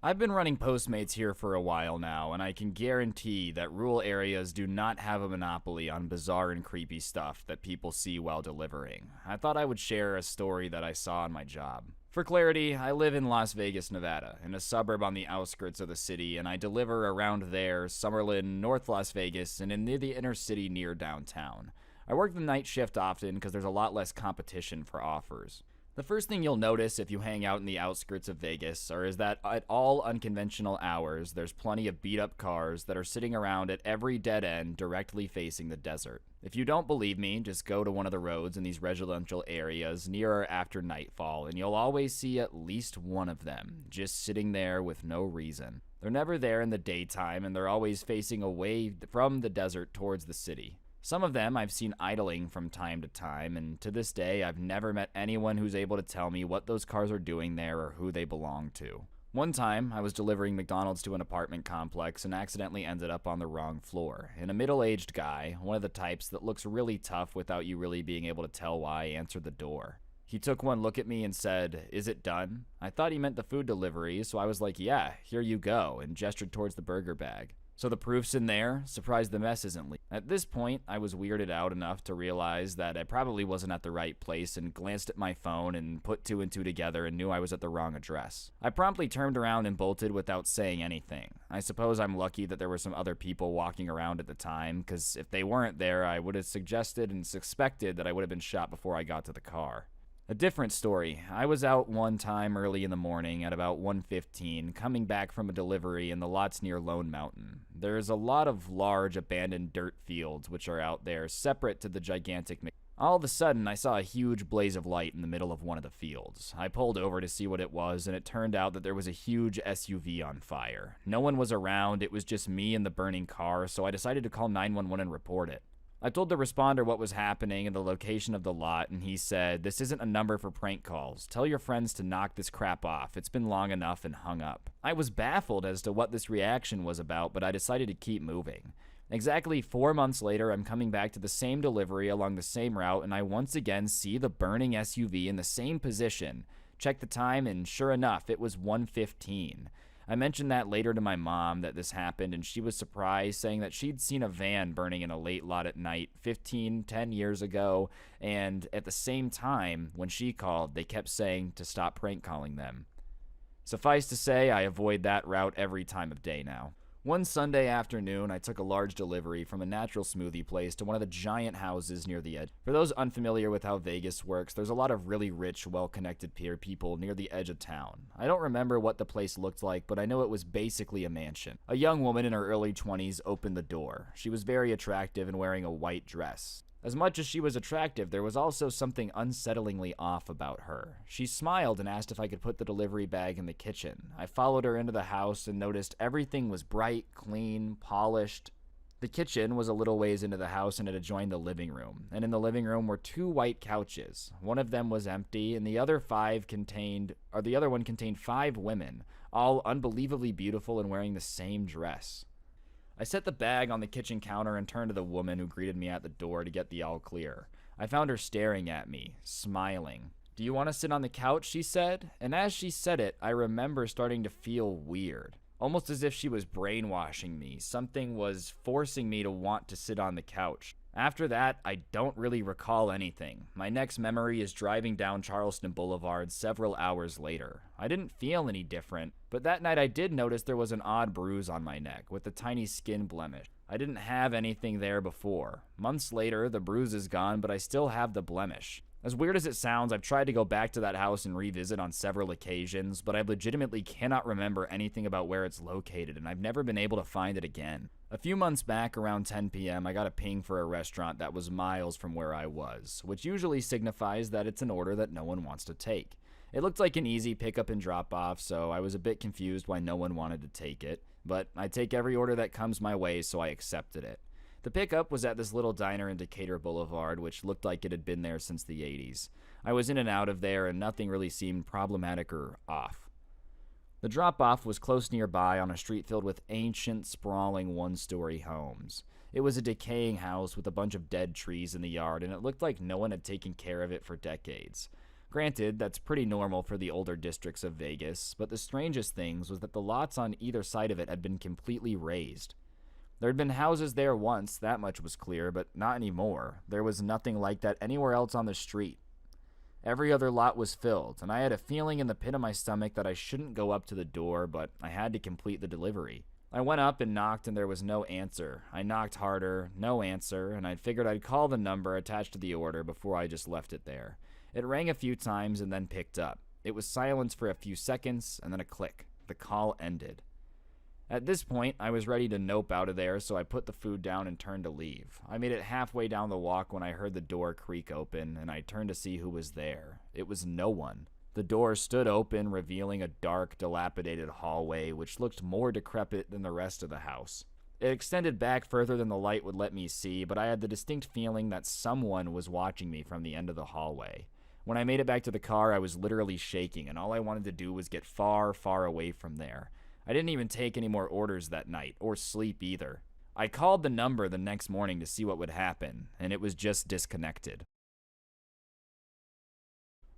I've been running Postmates here for a while now, and I can guarantee that rural areas do not have a monopoly on bizarre and creepy stuff that people see while delivering. I thought I would share a story that I saw on my job. For clarity, I live in Las Vegas, Nevada, in a suburb on the outskirts of the city, and I deliver around there, Summerlin, North Las Vegas, and in the inner city near downtown. I work the night shift often because there's a lot less competition for offers. The first thing you'll notice if you hang out in the outskirts of Vegas is that at all unconventional hours, there's plenty of beat-up cars that are sitting around at every dead end directly facing the desert. If you don't believe me, just go to one of the roads in these residential areas near or after nightfall, and you'll always see at least one of them, just sitting there with no reason. They're never there in the daytime, and they're always facing away from the desert towards the city. Some of them I've seen idling from time to time, and to this day I've never met anyone who's able to tell me what those cars are doing there or who they belong to. One time, I was delivering McDonald's to an apartment complex and accidentally ended up on the wrong floor, and a middle-aged guy, one of the types that looks really tough without you really being able to tell why, answered the door. He took one look at me and said, "Is it done?" I thought he meant the food delivery, so I was like, "Yeah, here you go," and gestured towards the burger bag. "So the proof's in there? Surprised the mess isn't leaked." At this point, I was weirded out enough to realize that I probably wasn't at the right place and glanced at my phone and put 2 and 2 together and knew I was at the wrong address. I promptly turned around and bolted without saying anything. I suppose I'm lucky that there were some other people walking around at the time, because if they weren't there, I would have suggested and suspected that I would have been shot before I got to the car. A different story. I was out one time early in the morning at about 1:15, coming back from a delivery in the lots near Lone Mountain. There's a lot of large abandoned dirt fields which are out there, separate to the gigantic. All of a sudden, I saw a huge blaze of light in the middle of one of the fields. I pulled over to see what it was, and it turned out that there was a huge SUV on fire. No one was around, it was just me and the burning car, so I decided to call 911 and report it. I told the responder what was happening and the location of the lot, and he said, "This isn't a number for prank calls. Tell your friends to knock this crap off. It's been long enough," and hung up. I was baffled as to what this reaction was about, but I decided to keep moving. Exactly 4 months later, I'm coming back to the same delivery along the same route, and I once again see the burning SUV in the same position. Check the time, and sure enough, it was 1:15. I mentioned that later to my mom that this happened, and she was surprised, saying that she'd seen a van burning in a late lot at night 10 years ago, and at the same time, when she called, they kept saying to stop prank calling them. Suffice to say, I avoid that route every time of day now. One Sunday afternoon, I took a large delivery from a natural smoothie place to one of the giant houses near the edge. For those unfamiliar with how Vegas works, there's a lot of really rich, well-connected people near the edge of town. I don't remember what the place looked like, but I know it was basically a mansion. A young woman in her early 20s opened the door. She was very attractive and wearing a white dress. As much as she was attractive, there was also something unsettlingly off about her. She smiled and asked if I could put the delivery bag in the kitchen. I followed her into the house and noticed everything was bright, clean, polished. The kitchen was a little ways into the house and it adjoined the living room. And in the living room were 2 white couches. One of them was empty, and the other one contained 5 women, all unbelievably beautiful and wearing the same dress. I set the bag on the kitchen counter and turned to the woman who greeted me at the door to get the all clear. I found her staring at me, smiling. "Do you want to sit on the couch?" she said. And as she said it, I remember starting to feel weird. Almost as if she was brainwashing me. Something was forcing me to want to sit on the couch. After that, I don't really recall anything. My next memory is driving down Charleston Boulevard several hours later. I didn't feel any different, but that night I did notice there was an odd bruise on my neck with a tiny skin blemish. I didn't have anything there before. Months later, the bruise is gone, but I still have the blemish. As weird as it sounds, I've tried to go back to that house and revisit on several occasions, but I legitimately cannot remember anything about where it's located, and I've never been able to find it again. A few months back, around 10 p.m., I got a ping for a restaurant that was miles from where I was, which usually signifies that it's an order that no one wants to take. It looked like an easy pickup and drop off, so I was a bit confused why no one wanted to take it, but I take every order that comes my way, so I accepted it. The pickup was at this little diner in Decatur Boulevard, which looked like it had been there since the 80s. I was in and out of there, and nothing really seemed problematic or off. The drop-off was close nearby on a street filled with ancient, sprawling one-story homes. It was a decaying house with a bunch of dead trees in the yard, and it looked like no one had taken care of it for decades. Granted, that's pretty normal for the older districts of Vegas, but the strangest things was that the lots on either side of it had been completely razed. There had been houses there once, that much was clear, but not anymore. There was nothing like that anywhere else on the street. Every other lot was filled, and I had a feeling in the pit of my stomach that I shouldn't go up to the door, but I had to complete the delivery. I went up and knocked, and there was no answer. I knocked harder, no answer, and I figured I'd call the number attached to the order before I just left it there. It rang a few times and then picked up. It was silence for a few seconds, and then a click. The call ended. At this point, I was ready to nope out of there, so I put the food down and turned to leave. I made it halfway down the walk when I heard the door creak open, and I turned to see who was there. It was no one. The door stood open, revealing a dark, dilapidated hallway, which looked more decrepit than the rest of the house. It extended back further than the light would let me see, but I had the distinct feeling that someone was watching me from the end of the hallway. When I made it back to the car, I was literally shaking, and all I wanted to do was get far, far away from there. I didn't even take any more orders that night, or sleep either. I called the number the next morning to see what would happen, and it was just disconnected.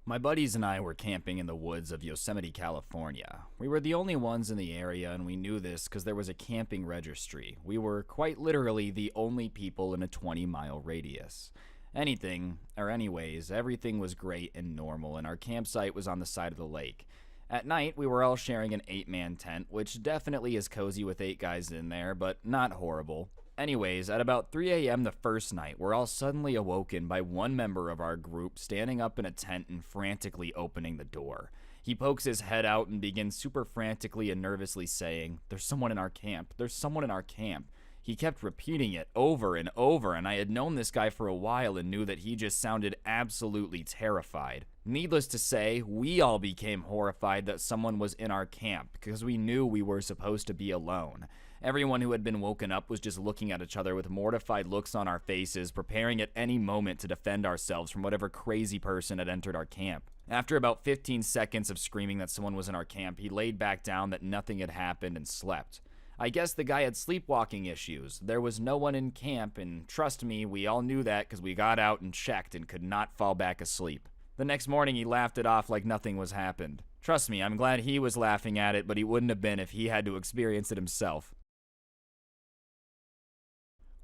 My buddies and I were camping in the woods of Yosemite, California. We were the only ones in the area, and we knew this because there was a camping registry. We were quite literally the only people in a 20-mile radius. Anyways, everything was great and normal, and our campsite was on the side of the lake. At night, we were all sharing an 8-man tent, which definitely is cozy with 8 guys in there, but not horrible. Anyways, at about 3 a.m. the first night, we're all suddenly awoken by one member of our group standing up in a tent and frantically opening the door. He pokes his head out and begins super frantically and nervously saying, "There's someone in our camp. There's someone in our camp." He kept repeating it over and over, and I had known this guy for a while and knew that he just sounded absolutely terrified. Needless to say, we all became horrified that someone was in our camp because we knew we were supposed to be alone. Everyone who had been woken up was just looking at each other with mortified looks on our faces, preparing at any moment to defend ourselves from whatever crazy person had entered our camp. After about 15 seconds of screaming that someone was in our camp, he laid back down that nothing had happened and slept. I guess the guy had sleepwalking issues. There was no one in camp, and trust me, we all knew that because we got out and checked and could not fall back asleep. The next morning, he laughed it off like nothing was happened. Trust me, I'm glad he was laughing at it, but he wouldn't have been if he had to experience it himself.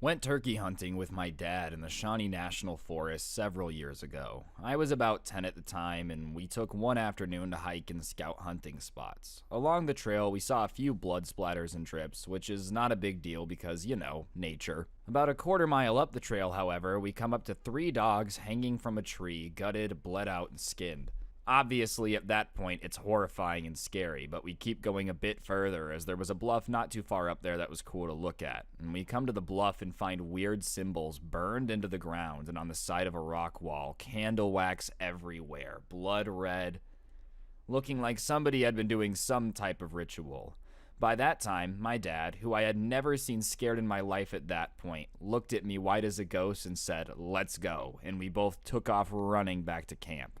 Went turkey hunting with my dad in the Shawnee National Forest several years ago. I was about 10 at the time, and we took one afternoon to hike and scout hunting spots. Along the trail, we saw a few blood splatters and trips, which is not a big deal because, you know, nature. About a quarter mile up the trail, however, we come up to 3 dogs hanging from a tree, gutted, bled out, and skinned. Obviously, at that point, it's horrifying and scary, but we keep going a bit further as there was a bluff not too far up there that was cool to look at. And we come to the bluff and find weird symbols burned into the ground and on the side of a rock wall, candle wax everywhere, blood red, looking like somebody had been doing some type of ritual. By that time, my dad, who I had never seen scared in my life at that point, looked at me white as a ghost and said, "Let's go," and we both took off running back to camp.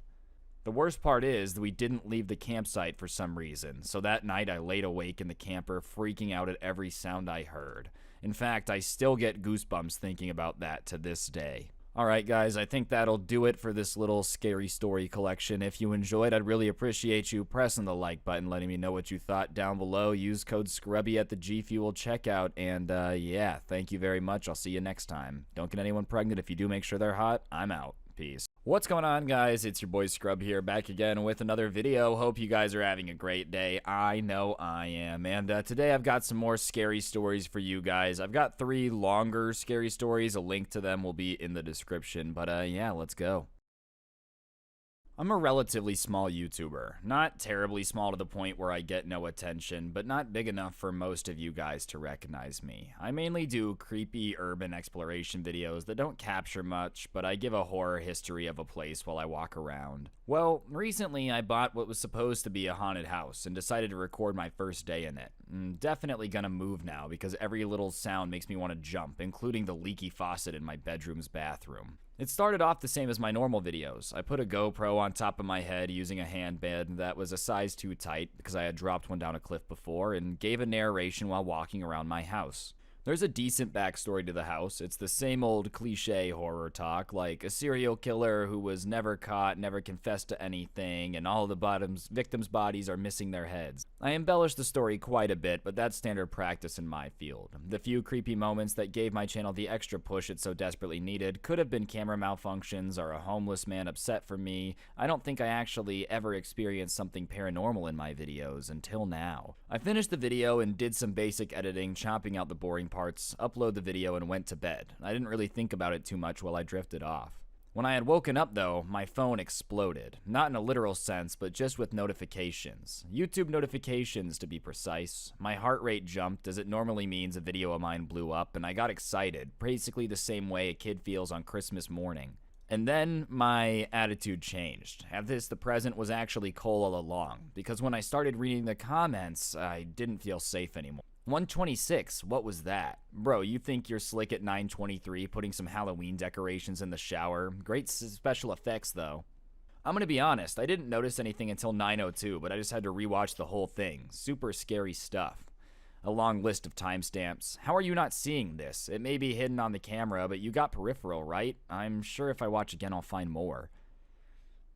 The worst part is that we didn't leave the campsite for some reason, so that night I laid awake in the camper freaking out at every sound I heard. In fact, I still get goosebumps thinking about that to this day. Alright guys, I think that'll do it for this little scary story collection. If you enjoyed, I'd really appreciate you pressing the like button, letting me know what you thought down below. Use code SCRUBBY at the G Fuel checkout, and yeah, thank you very much. I'll see you next time. Don't get anyone pregnant. If you do, make sure they're hot. I'm out. Peace. What's going on, guys? It's your boy Scrub here, back again with another video. Hope you guys are having a great day. I know I am. And today I've got some more scary stories for you guys. I've got 3 longer scary stories. A link to them will be in the description. But yeah, let's go. I'm a relatively small YouTuber. Not terribly small to the point where I get no attention, but not big enough for most of you guys to recognize me. I mainly do creepy urban exploration videos that don't capture much, but I give a horror history of a place while I walk around. Well, recently I bought what was supposed to be a haunted house and decided to record my first day in it. I'm definitely gonna move now because every little sound makes me want to jump, including the leaky faucet in my bedroom's bathroom. It started off the same as my normal videos. I put a GoPro on top of my head using a handbed that was a size too tight because I had dropped one down a cliff before, and gave a narration while walking around my house. There's a decent backstory to the house. It's the same old cliche horror talk, like a serial killer who was never caught, never confessed to anything, and all the victims' bodies are missing their heads. I embellished the story quite a bit, but that's standard practice in my field. The few creepy moments that gave my channel the extra push it so desperately needed could have been camera malfunctions or a homeless man upset for me. I don't think I actually ever experienced something paranormal in my videos until now. I finished the video and did some basic editing, chopping out the boring parts, upload the video, and went to bed. I didn't really think about it too much while I drifted off. When I had woken up though, my phone exploded. Not in a literal sense, but just with notifications. YouTube notifications, to be precise. My heart rate jumped, as it normally means a video of mine blew up, and I got excited, basically the same way a kid feels on Christmas morning. And then my attitude changed. At this, the present was actually Cole all along, because when I started reading the comments, I didn't feel safe anymore. 126, what was that? Bro, you think you're slick at 923 putting some Halloween decorations in the shower? Great special effects though. I'm gonna be honest, I didn't notice anything until 902, but I just had to rewatch the whole thing. Super scary stuff. A long list of timestamps. How are you not seeing this? It may be hidden on the camera, but you got peripheral, right? I'm sure if I watch again I'll find more.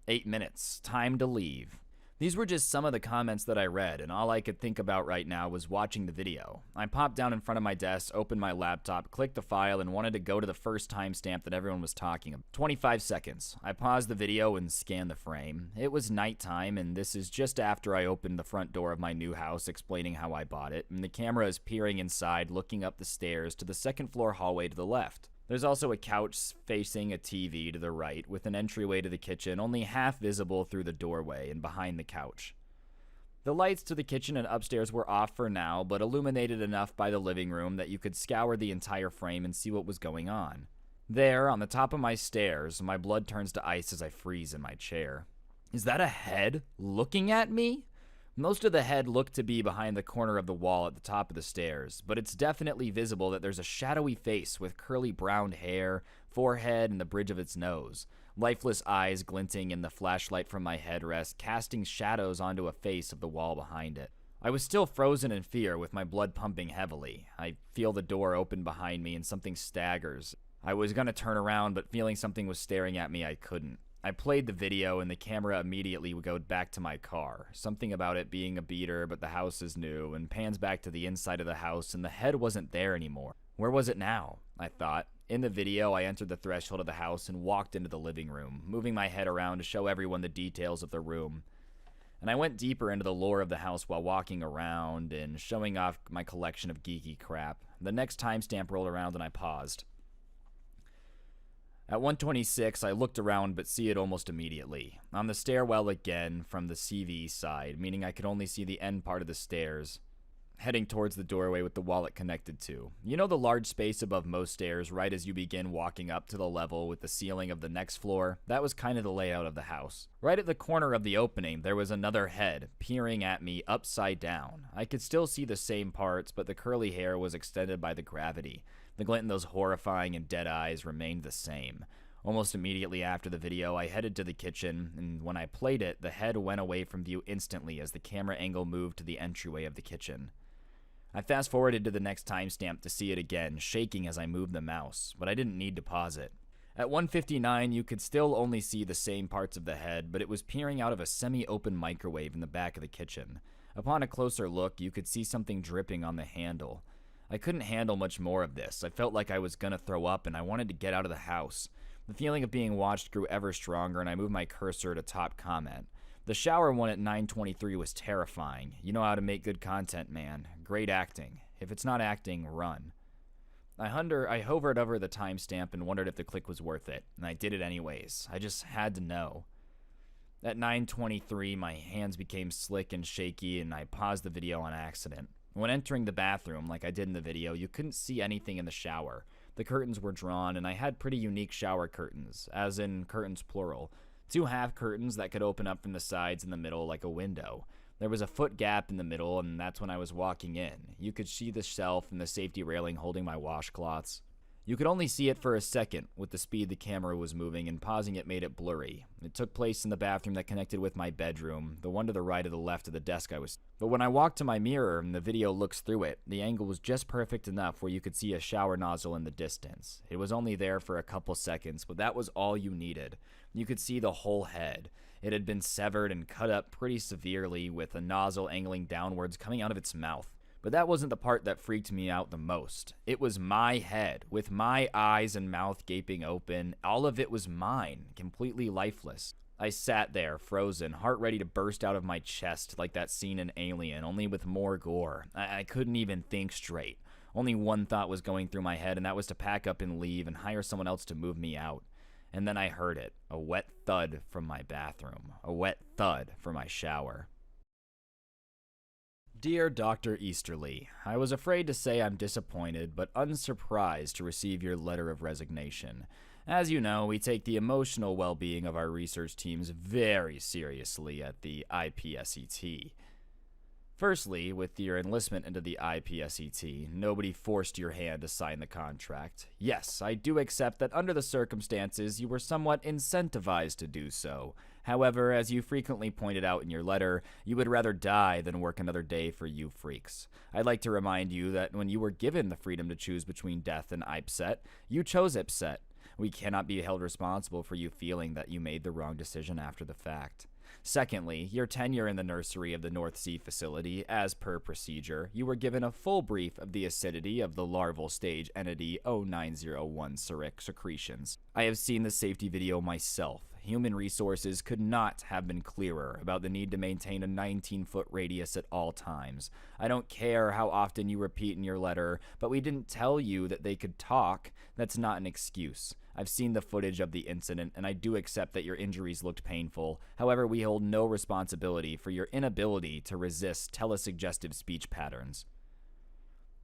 8 minutes. Time to leave. These were just some of the comments that I read, and all I could think about right now was watching the video. I popped down in front of my desk, opened my laptop, clicked the file, and wanted to go to the first timestamp that everyone was talking about. 25 seconds. I paused the video and scanned the frame. It was nighttime, and this is just after I opened the front door of my new house, explaining how I bought it, and the camera is peering inside, looking up the stairs to the second floor hallway to the left. There's also a couch facing a TV to the right, with an entryway to the kitchen only half visible through the doorway and behind the couch. The lights to the kitchen and upstairs were off for now, but illuminated enough by the living room that you could scour the entire frame and see what was going on. There, on the top of my stairs, my blood turns to ice as I freeze in my chair. Is that a head looking at me? Most of the head looked to be behind the corner of the wall at the top of the stairs, but it's definitely visible that there's a shadowy face with curly brown hair, forehead, and the bridge of its nose. Lifeless eyes glinting in the flashlight from my headrest, casting shadows onto a face of the wall behind it. I was still frozen in fear with my blood pumping heavily. I feel the door open behind me and something staggers. I was gonna turn around, but feeling something was staring at me, I couldn't. I played the video and the camera immediately would go back to my car. Something about it being a beater, but the house is new, and pans back to the inside of the house and the head wasn't there anymore. Where was it now? I thought. In the video, I entered the threshold of the house and walked into the living room, moving my head around to show everyone the details of the room. And I went deeper into the lore of the house while walking around and showing off my collection of geeky crap. The next timestamp rolled around and I paused. At 1:26, I looked around but see it almost immediately. On the stairwell again from the CV side, meaning I could only see the end part of the stairs, heading towards the doorway with the wallet connected to. You know the large space above most stairs right as you begin walking up to the level with the ceiling of the next floor? That was kind of the layout of the house. Right at the corner of the opening, there was another head peering at me upside down. I could still see the same parts, but the curly hair was extended by the gravity. The glint in those horrifying and dead eyes remained the same. Almost immediately after the video, I headed to the kitchen, and when I played it, the head went away from view instantly as the camera angle moved to the entryway of the kitchen. I fast-forwarded to the next timestamp to see it again, shaking as I moved the mouse, but I didn't need to pause it. At 1:59, you could still only see the same parts of the head, but it was peering out of a semi-open microwave in the back of the kitchen. Upon a closer look, you could see something dripping on the handle. I couldn't handle much more of this. I felt like I was gonna throw up and I wanted to get out of the house. The feeling of being watched grew ever stronger and I moved my cursor to top comment. The shower one at 9:23 was terrifying. You know how to make good content, man. Great acting. If it's not acting, run. I hovered over the timestamp and wondered if the click was worth it, and I did it anyways. I just had to know. At 9:23, my hands became slick and shaky and I paused the video on accident. When entering the bathroom, like I did in the video, you couldn't see anything in the shower. The curtains were drawn, and I had pretty unique shower curtains, as in curtains plural. 2 half curtains that could open up from the sides and the middle like a window. There was a foot gap in the middle, and that's when I was walking in. You could see the shelf and the safety railing holding my washcloths. You could only see it for a second with the speed the camera was moving, and pausing it made it blurry. It took place in the bathroom that connected with my bedroom, the one to the right of the left of the desk I was. But when I walked to my mirror and the video looks through it, the angle was just perfect enough where you could see a shower nozzle in the distance. It was only there for a couple seconds, but that was all you needed. You could see the whole head. It had been severed and cut up pretty severely with a nozzle angling downwards coming out of its mouth. But that wasn't the part that freaked me out the most. It was my head, with my eyes and mouth gaping open. All of it was mine, completely lifeless. I sat there, frozen, heart ready to burst out of my chest like that scene in Alien, only with more gore. I couldn't even think straight. Only one thought was going through my head, and that was to pack up and leave and hire someone else to move me out. And then I heard it, a wet thud from my bathroom, a wet thud from my shower. Dear Dr. Easterly, I was afraid to say I'm disappointed, but unsurprised to receive your letter of resignation. As you know, we take the emotional well-being of our research teams very seriously at the IPSET. Firstly, with your enlistment into the IPSET, nobody forced your hand to sign the contract. Yes, I do accept that under the circumstances, you were somewhat incentivized to do so. However, as you frequently pointed out in your letter, you would rather die than work another day for you freaks. I'd like to remind you that when you were given the freedom to choose between death and IPSET, you chose IPSET. We cannot be held responsible for you feeling that you made the wrong decision after the fact. Secondly, your tenure in the nursery of the North Sea facility, as per procedure, you were given a full brief of the acidity of the larval stage entity 0901 secretions. I have seen the safety video myself. Human resources could not have been clearer about the need to maintain a 19-foot radius at all times. I don't care how often you repeat in your letter, but we didn't tell you that they could talk. That's not an excuse. I've seen the footage of the incident, and I do accept that your injuries looked painful. However, we hold no responsibility for your inability to resist telesuggestive speech patterns.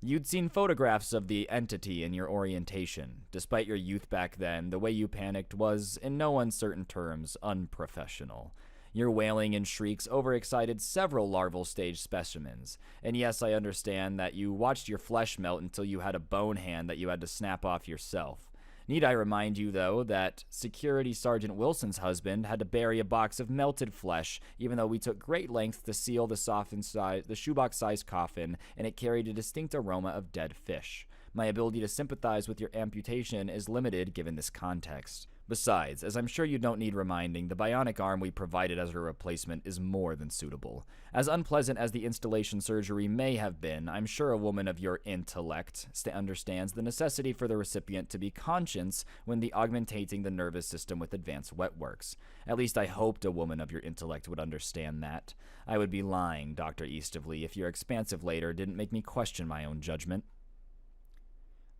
You'd seen photographs of the entity in your orientation. Despite your youth back then, the way you panicked was, in no uncertain terms, unprofessional. Your wailing and shrieks overexcited several larval stage specimens. And yes, I understand that you watched your flesh melt until you had a bone hand that you had to snap off yourself. Need I remind you, though, that Security Sergeant Wilson's husband had to bury a box of melted flesh, even though we took great lengths to seal the shoebox-sized coffin, and it carried a distinct aroma of dead fish. My ability to sympathize with your amputation is limited given this context. Besides, as I'm sure you don't need reminding, the bionic arm we provided as a replacement is more than suitable. As unpleasant as the installation surgery may have been, I'm sure a woman of your intellect understands the necessity for the recipient to be conscious when augmentating the nervous system with advanced wetworks. At least I hoped a woman of your intellect would understand that. I would be lying, Dr. Easterly, if your expansive later didn't make me question my own judgment.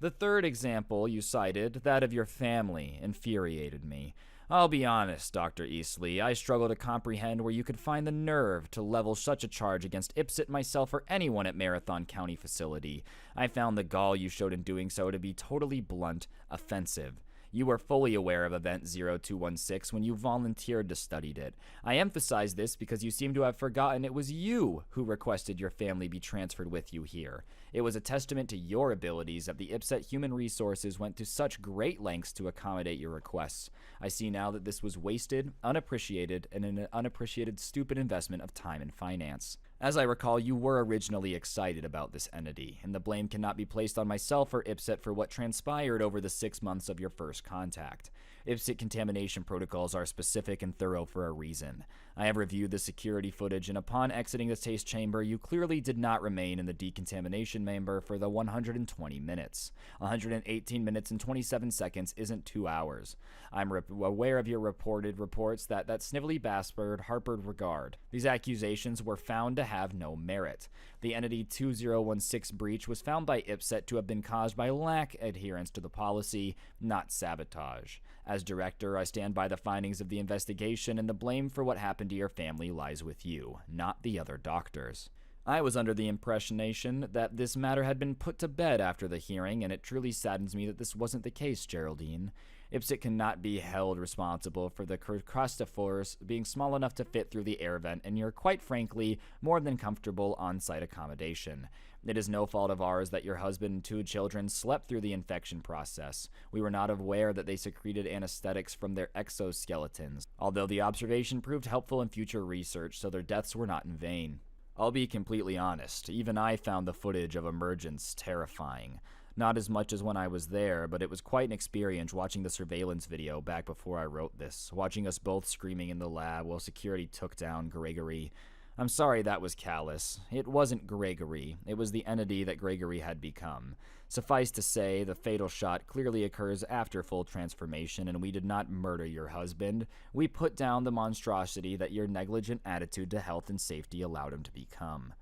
The third example you cited, that of your family, infuriated me. I'll be honest, Dr. Eastley, I struggle to comprehend where you could find the nerve to level such a charge against Ipsit, myself, or anyone at Marathon County facility. I found the gall you showed in doing so to be totally blunt, offensive. You were fully aware of Event 0216 when you volunteered to study it. I emphasize this because you seem to have forgotten it was you who requested your family be transferred with you here. It was a testament to your abilities that the IPSET Human Resources went to such great lengths to accommodate your requests. I see now that this was wasted, unappreciated, and an unappreciated stupid investment of time and finance. As I recall, you were originally excited about this entity, and the blame cannot be placed on myself or IPSET for what transpired over the 6 months of your first contact. IPSET contamination protocols are specific and thorough for a reason. I have reviewed the security footage, and upon exiting the taste chamber, you clearly did not remain in the decontamination chamber for the 120 minutes. 118 minutes and 27 seconds isn't 2 hours. I'm aware of your reported reports that snivelly bastard harbored regard. These accusations were found to have no merit. The Entity 2016 breach was found by IPSET to have been caused by lack adherence to the policy, not sabotage. As director, I stand by the findings of the investigation, and the blame for what happened to your family lies with you, not the other doctors. I was under the impression that this matter had been put to bed after the hearing, and it truly saddens me that this wasn't the case, Geraldine. IPSET cannot be held responsible for the Crostophorus being small enough to fit through the air vent and your, quite frankly, more than comfortable on-site accommodation. It is no fault of ours that your husband and 2 children slept through the infection process. We were not aware that they secreted anesthetics from their exoskeletons, although the observation proved helpful in future research, so their deaths were not in vain. I'll be completely honest, even I found the footage of emergence terrifying. Not as much as when I was there, but it was quite an experience watching the surveillance video back before I wrote this, watching us both screaming in the lab while security took down Gregory. I'm sorry that was callous. It wasn't Gregory. It was the entity that Gregory had become. Suffice to say, the fatal shot clearly occurs after full transformation, and we did not murder your husband. We put down the monstrosity that your negligent attitude to health and safety allowed him to become.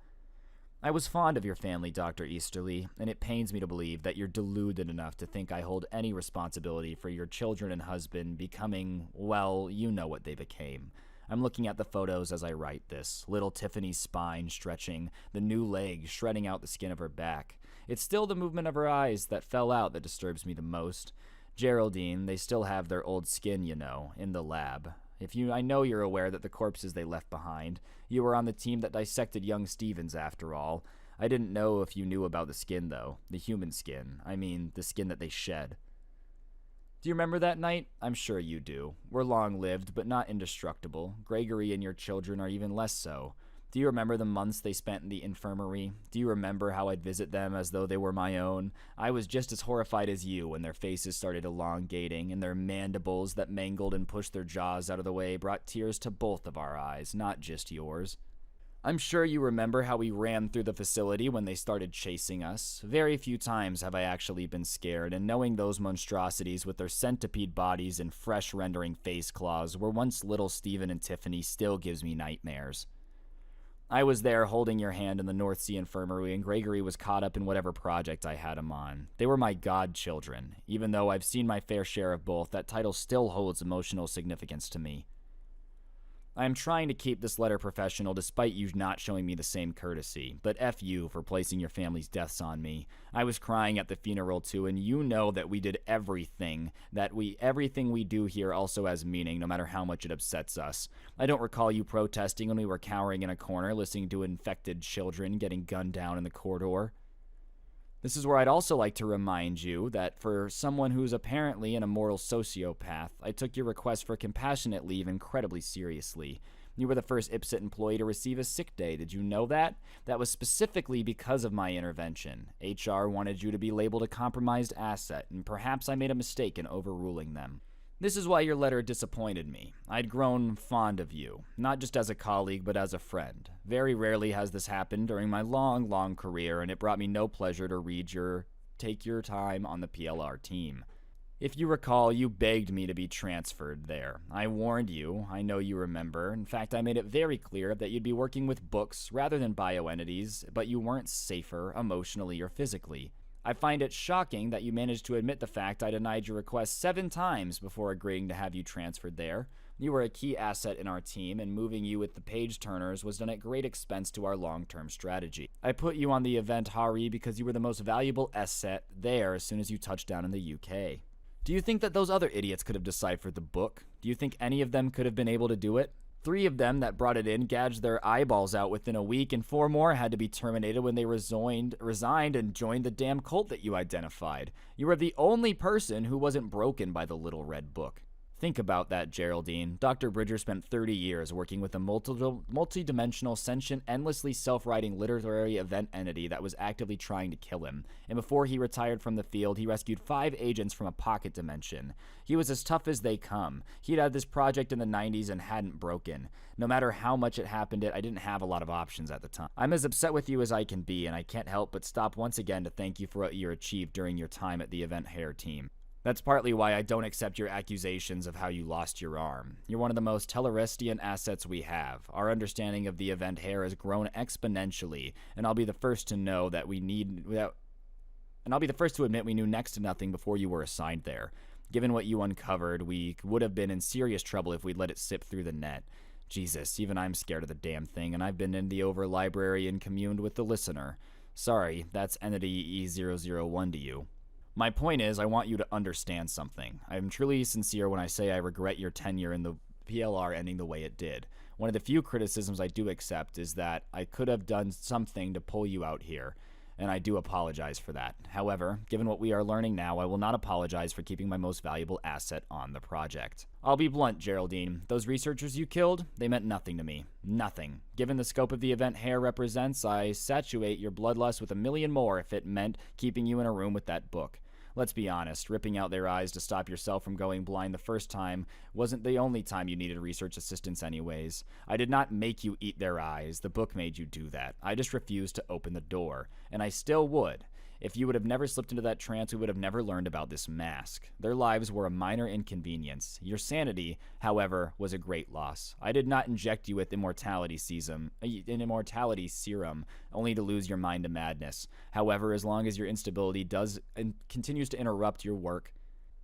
I was fond of your family, Dr. Easterly, and it pains me to believe that you're deluded enough to think I hold any responsibility for your children and husband becoming, well, you know what they became. I'm looking at the photos as I write this. Little Tiffany's spine stretching, the new leg shredding out the skin of her back. It's still the movement of her eyes that fell out that disturbs me the most. Geraldine, they still have their old skin, you know, in the lab. I know you're aware that the corpses they left behind. You were on the team that dissected young Stevens, after all. I didn't know if you knew about the skin, though. The human skin. I mean, the skin that they shed. Do you remember that night? I'm sure you do. We're long-lived, but not indestructible. Gregory and your children are even less so. Do you remember the months they spent in the infirmary? Do you remember how I'd visit them as though they were my own? I was just as horrified as you when their faces started elongating, and their mandibles that mangled and pushed their jaws out of the way brought tears to both of our eyes, not just yours. I'm sure you remember how we ran through the facility when they started chasing us. Very few times have I actually been scared, and knowing those monstrosities with their centipede bodies and fresh rendering face claws were once little Stephen and Tiffany still gives me nightmares. I was there holding your hand in the North Sea Infirmary, and Gregory was caught up in whatever project I had him on. They were my godchildren. Even though I've seen my fair share of both, that title still holds emotional significance to me. I am trying to keep this letter professional despite you not showing me the same courtesy, but F you for placing your family's deaths on me. I was crying at the funeral too, and you know that we did everything we do here also has meaning, no matter how much it upsets us. I don't recall you protesting when we were cowering in a corner listening to infected children getting gunned down in the corridor. This is where I'd also like to remind you that for someone who's apparently an immoral sociopath, I took your request for compassionate leave incredibly seriously. You were the first IPSIT employee to receive a sick day. Did you know that? That was specifically because of my intervention. HR wanted you to be labeled a compromised asset, and perhaps I made a mistake in overruling them. This is why your letter disappointed me. I'd grown fond of you, not just as a colleague, but as a friend. Very rarely has this happened during my long career, and it brought me no pleasure to read your take your time on the PLR team. If you recall, you begged me to be transferred there. I warned you, I know you remember. In fact, I made it very clear that you'd be working with books rather than bioentities, but you weren't safer emotionally or physically. I find it shocking that you managed to admit the fact I denied your request 7 times before agreeing to have you transferred there. You were a key asset in our team, and moving you with the page turners was done at great expense to our long-term strategy. I put you on the event Hari because you were the most valuable asset there as soon as you touched down in the UK. Do you think that those other idiots could have deciphered the book? Do you think any of them could have been able to do it? 3 of them that brought it in gouged their eyeballs out within a week, and 4 more had to be terminated when they resigned and joined the damn cult that you identified. You were the only person who wasn't broken by the little red book. Think about that, Geraldine. Dr. Bridger spent 30 years working with a multi-dimensional, sentient, endlessly self-writing literary event entity that was actively trying to kill him. And before he retired from the field, he rescued 5 agents from a pocket dimension. He was as tough as they come. He'd had this project in the 90s and hadn't broken. No matter how much it happened, I didn't have a lot of options at the time. I'm as upset with you as I can be, and I can't help but stop once again to thank you for what you achieved during your time at the Event Hair team. That's partly why I don't accept your accusations of how you lost your arm. You're one of the most Tellaristian assets we have. Our understanding of the Event Hair has grown exponentially, and I'll be the first to admit we knew next to nothing before you were assigned there. Given what you uncovered, we would have been in serious trouble if we'd let it slip through the net. Jesus, even I'm scared of the damn thing, and I've been in the over library and communed with the listener. Sorry, that's Entity E001 to you. My point is, I want you to understand something. I am truly sincere when I say I regret your tenure in the PLR ending the way it did. One of the few criticisms I do accept is that I could have done something to pull you out here, and I do apologize for that. However, given what we are learning now, I will not apologize for keeping my most valuable asset on the project. I'll be blunt, Geraldine. Those researchers you killed, they meant nothing to me. Nothing. Given the scope of the event Hair represents, I saturate your bloodlust with 1,000,000 more if it meant keeping you in a room with that book. Let's be honest, ripping out their eyes to stop yourself from going blind the first time wasn't the only time you needed research assistance anyways. I did not make you eat their eyes. The book made you do that. I just refused to open the door. And I still would. If you would have never slipped into that trance, we would have never learned about this mask. Their lives were a minor inconvenience. Your sanity, however, was a great loss. I did not inject you with immortality serum, only to lose your mind to madness. However, as long as your instability does and continues to interrupt your work,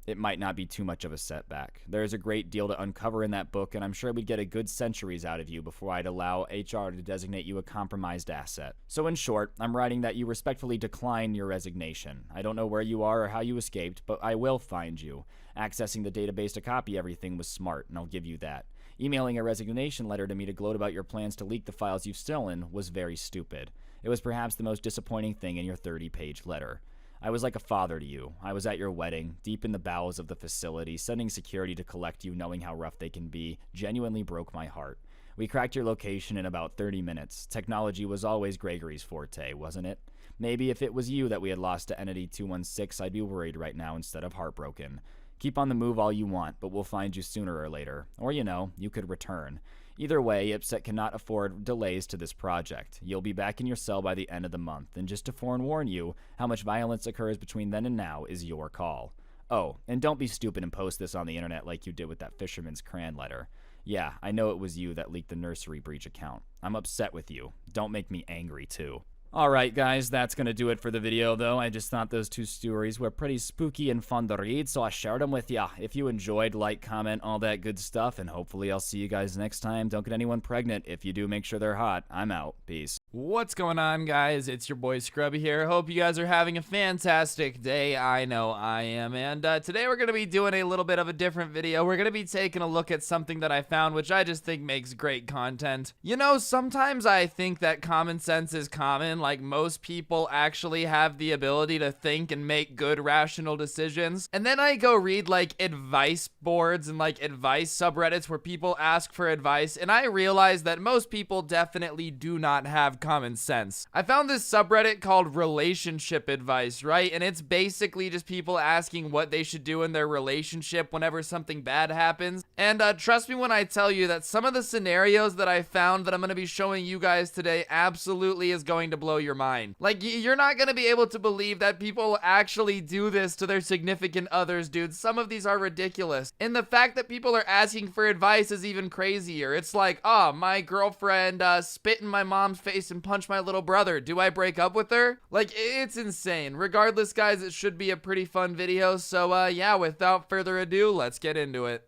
it might not be too much of a setback. There is a great deal to uncover in that book, and I'm sure we'd get a good centuries out of you before I'd allow HR to designate you a compromised asset. So in short, I'm writing that you respectfully decline your resignation. I don't know where you are or how you escaped, but I will find you. Accessing the database to copy everything was smart, and I'll give you that. Emailing a resignation letter to me to gloat about your plans to leak the files you've stolen was very stupid. It was perhaps the most disappointing thing in your 30-page letter. I was like a father to you. I was at your wedding, deep in the bowels of the facility, sending security to collect you, knowing how rough they can be, genuinely broke my heart. We cracked your location in about 30 minutes. Technology was always Gregory's forte, wasn't it? Maybe if it was you that we had lost to Entity 216, I'd be worried right now instead of heartbroken. Keep on the move all you want, but we'll find you sooner or later. Or, you could return. Either way, IPSET cannot afford delays to this project. You'll be back in your cell by the end of the month, and just to forewarn you, how much violence occurs between then and now is your call. Oh, and don't be stupid and post this on the internet like you did with that Fisherman's Cran letter. Yeah, I know it was you that leaked the nursery breach account. I'm upset with you. Don't make me angry, too. Alright guys, that's gonna do it for the video though. I just thought those 2 stories were pretty spooky and fun to read, so I shared them with ya. If you enjoyed, like, comment, all that good stuff, and hopefully I'll see you guys next time. Don't get anyone pregnant. If you do, make sure they're hot. I'm out. Peace. What's going on, guys? It's your boy Scrubby here. Hope you guys are having a fantastic day. I know I am. And today we're going to be doing a little bit of a different video. We're going to be taking a look at something that I found, which I just think makes great content. You know, sometimes I think that common sense is common. Like, most people actually have the ability to think and make good, rational decisions. And then I go read, like, advice boards and, like, advice subreddits where people ask for advice. And I realize that most people definitely do not have common sense. I found this subreddit called relationship advice, right? And it's basically just people asking what they should do in their relationship whenever something bad happens. And trust me when I tell you that some of the scenarios that I found that I'm going to be showing you guys today absolutely is going to blow your mind. Like, you're not going to be able to believe that people actually do this to their significant others, dude. Some of these are ridiculous. And the fact that people are asking for advice is even crazier. It's like, oh, my girlfriend spit in my mom's face and punch my little brother. Do I break up with her? Like, it's insane. Regardless, guys, it should be a pretty fun video. So, yeah, without further ado, let's get into it.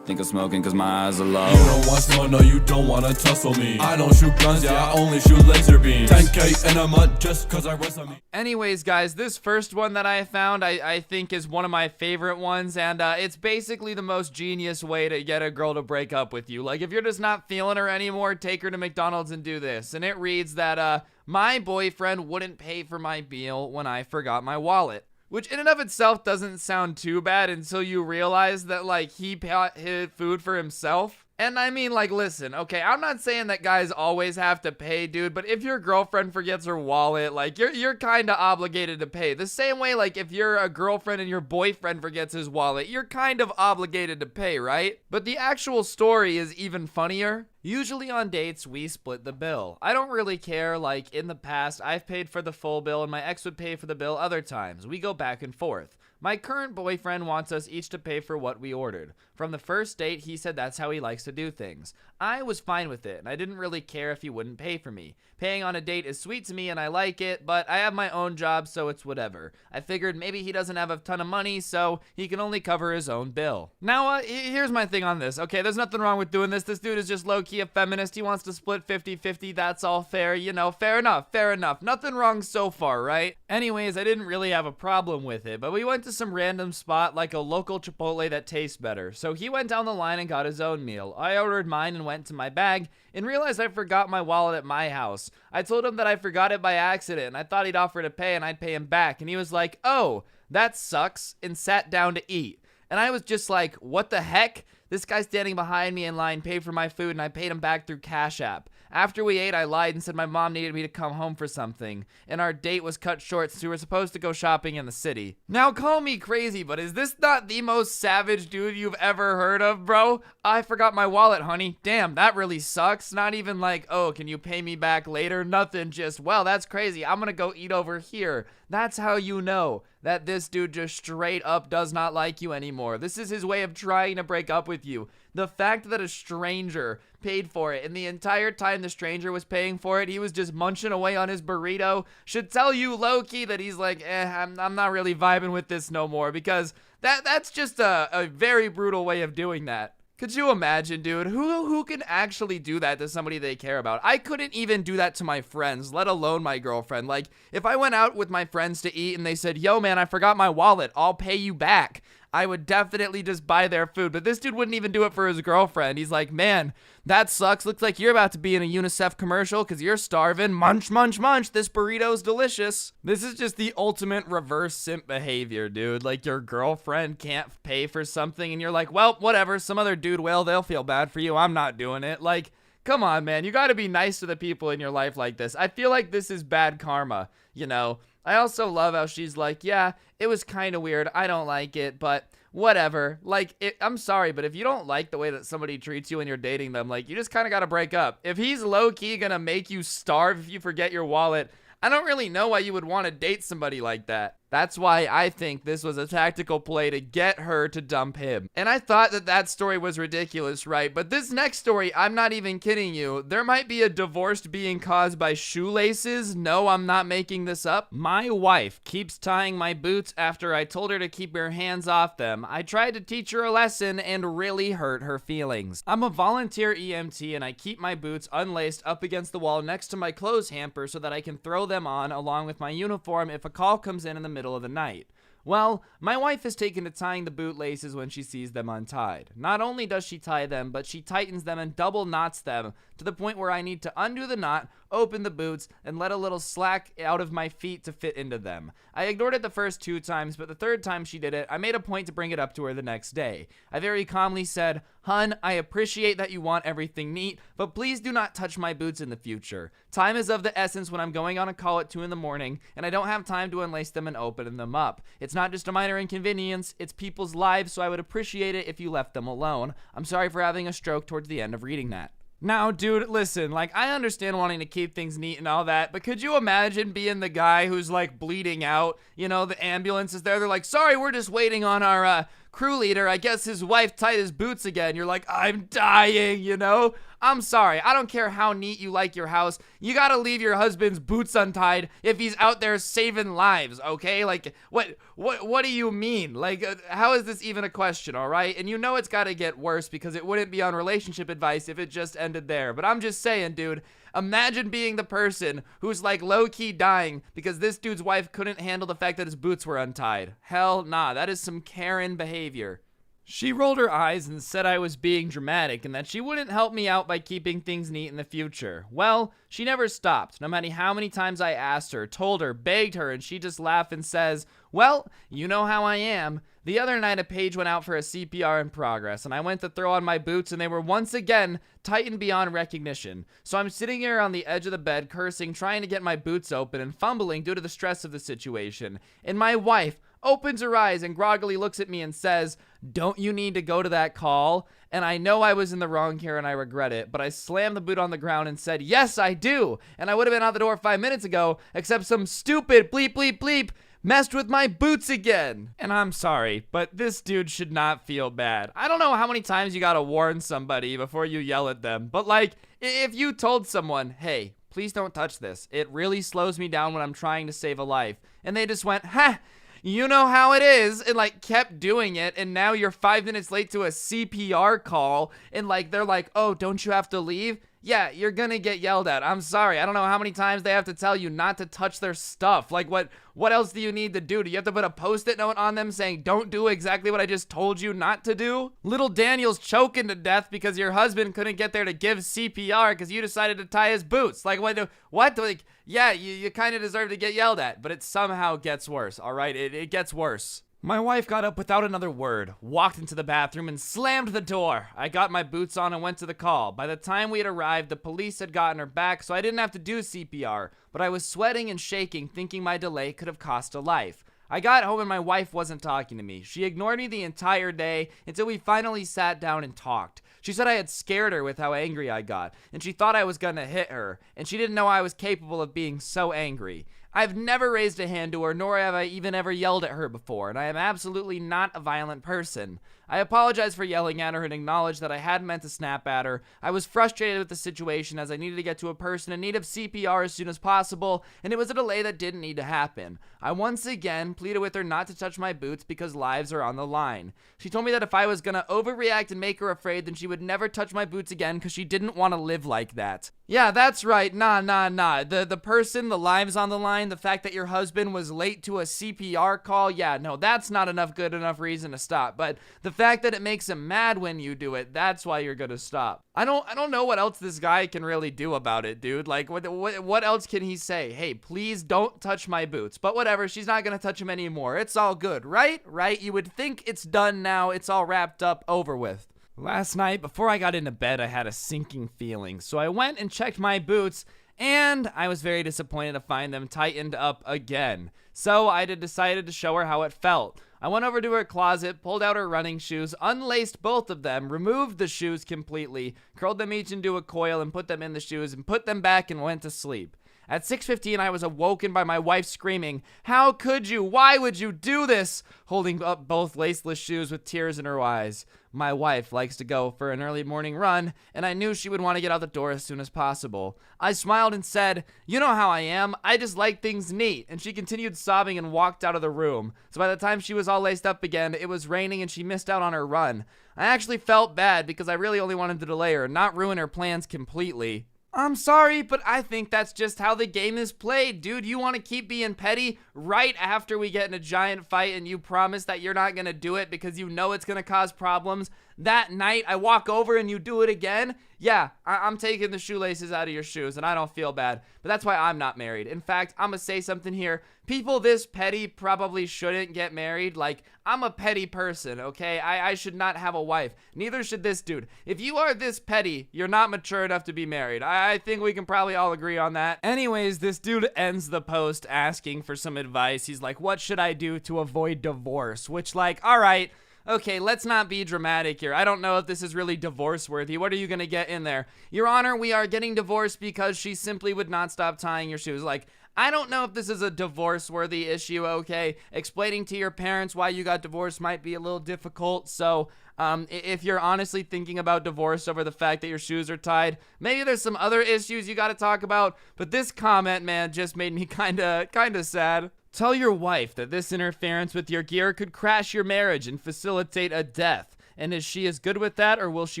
Think I'm smoking cause my eyes are low. You don't want smoke, no you don't wanna tussle me. I don't shoot guns, yeah I only shoot laser beams. 10K in a month just cause I rest on me. Anyways, guys, this first one that I found, I think is one of my favorite ones, and it's basically the most genius way to get a girl to break up with you. Like, if you're just not feeling her anymore, take her to McDonald's and do this. And it reads that, my boyfriend wouldn't pay for my meal when I forgot my wallet. Which in and of itself doesn't sound too bad until you realize that, like, he bought his food for himself. And I mean, like, listen, okay, I'm not saying that guys always have to pay, dude, but if your girlfriend forgets her wallet, like, you're kind of obligated to pay. The same way, like, if you're a girlfriend and your boyfriend forgets his wallet, you're kind of obligated to pay, right? But the actual story is even funnier. Usually on dates, we split the bill. I don't really care, like, in the past, I've paid for the full bill and my ex would pay for the bill other times. We go back and forth. My current boyfriend wants us each to pay for what we ordered. From the first date, he said that's how he likes to do things. I was fine with it, and I didn't really care if he wouldn't pay for me. Paying on a date is sweet to me and I like it, but I have my own job, so it's whatever. I figured maybe he doesn't have a ton of money, so he can only cover his own bill. Now, here's my thing on this. Okay, there's nothing wrong with doing this. This dude is just low-key a feminist. He wants to split 50-50. That's all fair, you know, fair enough, fair enough. Nothing wrong so far, right? Anyways, I didn't really have a problem with it, but we went to some random spot, like a local Chipotle that tastes better. So he went down the line and got his own meal. I ordered mine and went to my bag and realized I forgot my wallet at my house. I told him that I forgot it by accident and I thought he'd offer to pay and I'd pay him back. And he was like, oh, that sucks, and sat down to eat. And I was just like, what the heck? This guy standing behind me in line paid for my food and I paid him back through Cash App. After we ate, I lied and said my mom needed me to come home for something, and our date was cut short since we were supposed to go shopping in the city. Now, call me crazy, but is this not the most savage dude you've ever heard of, bro? I forgot my wallet, honey. Damn, that really sucks. Not even like, oh, can you pay me back later? Nothing, just, well, that's crazy. I'm gonna go eat over here. That's how you know that this dude just straight up does not like you anymore. This is his way of trying to break up with you. The fact that a stranger paid for it, and the entire time the stranger was paying for it, he was just munching away on his burrito, should tell you low-key that he's like, I'm not really vibing with this no more, because that's just a very brutal way of doing that. Could you imagine, dude? Who can actually do that to somebody they care about? I couldn't even do that to my friends, let alone my girlfriend. Like, if I went out with my friends to eat and they said, yo, man, I forgot my wallet, I'll pay you back, I would definitely just buy their food. But this dude wouldn't even do it for his girlfriend. He's like, man, that sucks. Looks like you're about to be in a UNICEF commercial because you're starving. Munch, munch, munch. This burrito's delicious. This is just the ultimate reverse simp behavior, dude. Like, your girlfriend can't pay for something and you're like, well, whatever. Some other dude will. They'll feel bad for you. I'm not doing it. Like, come on, man. You got to be nice to the people in your life like this. I feel like this is bad karma, you know? I also love how she's like, yeah, it was kind of weird. I don't like it, but whatever. Like, I'm sorry, but if you don't like the way that somebody treats you when you're dating them, like, you just kind of got to break up. If he's low-key gonna make you starve if you forget your wallet, I don't really know why you would want to date somebody like that. That's why I think this was a tactical play to get her to dump him. And I thought that story was ridiculous, right? But this next story, I'm not even kidding you. There might be a divorce being caused by shoelaces. No, I'm not making this up. My wife keeps tying my boots after I told her to keep her hands off them. I tried to teach her a lesson and really hurt her feelings. I'm a volunteer EMT and I keep my boots unlaced up against the wall next to my clothes hamper so that I can throw them on along with my uniform if a call comes in the middle of the night. Well, my wife has taken to tying the boot laces when she sees them untied. Not only does she tie them, but she tightens them and double knots them to the point where I need to undo the knot, open the boots, and let a little slack out of my feet to fit into them. I ignored it the first 2 times, but the 3rd time she did it, I made a point to bring it up to her the next day. I very calmly said, "Hun, I appreciate that you want everything neat, but please do not touch my boots in the future. Time is of the essence when I'm going on a call at 2 in the morning, and I don't have time to unlace them and open them up. It's not just a minor inconvenience, it's people's lives, so I would appreciate it if you left them alone. I'm sorry for having a stroke towards the end of reading that." Now, dude, listen, like, I understand wanting to keep things neat and all that, but could you imagine being the guy who's, like, bleeding out? You know, the ambulance is there, they're like, "Sorry, we're just waiting on our, crew leader. I guess his wife tied his boots again." You're like, "I'm dying," you know? I'm sorry. I don't care how neat you like your house. You gotta leave your husband's boots untied if he's out there saving lives, okay? Like, what do you mean? Like, how is this even a question, all right? And you know it's gotta get worse because it wouldn't be on relationship advice if it just ended there. But I'm just saying, dude, imagine being the person who's like low-key dying because this dude's wife couldn't handle the fact that his boots were untied. Hell nah, that is some Karen behavior. She rolled her eyes and said I was being dramatic and that she wouldn't help me out by keeping things neat in the future. Well, she never stopped, no matter how many times I asked her, told her, begged her, and she just laughed and says, "Well, you know how I am." The other night a page went out for a CPR in progress, and I went to throw on my boots and they were once again tightened beyond recognition. So I'm sitting here on the edge of the bed cursing, trying to get my boots open and fumbling due to the stress of the situation. And my wife opens her eyes and groggily looks at me and says, "Don't you need to go to that call?" And I know I was in the wrong here and I regret it, but I slammed the boot on the ground and said, "Yes, I do." And I would have been out the door 5 minutes ago, except some stupid bleep bleep bleep messed with my boots again. And I'm sorry, but this dude should not feel bad. I don't know how many times you gotta warn somebody before you yell at them, but like, if you told someone, "Hey, please don't touch this. It really slows me down when I'm trying to save a life," and they just went, "Ha! You know how it is," and like kept doing it, and now you're 5 minutes late to a CPR call, and like they're like, "Oh, don't you have to leave?" Yeah, you're gonna get yelled at. I'm sorry. I don't know how many times they have to tell you not to touch their stuff. Like, what else do you need to do? Do you have to put a post-it note on them saying, "Don't do exactly what I just told you not to do"? Little Daniel's choking to death because your husband couldn't get there to give CPR because you decided to tie his boots. Like, what? Like, yeah, you kind of deserve to get yelled at, but it somehow gets worse, all right? It gets worse. My wife got up without another word, walked into the bathroom, and slammed the door. I got my boots on and went to the call. By the time we had arrived, the police had gotten her back, so I didn't have to do CPR, but I was sweating and shaking, thinking my delay could have cost a life. I got home and my wife wasn't talking to me. She ignored me the entire day until we finally sat down and talked. She said I had scared her with how angry I got, and she thought I was gonna hit her, and she didn't know I was capable of being so angry. I've never raised a hand to her, nor have I even ever yelled at her before, and I am absolutely not a violent person. I apologize for yelling at her and acknowledge that I hadn't meant to snap at her. I was frustrated with the situation as I needed to get to a person in need of CPR as soon as possible, and it was a delay that didn't need to happen. I once again pleaded with her not to touch my boots because lives are on the line. She told me that if I was gonna overreact and make her afraid, then she would never touch my boots again because she didn't want to live like that. Yeah, that's right. Nah. The person, the lives on the line, the fact that your husband was late to a CPR call, yeah, no, that's not good enough reason to stop. But the fact that it makes him mad when you do it, that's why you're gonna stop. I don't know what else this guy can really do about it, dude. Like, what else can he say? Hey, please don't touch my boots. But whatever, she's not gonna touch him anymore. It's all good, right? Right? You would think it's done now. It's all wrapped up, over with. Last night, before I got into bed, I had a sinking feeling, so I went and checked my boots, and I was very disappointed to find them tightened up again. So I decided to show her how it felt. I went over to her closet, pulled out her running shoes, unlaced both of them, removed the shoes completely, curled them each into a coil and put them in the shoes and put them back and went to sleep. At 6:15, I was awoken by my wife screaming, "How could you? Why would you do this?" holding up both laceless shoes with tears in her eyes. My wife likes to go for an early morning run, and I knew she would want to get out the door as soon as possible. I smiled and said, "You know how I am. I just like things neat." And she continued sobbing and walked out of the room. So by the time she was all laced up again, it was raining and she missed out on her run. I actually felt bad because I really only wanted to delay her, not ruin her plans completely. I'm sorry, but I think that's just how the game is played, dude. You want to keep being petty right after we get in a giant fight and you promise that you're not going to do it because you know it's going to cause problems. That night, I walk over and you do it again. Yeah, I'm taking the shoelaces out of your shoes and I don't feel bad, but that's why I'm not married. In fact, I'm going to say something here. People this petty probably shouldn't get married. Like, I'm a petty person, okay? I should not have a wife. Neither should this dude. If you are this petty, you're not mature enough to be married. I think we can probably all agree on that. Anyways, this dude ends the post asking for some advice. He's like, what should I do to avoid divorce? Which, like, all right. Okay, let's not be dramatic here. I don't know if this is really divorce worthy. What are you gonna get in there? Your Honor, we are getting divorced because she simply would not stop tying your shoes. Like, I don't know if this is a divorce-worthy issue, okay? Explaining to your parents why you got divorced might be a little difficult, so if you're honestly thinking about divorce over the fact that your shoes are tied, maybe there's some other issues you gotta talk about, but this comment, man, just made me kinda sad. Tell your wife that this interference with your gear could crash your marriage and facilitate a death, and is she as good with that, or will she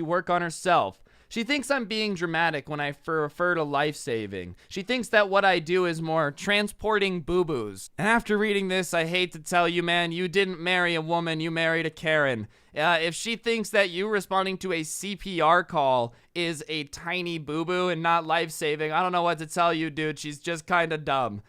work on herself? She thinks I'm being dramatic when I refer to life-saving. She thinks that what I do is more transporting boo-boos. And after reading this, I hate to tell you, man, you didn't marry a woman, you married a Karen. If she thinks that you responding to a CPR call is a tiny boo-boo and not life-saving, I don't know what to tell you, dude. She's just kinda dumb.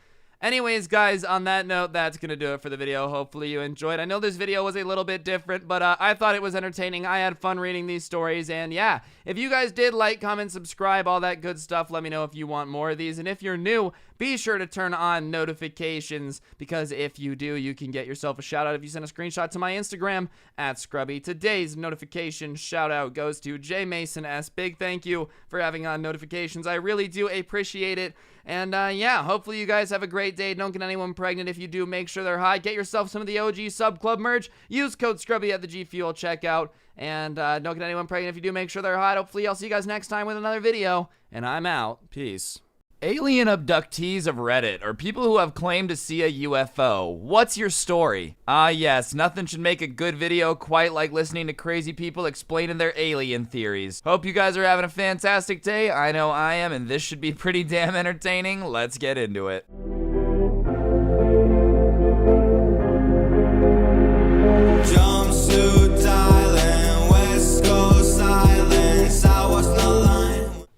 Anyways, guys, on that note, that's going to do it for the video. Hopefully you enjoyed. I know this video was a little bit different, but I thought it was entertaining. I had fun reading these stories, and yeah, if you guys did like, comment, subscribe, all that good stuff, let me know if you want more of these. And if you're new, be sure to turn on notifications, because if you do, you can get yourself a shout out if you send a screenshot to my Instagram @Scrubby. Today's notification shout out goes to J Mason S. Big thank you for having on notifications. I really do appreciate it. And yeah, hopefully you guys have a great day. Don't get anyone pregnant. If you do, make sure they're high. Get yourself some of the OG Sub Club merch. Use code Scrubby at the G Fuel checkout. And don't get anyone pregnant. If you do, make sure they're hot. Hopefully I'll see you guys next time with another video. And I'm out. Peace. Alien abductees of Reddit, or people who have claimed to see a UFO. What's your story? Ah yes, nothing should make a good video quite like listening to crazy people explaining their alien theories. Hope you guys are having a fantastic day. I know I am, and this should be pretty damn entertaining. Let's get into it. Jumpsuit Island, West Coast Island, Southwest line.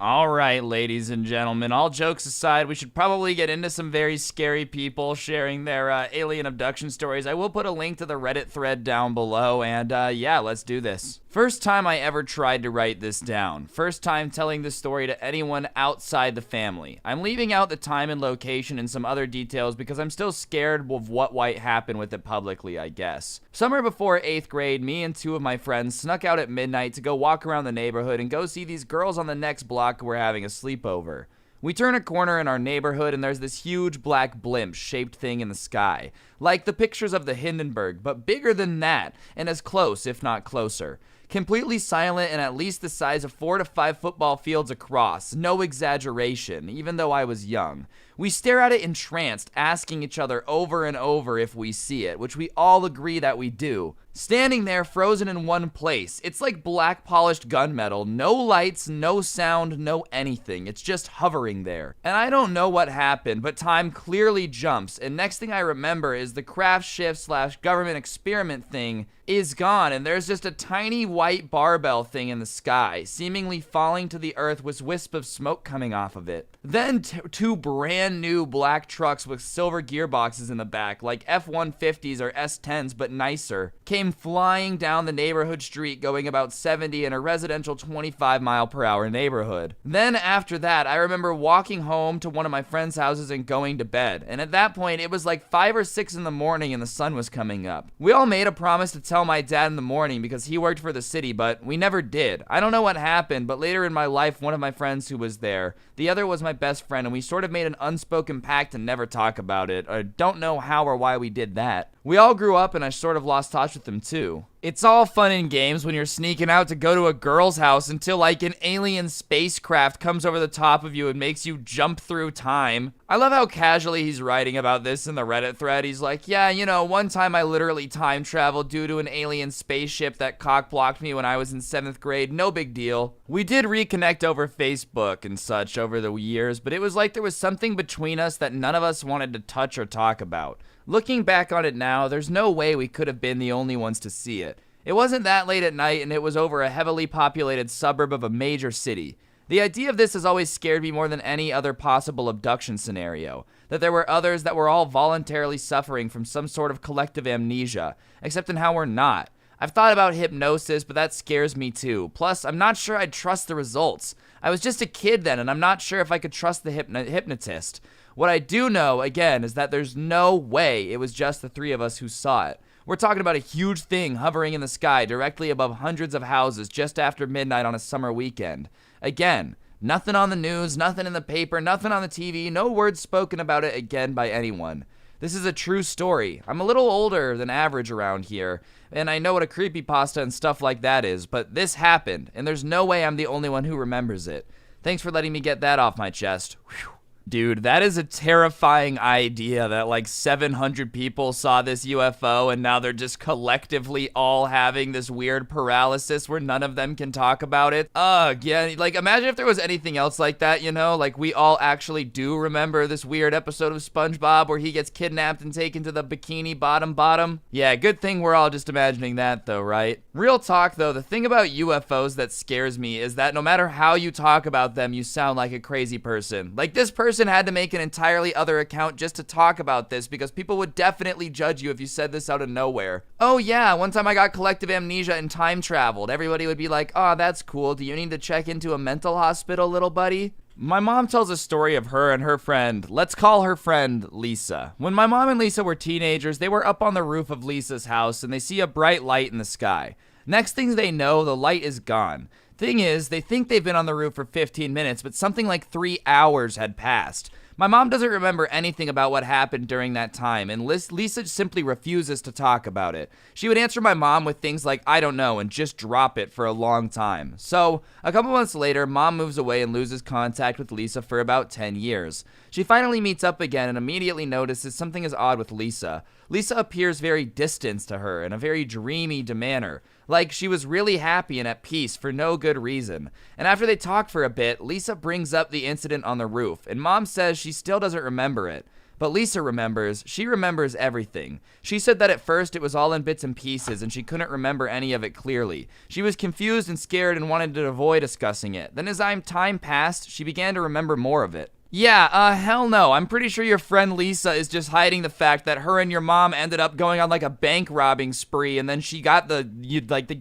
Alright, ladies and gentlemen, all jokes aside, we should probably get into some very scary people sharing their alien abduction stories. I will put a link to the Reddit thread down below, and yeah, let's do this. First time I ever tried to write this down. First time telling this story to anyone outside the family. I'm leaving out the time and location and some other details because I'm still scared of what might happen with it publicly, I guess. Summer before 8th grade, me and two of my friends snuck out at midnight to go walk around the neighborhood and go see these girls on the next block who were having a sleepover. We turn a corner in our neighborhood and there's this huge black blimp-shaped thing in the sky. Like the pictures of the Hindenburg, but bigger than that, and as close, if not closer. Completely silent and at least the size of 4 to 5 football fields across. No exaggeration, even though I was young. We stare at it entranced, asking each other over and over if we see it, which we all agree that we do. Standing there frozen in one place. It's like black polished gunmetal. No lights, no sound, no anything. It's just hovering there. And I don't know what happened, but time clearly jumps. And next thing I remember is the craft shift / government experiment thing is gone. And there's just a tiny white barbell thing in the sky, seemingly falling to the earth with wisps of smoke coming off of it. Then two brand new black trucks with silver gearboxes in the back, like F-150s or S-10s, but nicer, came flying down the neighborhood street going about 70 in a residential 25-mile-per-hour neighborhood. Then after that, I remember walking home to one of my friends' houses and going to bed. And at that point, it was like 5 or 6 in the morning and the sun was coming up. We all made a promise to tell my dad in the morning because he worked for the city, but we never did. I don't know what happened, but later in my life, one of my friends who was there, the other was my best friend, and we sort of made an unspoken pact to never talk about it. I don't know how or why we did that. We all grew up and I sort of lost touch with them too. It's all fun and games when you're sneaking out to go to a girl's house until like an alien spacecraft comes over the top of you and makes you jump through time. I love how casually he's writing about this in the Reddit thread. He's like, yeah, you know, one time I literally time traveled due to an alien spaceship that cock-blocked me when I was in 7th grade. No big deal. We did reconnect over Facebook and such over the years, but it was like there was something between us that none of us wanted to touch or talk about. Looking back on it now, there's no way we could have been the only ones to see it. It wasn't that late at night, and it was over a heavily populated suburb of a major city. The idea of this has always scared me more than any other possible abduction scenario. That there were others that were all voluntarily suffering from some sort of collective amnesia, except in how we're not. I've thought about hypnosis, but that scares me too. Plus, I'm not sure I'd trust the results. I was just a kid then, and I'm not sure if I could trust the hypnotist. What I do know, again, is that there's no way it was just the three of us who saw it. We're talking about a huge thing hovering in the sky directly above hundreds of houses just after midnight on a summer weekend. Again, nothing on the news, nothing in the paper, nothing on the TV, no words spoken about it again by anyone. This is a true story. I'm a little older than average around here, and I know what a creepypasta and stuff like that is, but this happened, and there's no way I'm the only one who remembers it. Thanks for letting me get that off my chest. Whew. Dude, that is a terrifying idea that like 700 people saw this UFO and now they're just collectively all having this weird paralysis where none of them can talk about it. Yeah, like imagine if there was anything else like that, you know? Like we all actually do remember this weird episode of SpongeBob where he gets kidnapped and taken to the Bikini Bottom. Yeah, good thing we're all just imagining that though, right? Real talk though, the thing about UFOs that scares me is that no matter how you talk about them, you sound like a crazy person. Like this person had to make an entirely other account just to talk about this because people would definitely judge you if you said this out of nowhere. Oh yeah, one time I got collective amnesia and time traveled. Everybody would be like, oh, that's cool. Do you need to check into a mental hospital, little buddy? My mom tells a story of her and her friend. Let's call her friend Lisa. When my mom and Lisa were teenagers, they were up on the roof of Lisa's house and they see a bright light in the sky. Next thing they know, the light is gone. Thing is, they think they've been on the roof for 15 minutes, but something like 3 hours had passed. My mom doesn't remember anything about what happened during that time, and Lisa simply refuses to talk about it. She would answer my mom with things like, I don't know, and just drop it for a long time. So, a couple months later, mom moves away and loses contact with Lisa for about 10 years. She finally meets up again and immediately notices something is odd with Lisa. Lisa appears very distant to her in a very dreamy manner. Like she was really happy and at peace for no good reason. And after they talk for a bit, Lisa brings up the incident on the roof, and mom says she still doesn't remember it. But Lisa remembers. She remembers everything. She said that at first it was all in bits and pieces and she couldn't remember any of it clearly. She was confused and scared and wanted to avoid discussing it. Then as time passed, she began to remember more of it. Yeah, hell no. I'm pretty sure your friend Lisa is just hiding the fact that her and your mom ended up going on like a bank robbing spree and then she got the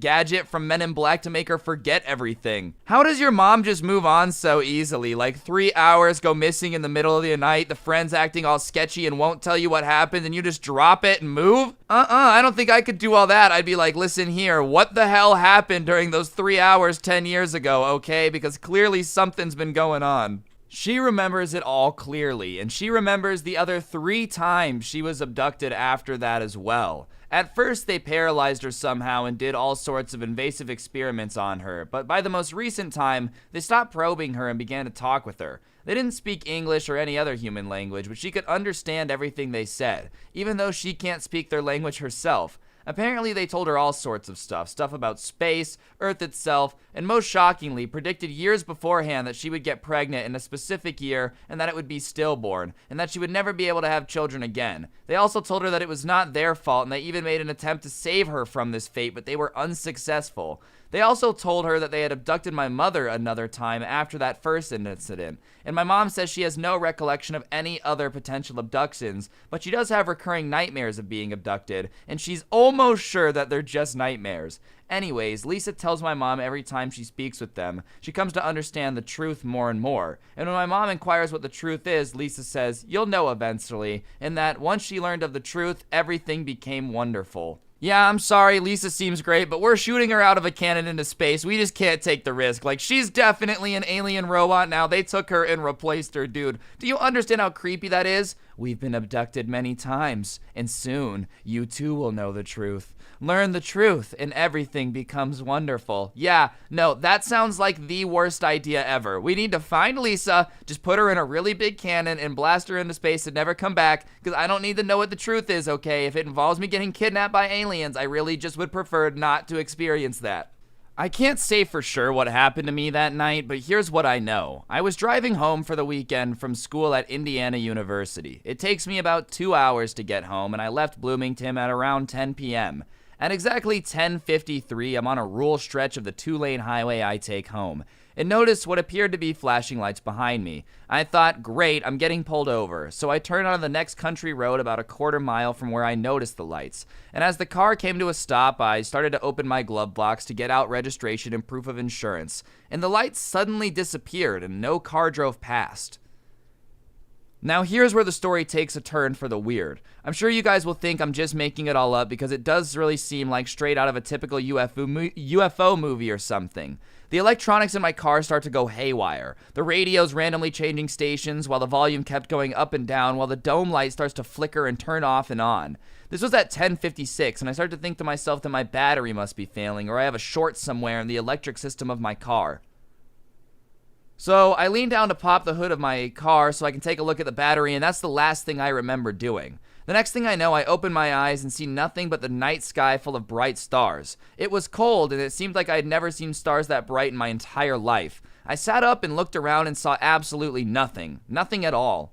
gadget from Men in Black to make her forget everything. How does your mom just move on so easily? Like 3 hours go missing in the middle of the night, the friend's acting all sketchy and won't tell you what happened and you just drop it and move? I don't think I could do all that. I'd be like, listen here, what the hell happened during those 3 hours 10 years ago, okay? Because clearly something's been going on. She remembers it all clearly, and she remembers the other 3 times she was abducted after that as well. At first, they paralyzed her somehow and did all sorts of invasive experiments on her, but by the most recent time, they stopped probing her and began to talk with her. They didn't speak English or any other human language, but she could understand everything they said, even though she can't speak their language herself. Apparently, they told her all sorts of stuff about space, Earth itself, and most shockingly, predicted years beforehand that she would get pregnant in a specific year and that it would be stillborn, and that she would never be able to have children again. They also told her that it was not their fault, and they even made an attempt to save her from this fate, but they were unsuccessful. They also told her that they had abducted my mother another time after that first incident, and my mom says she has no recollection of any other potential abductions, but she does have recurring nightmares of being abducted, and she's almost sure that they're just nightmares. Anyways, Lisa tells my mom every time she speaks with them, she comes to understand the truth more and more. And when my mom inquires what the truth is, Lisa says, you'll know eventually, and that once she learned of the truth, everything became wonderful. Yeah, I'm sorry, Lisa seems great, but we're shooting her out of a cannon into space. We just can't take the risk. Like, she's definitely an alien robot now. They took her and replaced her, dude. Do you understand how creepy that is? We've been abducted many times, and soon you too will know the truth. Learn the truth, and everything becomes wonderful. Yeah, no, that sounds like the worst idea ever. We need to find Lisa, just put her in a really big cannon, and blast her into space and never come back, because I don't need to know what the truth is, okay? If it involves me getting kidnapped by aliens, I really just would prefer not to experience that. I can't say for sure what happened to me that night, but here's what I know. I was driving home for the weekend from school at Indiana University. It takes me about 2 hours to get home, and I left Bloomington at around 10 p.m. At exactly 10:53, I'm on a rural stretch of the 2-lane highway I take home, and noticed what appeared to be flashing lights behind me. I thought, great, I'm getting pulled over, so I turned onto the next country road about a quarter mile from where I noticed the lights. And as the car came to a stop, I started to open my glove box to get out registration and proof of insurance, and the lights suddenly disappeared and no car drove past. Now here's where the story takes a turn for the weird. I'm sure you guys will think I'm just making it all up because it does really seem like straight out of a typical UFO movie or something. The electronics in my car start to go haywire. The radio's randomly changing stations while the volume kept going up and down while the dome light starts to flicker and turn off and on. This was at 10:56 and I started to think to myself that my battery must be failing or I have a short somewhere in the electric system of my car. So I leaned down to pop the hood of my car so I can take a look at the battery, and that's the last thing I remember doing. The next thing I know, I open my eyes and see nothing but the night sky full of bright stars. It was cold, and it seemed like I had never seen stars that bright in my entire life. I sat up and looked around and saw absolutely nothing. Nothing at all.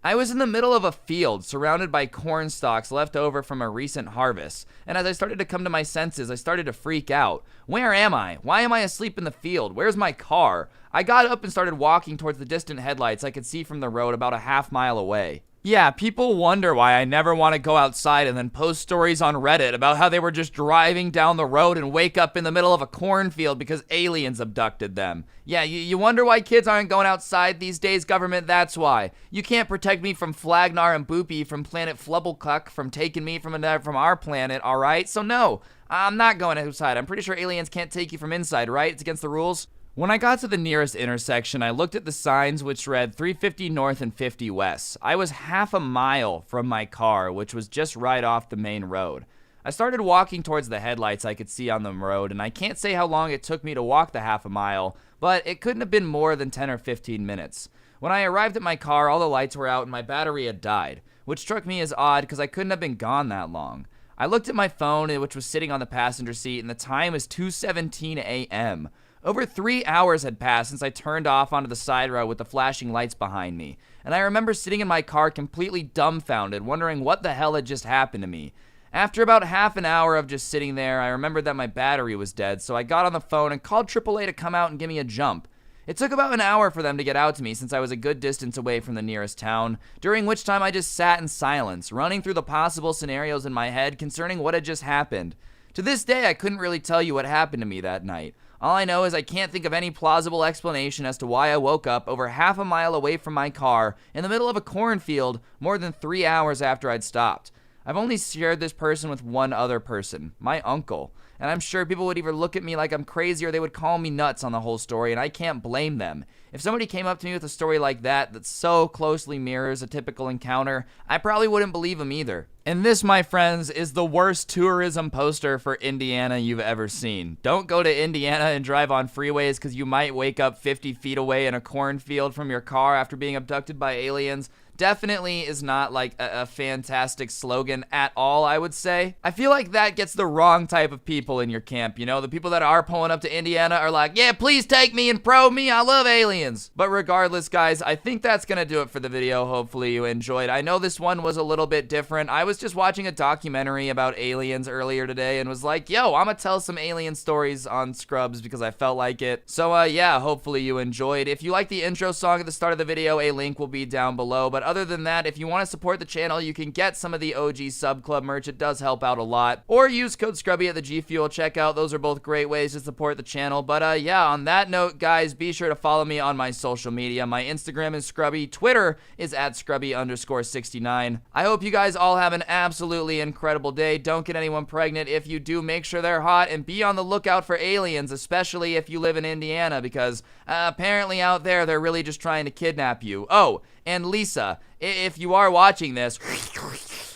I was in the middle of a field surrounded by corn stalks left over from a recent harvest, and as I started to come to my senses, I started to freak out. Where am I? Why am I asleep in the field? Where's my car? I got up and started walking towards the distant headlights I could see from the road about a half-mile away. Yeah, people wonder why I never want to go outside and then post stories on Reddit about how they were just driving down the road and wake up in the middle of a cornfield because aliens abducted them. Yeah, you wonder why kids aren't going outside these days, government? That's why. You can't protect me from Flagnar and Boopy from planet Flubblecuck from taking me from our planet, alright? So no, I'm not going outside. I'm pretty sure aliens can't take you from inside, right? It's against the rules. When I got to the nearest intersection, I looked at the signs which read 350 north and 50 west. I was half a mile from my car, which was just right off the main road. I started walking towards the headlights I could see on the road, and I can't say how long it took me to walk the half a mile, but it couldn't have been more than 10 or 15 minutes. When I arrived at my car, all the lights were out and my battery had died, which struck me as odd because I couldn't have been gone that long. I looked at my phone, which was sitting on the passenger seat, and the time was 2:17 a.m. Over 3 hours had passed since I turned off onto the side road with the flashing lights behind me, and I remember sitting in my car completely dumbfounded, wondering what the hell had just happened to me. After about half an hour of just sitting there, I remembered that my battery was dead, so I got on the phone and called AAA to come out and give me a jump. It took about an hour for them to get out to me since I was a good distance away from the nearest town, during which time I just sat in silence, running through the possible scenarios in my head concerning what had just happened. To this day, I couldn't really tell you what happened to me that night. All I know is I can't think of any plausible explanation as to why I woke up over half a mile away from my car in the middle of a cornfield more than 3 hours after I'd stopped. I've only shared this person with one other person, my uncle, and I'm sure people would either look at me like I'm crazy or they would call me nuts on the whole story, and I can't blame them. If somebody came up to me with a story like that so closely mirrors a typical encounter, I probably wouldn't believe them either. And this, my friends, is the worst tourism poster for Indiana you've ever seen. Don't go to Indiana and drive on freeways because you might wake up 50 feet away in a cornfield from your car after being abducted by aliens. Definitely is not like a fantastic slogan at all, I would say. I feel like that gets the wrong type of people in your camp, you know? The people that are pulling up to Indiana are like, yeah, please take me and probe me, I love aliens. But regardless, guys, I think that's gonna do it for the video. Hopefully you enjoyed. I know this one was a little bit different. I was just watching a documentary about aliens earlier today and was like, yo, I'm gonna tell some alien stories on Scrubs because I felt like it. So yeah, hopefully you enjoyed. If you like the intro song at the start of the video, a link will be down below. But other than that, if you want to support the channel, you can get some of the OG Sub Club merch. It does help out a lot. Or use code Scrubby at the G Fuel checkout. Those are both great ways to support the channel. But yeah, on that note, guys, be sure to follow me on my social media. My Instagram is Scrubby. Twitter is at Scrubby_69. I hope you guys all have an absolutely incredible day. Don't get anyone pregnant. If you do, make sure they're hot, and be on the lookout for aliens, especially if you live in Indiana, because apparently out there they're really just trying to kidnap you. Oh, and Lisa, if you are watching this,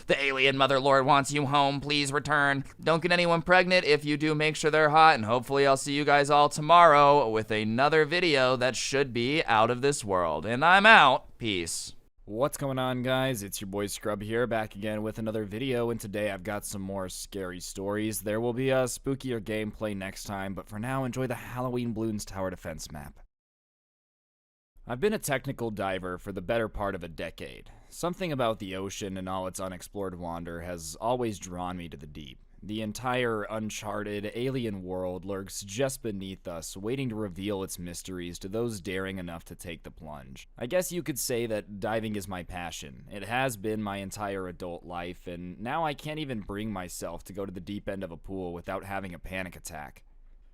the alien mother lord wants you home. Please return. Don't get anyone pregnant. If you do, make sure they're hot, and hopefully I'll see you guys all tomorrow with another video that should be out of this world. And I'm out. Peace. What's going on, guys? It's your boy Scrub here, back again with another video, and today I've got some more scary stories. There will be a spookier gameplay next time, but for now, enjoy the Halloween Balloons Tower Defense map. I've been a technical diver for the better part of a decade. Something about the ocean and all its unexplored wonder has always drawn me to the deep. The entire uncharted alien world lurks just beneath us, waiting to reveal its mysteries to those daring enough to take the plunge. I guess you could say that diving is my passion. It has been my entire adult life, and now I can't even bring myself to go to the deep end of a pool without having a panic attack.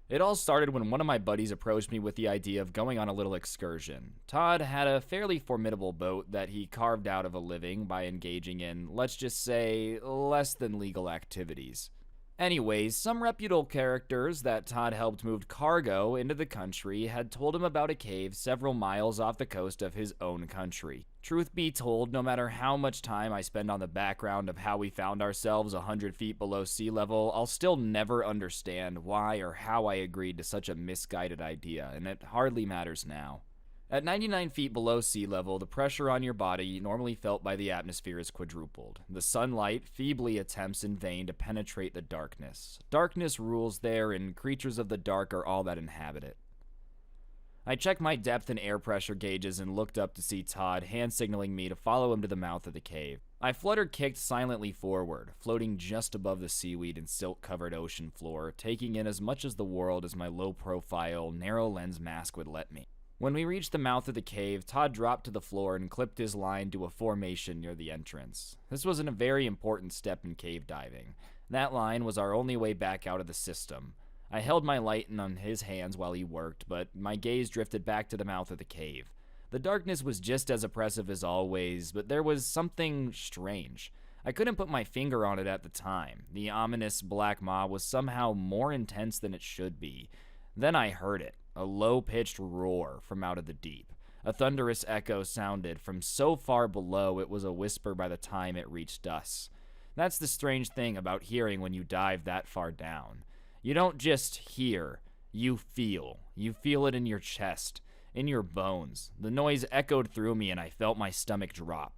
It all started when one of my buddies approached me with the idea of going on a little excursion. Todd had a fairly formidable boat that he carved out of a living by engaging in, let's just say, less than legal activities. Anyways, some reputable characters that Todd helped move cargo into the country had told him about a cave several miles off the coast of his own country. Truth be told, no matter how much time I spend on the background of how we found ourselves 100 feet below sea level, I'll still never understand why or how I agreed to such a misguided idea, and it hardly matters now. At 99 feet below sea level, the pressure on your body normally felt by the atmosphere is quadrupled. The sunlight feebly attempts in vain to penetrate the darkness. Darkness rules there, and creatures of the dark are all that inhabit it. I checked my depth and air pressure gauges and looked up to see Todd hand-signaling me to follow him to the mouth of the cave. I flutter-kicked silently forward, floating just above the seaweed and silt-covered ocean floor, taking in as much of the world as my low-profile, narrow-lens mask would let me. When we reached the mouth of the cave, Todd dropped to the floor and clipped his line to a formation near the entrance. This was a very important step in cave diving. That line was our only way back out of the system. I held my light on his hands while he worked, but my gaze drifted back to the mouth of the cave. The darkness was just as oppressive as always, but there was something strange. I couldn't put my finger on it at the time. The ominous black maw was somehow more intense than it should be. Then I heard it. A low-pitched roar from out of the deep. A thunderous echo sounded from so far below it was a whisper by the time it reached us. That's the strange thing about hearing when you dive that far down. You don't just hear, you feel. You feel it in your chest, in your bones. The noise echoed through me and I felt my stomach drop.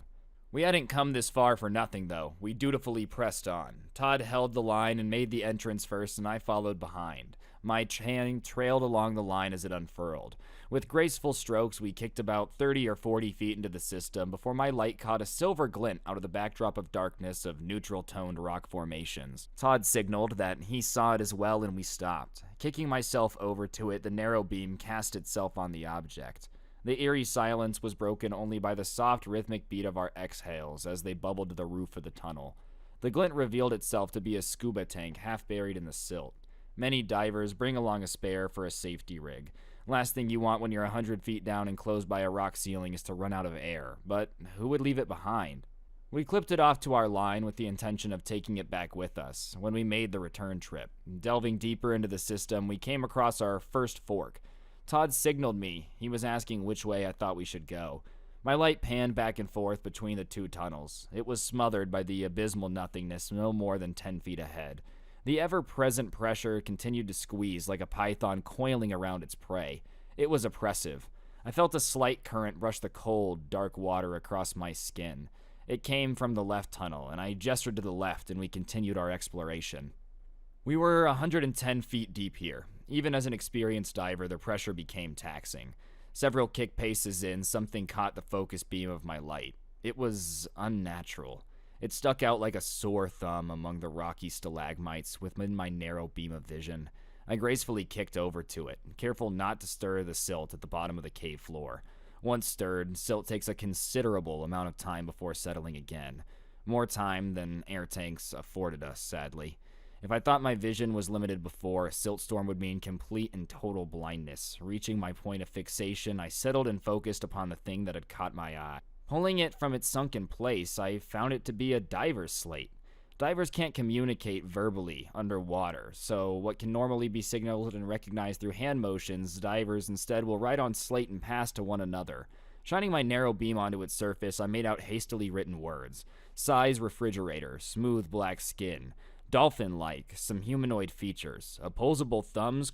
We hadn't come this far for nothing, though. We dutifully pressed on. Todd held the line and made the entrance first, and I followed behind. My hand trailed along the line as it unfurled. With graceful strokes, we kicked about 30 or 40 feet into the system before my light caught a silver glint out of the backdrop of darkness of neutral-toned rock formations. Todd signaled that he saw it as well, and we stopped. Kicking myself over to it, the narrow beam cast itself on the object. The eerie silence was broken only by the soft, rhythmic beat of our exhales as they bubbled to the roof of the tunnel. The glint revealed itself to be a scuba tank half buried in the silt. Many divers bring along a spare for a safety rig. Last thing you want when you're 100 feet down enclosed by a rock ceiling is to run out of air, but who would leave it behind? We clipped it off to our line with the intention of taking it back with us when we made the return trip. Delving deeper into the system, we came across our first fork. Todd signaled me. He was asking which way I thought we should go. My light panned back and forth between the two tunnels. It was smothered by the abysmal nothingness no more than 10 feet ahead. The ever-present pressure continued to squeeze like a python coiling around its prey. It was oppressive. I felt a slight current brush the cold, dark water across my skin. It came from the left tunnel, and I gestured to the left, and we continued our exploration. We were 110 feet deep here. Even as an experienced diver, the pressure became taxing. Several kick paces in, something caught the focus beam of my light. It was unnatural. It stuck out like a sore thumb among the rocky stalagmites within my narrow beam of vision. I gracefully kicked over to it, careful not to stir the silt at the bottom of the cave floor. Once stirred, silt takes a considerable amount of time before settling again. More time than air tanks afforded us, sadly. If I thought my vision was limited before, a silt storm would mean complete and total blindness. Reaching my point of fixation, I settled and focused upon the thing that had caught my eye. Pulling it from its sunken place, I found it to be a diver's slate. Divers can't communicate verbally underwater, so what can normally be signaled and recognized through hand motions, divers instead will write on slate and pass to one another. Shining my narrow beam onto its surface, I made out hastily written words. Size refrigerator, smooth black skin, dolphin-like, some humanoid features, opposable thumbs, ?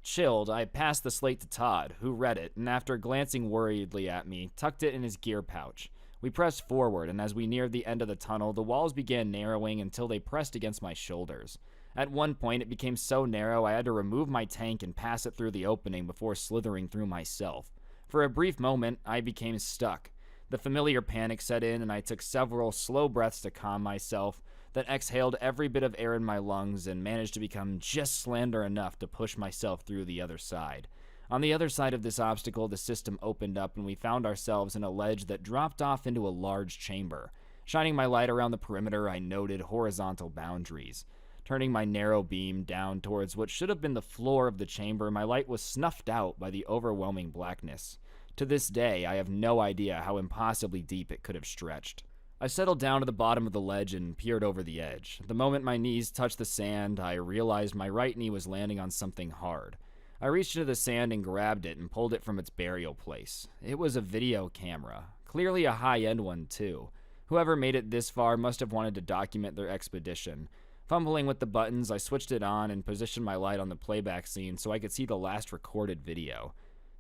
Chilled, I passed the slate to Todd, who read it, and after glancing worriedly at me, tucked it in his gear pouch. We pressed forward, and as we neared the end of the tunnel, the walls began narrowing until they pressed against my shoulders. At one point, it became so narrow I had to remove my tank and pass it through the opening before slithering through myself. For a brief moment, I became stuck. The familiar panic set in, and I took several slow breaths to calm myself, then exhaled every bit of air in my lungs and managed to become just slender enough to push myself through the other side. On the other side of this obstacle, the system opened up and we found ourselves in a ledge that dropped off into a large chamber. Shining my light around the perimeter, I noted horizontal boundaries. Turning my narrow beam down towards what should have been the floor of the chamber, my light was snuffed out by the overwhelming blackness. To this day, I have no idea how impossibly deep it could have stretched. I settled down to the bottom of the ledge and peered over the edge. The moment my knees touched the sand, I realized my right knee was landing on something hard. I reached into the sand and grabbed it and pulled it from its burial place. It was a video camera. Clearly a high-end one, too. Whoever made it this far must have wanted to document their expedition. Fumbling with the buttons, I switched it on and positioned my light on the playback scene so I could see the last recorded video.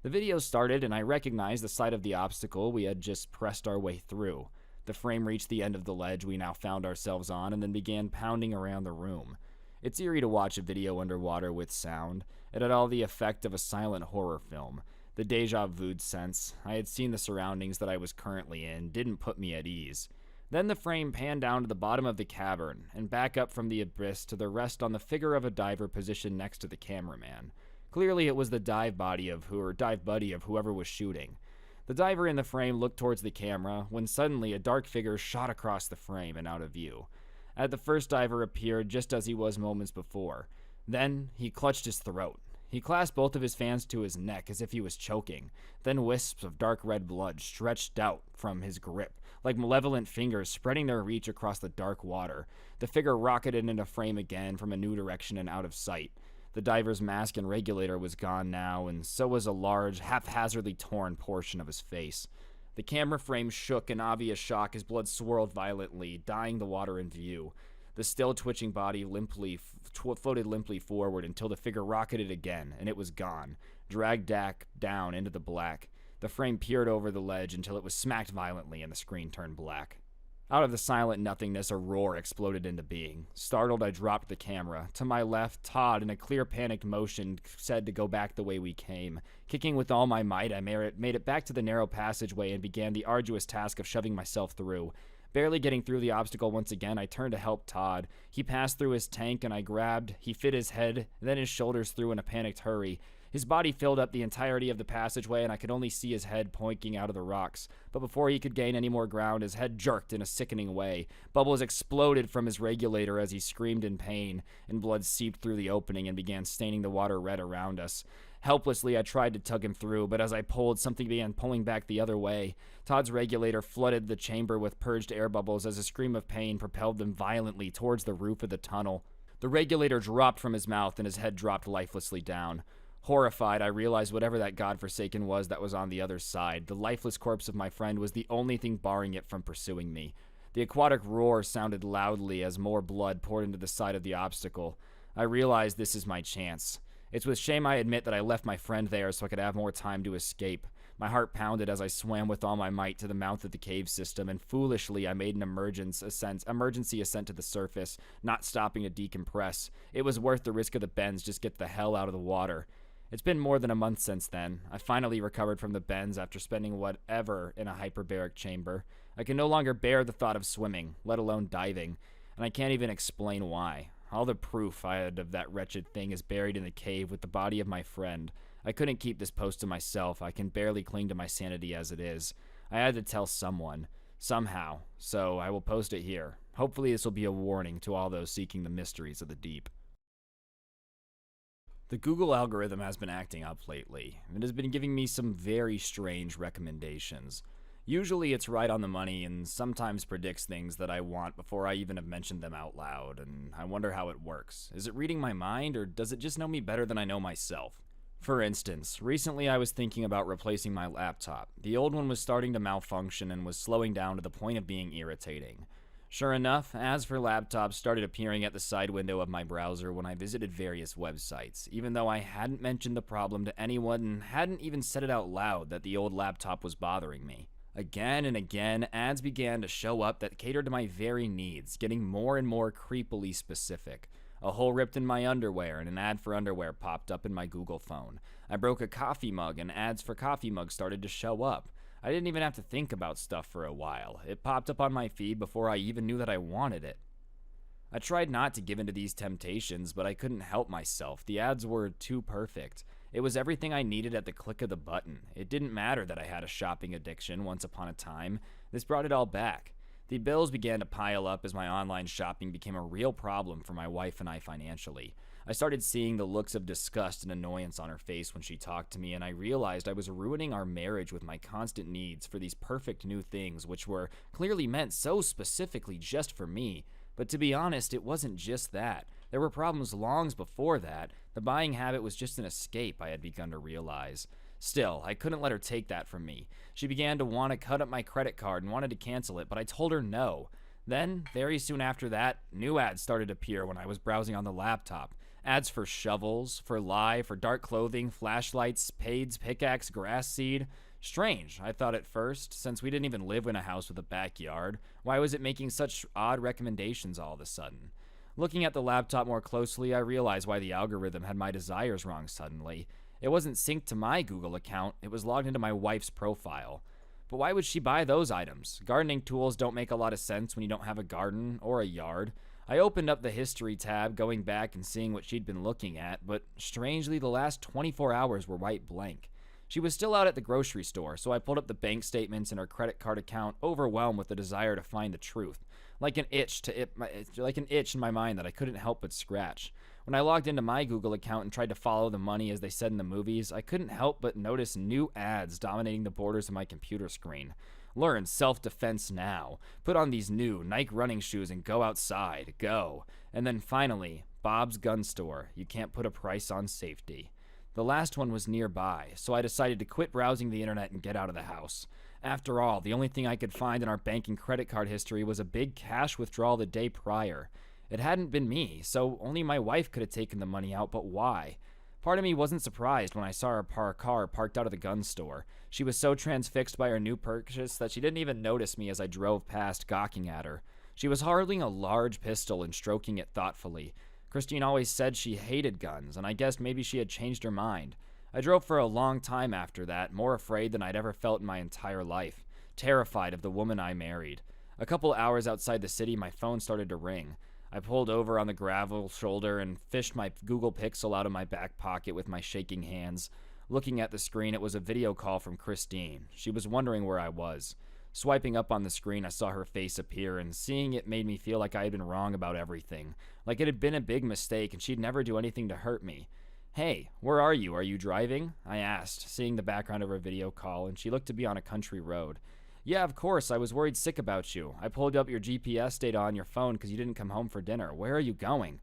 The video started and I recognized the side of the obstacle we had just pressed our way through. The frame reached the end of the ledge we now found ourselves on and then began pounding around the room. It's eerie to watch a video underwater with sound. It had all the effect of a silent horror film. The deja vu sense, I had seen the surroundings that I was currently in, didn't put me at ease. Then the frame panned down to the bottom of the cavern, and back up from the abyss to the rest on the figure of a diver positioned next to the cameraman. Clearly it was the dive buddy of whoever was shooting. The diver in the frame looked towards the camera, when suddenly a dark figure shot across the frame and out of view. The first diver appeared just as he was moments before. Then, he clutched his throat. He clasped both of his hands to his neck as if he was choking. Then wisps of dark red blood stretched out from his grip, like malevolent fingers spreading their reach across the dark water. The figure rocketed into frame again from a new direction and out of sight. The diver's mask and regulator was gone now, and so was a large, haphazardly torn portion of his face. The camera frame shook in obvious shock as blood swirled violently, dyeing the water in view. The still twitching body floated limply forward until the figure rocketed again, and it was gone, dragged back down into the black. The frame peered over the ledge until it was smacked violently and the screen turned black. Out of the silent nothingness, a roar exploded into being. Startled, I dropped the camera. To my left, Todd, in a clear panicked motion, said to go back the way we came. Kicking with all my might, I made it back to the narrow passageway and began the arduous task of shoving myself through. Barely getting through the obstacle once again, I turned to help Todd. He passed through his tank and I grabbed. He fit his head, then his shoulders through in a panicked hurry. His body filled up the entirety of the passageway and I could only see his head pointing out of the rocks. But before he could gain any more ground, his head jerked in a sickening way. Bubbles exploded from his regulator as he screamed in pain, and blood seeped through the opening and began staining the water red around us. Helplessly, I tried to tug him through, but as I pulled, something began pulling back the other way. Todd's regulator flooded the chamber with purged air bubbles as a scream of pain propelled them violently towards the roof of the tunnel. The regulator dropped from his mouth and his head dropped lifelessly down. Horrified, I realized whatever that godforsaken was that was on the other side, the lifeless corpse of my friend, was the only thing barring it from pursuing me. The aquatic roar sounded loudly as more blood poured into the side of the obstacle. I realized this is my chance. It's with shame I admit that I left my friend there so I could have more time to escape. My heart pounded as I swam with all my might to the mouth of the cave system, and foolishly I made an emergency ascent to the surface, not stopping to decompress. It was worth the risk of the bends, just get the hell out of the water. It's been more than a month since then. I finally recovered from the bends after spending whatever in a hyperbaric chamber. I can no longer bear the thought of swimming, let alone diving, and I can't even explain why. All the proof I had of that wretched thing is buried in the cave with the body of my friend. I couldn't keep this post to myself. I can barely cling to my sanity as it is. I had to tell someone, somehow, so I will post it here. Hopefully this will be a warning to all those seeking the mysteries of the deep. The Google algorithm has been acting up lately. It has been giving me some very strange recommendations. Usually it's right on the money and sometimes predicts things that I want before I even have mentioned them out loud, and I wonder how it works. Is it reading my mind, or does it just know me better than I know myself? For instance, recently I was thinking about replacing my laptop. The old one was starting to malfunction and was slowing down to the point of being irritating. Sure enough, ads for laptops started appearing at the side window of my browser when I visited various websites, even though I hadn't mentioned the problem to anyone and hadn't even said it out loud that the old laptop was bothering me. Again and again, ads began to show up that catered to my very needs, getting more and more creepily specific. A hole ripped in my underwear and an ad for underwear popped up in my Google phone. I broke a coffee mug and ads for coffee mugs started to show up. I didn't even have to think about stuff for a while. It popped up on my feed before I even knew that I wanted it. I tried not to give in to these temptations, but I couldn't help myself. The ads were too perfect. It was everything I needed at the click of the button. It didn't matter that I had a shopping addiction once upon a time. This brought it all back. The bills began to pile up as my online shopping became a real problem for my wife and I financially. I started seeing the looks of disgust and annoyance on her face when she talked to me, and I realized I was ruining our marriage with my constant needs for these perfect new things, which were clearly meant so specifically just for me. But to be honest, it wasn't just that. There were problems long before that. The buying habit was just an escape, I had begun to realize. Still, I couldn't let her take that from me. She began to want to cut up my credit card and wanted to cancel it, but I told her no. Then, very soon after that, new ads started to appear when I was browsing on the laptop. Ads for shovels, for lye, for dark clothing, flashlights, spades, pickaxe, grass seed. Strange, I thought at first, since we didn't even live in a house with a backyard. Why was it making such odd recommendations all of a sudden? Looking at the laptop more closely, I realized why the algorithm had my desires wrong suddenly. It wasn't synced to my Google account, it was logged into my wife's profile. But why would she buy those items? Gardening tools don't make a lot of sense when you don't have a garden or a yard. I opened up the history tab, going back and seeing what she'd been looking at, but strangely the last 24 hours were white blank. She was still out at the grocery store, so I pulled up the bank statements and her credit card account, overwhelmed with the desire to find the truth. Like an itch in my mind that I couldn't help but scratch. When I logged into my Google account and tried to follow the money as they said in the movies, I couldn't help but notice new ads dominating the borders of my computer screen. Learn self-defense now. Put on these new Nike running shoes and go outside. Go. And then finally, Bob's Gun Store. You can't put a price on safety. The last one was nearby, so I decided to quit browsing the internet and get out of the house. After all, the only thing I could find in our bank and credit card history was a big cash withdrawal the day prior. It hadn't been me, so only my wife could have taken the money out, but why? Part of me wasn't surprised when I saw her car parked out of the gun store. She was so transfixed by her new purchase that she didn't even notice me as I drove past, gawking at her. She was holding a large pistol and stroking it thoughtfully. Christine always said she hated guns, and I guessed maybe she had changed her mind. I drove for a long time after that, more afraid than I'd ever felt in my entire life, terrified of the woman I married. A couple hours outside the city, my phone started to ring. I pulled over on the gravel shoulder and fished my Google Pixel out of my back pocket with my shaking hands. Looking at the screen, it was a video call from Christine. She was wondering where I was. Swiping up on the screen, I saw her face appear, and seeing it made me feel like I had been wrong about everything. Like it had been a big mistake, and she'd never do anything to hurt me. "Hey, where are you? Are you driving?" I asked, seeing the background of her video call, and she looked to be on a country road. "Yeah, of course. I was worried sick about you. I pulled up your GPS data on your phone because you didn't come home for dinner. Where are you going?"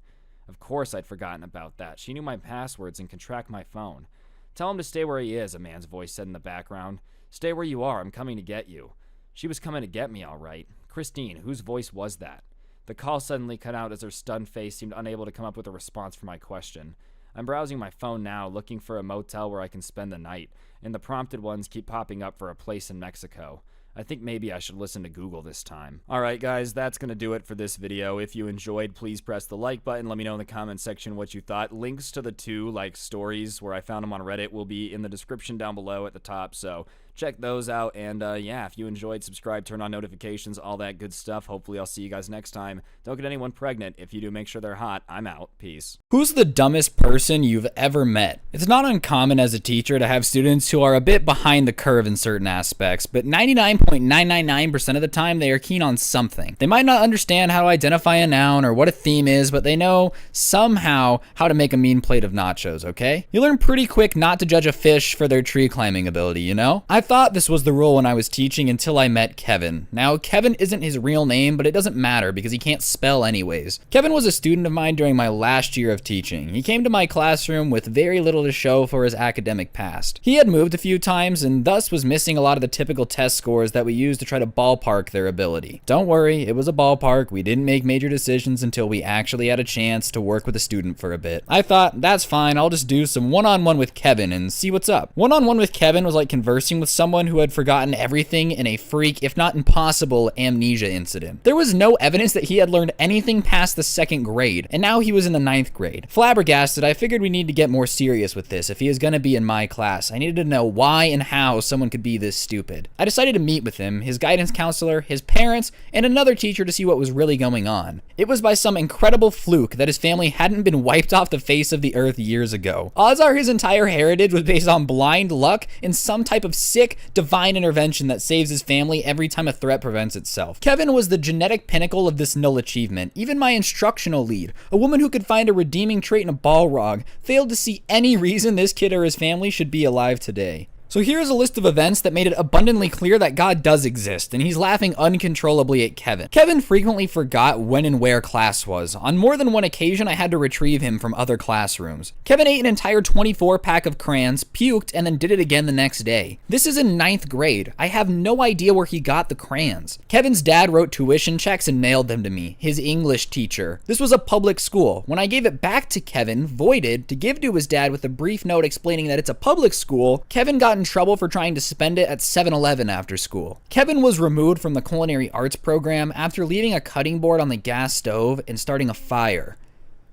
Of course I'd forgotten about that. She knew my passwords and could track my phone. "Tell him to stay where he is," a man's voice said in the background. "Stay where you are. I'm coming to get you." She was coming to get me, all right. Christine, whose voice was that? The call suddenly cut out as her stunned face seemed unable to come up with a response for my question. I'm browsing my phone now, looking for a motel where I can spend the night, and the prompted ones keep popping up for a place in Mexico. I think maybe I should listen to Google this time. Alright guys, that's going to do it for this video. If you enjoyed, please press the like button. Let me know in the comment section what you thought. Links to the two stories where I found them on Reddit will be in the description down below at the top, so check those out. And yeah, if you enjoyed, subscribe, turn on notifications, all that good stuff. Hopefully I'll see you guys next time. Don't get anyone pregnant. If you do, make sure they're hot. I'm out. Peace. Who's the dumbest person you've ever met? It's not uncommon as a teacher to have students who are a bit behind the curve in certain aspects, but 99.999% of the time they are keen on something. They might not understand how to identify a noun or what a theme is, but they know somehow how to make a mean plate of nachos, okay? You learn pretty quick not to judge a fish for their tree climbing ability, you know? I thought this was the rule when I was teaching until I met Kevin. Now, Kevin isn't his real name, but it doesn't matter because he can't spell anyways. Kevin was a student of mine during my last year of teaching. He came to my classroom with very little to show for his academic past. He had moved a few times and thus was missing a lot of the typical test scores that we use to try to ballpark their ability. Don't worry, it was a ballpark. We didn't make major decisions until we actually had a chance to work with a student for a bit. I thought, that's fine, I'll just do some one-on-one with Kevin and see what's up. One-on-one with Kevin was like conversing with someone who had forgotten everything in a freak, if not impossible, amnesia incident. There was no evidence that he had learned anything past the 2nd grade, and now he was in the 9th grade. Flabbergasted, I figured we need to get more serious with this if he is gonna be in my class. I needed to know why and how someone could be this stupid. I decided to meet with him, his guidance counselor, his parents, and another teacher to see what was really going on. It was by some incredible fluke that his family hadn't been wiped off the face of the earth years ago. Odds are his entire heritage was based on blind luck and some type of sick, divine intervention that saves his family every time a threat presents itself. Kevin was the genetic pinnacle of this null achievement. Even my instructional lead, a woman who could find a redeeming trait in a Balrog, failed to see any reason this kid or his family should be alive today. So here's a list of events that made it abundantly clear that God does exist, and he's laughing uncontrollably at Kevin. Kevin frequently forgot when and where class was. On more than one occasion, I had to retrieve him from other classrooms. Kevin ate an entire 24-pack of crayons, puked, and then did it again the next day. This is in 9th grade. I have no idea where he got the crayons. Kevin's dad wrote tuition checks and mailed them to me, his English teacher. This was a public school. When I gave it back to Kevin, voided, to give to his dad with a brief note explaining that it's a public school, Kevin got in trouble for trying to spend it at 7-Eleven after school. Kevin was removed from the culinary arts program after leaving a cutting board on the gas stove and starting a fire.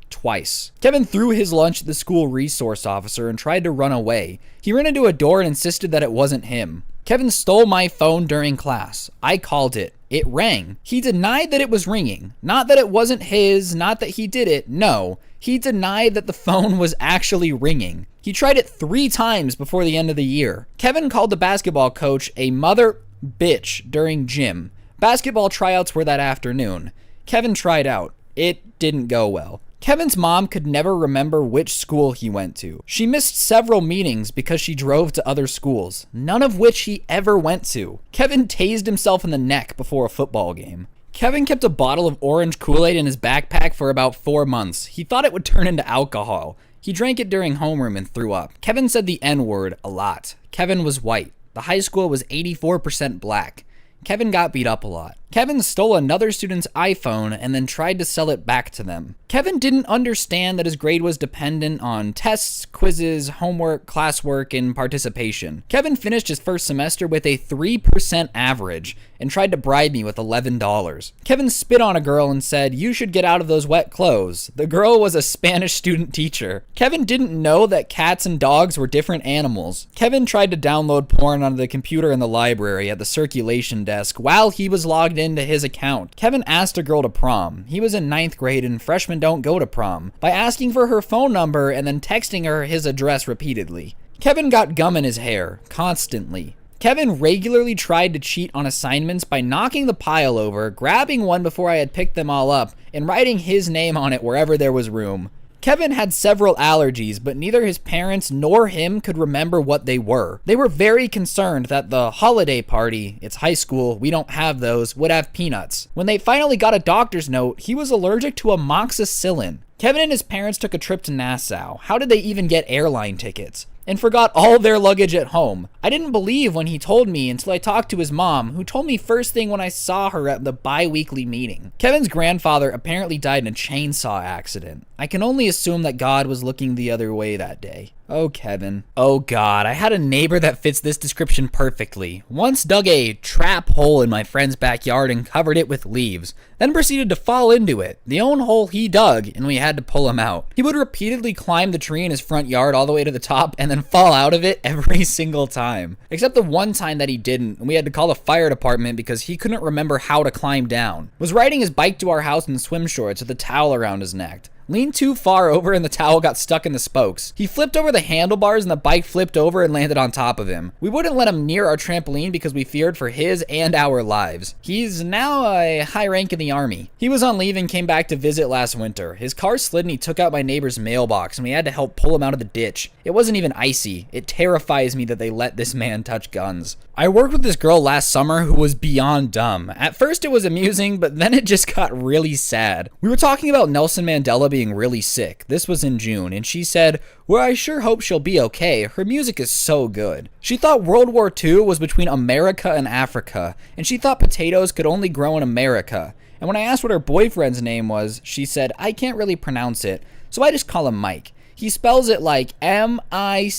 Twice. Kevin threw his lunch at the school resource officer and tried to run away. He ran into a door and insisted that it wasn't him. Kevin stole my phone during class. I called it. It rang. He denied that it was ringing. Not that it wasn't his, not that he did it. No. He denied that the phone was actually ringing. He tried it 3 times before the end of the year. Kevin called the basketball coach a mother bitch during gym. Basketball tryouts were that afternoon. Kevin tried out. It didn't go well. Kevin's mom could never remember which school he went to. She missed several meetings because she drove to other schools, none of which he ever went to. Kevin tased himself in the neck before a football game. Kevin kept a bottle of orange Kool-Aid in his backpack for about 4 months. He thought it would turn into alcohol. He drank it during homeroom and threw up. Kevin said the N-word a lot. Kevin was white. The high school was 84% black. Kevin got beat up a lot. Kevin stole another student's iPhone and then tried to sell it back to them. Kevin didn't understand that his grade was dependent on tests, quizzes, homework, classwork, and participation. Kevin finished his first semester with a 3% average and tried to bribe me with $11. Kevin spit on a girl and said, "You should get out of those wet clothes." The girl was a Spanish student teacher. Kevin didn't know that cats and dogs were different animals. Kevin tried to download porn onto the computer in the library at the circulation desk while he was logged into his account. Kevin asked a girl to prom. He was in 9th grade and freshmen don't go to prom. By asking for her phone number and then texting her his address repeatedly. Kevin got gum in his hair, constantly. Kevin regularly tried to cheat on assignments by knocking the pile over, grabbing one before I had picked them all up, and writing his name on it wherever there was room. Kevin had several allergies, but neither his parents nor him could remember what they were. They were very concerned that the holiday party, it's high school, we don't have those, would have peanuts. When they finally got a doctor's note, he was allergic to amoxicillin. Kevin and his parents took a trip to Nassau. How did they even get airline tickets? And forgot all their luggage at home. I didn't believe when he told me until I talked to his mom, who told me first thing when I saw her at the bi-weekly meeting. Kevin's grandfather apparently died in a chainsaw accident. I can only assume that God was looking the other way that day. Oh, Kevin. Oh, God. I had a neighbor that fits this description perfectly. Once dug a trap hole in my friend's backyard and covered it with leaves, then proceeded to fall into it, the own hole he dug, and we had to pull him out. He would repeatedly climb the tree in his front yard all the way to the top and then fall out of it every single time. Except the one time that he didn't, and we had to call the fire department because he couldn't remember how to climb down. Was riding his bike to our house in swim shorts with a towel around his neck. Leaned too far over and the towel got stuck in the spokes. He flipped over the handlebars and the bike flipped over and landed on top of him. We wouldn't let him near our trampoline because we feared for his and our lives. He's now a high rank in the army. He was on leave and came back to visit last winter. His car slid and he took out my neighbor's mailbox and we had to help pull him out of the ditch. It wasn't even icy. It terrifies me that they let this man touch guns. I worked with this girl last summer who was beyond dumb. At first it was amusing, but then it just got really sad. We were talking about Nelson Mandela being really sick. This was in June, and she said, "Well, I sure hope she'll be okay. Her music is so good." She thought World War II was between America and Africa, and she thought potatoes could only grow in America. And when I asked what her boyfriend's name was, she said, "I can't really pronounce it, so I just call him Mike. He spells it like M-I-C-H-A-E-L.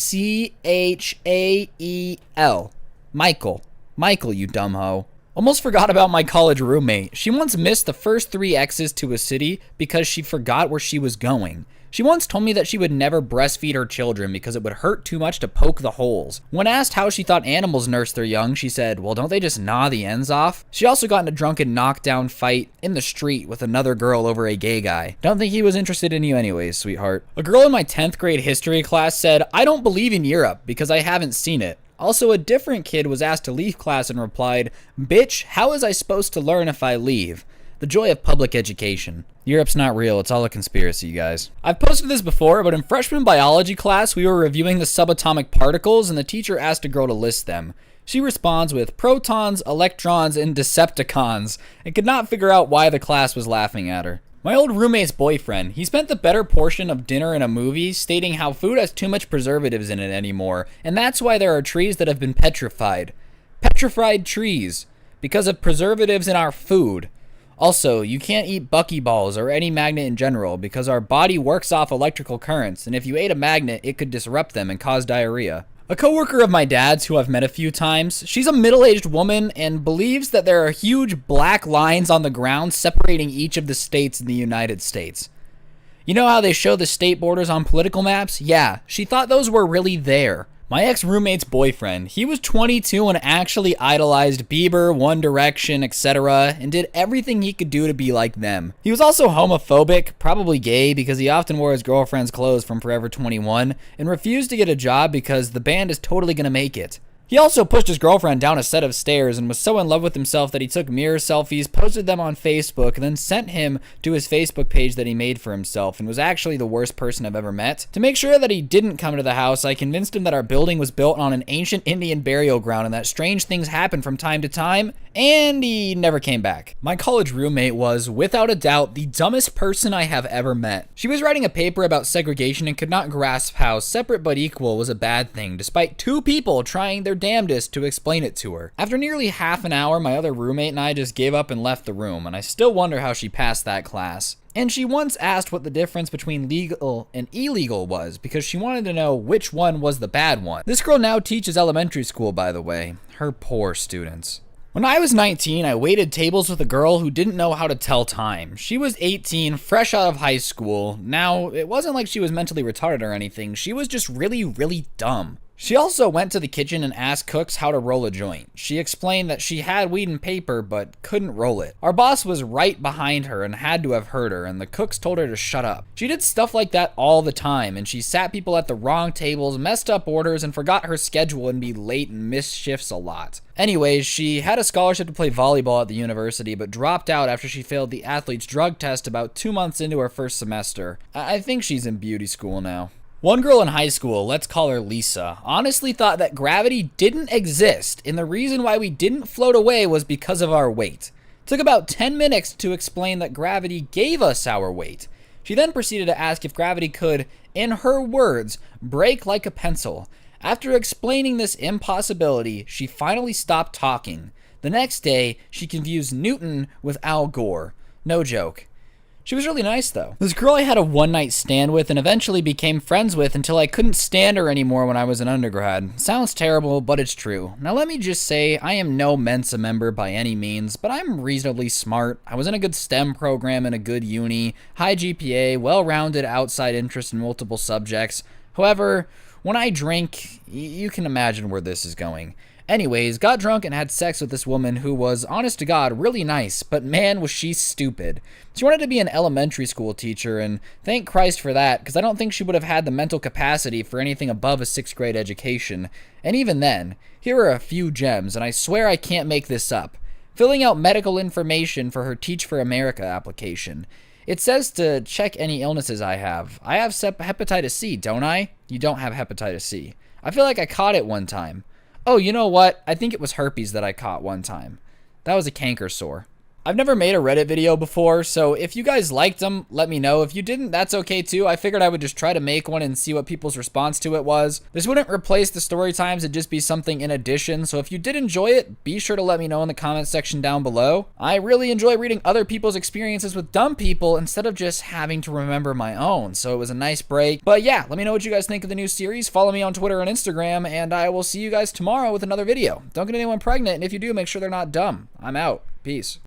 Michael. Michael, you dumb hoe." Almost forgot about my college roommate. She once missed the first 3 X's to a city because she forgot where she was going. She once told me that she would never breastfeed her children because it would hurt too much to poke the holes. When asked how she thought animals nurse their young, she said, "Well, don't they just gnaw the ends off?" She also got in a drunken knockdown fight in the street with another girl over a gay guy. Don't think he was interested in you anyways, sweetheart. A girl in my 10th grade history class said, "I don't believe in Europe because I haven't seen it." Also, a different kid was asked to leave class and replied, "Bitch, how was I supposed to learn if I leave?" The joy of public education. Europe's not real, it's all a conspiracy, you guys. I've posted this before, but in freshman biology class, we were reviewing the subatomic particles and the teacher asked a girl to list them. She responds with protons, electrons, and Decepticons, and could not figure out why the class was laughing at her. My old roommate's boyfriend, he spent the better portion of dinner in a movie stating how food has too much preservatives in it anymore, and that's why there are trees that have been petrified. Petrified trees, because of preservatives in our food. Also, you can't eat buckyballs or any magnet in general because our body works off electrical currents, and if you ate a magnet, it could disrupt them and cause diarrhea. A coworker of my dad's who I've met a few times, she's a middle-aged woman and believes that there are huge black lines on the ground separating each of the states in the United States. You know how they show the state borders on political maps? Yeah, she thought those were really there. My ex-roommate's boyfriend, he was 22 and actually idolized Bieber, One Direction, etc., and did everything he could do to be like them. He was also homophobic, probably gay because he often wore his girlfriend's clothes from Forever 21, and refused to get a job because the band is totally gonna make it. He also pushed his girlfriend down a set of stairs and was so in love with himself that he took mirror selfies, posted them on Facebook, and then sent him to his Facebook page that he made for himself and was actually the worst person I've ever met. To make sure that he didn't come to the house, I convinced him that our building was built on an ancient Indian burial ground and that strange things happen from time to time, and he never came back. My college roommate was, without a doubt, the dumbest person I have ever met. She was writing a paper about segregation and could not grasp how separate but equal was a bad thing, despite 2 people trying their damnedest to explain it to her. After nearly half an hour, my other roommate and I just gave up and left the room, and I still wonder how she passed that class. And she once asked what the difference between legal and illegal was because she wanted to know which one was the bad one. This girl now teaches elementary school, by the way. Her poor students. When I was 19, I waited tables with a girl who didn't know how to tell time. She was 18, fresh out of high school. Now, it wasn't like she was mentally retarded or anything. She was just really, really dumb. She also went to the kitchen and asked cooks how to roll a joint. She explained that she had weed and paper but couldn't roll it. Our boss was right behind her and had to have heard her, and the cooks told her to shut up. She did stuff like that all the time, and she sat people at the wrong tables, messed up orders, and forgot her schedule and be late and missed shifts a lot. Anyways, she had a scholarship to play volleyball at the university but dropped out after she failed the athlete's drug test about 2 months into her first semester. I think she's in beauty school now. One girl in high school, let's call her Lisa, honestly thought that gravity didn't exist, and the reason why we didn't float away was because of our weight. It took about 10 minutes to explain that gravity gave us our weight. She then proceeded to ask if gravity could, in her words, break like a pencil. After explaining this impossibility, she finally stopped talking. The next day, she confused Newton with Al Gore. No joke. She was really nice though. This girl I had a one-night stand with and eventually became friends with until I couldn't stand her anymore when I was an undergrad. Sounds terrible, but it's true. Now let me just say, I am no Mensa member by any means, but I'm reasonably smart. I was in a good STEM program in a good uni, high GPA, well-rounded outside interest in multiple subjects. However, when I drink, you can imagine where this is going. Anyways, got drunk and had sex with this woman who was, honest to God, really nice, but man, was she stupid. She wanted to be an elementary school teacher, and thank Christ for that, because I don't think she would have had the mental capacity for anything above a 6th grade education. And even then, here are a few gems, and I swear I can't make this up. Filling out medical information for her Teach for America application. It says to check any illnesses I have. I have hepatitis C, don't I? You don't have hepatitis C. I feel like I caught it one time. Oh, you know what? I think it was herpes that I caught one time. That was a canker sore. I've never made a Reddit video before, so if you guys liked them, let me know. If you didn't, that's okay too. I figured I would just try to make one and see what people's response to it was. This wouldn't replace the story times, it'd just be something in addition, so if you did enjoy it, be sure to let me know in the comment section down below. I really enjoy reading other people's experiences with dumb people instead of just having to remember my own, so it was a nice break. But yeah, let me know what you guys think of the new series. Follow me on Twitter and Instagram, and I will see you guys tomorrow with another video. Don't get anyone pregnant, and if you do, make sure they're not dumb. I'm out. Peace.